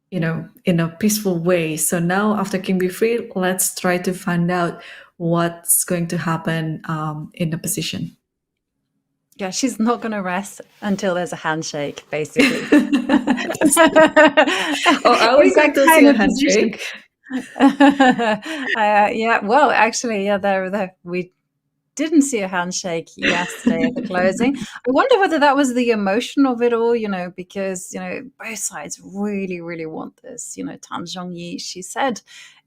in a peaceful way. So now after king b3, let's try to find out what's going to happen in the position. Yeah, she's not going to rest until there's a handshake, basically. Or are we going to see a handshake? Yeah, well, actually, yeah, we didn't see a handshake yesterday at the closing. I wonder whether that was the emotion of it all, because, both sides really, really want this. Tan Zhongyi, she said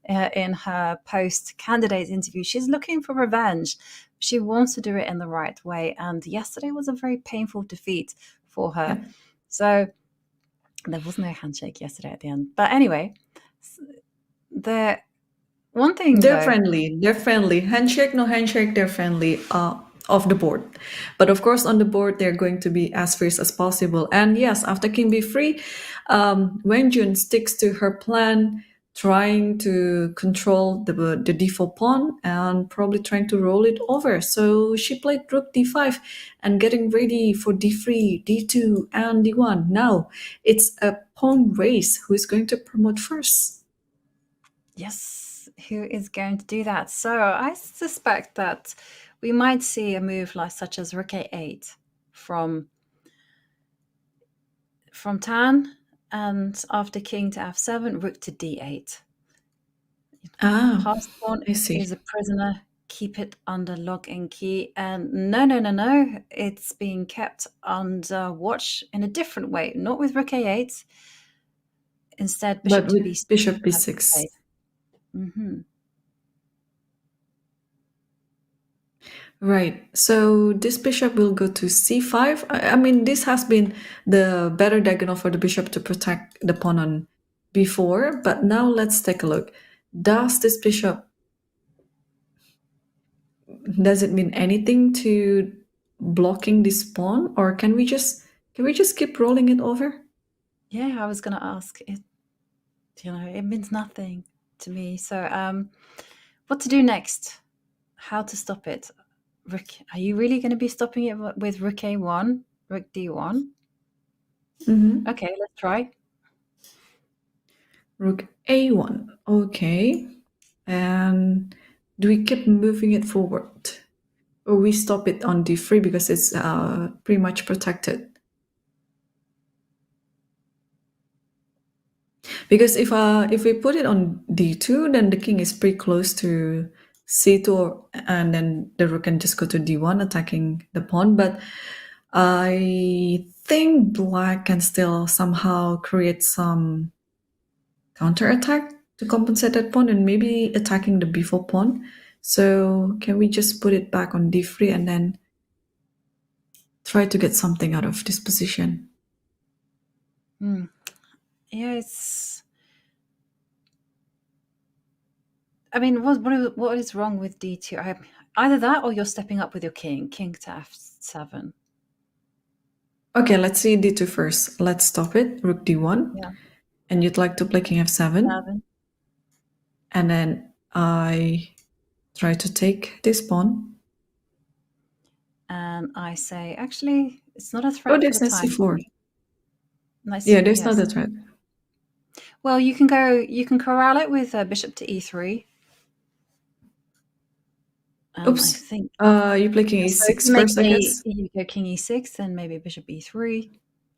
in her post-candidate interview, she's looking for revenge. She wants to do it in the right way. And yesterday was a very painful defeat for her. Yeah. So there was no handshake yesterday at the end. But anyway, the one thing they're friendly. Handshake, no handshake, they're friendly off the board. But of course, on the board, they're going to be as fierce as possible. And yes, after king b3, Wenjun sticks to her plan, trying to control the d4 pawn and probably trying to roll it over. So she played rook d5 and getting ready for d3, d2, and d1. Now it's a pawn race. Who is going to promote first? Yes, who is going to do that? So I suspect that we might see a move such as rook a8 from Tan, and after king to f7, rook to d8. Passed pawn is a prisoner. Keep it under lock and key. And no. It's being kept under watch in a different way, not with rook a8. Instead, bishop to b6. Bishop b6. Mm-hmm. Right. So this bishop will go to c5. I mean, this has been the better diagonal for the bishop to protect the pawn on b4. But now let's take a look. Does this bishop, does it mean anything to blocking this pawn, or can we just keep rolling it over? Yeah, I was going to ask it. It means nothing to me. So, what to do next? How to stop it? Are you really going to be stopping it with rook a1, rook d1? Mm-hmm. Okay, let's try. Rook a1. Okay. And do we keep moving it forward? Or we stop it on d3 because it's pretty much protected? Because if we put it on d2, then the king is pretty close to c2, and then the rook can just go to d1, attacking the pawn. But I think black can still somehow create some counterattack to compensate that pawn and maybe attacking the b4 pawn. So can we just put it back on d3 and then try to get something out of this position? Yeah, it's... I mean, what is wrong with d2? Either that or you're stepping up with your king to f7. Okay, let's see d2 first. Let's stop it. Rook d1. Yeah. And you'd like to play king f7. And then I try to take this pawn. And I say, actually, it's not a threat. Oh, there's for the knight c4. Nice. Yeah, there's not a threat. Well, you can corral it with bishop to e3. Oops. I think you play king e6 first, I guess. You go king e6, then maybe bishop e3.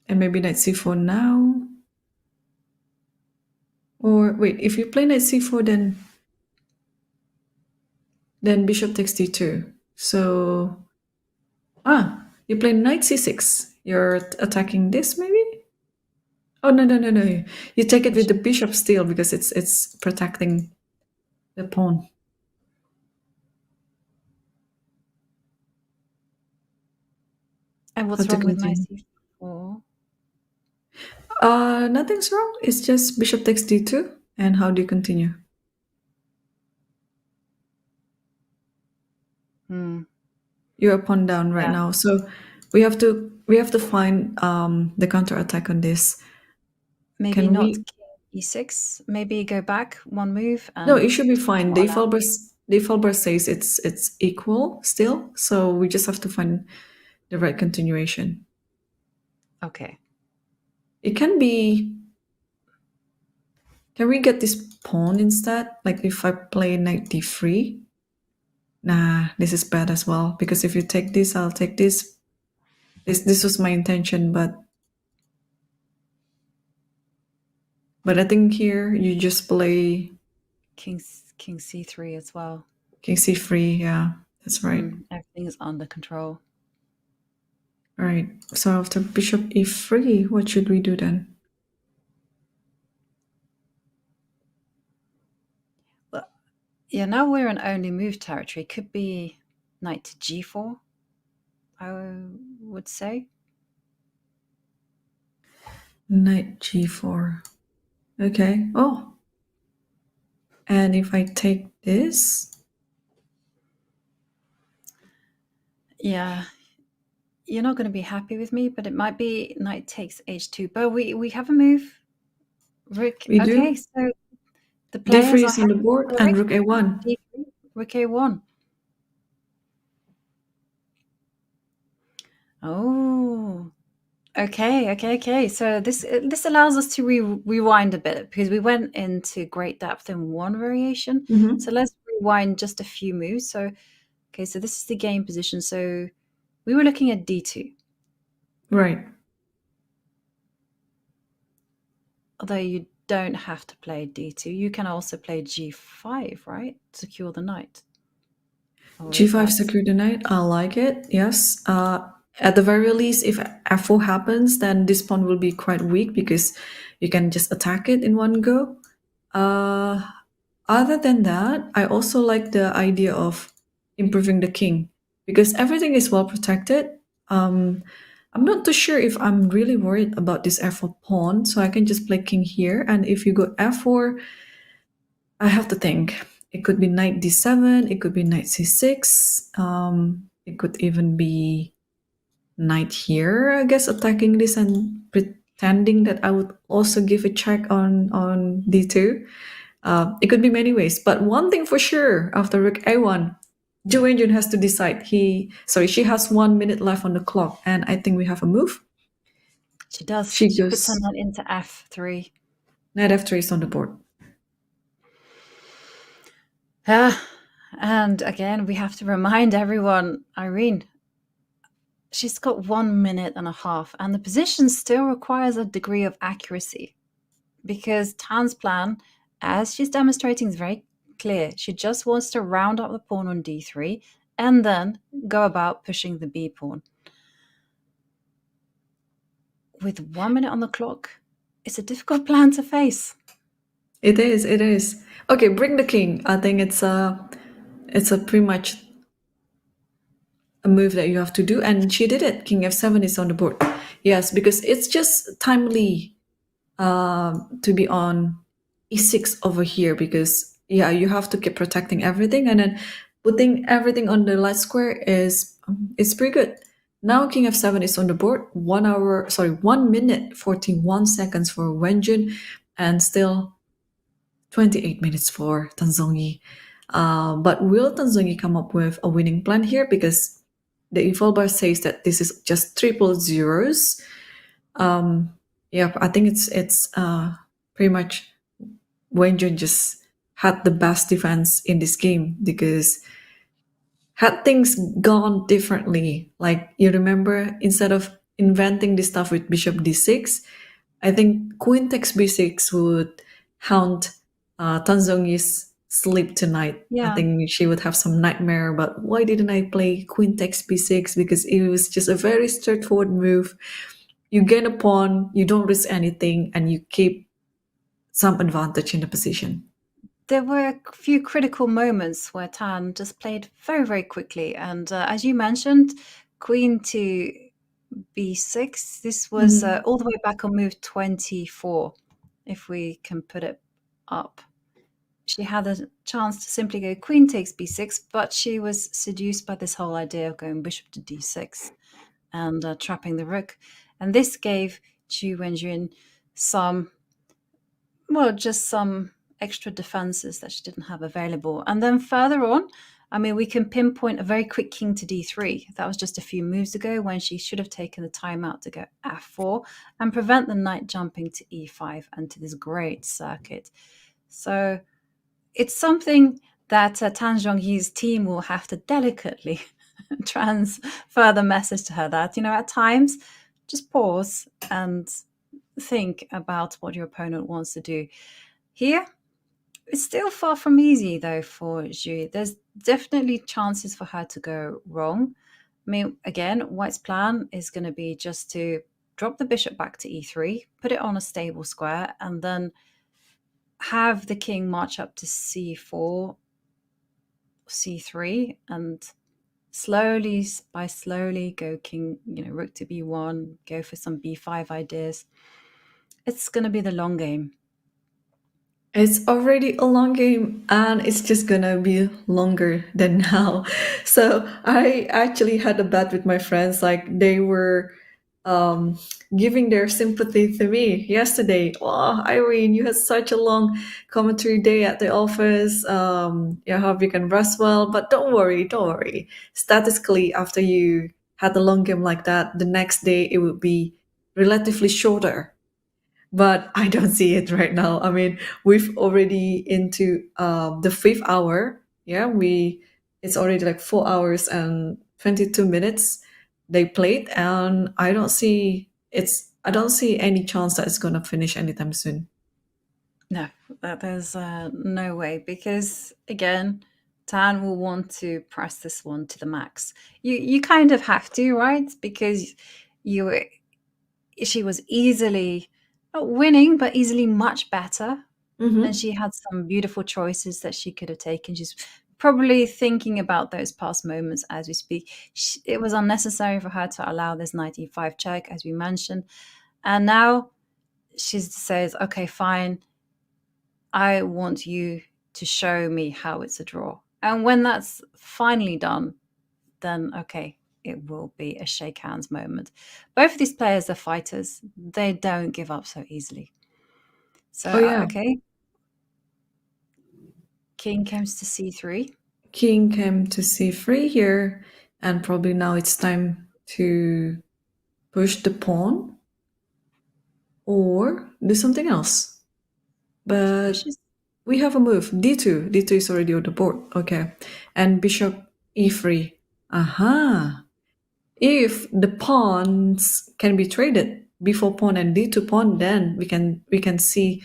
And maybe knight c4 now. Or wait, if you play knight c4, then bishop takes d2. So You play knight c6. You're attacking this, maybe? Oh, no. You take it with the bishop still because it's protecting the pawn. And what's wrong with knight c4? Nothing's wrong. It's just bishop takes d2. And how do you continue? You're a pawn down right now. So we have to find the counter attack on this. Maybe not king e6. Maybe go back one move. And no, it should be fine. Defalber says it's equal still, so we just have to find the right continuation. Okay. It can be. Can we get this pawn instead? Like if I play knight d3. Nah, this is bad as well, because if you take this, I'll take this. This was my intention, but I think here you just play king c3 as well. King c3, yeah, that's right. Everything is under control. All right, so after bishop e3, what should we do then? Well, yeah, now we're in only move territory. Could be knight to g4, I would say. Knight g4. Okay. Oh. And if I take this? Yeah. You're not going to be happy with me, but it might be knight takes h2. But we have a move. Rook. We okay, do. so the players d3 is on the board and rook a1. D3, rook a1. Oh. Okay. So this allows us to rewind a bit, because we went into great depth in one variation. So let's rewind just a few moves. So this is the game position. So we were looking at d2. Right. Although you don't have to play d2, you can also play g5, right? Secure the knight. G5 secure the knight. I like it. Yes. At the very least, if f4 happens, then this pawn will be quite weak because you can just attack it in one go. Other than that, I also like the idea of improving the king because everything is well protected. I'm not too sure if I'm really worried about this f4 pawn, so I can just play king here. And if you go f4, I have to think. It could be knight d7, it could be knight c6, it could even be knight here, I guess, attacking this and pretending that I would also give a check on d2. It could be many ways, but one thing for sure, after rook a1, Ju Wenjun has to decide. She has 1 minute left on the clock, and I think we have a move. She does. She puts her knight into f3. Knight f3 is on the board. And again, we have to remind everyone, Irene, she's got 1 minute and a half, and the position still requires a degree of accuracy, because Tan's plan, as she's demonstrating, is very clear. She just wants to round up the pawn on d3 and then go about pushing the b pawn. With 1 minute on the clock, it's a difficult plan to face. It is. Okay, bring the king. I think it's a pretty much a move that you have to do, and she did it. King f7 is on the board. Yes, because it's just timely to be on e6 over here, because you have to keep protecting everything, and then putting everything on the light square is pretty good. Now king f7 is on the board. 1 minute 41 seconds for Wenjun, and still 28 minutes for Tan Zhongyi. But will Tan Zhongyi come up with a winning plan here? Because the info bar says that this is just triple zeros. I think it's pretty much Wenjun just had the best defense in this game, because had things gone differently, like you remember, instead of inventing this stuff with bishop d6, I think queen takes b6 would haunt Tan Zhongyi's sleep tonight. I Yeah. think she would have some nightmare about why didn't I play queen takes b6, because it was just a very straightforward move. You gain a pawn, you don't risk anything, and you keep some advantage in the position. There were a few critical moments where Tan just played very, very quickly. And as you mentioned, queen to b6, this was all the way back on move 24, if we can put it up. She had a chance to simply go queen takes b6, but she was seduced by this whole idea of going bishop to d6 and trapping the rook. And this gave Ju Wenjun just some extra defenses that she didn't have available. And then further on, I mean, we can pinpoint a very quick king to d3. That was just a few moves ago when she should have taken the time out to go f4 and prevent the knight jumping to e5 and to this great circuit. So it's something that Tan Zhongyi's team will have to delicately transfer the message to her that, at times, just pause and think about what your opponent wants to do. Here, it's still far from easy, though, for Ju. There's definitely chances for her to go wrong. I mean, again, White's plan is going to be just to drop the bishop back to e3, put it on a stable square, and then have the king march up to c4, c3, and slowly go king, rook to b1, go for some b5 ideas. It's going to be the long game. It's already a long game, and it's just gonna be longer than now. So I actually had a bet with my friends, like they were giving their sympathy to me yesterday. Oh, Irene, you had such a long commentary day at the office. I hope you can rest well, but don't worry. Statistically, after you had a long game like that, the next day it would be relatively shorter. But I don't see it right now. I mean, we've already into the 5th hour. Yeah, it's already like 4 hours and 22 minutes they played, and I don't see any chance that it's gonna finish anytime soon. No, there's no way, because again, Tan will want to press this one to the max. You kind of have to, right? Because she was easily not winning, but easily much better. And she had some beautiful choices that she could have taken. She's probably thinking about those past moments as we speak. It was unnecessary for her to allow this knight e5 check, as we mentioned. And now she says, okay, fine, I want you to show me how it's a draw. And when that's finally done, then okay, it will be a shake hands moment. Both of these players are fighters. They don't give up so easily. So, okay. King comes to c3. King came to c3 here, and probably now it's time to push the pawn or do something else. But we have a move, d2. d2 is already on the board. Okay. And bishop e3. Aha. If the pawns can be traded, b4 pawn and d2 pawn, then we can see,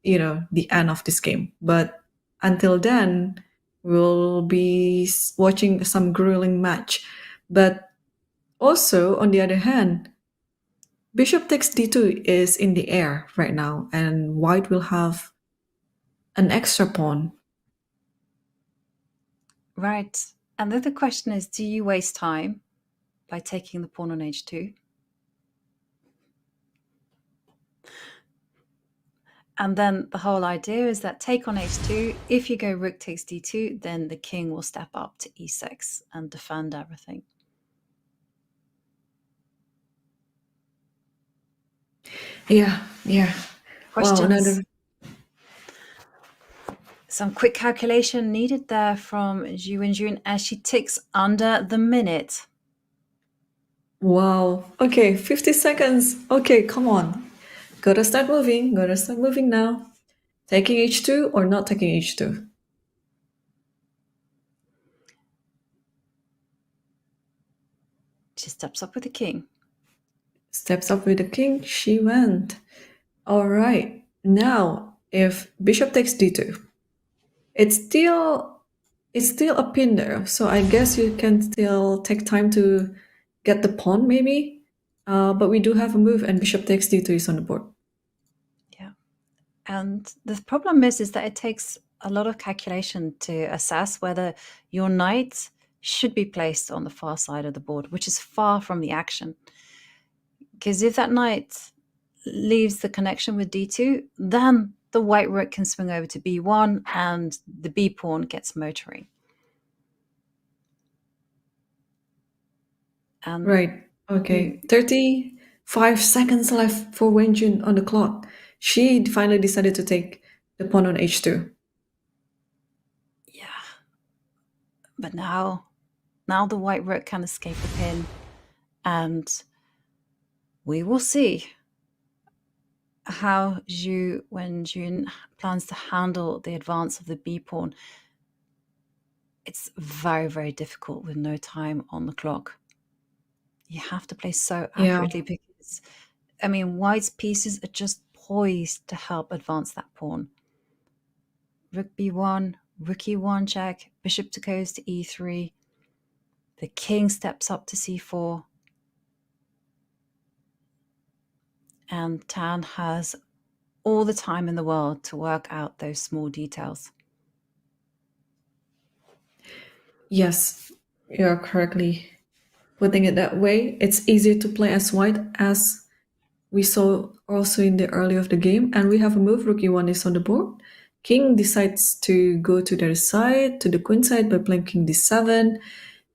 the end of this game. But until then, we'll be watching some grueling match. But also, on the other hand, bishop takes d2 is in the air right now, and white will have an extra pawn. Right. And then the question is, do you waste time by taking the pawn on h2? And then the whole idea is that take on h2, if you go rook takes d2, then the king will step up to e6 and defend everything. Yeah. Questions? Some quick calculation needed there from Ju Wenjun as she ticks under the minute. Wow. Okay, 50 seconds. Okay, come on. Gotta start moving now. Taking h2 or not taking h2? She steps up with the king. Steps up with the king, she went. All right. Now, if bishop takes d2, it's still a pin there. So I guess you can still take time to get the pawn maybe. But we do have a move, and bishop takes d2 is on the board. Yeah. And the problem is that it takes a lot of calculation to assess whether your knight should be placed on the far side of the board, which is far from the action. Because if that knight leaves the connection with d2, then the white rook can swing over to b1 and the b pawn gets motoring. Right. Okay. 35 seconds left for Wenjun on the clock. She finally decided to take the pawn on h2. Yeah. But now the white rook can escape the pin, and we will see how Ju Wenjun plans to handle the advance of the b pawn. It's very, very difficult with no time on the clock. You have to play so accurately because, I mean, white's pieces are just poised to help advance that pawn. Rook b1, rook e1 check, bishop goes to e3. The king steps up to c4. And Tan has all the time in the world to work out those small details. Yes, you're correctly putting it that way. It's easier to play as white, as we saw also in the early of the game. And we have a move, rook e1 is on the board. King decides to go to their side, to the queen side, by playing king d7.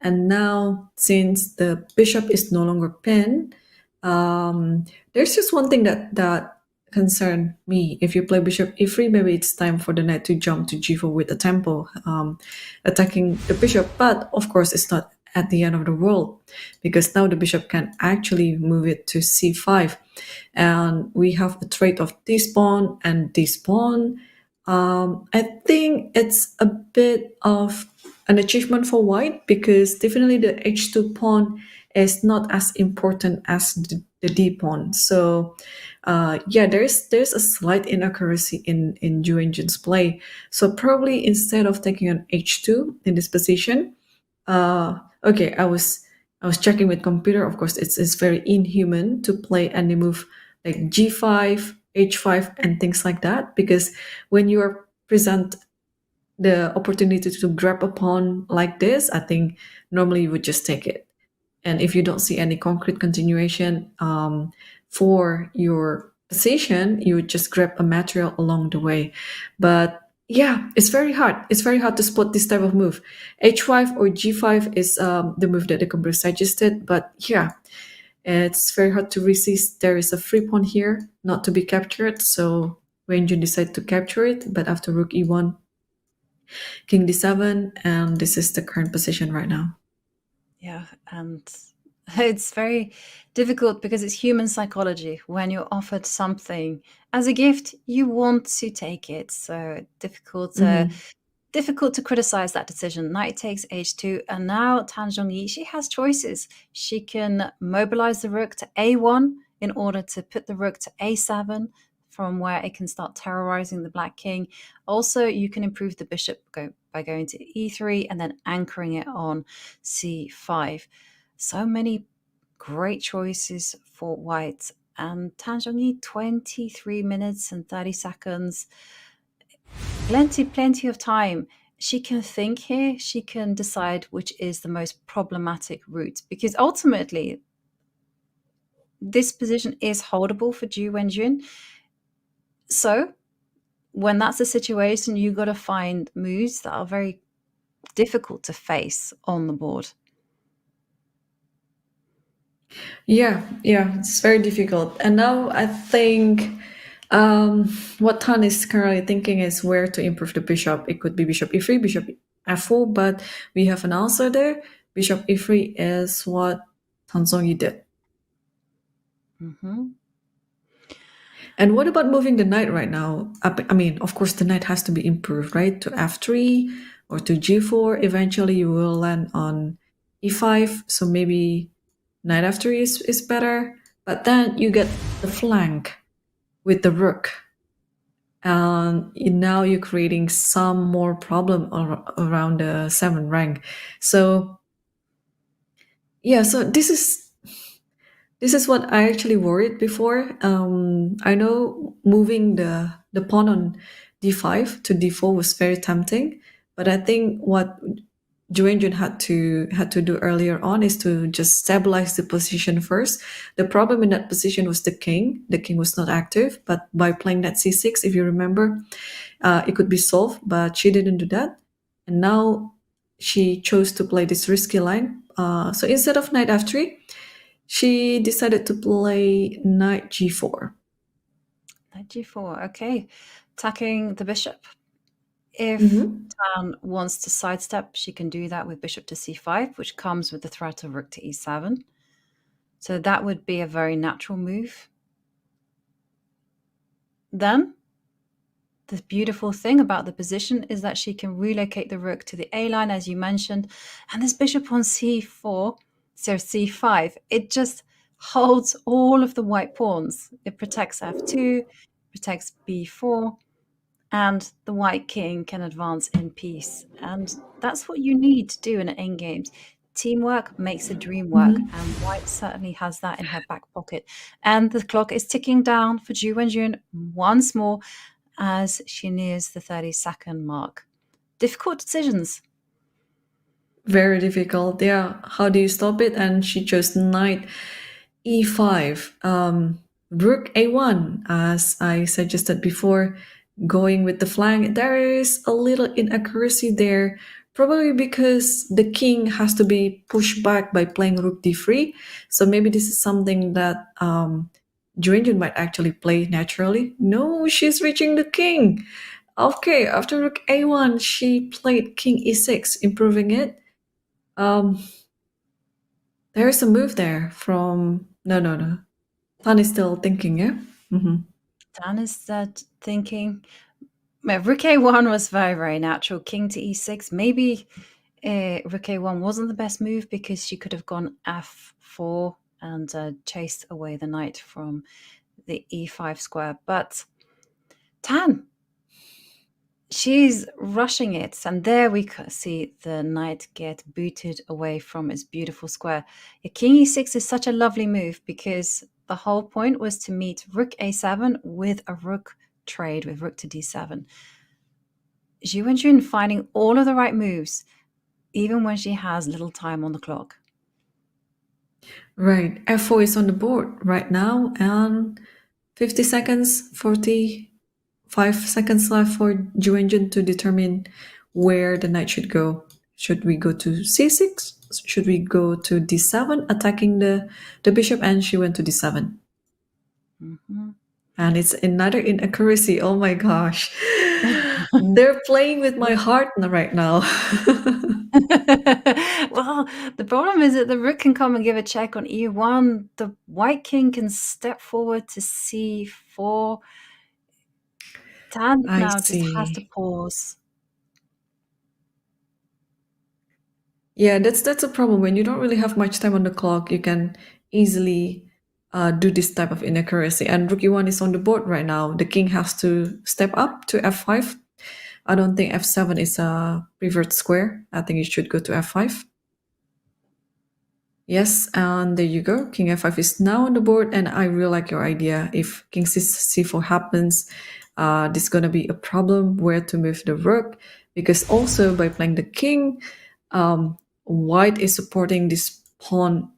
And now, since the bishop is no longer pinned, there's just one thing that concerned me. If you play bishop e3, maybe it's time for the knight to jump to g4 with a tempo, attacking the bishop. But of course, it's not at the end of the world, because now the bishop can actually move it to c5. And we have a trade of this pawn and this pawn. I think it's a bit of an achievement for white, because definitely the h2 pawn is not as important as the d pawn. So yeah, there's a slight inaccuracy in Ju Wenjun's play. So probably instead of taking an h2 in this position, okay, I was checking with computer. Of course, it's very inhuman to play any move like g5, h5, and things like that, because when you are present the opportunity to grab a pawn like this, I think normally you would just take it. And if you don't see any concrete continuation for your position, you would just grab a material along the way. But yeah, it's very hard. It's very hard to spot this type of move. h5 or g5 is the move that the computer suggested. But yeah, it's very hard to resist. There is a free pawn here, not to be captured. So Wenjun decided to capture it. But after rook e1, king d7, and this is the current position right now. Yeah, and it's very difficult because it's human psychology. When you're offered something as a gift, you want to take it. So difficult to criticize that decision. Knight takes h2, and now Tan Zhongyi, she has choices. She can mobilize the rook to a1 in order to put the rook to a7, from where it can start terrorizing the black king. Also, you can improve the bishop by going to e3 and then anchoring it on c5. So many great choices for white. And Tan Zhongyi, 23 minutes and 30 seconds. Plenty of time. She can think here. She can decide which is the most problematic route, because ultimately this position is holdable for Ju Wenjun. So when that's the situation, you got to find moves that are very difficult to face on the board. Yeah, it's very difficult. And now I think what Tan is currently thinking is where to improve the bishop. It could be bishop e3, bishop f4, but we have an answer there. Bishop e3 is what Tan Zhongyi did. And what about moving the knight right now? I mean, of course, the knight has to be improved, right? To f3 or to g4. Eventually, you will land on e5. So maybe knight f3 is better. But then you get the flank with the rook. and now you're creating some more problem around the 7th rank. So yeah, so this is what I actually worried before. I know moving the pawn on d5 to d4 was very tempting, but I think what Ju Wenjun had to do earlier on is to just stabilize the position first. The problem in that position was the king. The king was not active, but by playing that c6, if you remember, it could be solved. But she didn't do that, and now she chose to play this risky line. So instead of knight f3, she decided to play knight g4. Knight g4, okay. Attacking the bishop. If Tan wants to sidestep, she can do that with bishop to c5, which comes with the threat of rook to e7. So that would be a very natural move. Then, the beautiful thing about the position is that she can relocate the rook to the A line, as you mentioned, and this bishop on c4, so c5, it just holds all of the white pawns. It protects f2, protects b4, and the white king can advance in peace. And that's what you need to do in endgames. Teamwork makes the dream work, and white certainly has that in her back pocket. And the clock is ticking down for Ju Wenjun once more as she nears the 30-second mark. Difficult decisions. Very difficult. Yeah. How do you stop it? And she chose knight e5. Rook a1, as I suggested before, going with the flank. There is a little inaccuracy there, probably because the king has to be pushed back by playing rook d3. So maybe this is something that Ju Wenjun might actually play naturally. No, she's reaching the king. Okay, after rook a1, she played king e6, improving it. There's a move there from no. Tan is still thinking, yeah. Tan is thinking. Rook a1 was very natural. King to e6. Maybe rook a1 wasn't the best move because she could have gone f4 and chased away the knight from the e5 square. But Tan, she's rushing it, and there we see the knight get booted away from its beautiful square. King e6 is such a lovely move because the whole point was to meet rook a7 with a rook trade with rook to d7. Ju Wenjun finding all of the right moves, even when she has little time on the clock. Right, f4 is on the board right now, and 50 seconds, 45 seconds left for Ju Wenjun to determine where the knight should go. Should we go to c6? Should we go to d7, attacking the bishop? And she went to d7. And it's another inaccuracy. Oh my gosh. They're playing with my heart right now. Well, the problem is that the rook can come and give a check on e1. The white king can step forward to c4. Tan now just has to pause. Yeah, that's a problem. When you don't really have much time on the clock, you can easily do this type of inaccuracy. And rook e1 is on the board right now. The king has to step up to f5. I don't think f7 is a preferred square. I think it should go to f5. Yes, and there you go. King f5 is now on the board, and I really like your idea. If king c4 happens, this is going to be a problem where to move the rook, because also by playing the king, white is supporting this pawn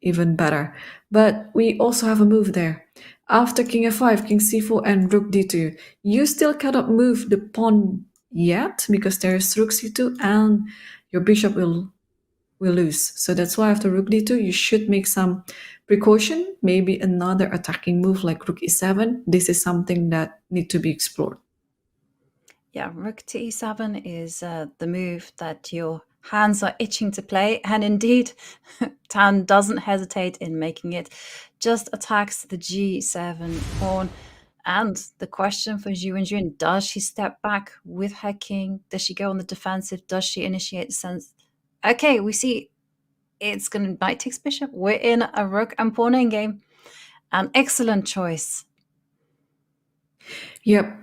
even better. But we also have a move there. After king f5, king c4, and rook d2, you still cannot move the pawn yet because there is rook c2 and your bishop will lose. So that's why after rook d2, you should make some precaution, maybe another attacking move like rook e7. This is something that need to be explored. Yeah, rook to e7 is the move that your hands are itching to play. And indeed, Tan doesn't hesitate in making it. Just attacks the g7 pawn. And the question for Ju Wenjun, does she step back with her king? Does she go on the defensive? Does she initiate the sense? Okay, we see it's going to knight takes bishop. We're in a rook and pawn endgame. An excellent choice. Yep.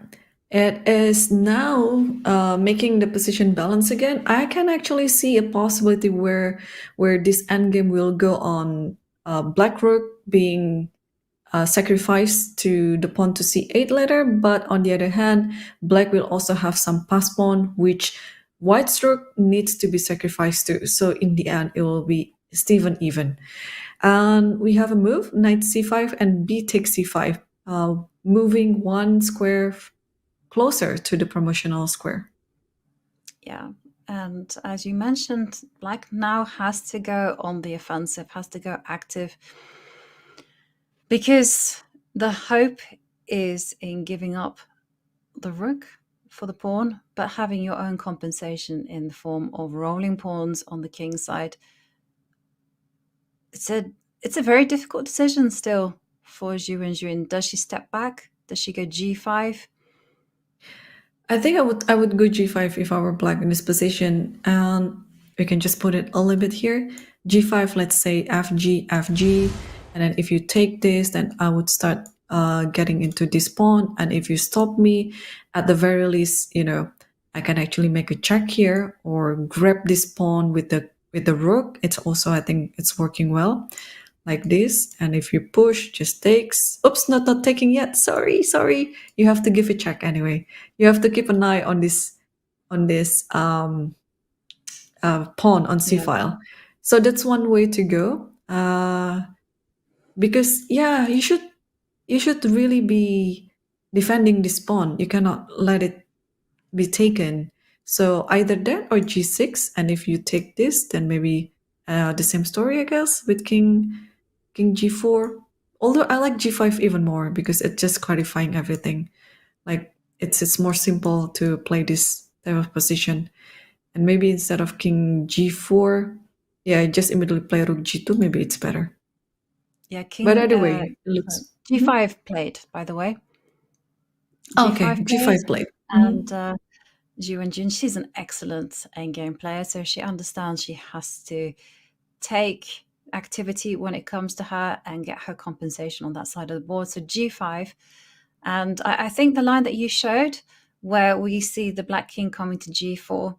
It is now making the position balance again. I can actually see a possibility where this endgame will go on black rook being sacrificed to the pawn to c8 later, but on the other hand, black will also have some pass pawn, which white's rook needs to be sacrificed to. So in the end, it will be Steven even. And we have a move, knight c5 and b takes c5, moving one square closer to the promotional square. Yeah. And as you mentioned, black now has to go on the offensive, has to go active, because the hope is in giving up the rook for the pawn, but having your own compensation in the form of rolling pawns on the king side. It's a very difficult decision still for Ju Wenjun. Does she step back? Does she go g5? I think I would go g5 if I were black in this position, and we can just put it a little bit here. G5, let's say fg, fg, and then if you take this, then I would start getting into this pawn, and if you stop me, at the very least, I can actually make a check here or grab this pawn with the rook. It's also, I think it's working well like this, and if you push, just takes. Oops, not taking yet. Sorry. You have to give a check anyway. You have to keep an eye on this pawn on c file. So that's one way to go. Because you should really be defending this pawn. You cannot let it be taken. So either that or g6, and if you take this, then maybe the same story, I guess, with king g4. Although I like g5 even more because it's just clarifying everything. Like it's more simple to play this type of position. And maybe instead of king g4, just immediately play rook g2. Maybe it's better. Yeah, king. But either way, it looks g5 played, by the way. G5 played. And Ju Wenjun, she's an excellent endgame player, so she understands she has to take activity when it comes to her and get her compensation on that side of the board. So g5, and I think the line that you showed, where we see the black king coming to g4,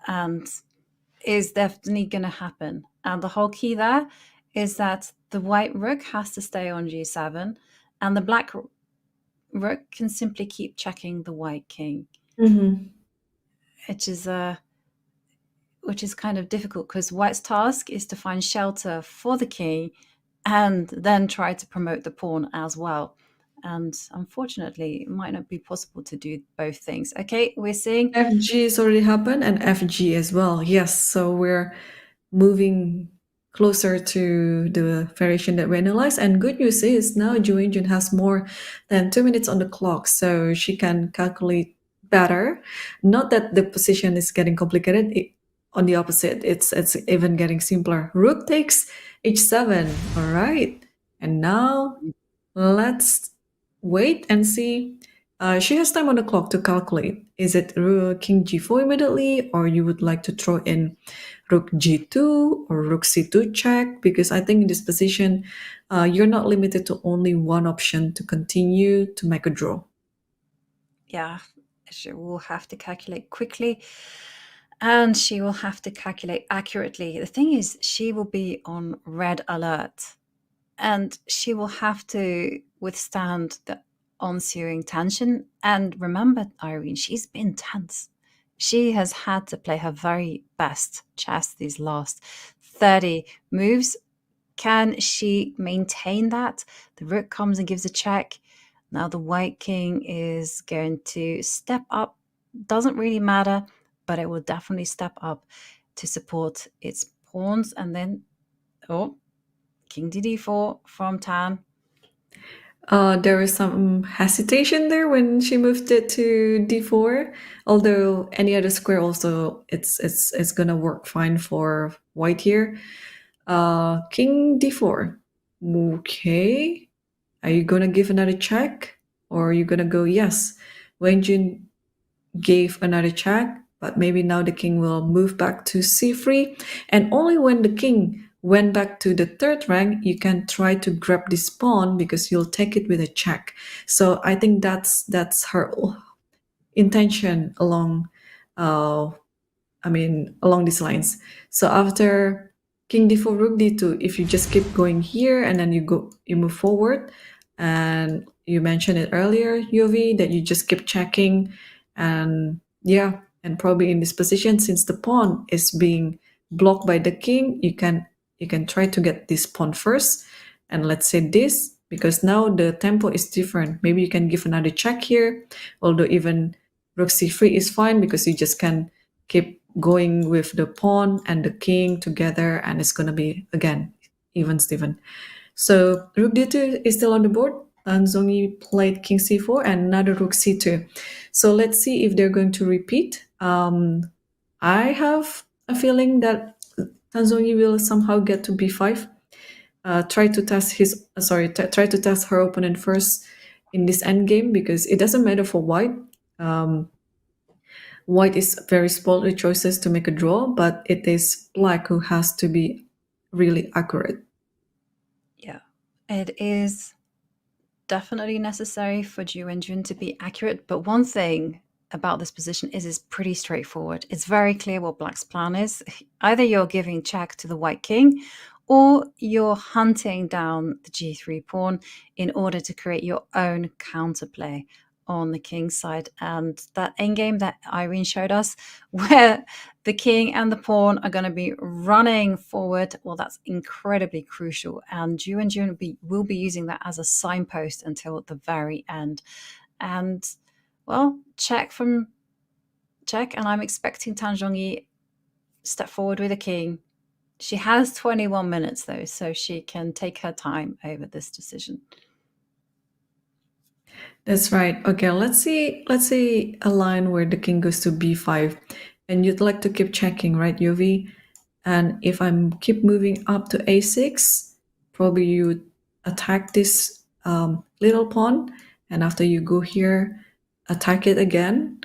and is definitely going to happen. And the whole key there is that the white rook has to stay on g7, and the black rook can simply keep checking the white king, which is kind of difficult because white's task is to find shelter for the king and then try to promote the pawn as well. And unfortunately, it might not be possible to do both things. Okay, we're seeing FG has already happened and FG as well. Yes, so we're moving closer to the variation that we analyzed. And good news is now Ju Wenjun has more than 2 minutes on the clock, so she can calculate better. Not that the position is getting complicated. On the opposite, it's even getting simpler. Rook takes h7. All right, and now let's wait and see. She has time on the clock to calculate. Is it king g4 immediately, or you would like to throw in rook g2 or rook c2 check? Because I think in this position, you're not limited to only one option to continue to make a draw. Yeah, she will have to calculate quickly, and she will have to calculate accurately. The thing is, she will be on red alert, and she will have to withstand the ensuing tension. And remember, Irene, she's been tense. She has had to play her very best chess these last 30 moves. Can she maintain that? The rook comes and gives a check. Now the white king is going to step up. Doesn't really matter, but it will definitely step up to support its pawns. And then, king to d4 from Tan. There was some hesitation there when she moved it to d4. Although any other square also, it's gonna work fine for white here. King d4. Okay. Are you gonna give another check, or are you gonna go yes? Wenjun gave another check, but maybe now the king will move back to c3, and only when the king went back to the third rank, you can try to grab this pawn because you'll take it with a check. So I think that's her intention along along these lines. So after king d4 rook d2, if you just keep going here and then you move forward, and you mentioned it earlier, Yovi, that you just keep checking, and yeah, and probably in this position, since the pawn is being blocked by the king, you can try to get this pawn first, and let's say this, because now the tempo is different. Maybe you can give another check here, although even rook c3 is fine because you just can keep going with the pawn and the king together, and it's gonna be again even Steven. So rook d2 is still on the board. Tan Zhongyi played king c4 and another rook c2. So let's see if they're going to repeat. I have a feeling that Tan Zhongyi will somehow get to b5. Try to test her opponent first in this endgame, because it doesn't matter for white. White is very spoiled with choices to make a draw, but it is black who has to be really accurate. Yeah, it is definitely necessary for Ju Wenjun to be accurate, but one thing about this position is it's pretty straightforward. It's very clear what black's plan is. Either you're giving check to the white king, or you're hunting down the g3 pawn in order to create your own counterplay on the king's side. And that endgame that Irene showed us, where the king and the pawn are going to be running forward, well, that's incredibly crucial. And Ju Wenjun will be using that as a signpost until the very end. And, well, check, and I'm expecting Tan Zhongyi step forward with a king. She has 21 minutes, though, so she can take her time over this decision. That's right. Okay, let's see a line where the king goes to b5, and you'd like to keep checking, right, Yovi? And if I'm keep moving up to a6, probably you attack this little pawn, and after you go here, attack it again,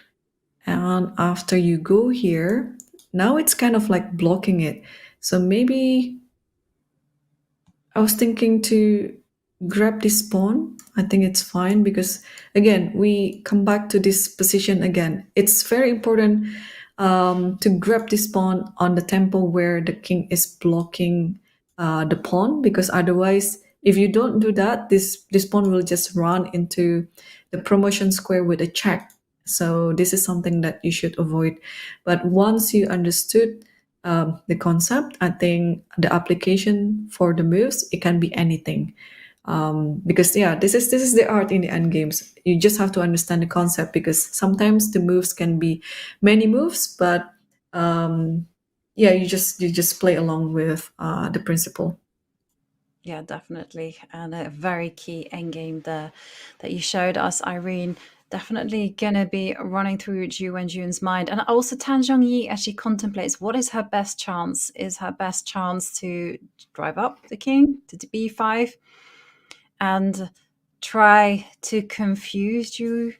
and after you go here, now it's kind of like blocking it. So maybe I was thinking to grab this pawn. I think it's fine, because again, we come back to this position again. It's very important to grab this pawn on the tempo where the king is blocking the pawn, because otherwise, if you don't do that, this pawn will just run into the promotion square with a check. So this is something that you should avoid. But once you understood the concept, I think the application for the moves, it can be anything. Because yeah, this is the art in the end games. You just have to understand the concept, because sometimes the moves can be many moves, but yeah, you just play along with the principle. Yeah, definitely. And a very key endgame there that you showed us, Irene. Definitely going to be running through Ju Wenjun's mind. And also Tan Zhongyi, as she contemplates what is her best chance. Is her best chance to drive up the king to b5 and try to confuse you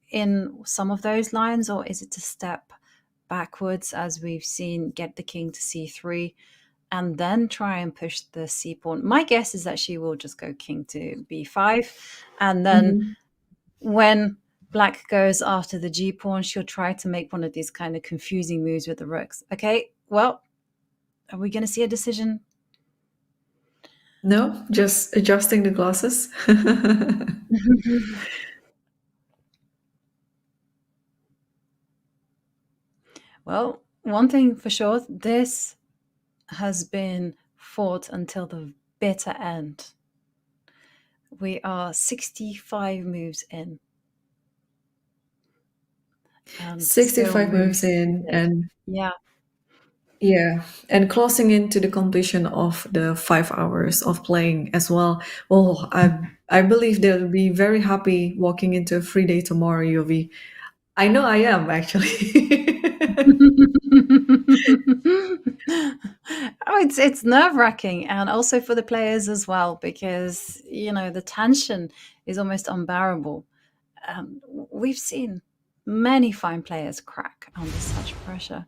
in some of those lines? Or is it to step backwards, as we've seen, get the king to c3, and then try and push the c pawn? My guess is that she will just go king to b5, and then when black goes after the g pawn, she'll try to make one of these kind of confusing moves with the rooks. Okay, well, are we going to see a decision? No, just adjusting the glasses. Well, one thing for sure, this has been fought until the bitter end. We are 65 moves in. 65 moves in, and yeah, and closing into the completion of the 5 hours of playing as well. Oh, I believe they'll be very happy walking into a free day tomorrow, Yovi. I know I am, actually. Oh, it's nerve-wracking, and also for the players as well, because the tension is almost unbearable. We've seen many fine players crack under such pressure,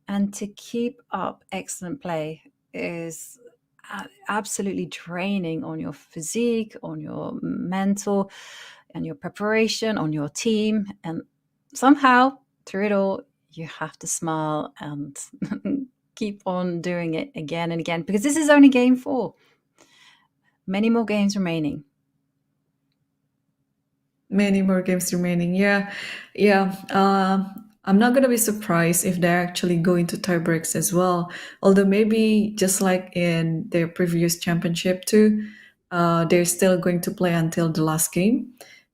and to keep up excellent play is absolutely draining on your physique, on your mental, and your preparation, on your team. And somehow, through it all, you have to smile and keep on doing it again and again, because this is only game 4. Many more games remaining. Many more games remaining. Yeah. I'm not going to be surprised if they're actually going to tie breaks as well. Although maybe just like in their previous championship too, they're still going to play until the last game.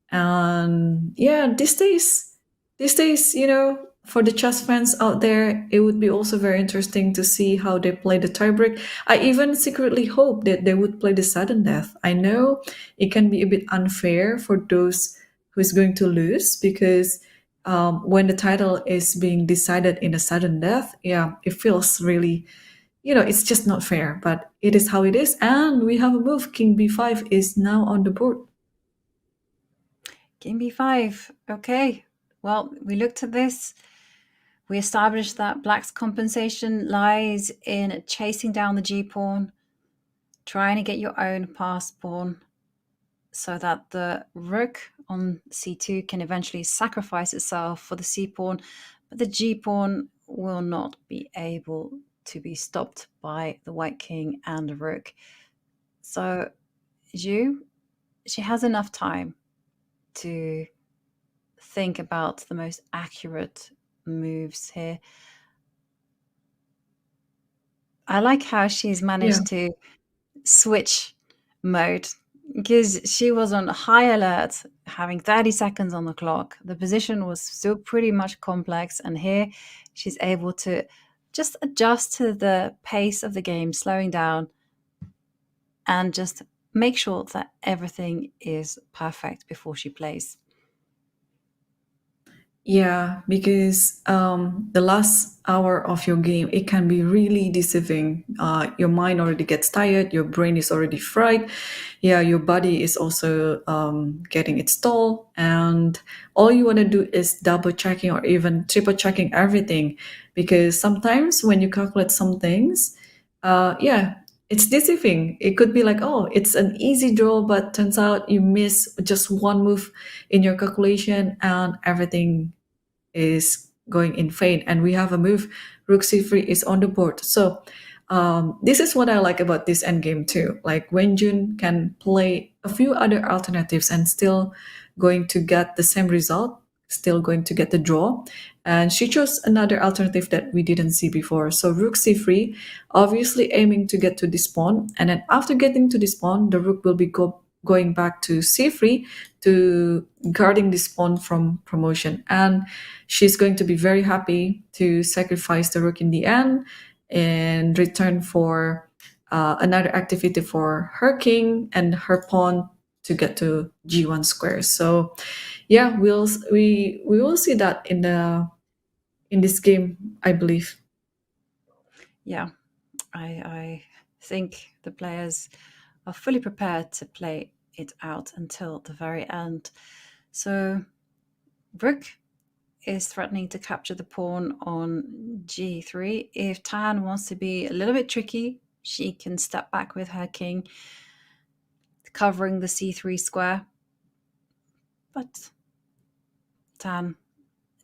And yeah, these days, for the chess fans out there, it would be also very interesting to see how they play the tiebreak. I even secretly hope that they would play the sudden death. I know it can be a bit unfair for those who is going to lose, because when the title is being decided in a sudden death, yeah, it feels really, it's just not fair. But it is how it is, and we have a move. King b5 is now on the board. King b5. Okay. Well, we looked at this. We established that black's compensation lies in chasing down the g-pawn, trying to get your own pass pawn so that the rook on c2 can eventually sacrifice itself for the c-pawn, but the g-pawn will not be able to be stopped by the white king and the rook. So Ju, she has enough time to think about the most accurate moves here. I like how she's managed to switch mode, because she was on high alert, having 30 seconds on the clock. The position was still pretty much complex, and here she's able to just adjust to the pace of the game, slowing down, and just make sure that everything is perfect before she plays. Yeah, because the last hour of your game, it can be really deceiving. Your mind already gets tired, your brain is already fried. Yeah, your body is also getting its toll, and all you want to do is double checking or even triple checking everything, because sometimes when you calculate some things, it's deceiving. It could be like, oh, it's an easy draw, but turns out you miss just one move in your calculation and everything is going in fade. And we have a move, rook c3 is on the board. So this is what I like about this endgame too. Like Wenjun can play a few other alternatives and still going to get the same result, still going to get the draw. And she chose another alternative that we didn't see before. So rook c3, obviously aiming to get to this pawn. And then after getting to this pawn, the rook will be going back to c3 to guarding this pawn from promotion. And she's going to be very happy to sacrifice the rook in the end in return for another activity for her king and her pawn to get to g1 square. So yeah, we will see that in this game, I believe. Yeah, I think the players are fully prepared to play it out until the very end. So rook is threatening to capture the pawn on g3. If Tan wants to be a little bit tricky, she can step back with her king, covering the c3 square. But Tan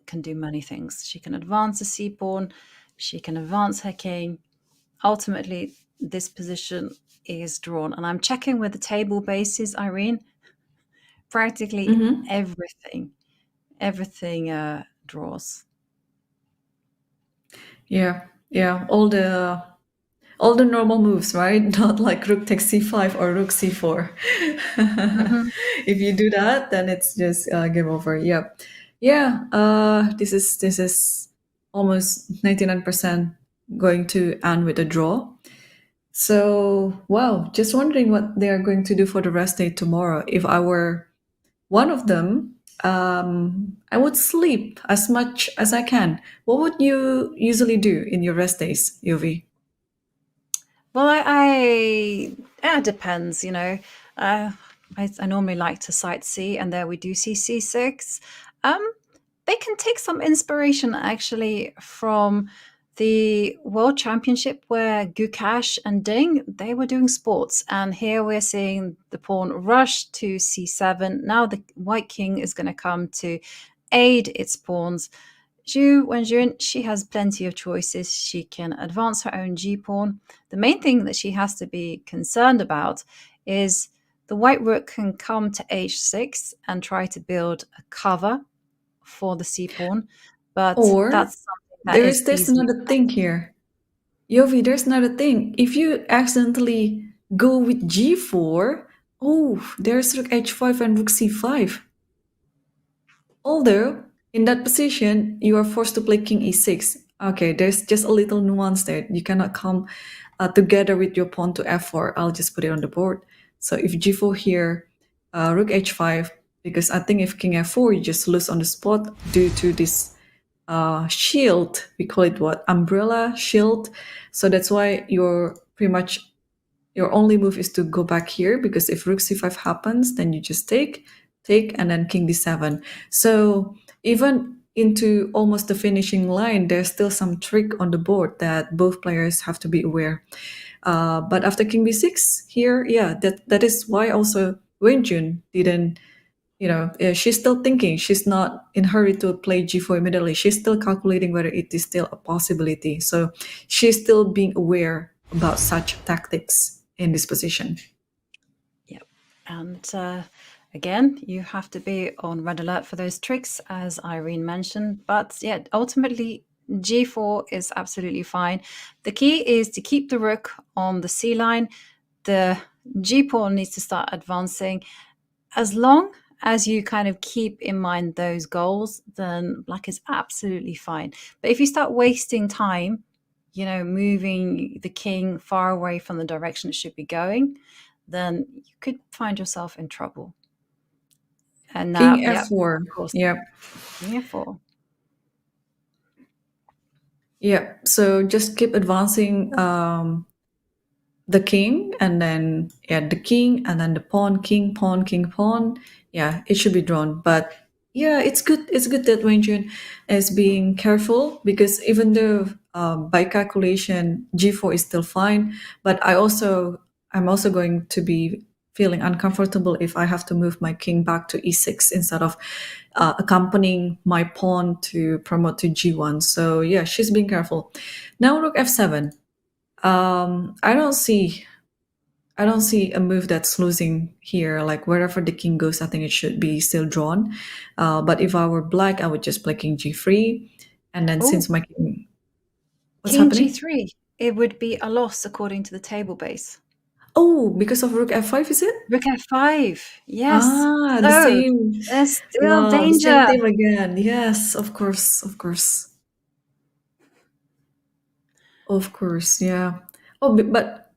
can do many things. She can advance the c-pawn, she can advance her king. Ultimately, this position is drawn. And I'm checking with the table bases, Irene. Practically everything draws. Yeah, all the normal moves, right? Not like rook takes c5 or rook c4. If you do that, then it's just game over. Yep. Yeah. This is almost 99% going to end with a draw. So wow, just wondering what they are going to do for the rest day tomorrow. If I were one of them, I would sleep as much as I can. What would you usually do in your rest days, Yovi? Well, it depends, I normally like to sightsee, and there we do see c6. They can take some inspiration actually from the World Championship, where Gukash and Ding, they were doing sports. And here we're seeing the pawn rush to c7. Now the white king is going to come to aid its pawns. Ju Wenjun, she has plenty of choices. She can advance her own g-pawn. The main thing that she has to be concerned about is the white rook can come to h6 and try to build a cover for the c-pawn, but Or that's something that is there's easily another thing here. Yovi, there's another thing. If you accidentally go with g4, oh, there's rook h5 and rook c5. Although, in that position, you are forced to play king e6. Okay, there's just a little nuance there. You cannot come together with your pawn to f4. I'll just put it on the board. So if g4 here, rook h5, because I think if king f4, you just lose on the spot due to this shield. We call it what? Umbrella shield. So that's why you're pretty much, your only move is to go back here, because if rook c5 happens, then you just take, and then king d7. So even into almost the finishing line, there's still some trick on the board that both players have to be aware. But after king b6 here, yeah, that is why also Wenjun didn't, she's still thinking. She's not in a hurry to play g4 immediately. She's still calculating whether it is still a possibility. So she's still being aware about such tactics in this position. Yep. And again, you have to be on red alert for those tricks, as Irene mentioned. But yeah, ultimately, g4 is absolutely fine. The key is to keep the rook on the c line. The g-pawn needs to start advancing. As long as you kind of keep in mind those goals, then black is absolutely fine. But if you start wasting time, moving the king far away from the direction it should be going, then you could find yourself in trouble. And now, king f4. Of course, yep. King f4. Yeah, so just keep advancing the king, and then the king, and then the pawn, king, pawn, king, pawn. Yeah, it should be drawn. But yeah, it's good. It's good that Wenjun is being careful, because even though by calculation g4 is still fine, but I'm also going to be feeling uncomfortable if I have to move my king back to e6 instead of accompanying my pawn to promote to g1. So yeah, she's being careful. Now rook f7. I don't see a move that's losing here. Like wherever the king goes, I think it should be still drawn. But if I were black, I would just play king g3, and then since my king, what's king happening? g3, it would be a loss according to the table base. Oh, because of rook f5, is it? Rook f5, yes. Ah, so the same. There's still Wow, danger. the same theme again. Yes, of course, of course. Of course, yeah. Oh, but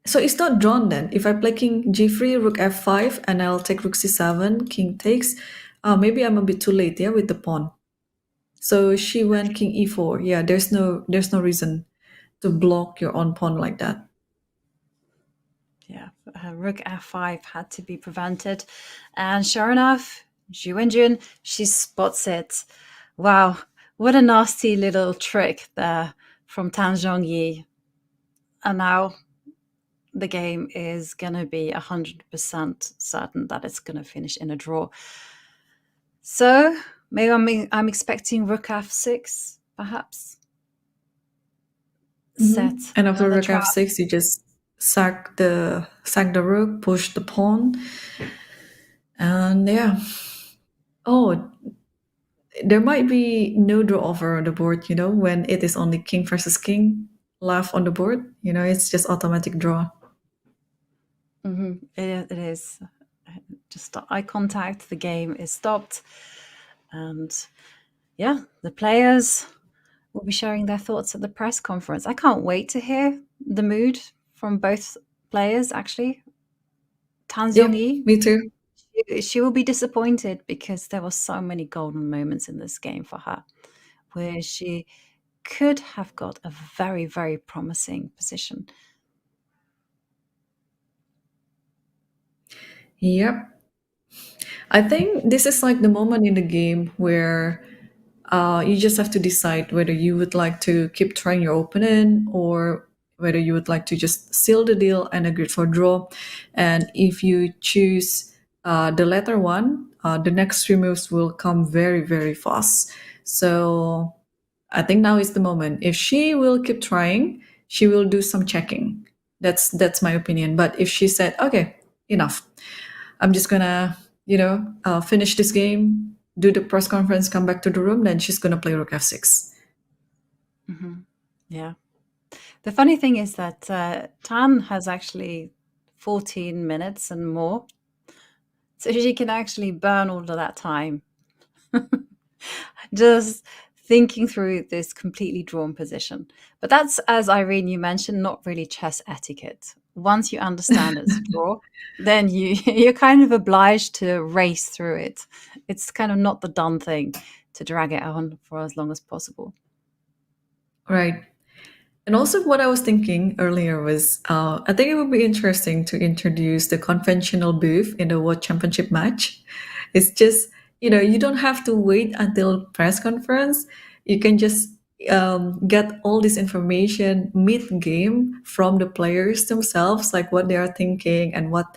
so it's not drawn then. If I play king g3, rook f5, and I'll take rook c7, king takes, maybe I'm a bit too late, yeah, with the pawn. So she went king e4. Yeah, there's no reason to block your own pawn like that. Yeah, rook f5 had to be prevented. And sure enough, Ju Wenjun, she spots it. Wow, what a nasty little trick there from Tan Zhongyi. And now the game is going to be 100% certain that it's going to finish in a draw. So maybe I'm expecting rook f6, perhaps. Set. And after rook f6, you just sack the rook, push the pawn, and yeah. Oh, there might be no draw over on the board, when it is only king versus king left on the board. It's just automatic draw. It is. Just eye contact, the game is stopped. And yeah, the players will be sharing their thoughts at the press conference. I can't wait to hear the mood from both players, actually. Tan Zhongyi, me too. She will be disappointed because there were so many golden moments in this game for her, where she could have got a very, very promising position. Yep. I think this is like the moment in the game where you just have to decide whether you would like to keep trying your opponent, or whether you would like to just seal the deal and agree for draw. And if you choose the latter one, the next 3 moves will come very, very fast. So I think now is the moment. If she will keep trying, she will do some checking. That's my opinion. But if she said, okay, enough, I'm just gonna, finish this game, do the press conference, come back to the room, then she's gonna play rook f6. Yeah. The funny thing is that Tan has actually 14 minutes and more. So she can actually burn all of that time just thinking through this completely drawn position. But that's, as Irene, you mentioned, not really chess etiquette. Once you understand it's a draw, then you're kind of obliged to race through it. It's kind of not the done thing to drag it on for as long as possible. Right. And also, what I was thinking earlier was, I think it would be interesting to introduce the conventional booth in the World Championship match. It's just, you don't have to wait until press conference. You can just get all this information mid-game from the players themselves, like what they are thinking and what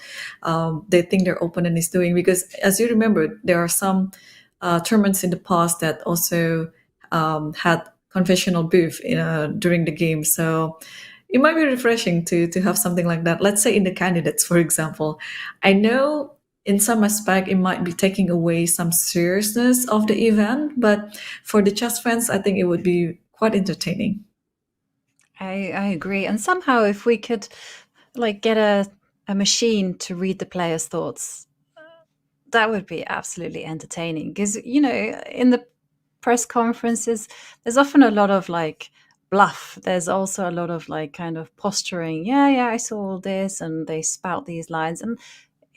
they think their opponent is doing. Because as you remember, there are some tournaments in the past that also had confessional booth during the game. So it might be refreshing to have something like that. Let's say in the candidates, for example. I know in some aspect it might be taking away some seriousness of the event, but for the chess fans, I think it would be quite entertaining. I agree. And somehow if we could get a machine to read the player's thoughts, that would be absolutely entertaining. Because, in the press conferences, there's often a lot of bluff. There's also a lot of kind of posturing. Yeah, I saw all this, and they spout these lines. And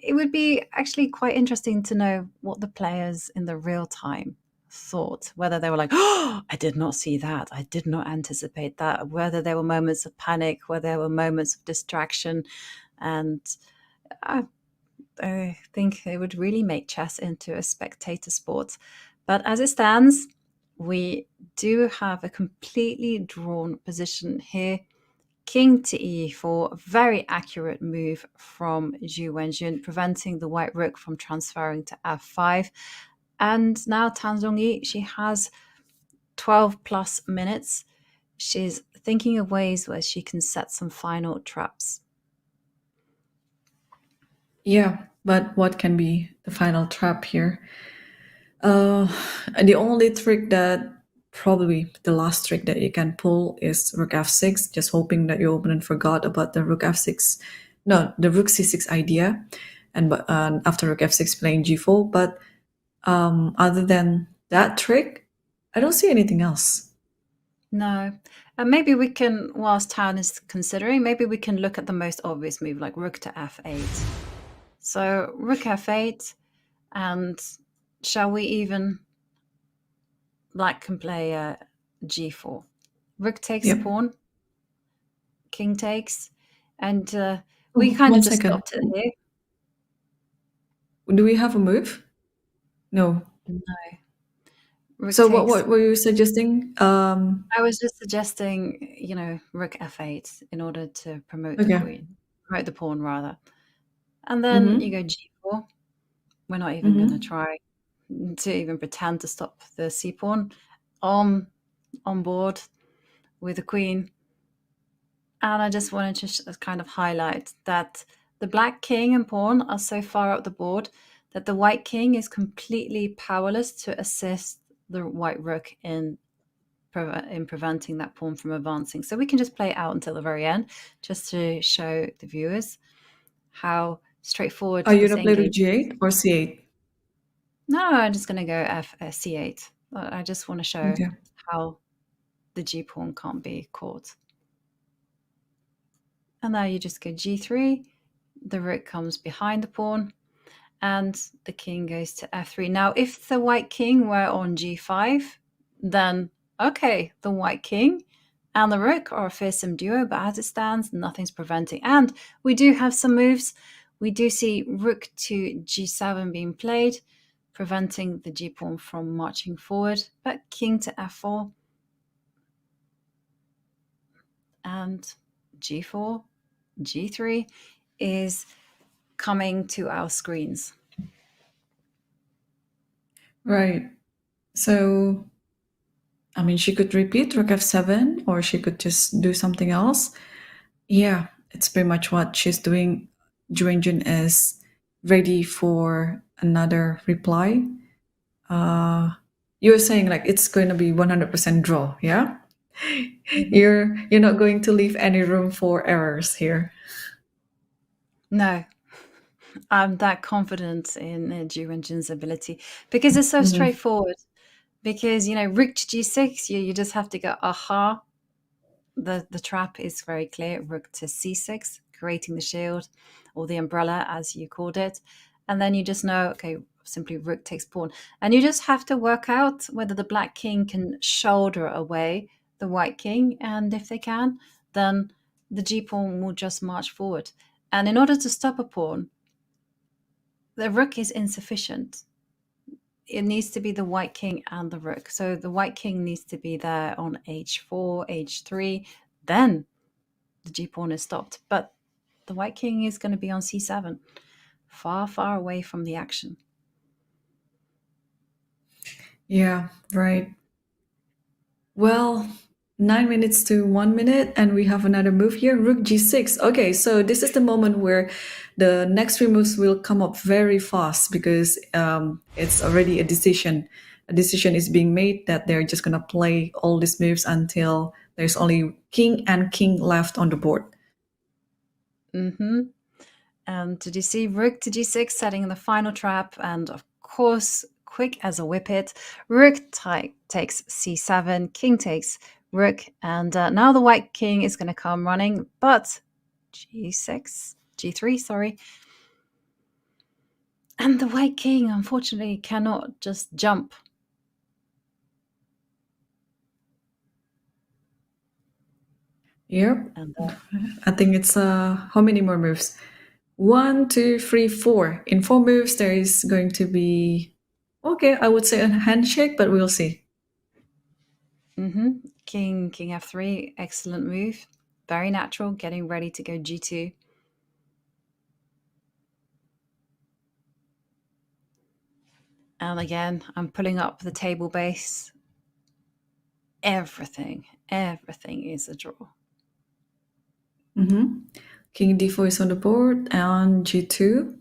it would be actually quite interesting to know what the players in the real time thought, whether they were like, oh, I did not see that, I did not anticipate that, whether there were moments of panic, whether there were moments of distraction. And I think it would really make chess into a spectator sport. But as it stands, we do have a completely drawn position here. King to e4, a very accurate move from Ju Wenjun, preventing the white rook from transferring to f5. And now Tan Zhongyi, she has 12 plus minutes. She's thinking of ways where she can set some final traps. Yeah, but what can be the final trap here? The only trick that probably the last trick that you can pull is rook f6, just hoping that your opponent forgot about the rook f6, no, the rook c6 idea, and after rook f6 playing g4. But other than that trick, I don't see anything else. No. And maybe we can, whilst Tan is considering, maybe we can look at the most obvious move, like rook to f8. So rook f8, and shall we even black can play g4. Rook takes the pawn, king takes, and we kind of just stopped it here. Do we have a move? No. No. Rook So takes, what were you suggesting? I was just suggesting, rook f8 in order to promote the queen, promote the pawn rather. And then you go g4. We're not even going to try to even pretend to stop the c pawn on board with the queen. And I just wanted to kind of highlight that the black king and pawn are so far up the board that the white king is completely powerless to assist the white rook in preventing that pawn from advancing. So we can just play it out until the very end, just to show the viewers how straightforward. Are you going to play rook g8 or c8? No, I'm just going to go c8. I just want to show how the g pawn can't be caught. And now you just go g3, the rook comes behind the pawn, and the king goes to f3. Now, if the white king were on g5, then, okay, the white king and the rook are a fearsome duo, but as it stands, nothing's preventing. And we do have some moves. We do see rook to g7 being played, preventing the g-pawn from marching forward, but king to f4, and g4, g3 is coming to our screens. Right. So, I mean, she could repeat rook f7, or she could just do something else. Yeah, it's pretty much what she's doing. Ju Wenjun is ready for another reply. You were saying like it's going to be 100% draw, yeah? You're not going to leave any room for errors here. No, I'm that confident in Ju Wenjun's ability because it's so straightforward. Because, rook to g6, you just have to go, aha. The trap is very clear. Rook to c6, creating the shield or the umbrella, as you called it. And then you just know, okay, simply rook takes pawn. And you just have to work out whether the black king can shoulder away the white king. And if they can, then the g pawn will just march forward. And in order to stop a pawn, the rook is insufficient. It needs to be the white king and the rook. So the white king needs to be there on h4, h3. Then the g pawn is stopped. But the white king is going to be on c7, far, far away from the action. Yeah, right. Well, 9 minutes to 1 minute, and we have another move here, rook g6. Okay, so this is the moment where the next three moves will come up very fast because it's already a decision. A decision is being made that they're just going to play all these moves until there's only king and king left on the board. And did you see rook to g6 setting the final trap? And of course, quick as a whippet, rook takes c7, king takes rook, and now the white king is going to come running, but g3, sorry. And the white king, unfortunately, cannot just jump. Yep. I think it's how many more moves? 1, 2, 3, 4. In 4 moves, there is going to be, okay, I would say a handshake, but we'll see. King f3, excellent move. Very natural, getting ready to go g2. And again, I'm pulling up the table base. Everything is a draw. King d4 is on the board and g2.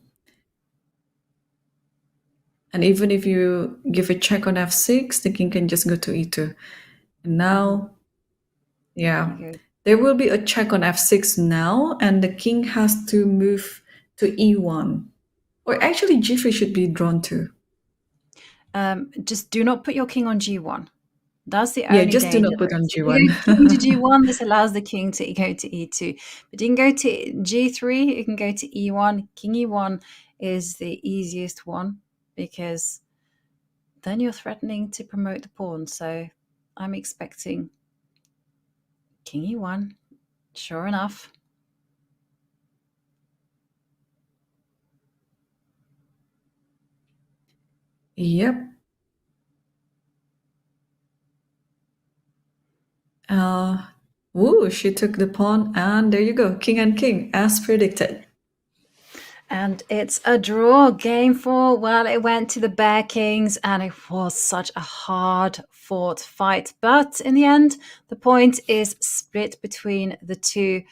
And even if you give a check on f6, the king can just go to e2. And now, yeah, there will be a check on f6 now, and the king has to move to e1. Or actually, g3 should be drawn too. Just do not put your king on g1. That's the only just danger. do not put on So g1. you go king to g1, this allows the king to go to e2. But you can go to g3, you can go to e1. King e1 is the easiest one because then you're threatening to promote the pawn. So I'm expecting king e1. Sure enough. Yep. Woo, she took the pawn, and there you go, king and king, as predicted. And it's a draw. Game 4, well, it went to the Bear Kings, and it was such a hard-fought fight. But in the end, the point is split between the two.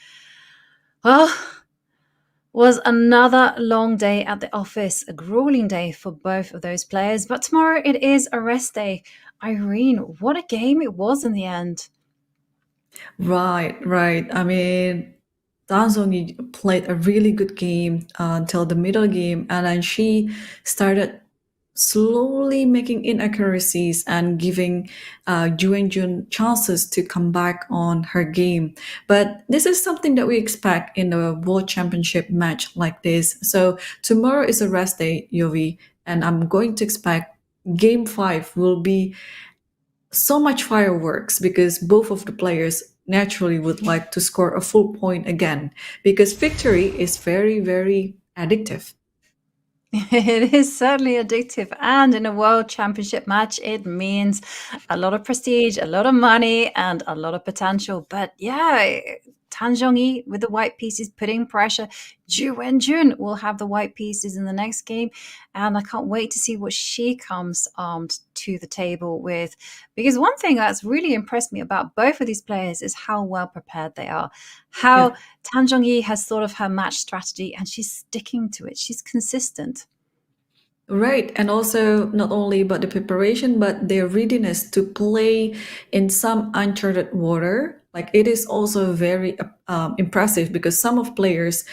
Well, was another long day at the office, a grueling day for both of those players. But tomorrow it is a rest day. Irene, what a game it was in the end. Right. I mean, Tan Zhongyi played a really good game until the middle game, and then she started slowly making inaccuracies and giving Ju Wenjun chances to come back on her game. But this is something that we expect in a World Championship match like this. So tomorrow is a rest day, Yovi, and I'm going to expect Game 5 will be so much fireworks because both of the players naturally would like to score a full point again because victory is very, very addictive. It is certainly addictive, and in a World Championship match, it means a lot of prestige, a lot of money, and a lot of potential. But yeah, Tan Zhongyi with the white pieces putting pressure. Ju Wenjun will have the white pieces in the next game, and I can't wait to see what she comes armed to the table with. Because one thing that's really impressed me about both of these players is how well prepared they are. How Tan Zhongyi has thought of her match strategy and she's sticking to it. She's consistent. Right, and also not only about the preparation, but their readiness to play in some uncharted water. Like it is also very impressive because some of players,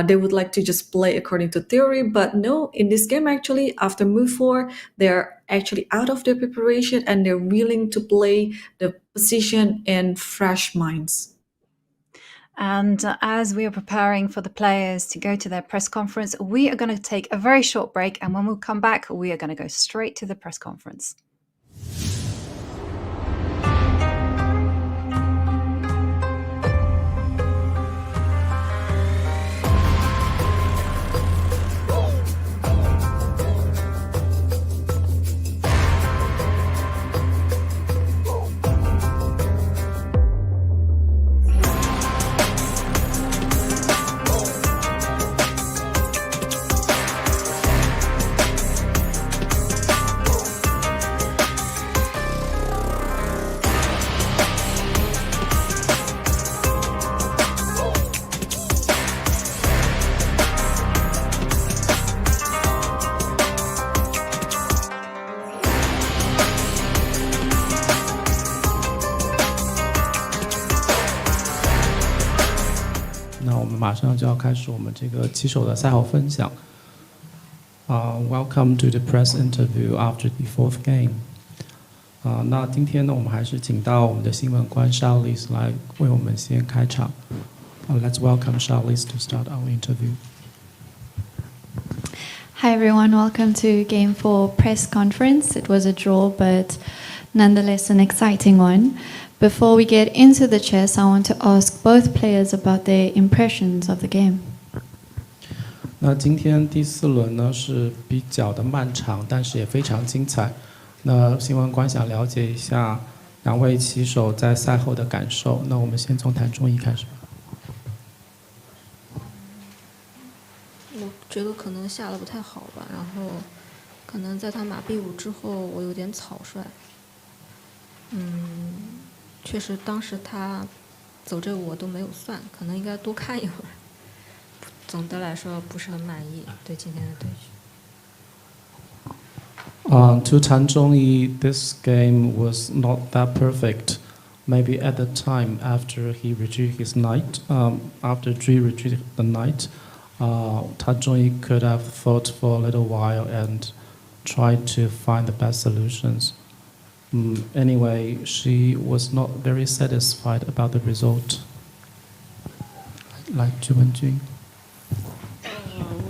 they would like to just play according to theory, but no, in this game actually, after move 4, they're actually out of their preparation and they're willing to play the position in fresh minds. And as we are preparing for the players to go to their press conference, we are going to take a very short break. And when we come back, we are going to go straight to the press conference. Welcome to the press interview after the 4th game. 那今天呢，我们还是请到我们的新闻官 Charlize 来为我们先开场。Let's welcome Charlize to start our interview. Hi everyone, welcome to Game 4 press conference. It was a draw, but nonetheless an exciting one. Before we get into the chess, I want to ask both players about their impressions of the game. 那今天第4轮呢是比较的漫长，但是也非常精彩。那新闻官想了解一下两位棋手在赛后的感受。那我们先从谭忠义开始吧。我觉得可能下得不太好吧，然后可能在他马 B5之后，我有点草率。确实当时他走这我都没有算，可能应该多看一会儿。总的来说不是很满意对今天的对局。To Tan Zhongyi, this game was not that perfect. Maybe at the time after he retreated his knight, after Ju retreated the knight, Tan Zhongyi could have fought for a little while and tried to find the best solutions. Anyway, she was not very satisfied about the result. Like Ju Wenjun.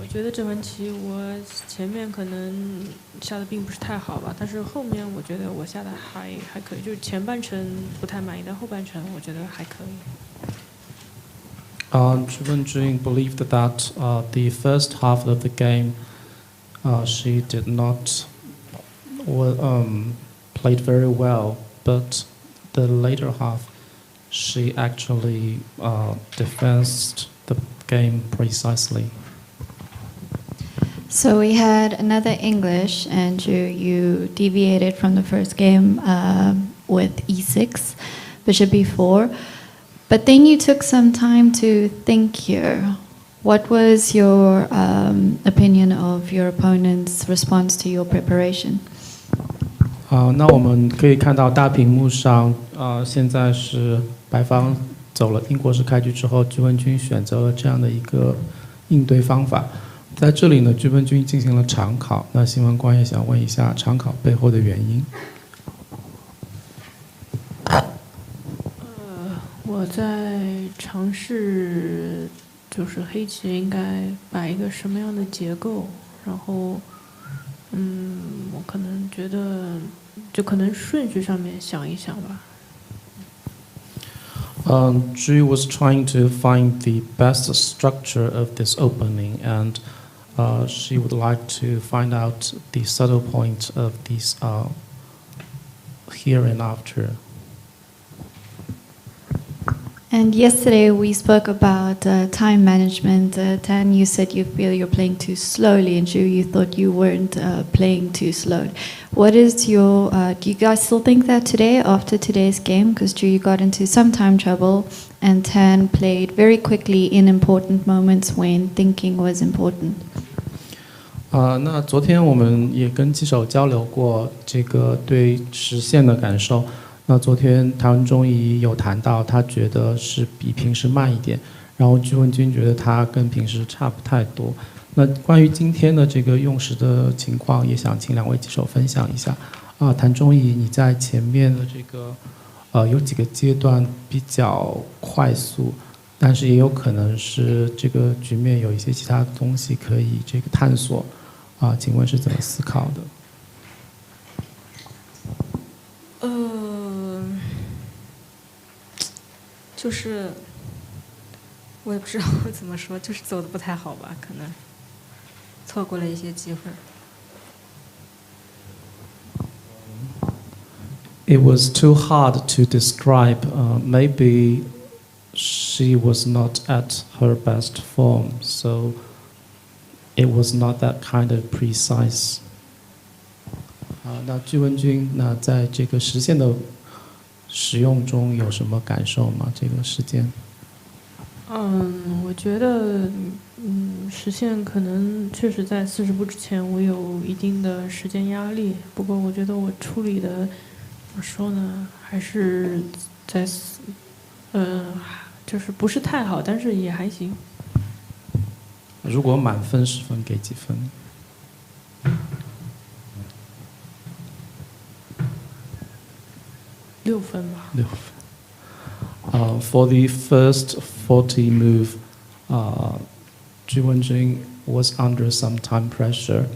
我觉得这盘棋我前面可能下的并不是太好吧，但是后面我觉得我下的还可以，就是前半程不太满意，但后半程我觉得还可以。Ju Wenjun believed that the first half of the game she did not played very well, but the later half she actually defended the game precisely. So we had another English, and you deviated from the first game with e6, bishop b4, but then you took some time to think here. What was your opinion of your opponent's response to your preparation? 那我们可以看到大屏幕上，现在是白方走了英国式开局之后，Ju Wenjun选择了这样的一个应对方法。在这里呢，Ju Wenjun进行了长考。那新闻官也想问一下长考背后的原因。我在尝试，就是黑棋应该摆一个什么样的结构，然后，我可能觉得，就可能顺序上面想一想吧。Ju was trying to find the best structure of this opening, and she would like to find out the subtle point of these here and after. And yesterday we spoke about time management. Tan, you said you feel you're playing too slowly, and Ju, you thought you weren't playing too slow. What is your, do you guys still think that today, after today's game? Because Ju, you got into some time trouble, and Tan played very quickly in important moments when thinking was important. 那昨天我们也跟棋手交流过这个对时限的感受。那昨天谭中怡有谈到，他觉得是比平时慢一点，然后朱文军觉得他跟平时差不太多。那关于今天的这个用时的情况，也想请两位棋手分享一下。谭中怡，你在前面的这个有几个阶段比较快速，但是也有可能是这个局面有一些其他东西可以这个探索。请问是怎么思考的？就是我也不知道怎么说，就是走的不太好吧，可能错过了一些机会。It was too hard to describe. Maybe she was not at her best form, so it was not that kind of precise. 那朱文军，那在这个实现的使用中有什么感受吗？这个时间？我觉得，实现可能确实在40步之前，我有一定的时间压力。不过，我觉得我处理的，怎么说呢，还是在，就是不是太好，但是也还行。如果满分10分，给几分？6分吧。6分。For the first 40 move, Ju Wenjun was under some time pressure.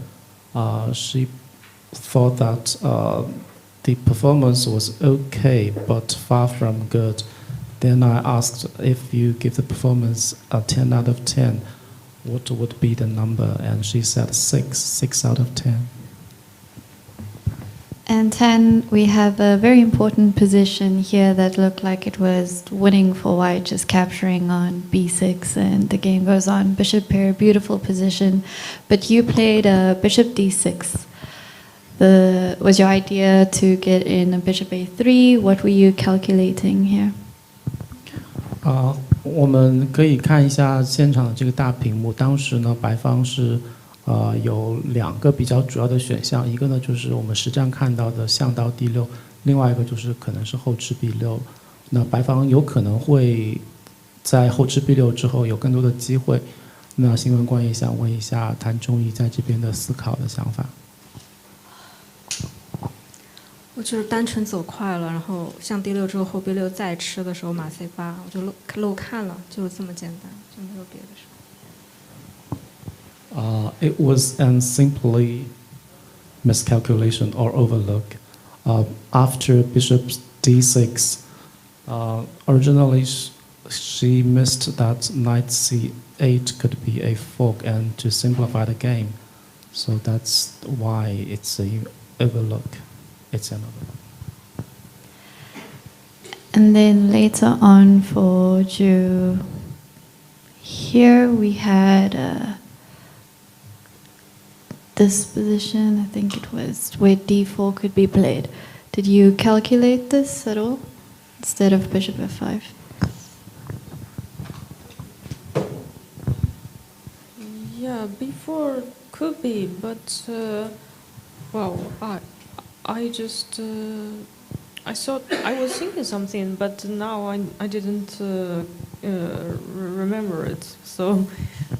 She thought that the performance was okay, but far from good. Then I asked if you give the performance a 10 out of 10, what would be the number? And she said 6 out of 10. And 10, we have a very important position here that looked like it was winning for white, just capturing on b6, and the game goes on. Bishop pair, beautiful position, but you played a bishop d6. Was your idea to get in a bishop a3? What were you calculating here? 我们可以看一下现场的这个大屏幕。当时呢，白方是有2个比较主要的选项，一个呢就是我们实战看到的象到d6，另外一个就是可能是后吃 b6。那白方有可能会在后吃 b6之后有更多的机会。那新闻官也想问一下谭中怡在这边的思考的想法。我就是单纯走快了，然后象 d6之后后 b6再吃的时候马 c8，我就漏看了，就这么简单，就没有别的事。It was an simply miscalculation or overlook. After bishop d6, originally she missed that knight c8 could be a fork and to simplify the game. So that's why it's an overlook. It's an overlook. And then later on for Ju, here we had this position, I think it was, where d4 could be played. Did you calculate this at all, instead of bishop f5? Yeah, b4 could be, but well, I just I thought I was thinking something, but now I didn't remember it. So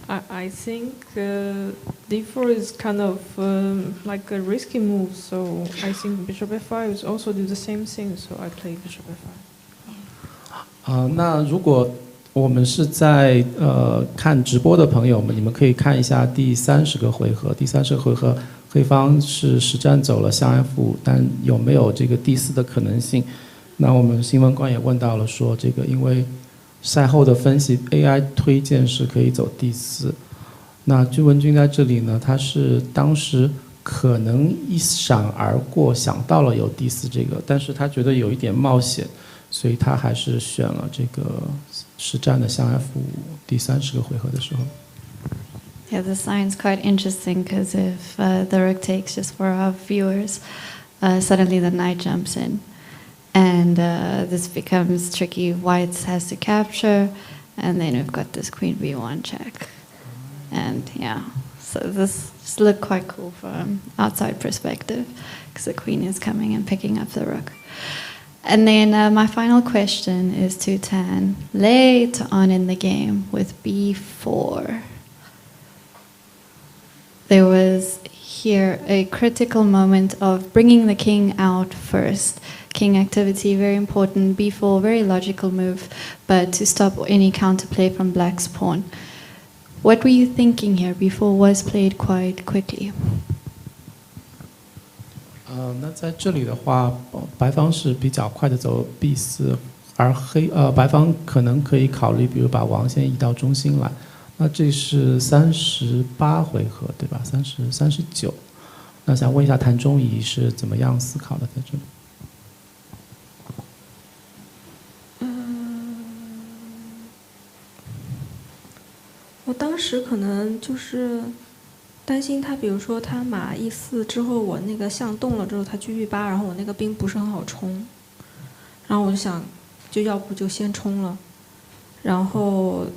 I think d4 is kind of like a risky move. So I think bishop f5 is also do the same thing. So I play bishop f5. 那如果我们是在看直播的朋友们，你们可以看一下第30个回合。第30个回合，黑方是实战走了象 F5，但有没有这个第4的可能性？那我们新闻官也问到了，说这个因为赛后的分析 AI 推荐是可以走第4。那朱文军在这里呢，他是当时可能一闪而过想到了有第4这个，但是他觉得有一点冒险，所以他还是选了这个实战的象 F5第30个回合的时候。Yeah, the sign's quite interesting because if the rook takes, just for our viewers, suddenly the knight jumps in. And this becomes tricky. White has to capture, and then we've got this queen b1 check. And yeah, so this just looked quite cool from outside perspective because the queen is coming and picking up the rook. And then my final question is to Tan. Later on in the game with b4, there was here a critical moment of bringing the king out first. King activity, very important. b4, very logical move, but to stop any counterplay from black's pawn. What were you thinking here? b4 was played quite quickly. 那在这里的话，白方是比较快的走 b4，而白方可能可以考虑，比如把王先移到中心来。那这是38回合，对吧？39。那想问一下谭忠仪是怎么样思考的在这里？我当时可能就是担心他，比如说他马e4之后，我那个象动了之后，他车b8，然后我那个兵不是很好冲，然后我就想，就要不就先冲了，然后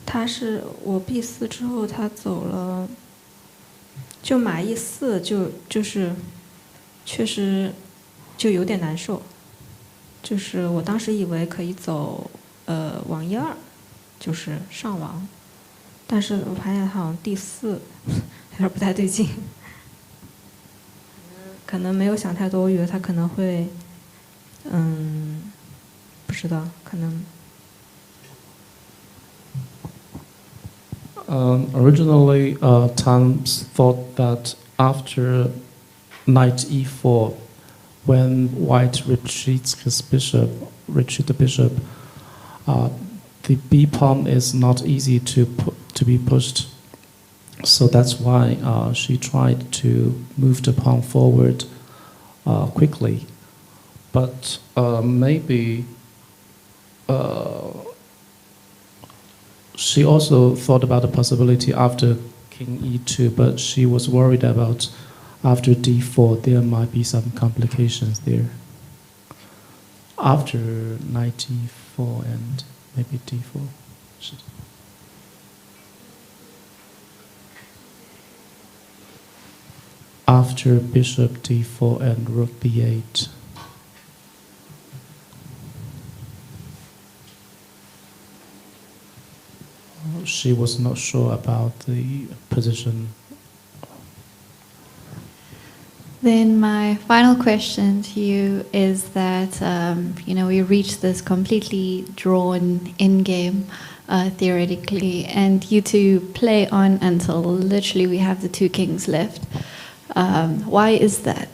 他是我b4之后，他走了，就马e4就是确实就有点难受，就是我当时以为可以走王e2，就是上王，但是我发现好像d4有点不太对劲，可能没有想太多，我以为他可能会不知道，可能。Originally, Tan thought that after knight e4, when white retreats the bishop, the b pawn is not easy to be pushed. So that's why she tried to move the pawn forward quickly. But maybe she also thought about the possibility after king e2, but she was worried about after d4 there might be some complications there. After knight e4 and maybe d4. After bishop d4 and rook b8. She was not sure about the position. Then my final question to you is that, we reached this completely drawn endgame, theoretically, and you two play on until literally we have the two kings left. Why is that?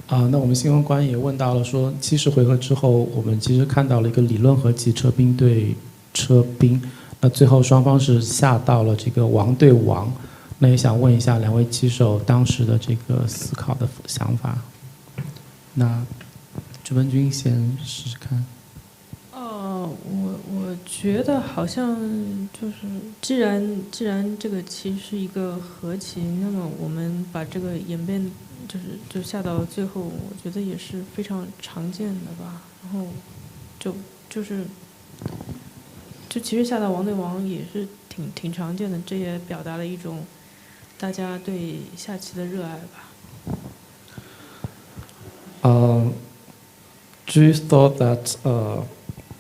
那我们新闻官也问到了说，70回合之后，我们其实看到了一个理论和骑车兵对车兵，那最后双方是下到了这个王对王。那也想问一下两位棋手当时的这个思考的想法。那朱文君先试试看。我觉得好像就是，既然这个棋是一个和棋，那么我们把这个演变就下到最后，我觉得也是非常常见的吧。然后就是其实下到王对王也是挺常见的，这也表达了一种大家对下棋的热爱吧。Ju thought that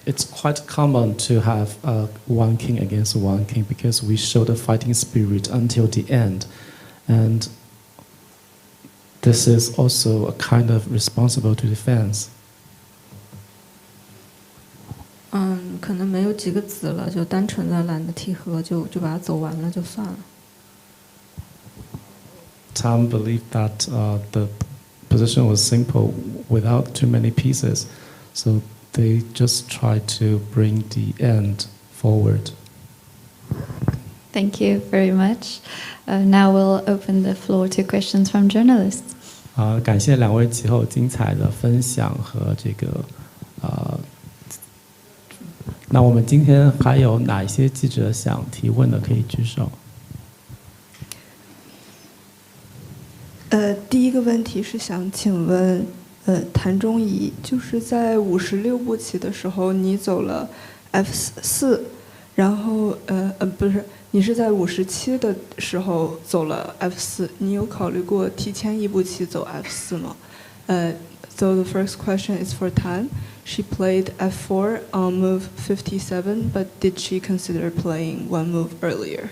it's quite common to have one king against one king because we show the fighting spirit until the end, and this is also a kind of responsible to defense. 可能没有几个子了，就单纯的懒得替和，就把它走完了就算了。Tom believed that the position was simple without too many pieces, so they just tried to bring the end forward. Thank you very much. Now we'll open the floor to questions from journalists. 感谢两位棋后精彩的分享和这个那我们今天还有哪一些记者想提问的，可以举手。第一个问题是想请问，谭忠仪，就是在56步棋的时候，你走了 F4，然后不是，你是在57的时候走了 F4，你有考虑过提前一步棋走 F4吗？So the first question is for Tan. She played F4 on move 57, but did she consider playing one move earlier?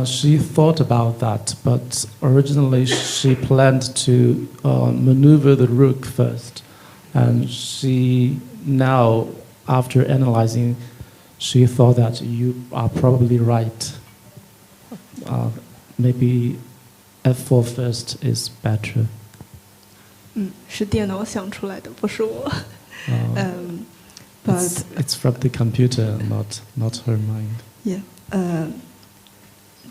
She thought about that, but originally she planned to maneuver the rook first. And she now, after analyzing, she thought that you are probably right. Maybe F4 first is better. 是电脑想出来的，不是我。But it's from the computer, not her mind. Yeah.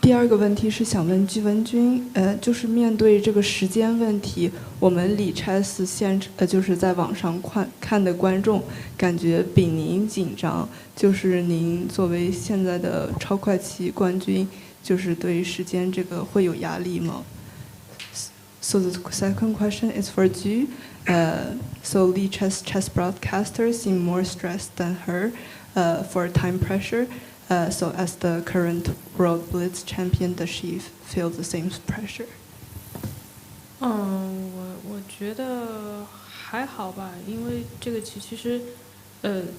第二个问题是想问季文君，就是面对这个时间问题，我们理 chess 就是在网上看的观众感觉比您紧张，就是您作为现在的超快棋冠军，就是对于时间这个会有压力吗？ So the second question is for Ju. So the chess broadcasters seem more stressed than her for time pressure. So as the current World Blitz champion, does she feel the same pressure? 我觉得还好吧，因为这个棋其实，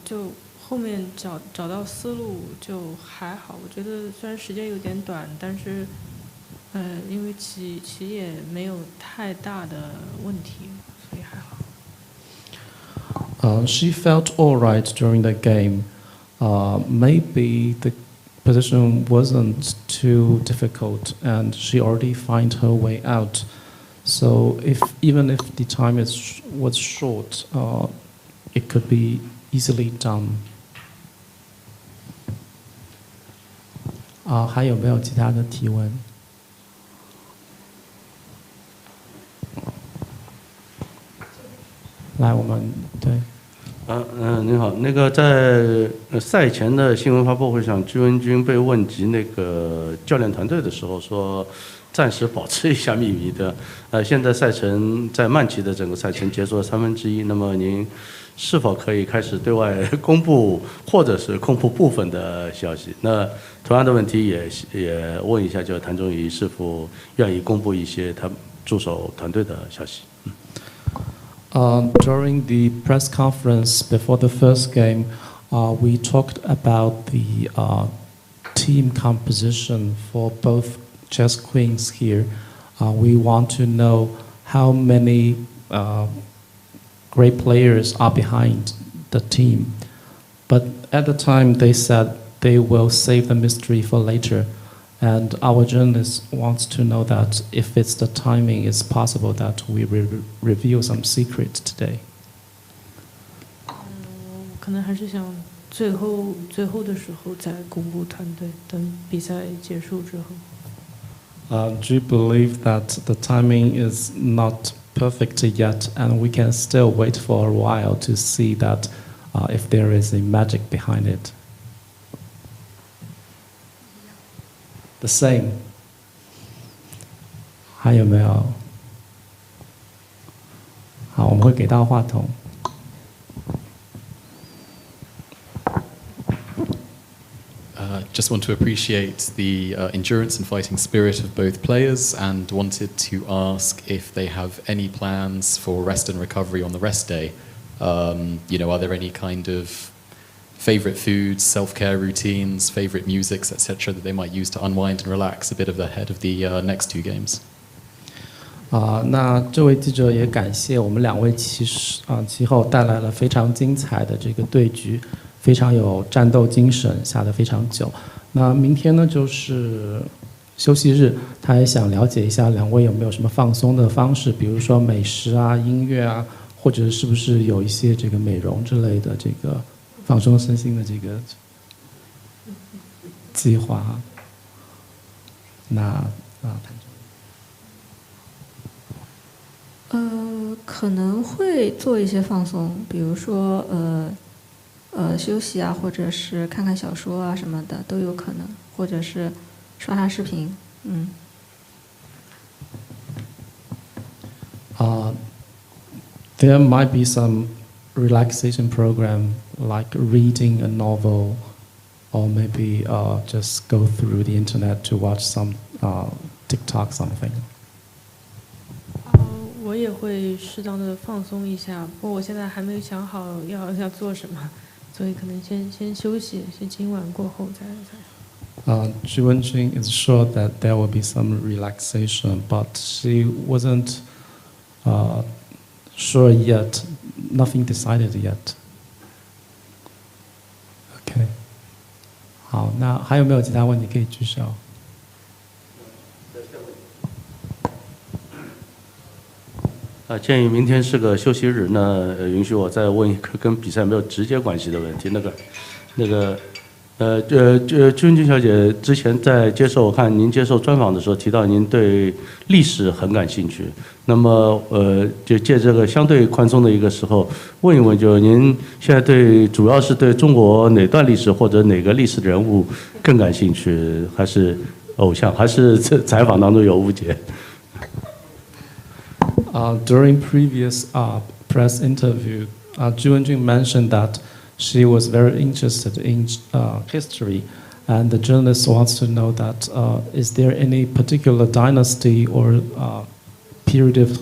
就后面找到思路就还好。我觉得虽然时间有点短，但是，因为棋也没有太大的问题，所以还好。She felt all right during the game. Maybe the position wasn't too difficult and she already found her way out. So even if the time was short, it could be easily done. 还有没有其他的提问？来，我们对。您好，那个在赛前的新闻发布会上，居文君被问及那个教练团队的时候，说暂时保持一下秘密的。现在赛程在慢棋的整个赛程结束了1/3，那么您是否可以开始对外公布，或者是公布部分的消息？那同样的问题也问一下，就谭忠仪是否愿意公布一些他助手团队的消息？During the press conference before the first game, we talked about the team composition for both chess queens here. We want to know how many great players are behind the team. But at the time, they said they will save the mystery for later. And our journalist wants to know that if it's the timing, it's possible that we will reveal some secrets today. 可能还是想最后的时候再公布团队，等比赛结束之后。Do you believe that the timing is not perfect yet, and we can still wait for a while to see that if there is a magic behind it? The same. 还有没有？好，我们会给到话筒。Just want to appreciate the endurance and fighting spirit of both players, and wanted to ask if they have any plans for rest and recovery on the rest day. Are there any kind of favorite foods, self-care routines, favorite musics, etc., that they might use to unwind and relax a bit ahead of the next two games? 那这位记者也感谢我们2位棋后带来了非常精彩的这个对局，非常有战斗精神，下得非常久。那明天呢就是休息日，他也想了解一下2位有没有什么放松的方式，比如说美食啊、音乐啊，或者是不是有一些这个美容之类的这个放松身心的这个计划。那可能会做一些放松，比如说休息啊，或者是看看小说啊什么的都有可能，或者是刷刷视频。There might be some relaxation program like reading a novel, or maybe just go through the internet to watch some TikTok something. 我也会适当的放松一下，不过我现在还没有想好要做什么，所以可能先休息，先今晚过后再。Ju Wenjun is sure that there will be some relaxation, but she wasn't sure yet. Nothing decided yet. OK. 好，那还有没有其他问题可以举手？鉴于明天是个休息日，那允许我再问一个跟比赛没有直接关系的问题。朱文君小姐之前在我看您接受专访的时候提到您对历史很感兴趣，那么就借这个相对宽松的一个时候问一问，就您现在主要是对中国哪段历史或者哪个历史人物更感兴趣，还是偶像，还是采访当中有误解？During previous press interview, Ju Wenjun mentioned that she was very interested in history, and the journalist wants to know that is there any particular dynasty or period of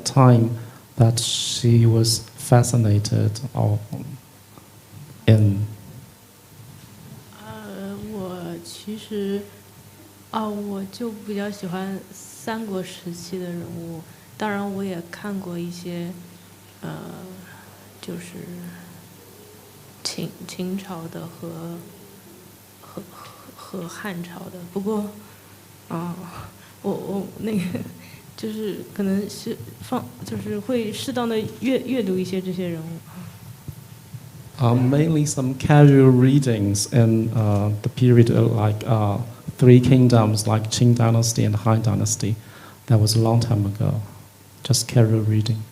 time that she was fascinated in? 我其实我就比较喜欢三国时期的人物。当然，我也看过一些，就是秦朝的和汉朝的。不过，我那个就是可能是就是会适当的阅读一些这些人物。Mainly some casual readings in the period of like three kingdoms, like Qing Dynasty and Han Dynasty. That was a long time ago. Just casual reading.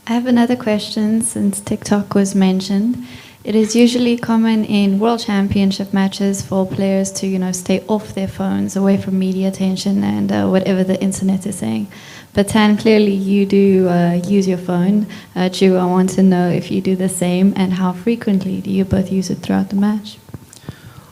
I have another question since TikTok was mentioned. It is usually common in World Championship matches for players to, stay off their phones, away from media attention and whatever the internet is saying. But Tan, clearly you do use your phone. Ju, I want to know if you do the same and how frequently do you both use it throughout the match?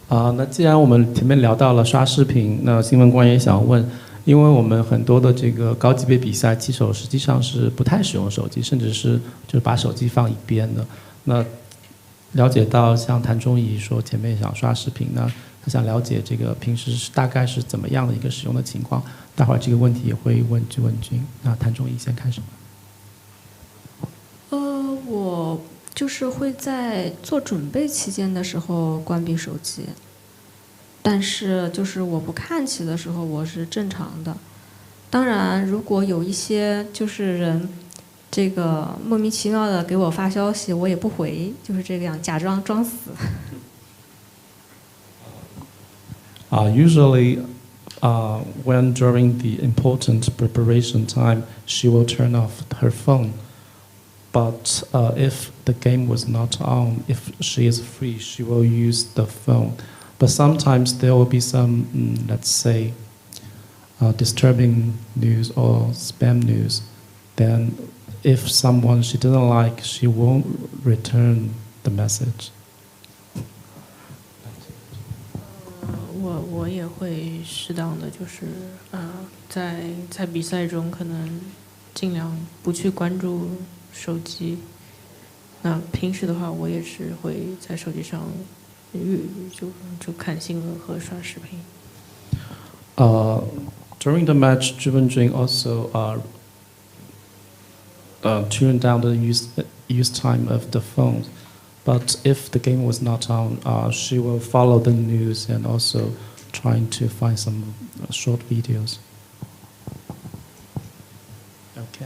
那既然我们前面聊到了刷视频，那新闻官也想问。因为我们很多的这个高级别比赛，棋手实际上是不太使用手机，甚至是就是把手机放一边的。那了解到像谭忠仪说前面想刷视频呢，他想了解这个平时大概是怎么样的一个使用的情况。待会儿这个问题也会问Ju Wenjun。那谭忠仪先开始吧。我就是会在做准备期间的时候关闭手机。但是就是我不看棋的时候，我是正常的。当然，如果有一些就是人，这个莫名其妙的给我发消息，我也不回，就是这个样，假装装死。Usually, when during the important preparation time, she will turn off her phone. But if the game was not on, if she is free, she will use the phone. But sometimes there will be some, let's say, disturbing news or spam news. Then if someone she doesn't like, she won't return the message. 我也会适当的就是在比赛中可能尽量不去关注手机。那平时的话，我也是会在手机上。就看新闻和刷视频。During the match, Ju Wenjun also tuned down the use time of the phone. But if the game was not on, she will follow the news and also trying to find some short videos. OK，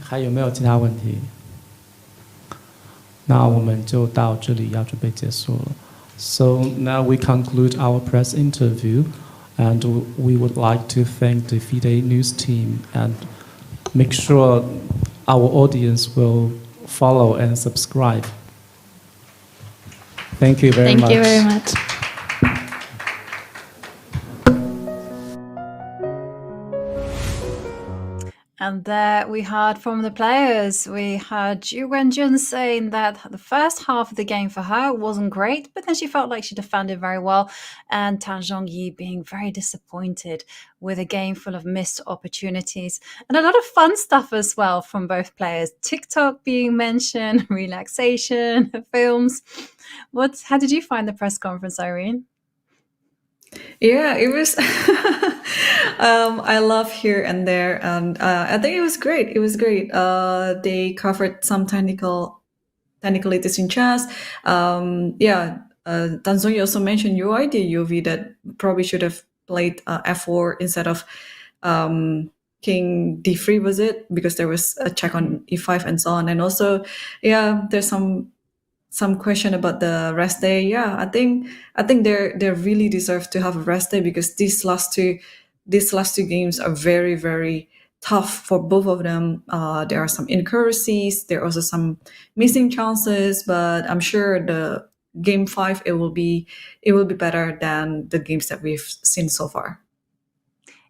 还有没有其他问题？那我们就到这里要准备结束了。So now we conclude our press interview, and we would like to thank the FIDE News team and make sure our audience will follow and subscribe. Thank you very much. Thank you very much. And there we heard from the players. We heard Ju Wenjun saying that the first half of the game for her wasn't great, but then she felt like she defended very well. And Tan Zhongyi being very disappointed with a game full of missed opportunities. And a lot of fun stuff as well from both players. TikTok being mentioned, relaxation, films. How did you find the press conference, Irene? Yeah, it was. I love here and there, and I think it was great. It was great. They covered some technicalities in chess. Tan Zhongyi also mentioned your idea, Yovi, that probably should have played f4 instead of king d3, was it? Because there was a check on e5 and so on. And also, there's some question about the rest day. Yeah, I think they really deserve to have a rest day, because these last two games are very, very tough for both of them. There are some inaccuracies, there are also some missing chances, but I'm sure the game 5 it will be better than the games that we've seen so far.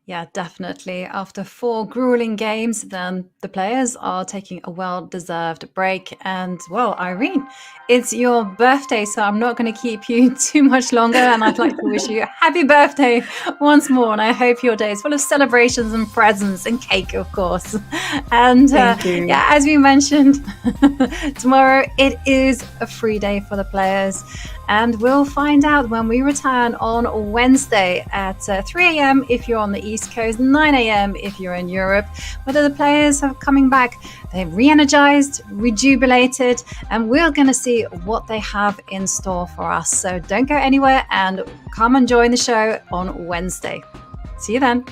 Yeah, definitely. After 4 grueling games, then the players are taking a well-deserved break. And, well, Irene, it's your birthday, so I'm not going to keep you too much longer. And I'd like to wish you a happy birthday once more. And I hope your day is full of celebrations and presents and cake, of course. And, Thank you. yeah, as we mentioned, tomorrow it is a free day for the players. And we'll find out when we return on Wednesday at 3 a.m. if you're on the East Coast, 9 a.m. if you're in Europe, whether the players are coming back, they're re-energized, rejubilated, and we're going to see what they have in store for us. So don't go anywhere and come and join the show on Wednesday. See you then.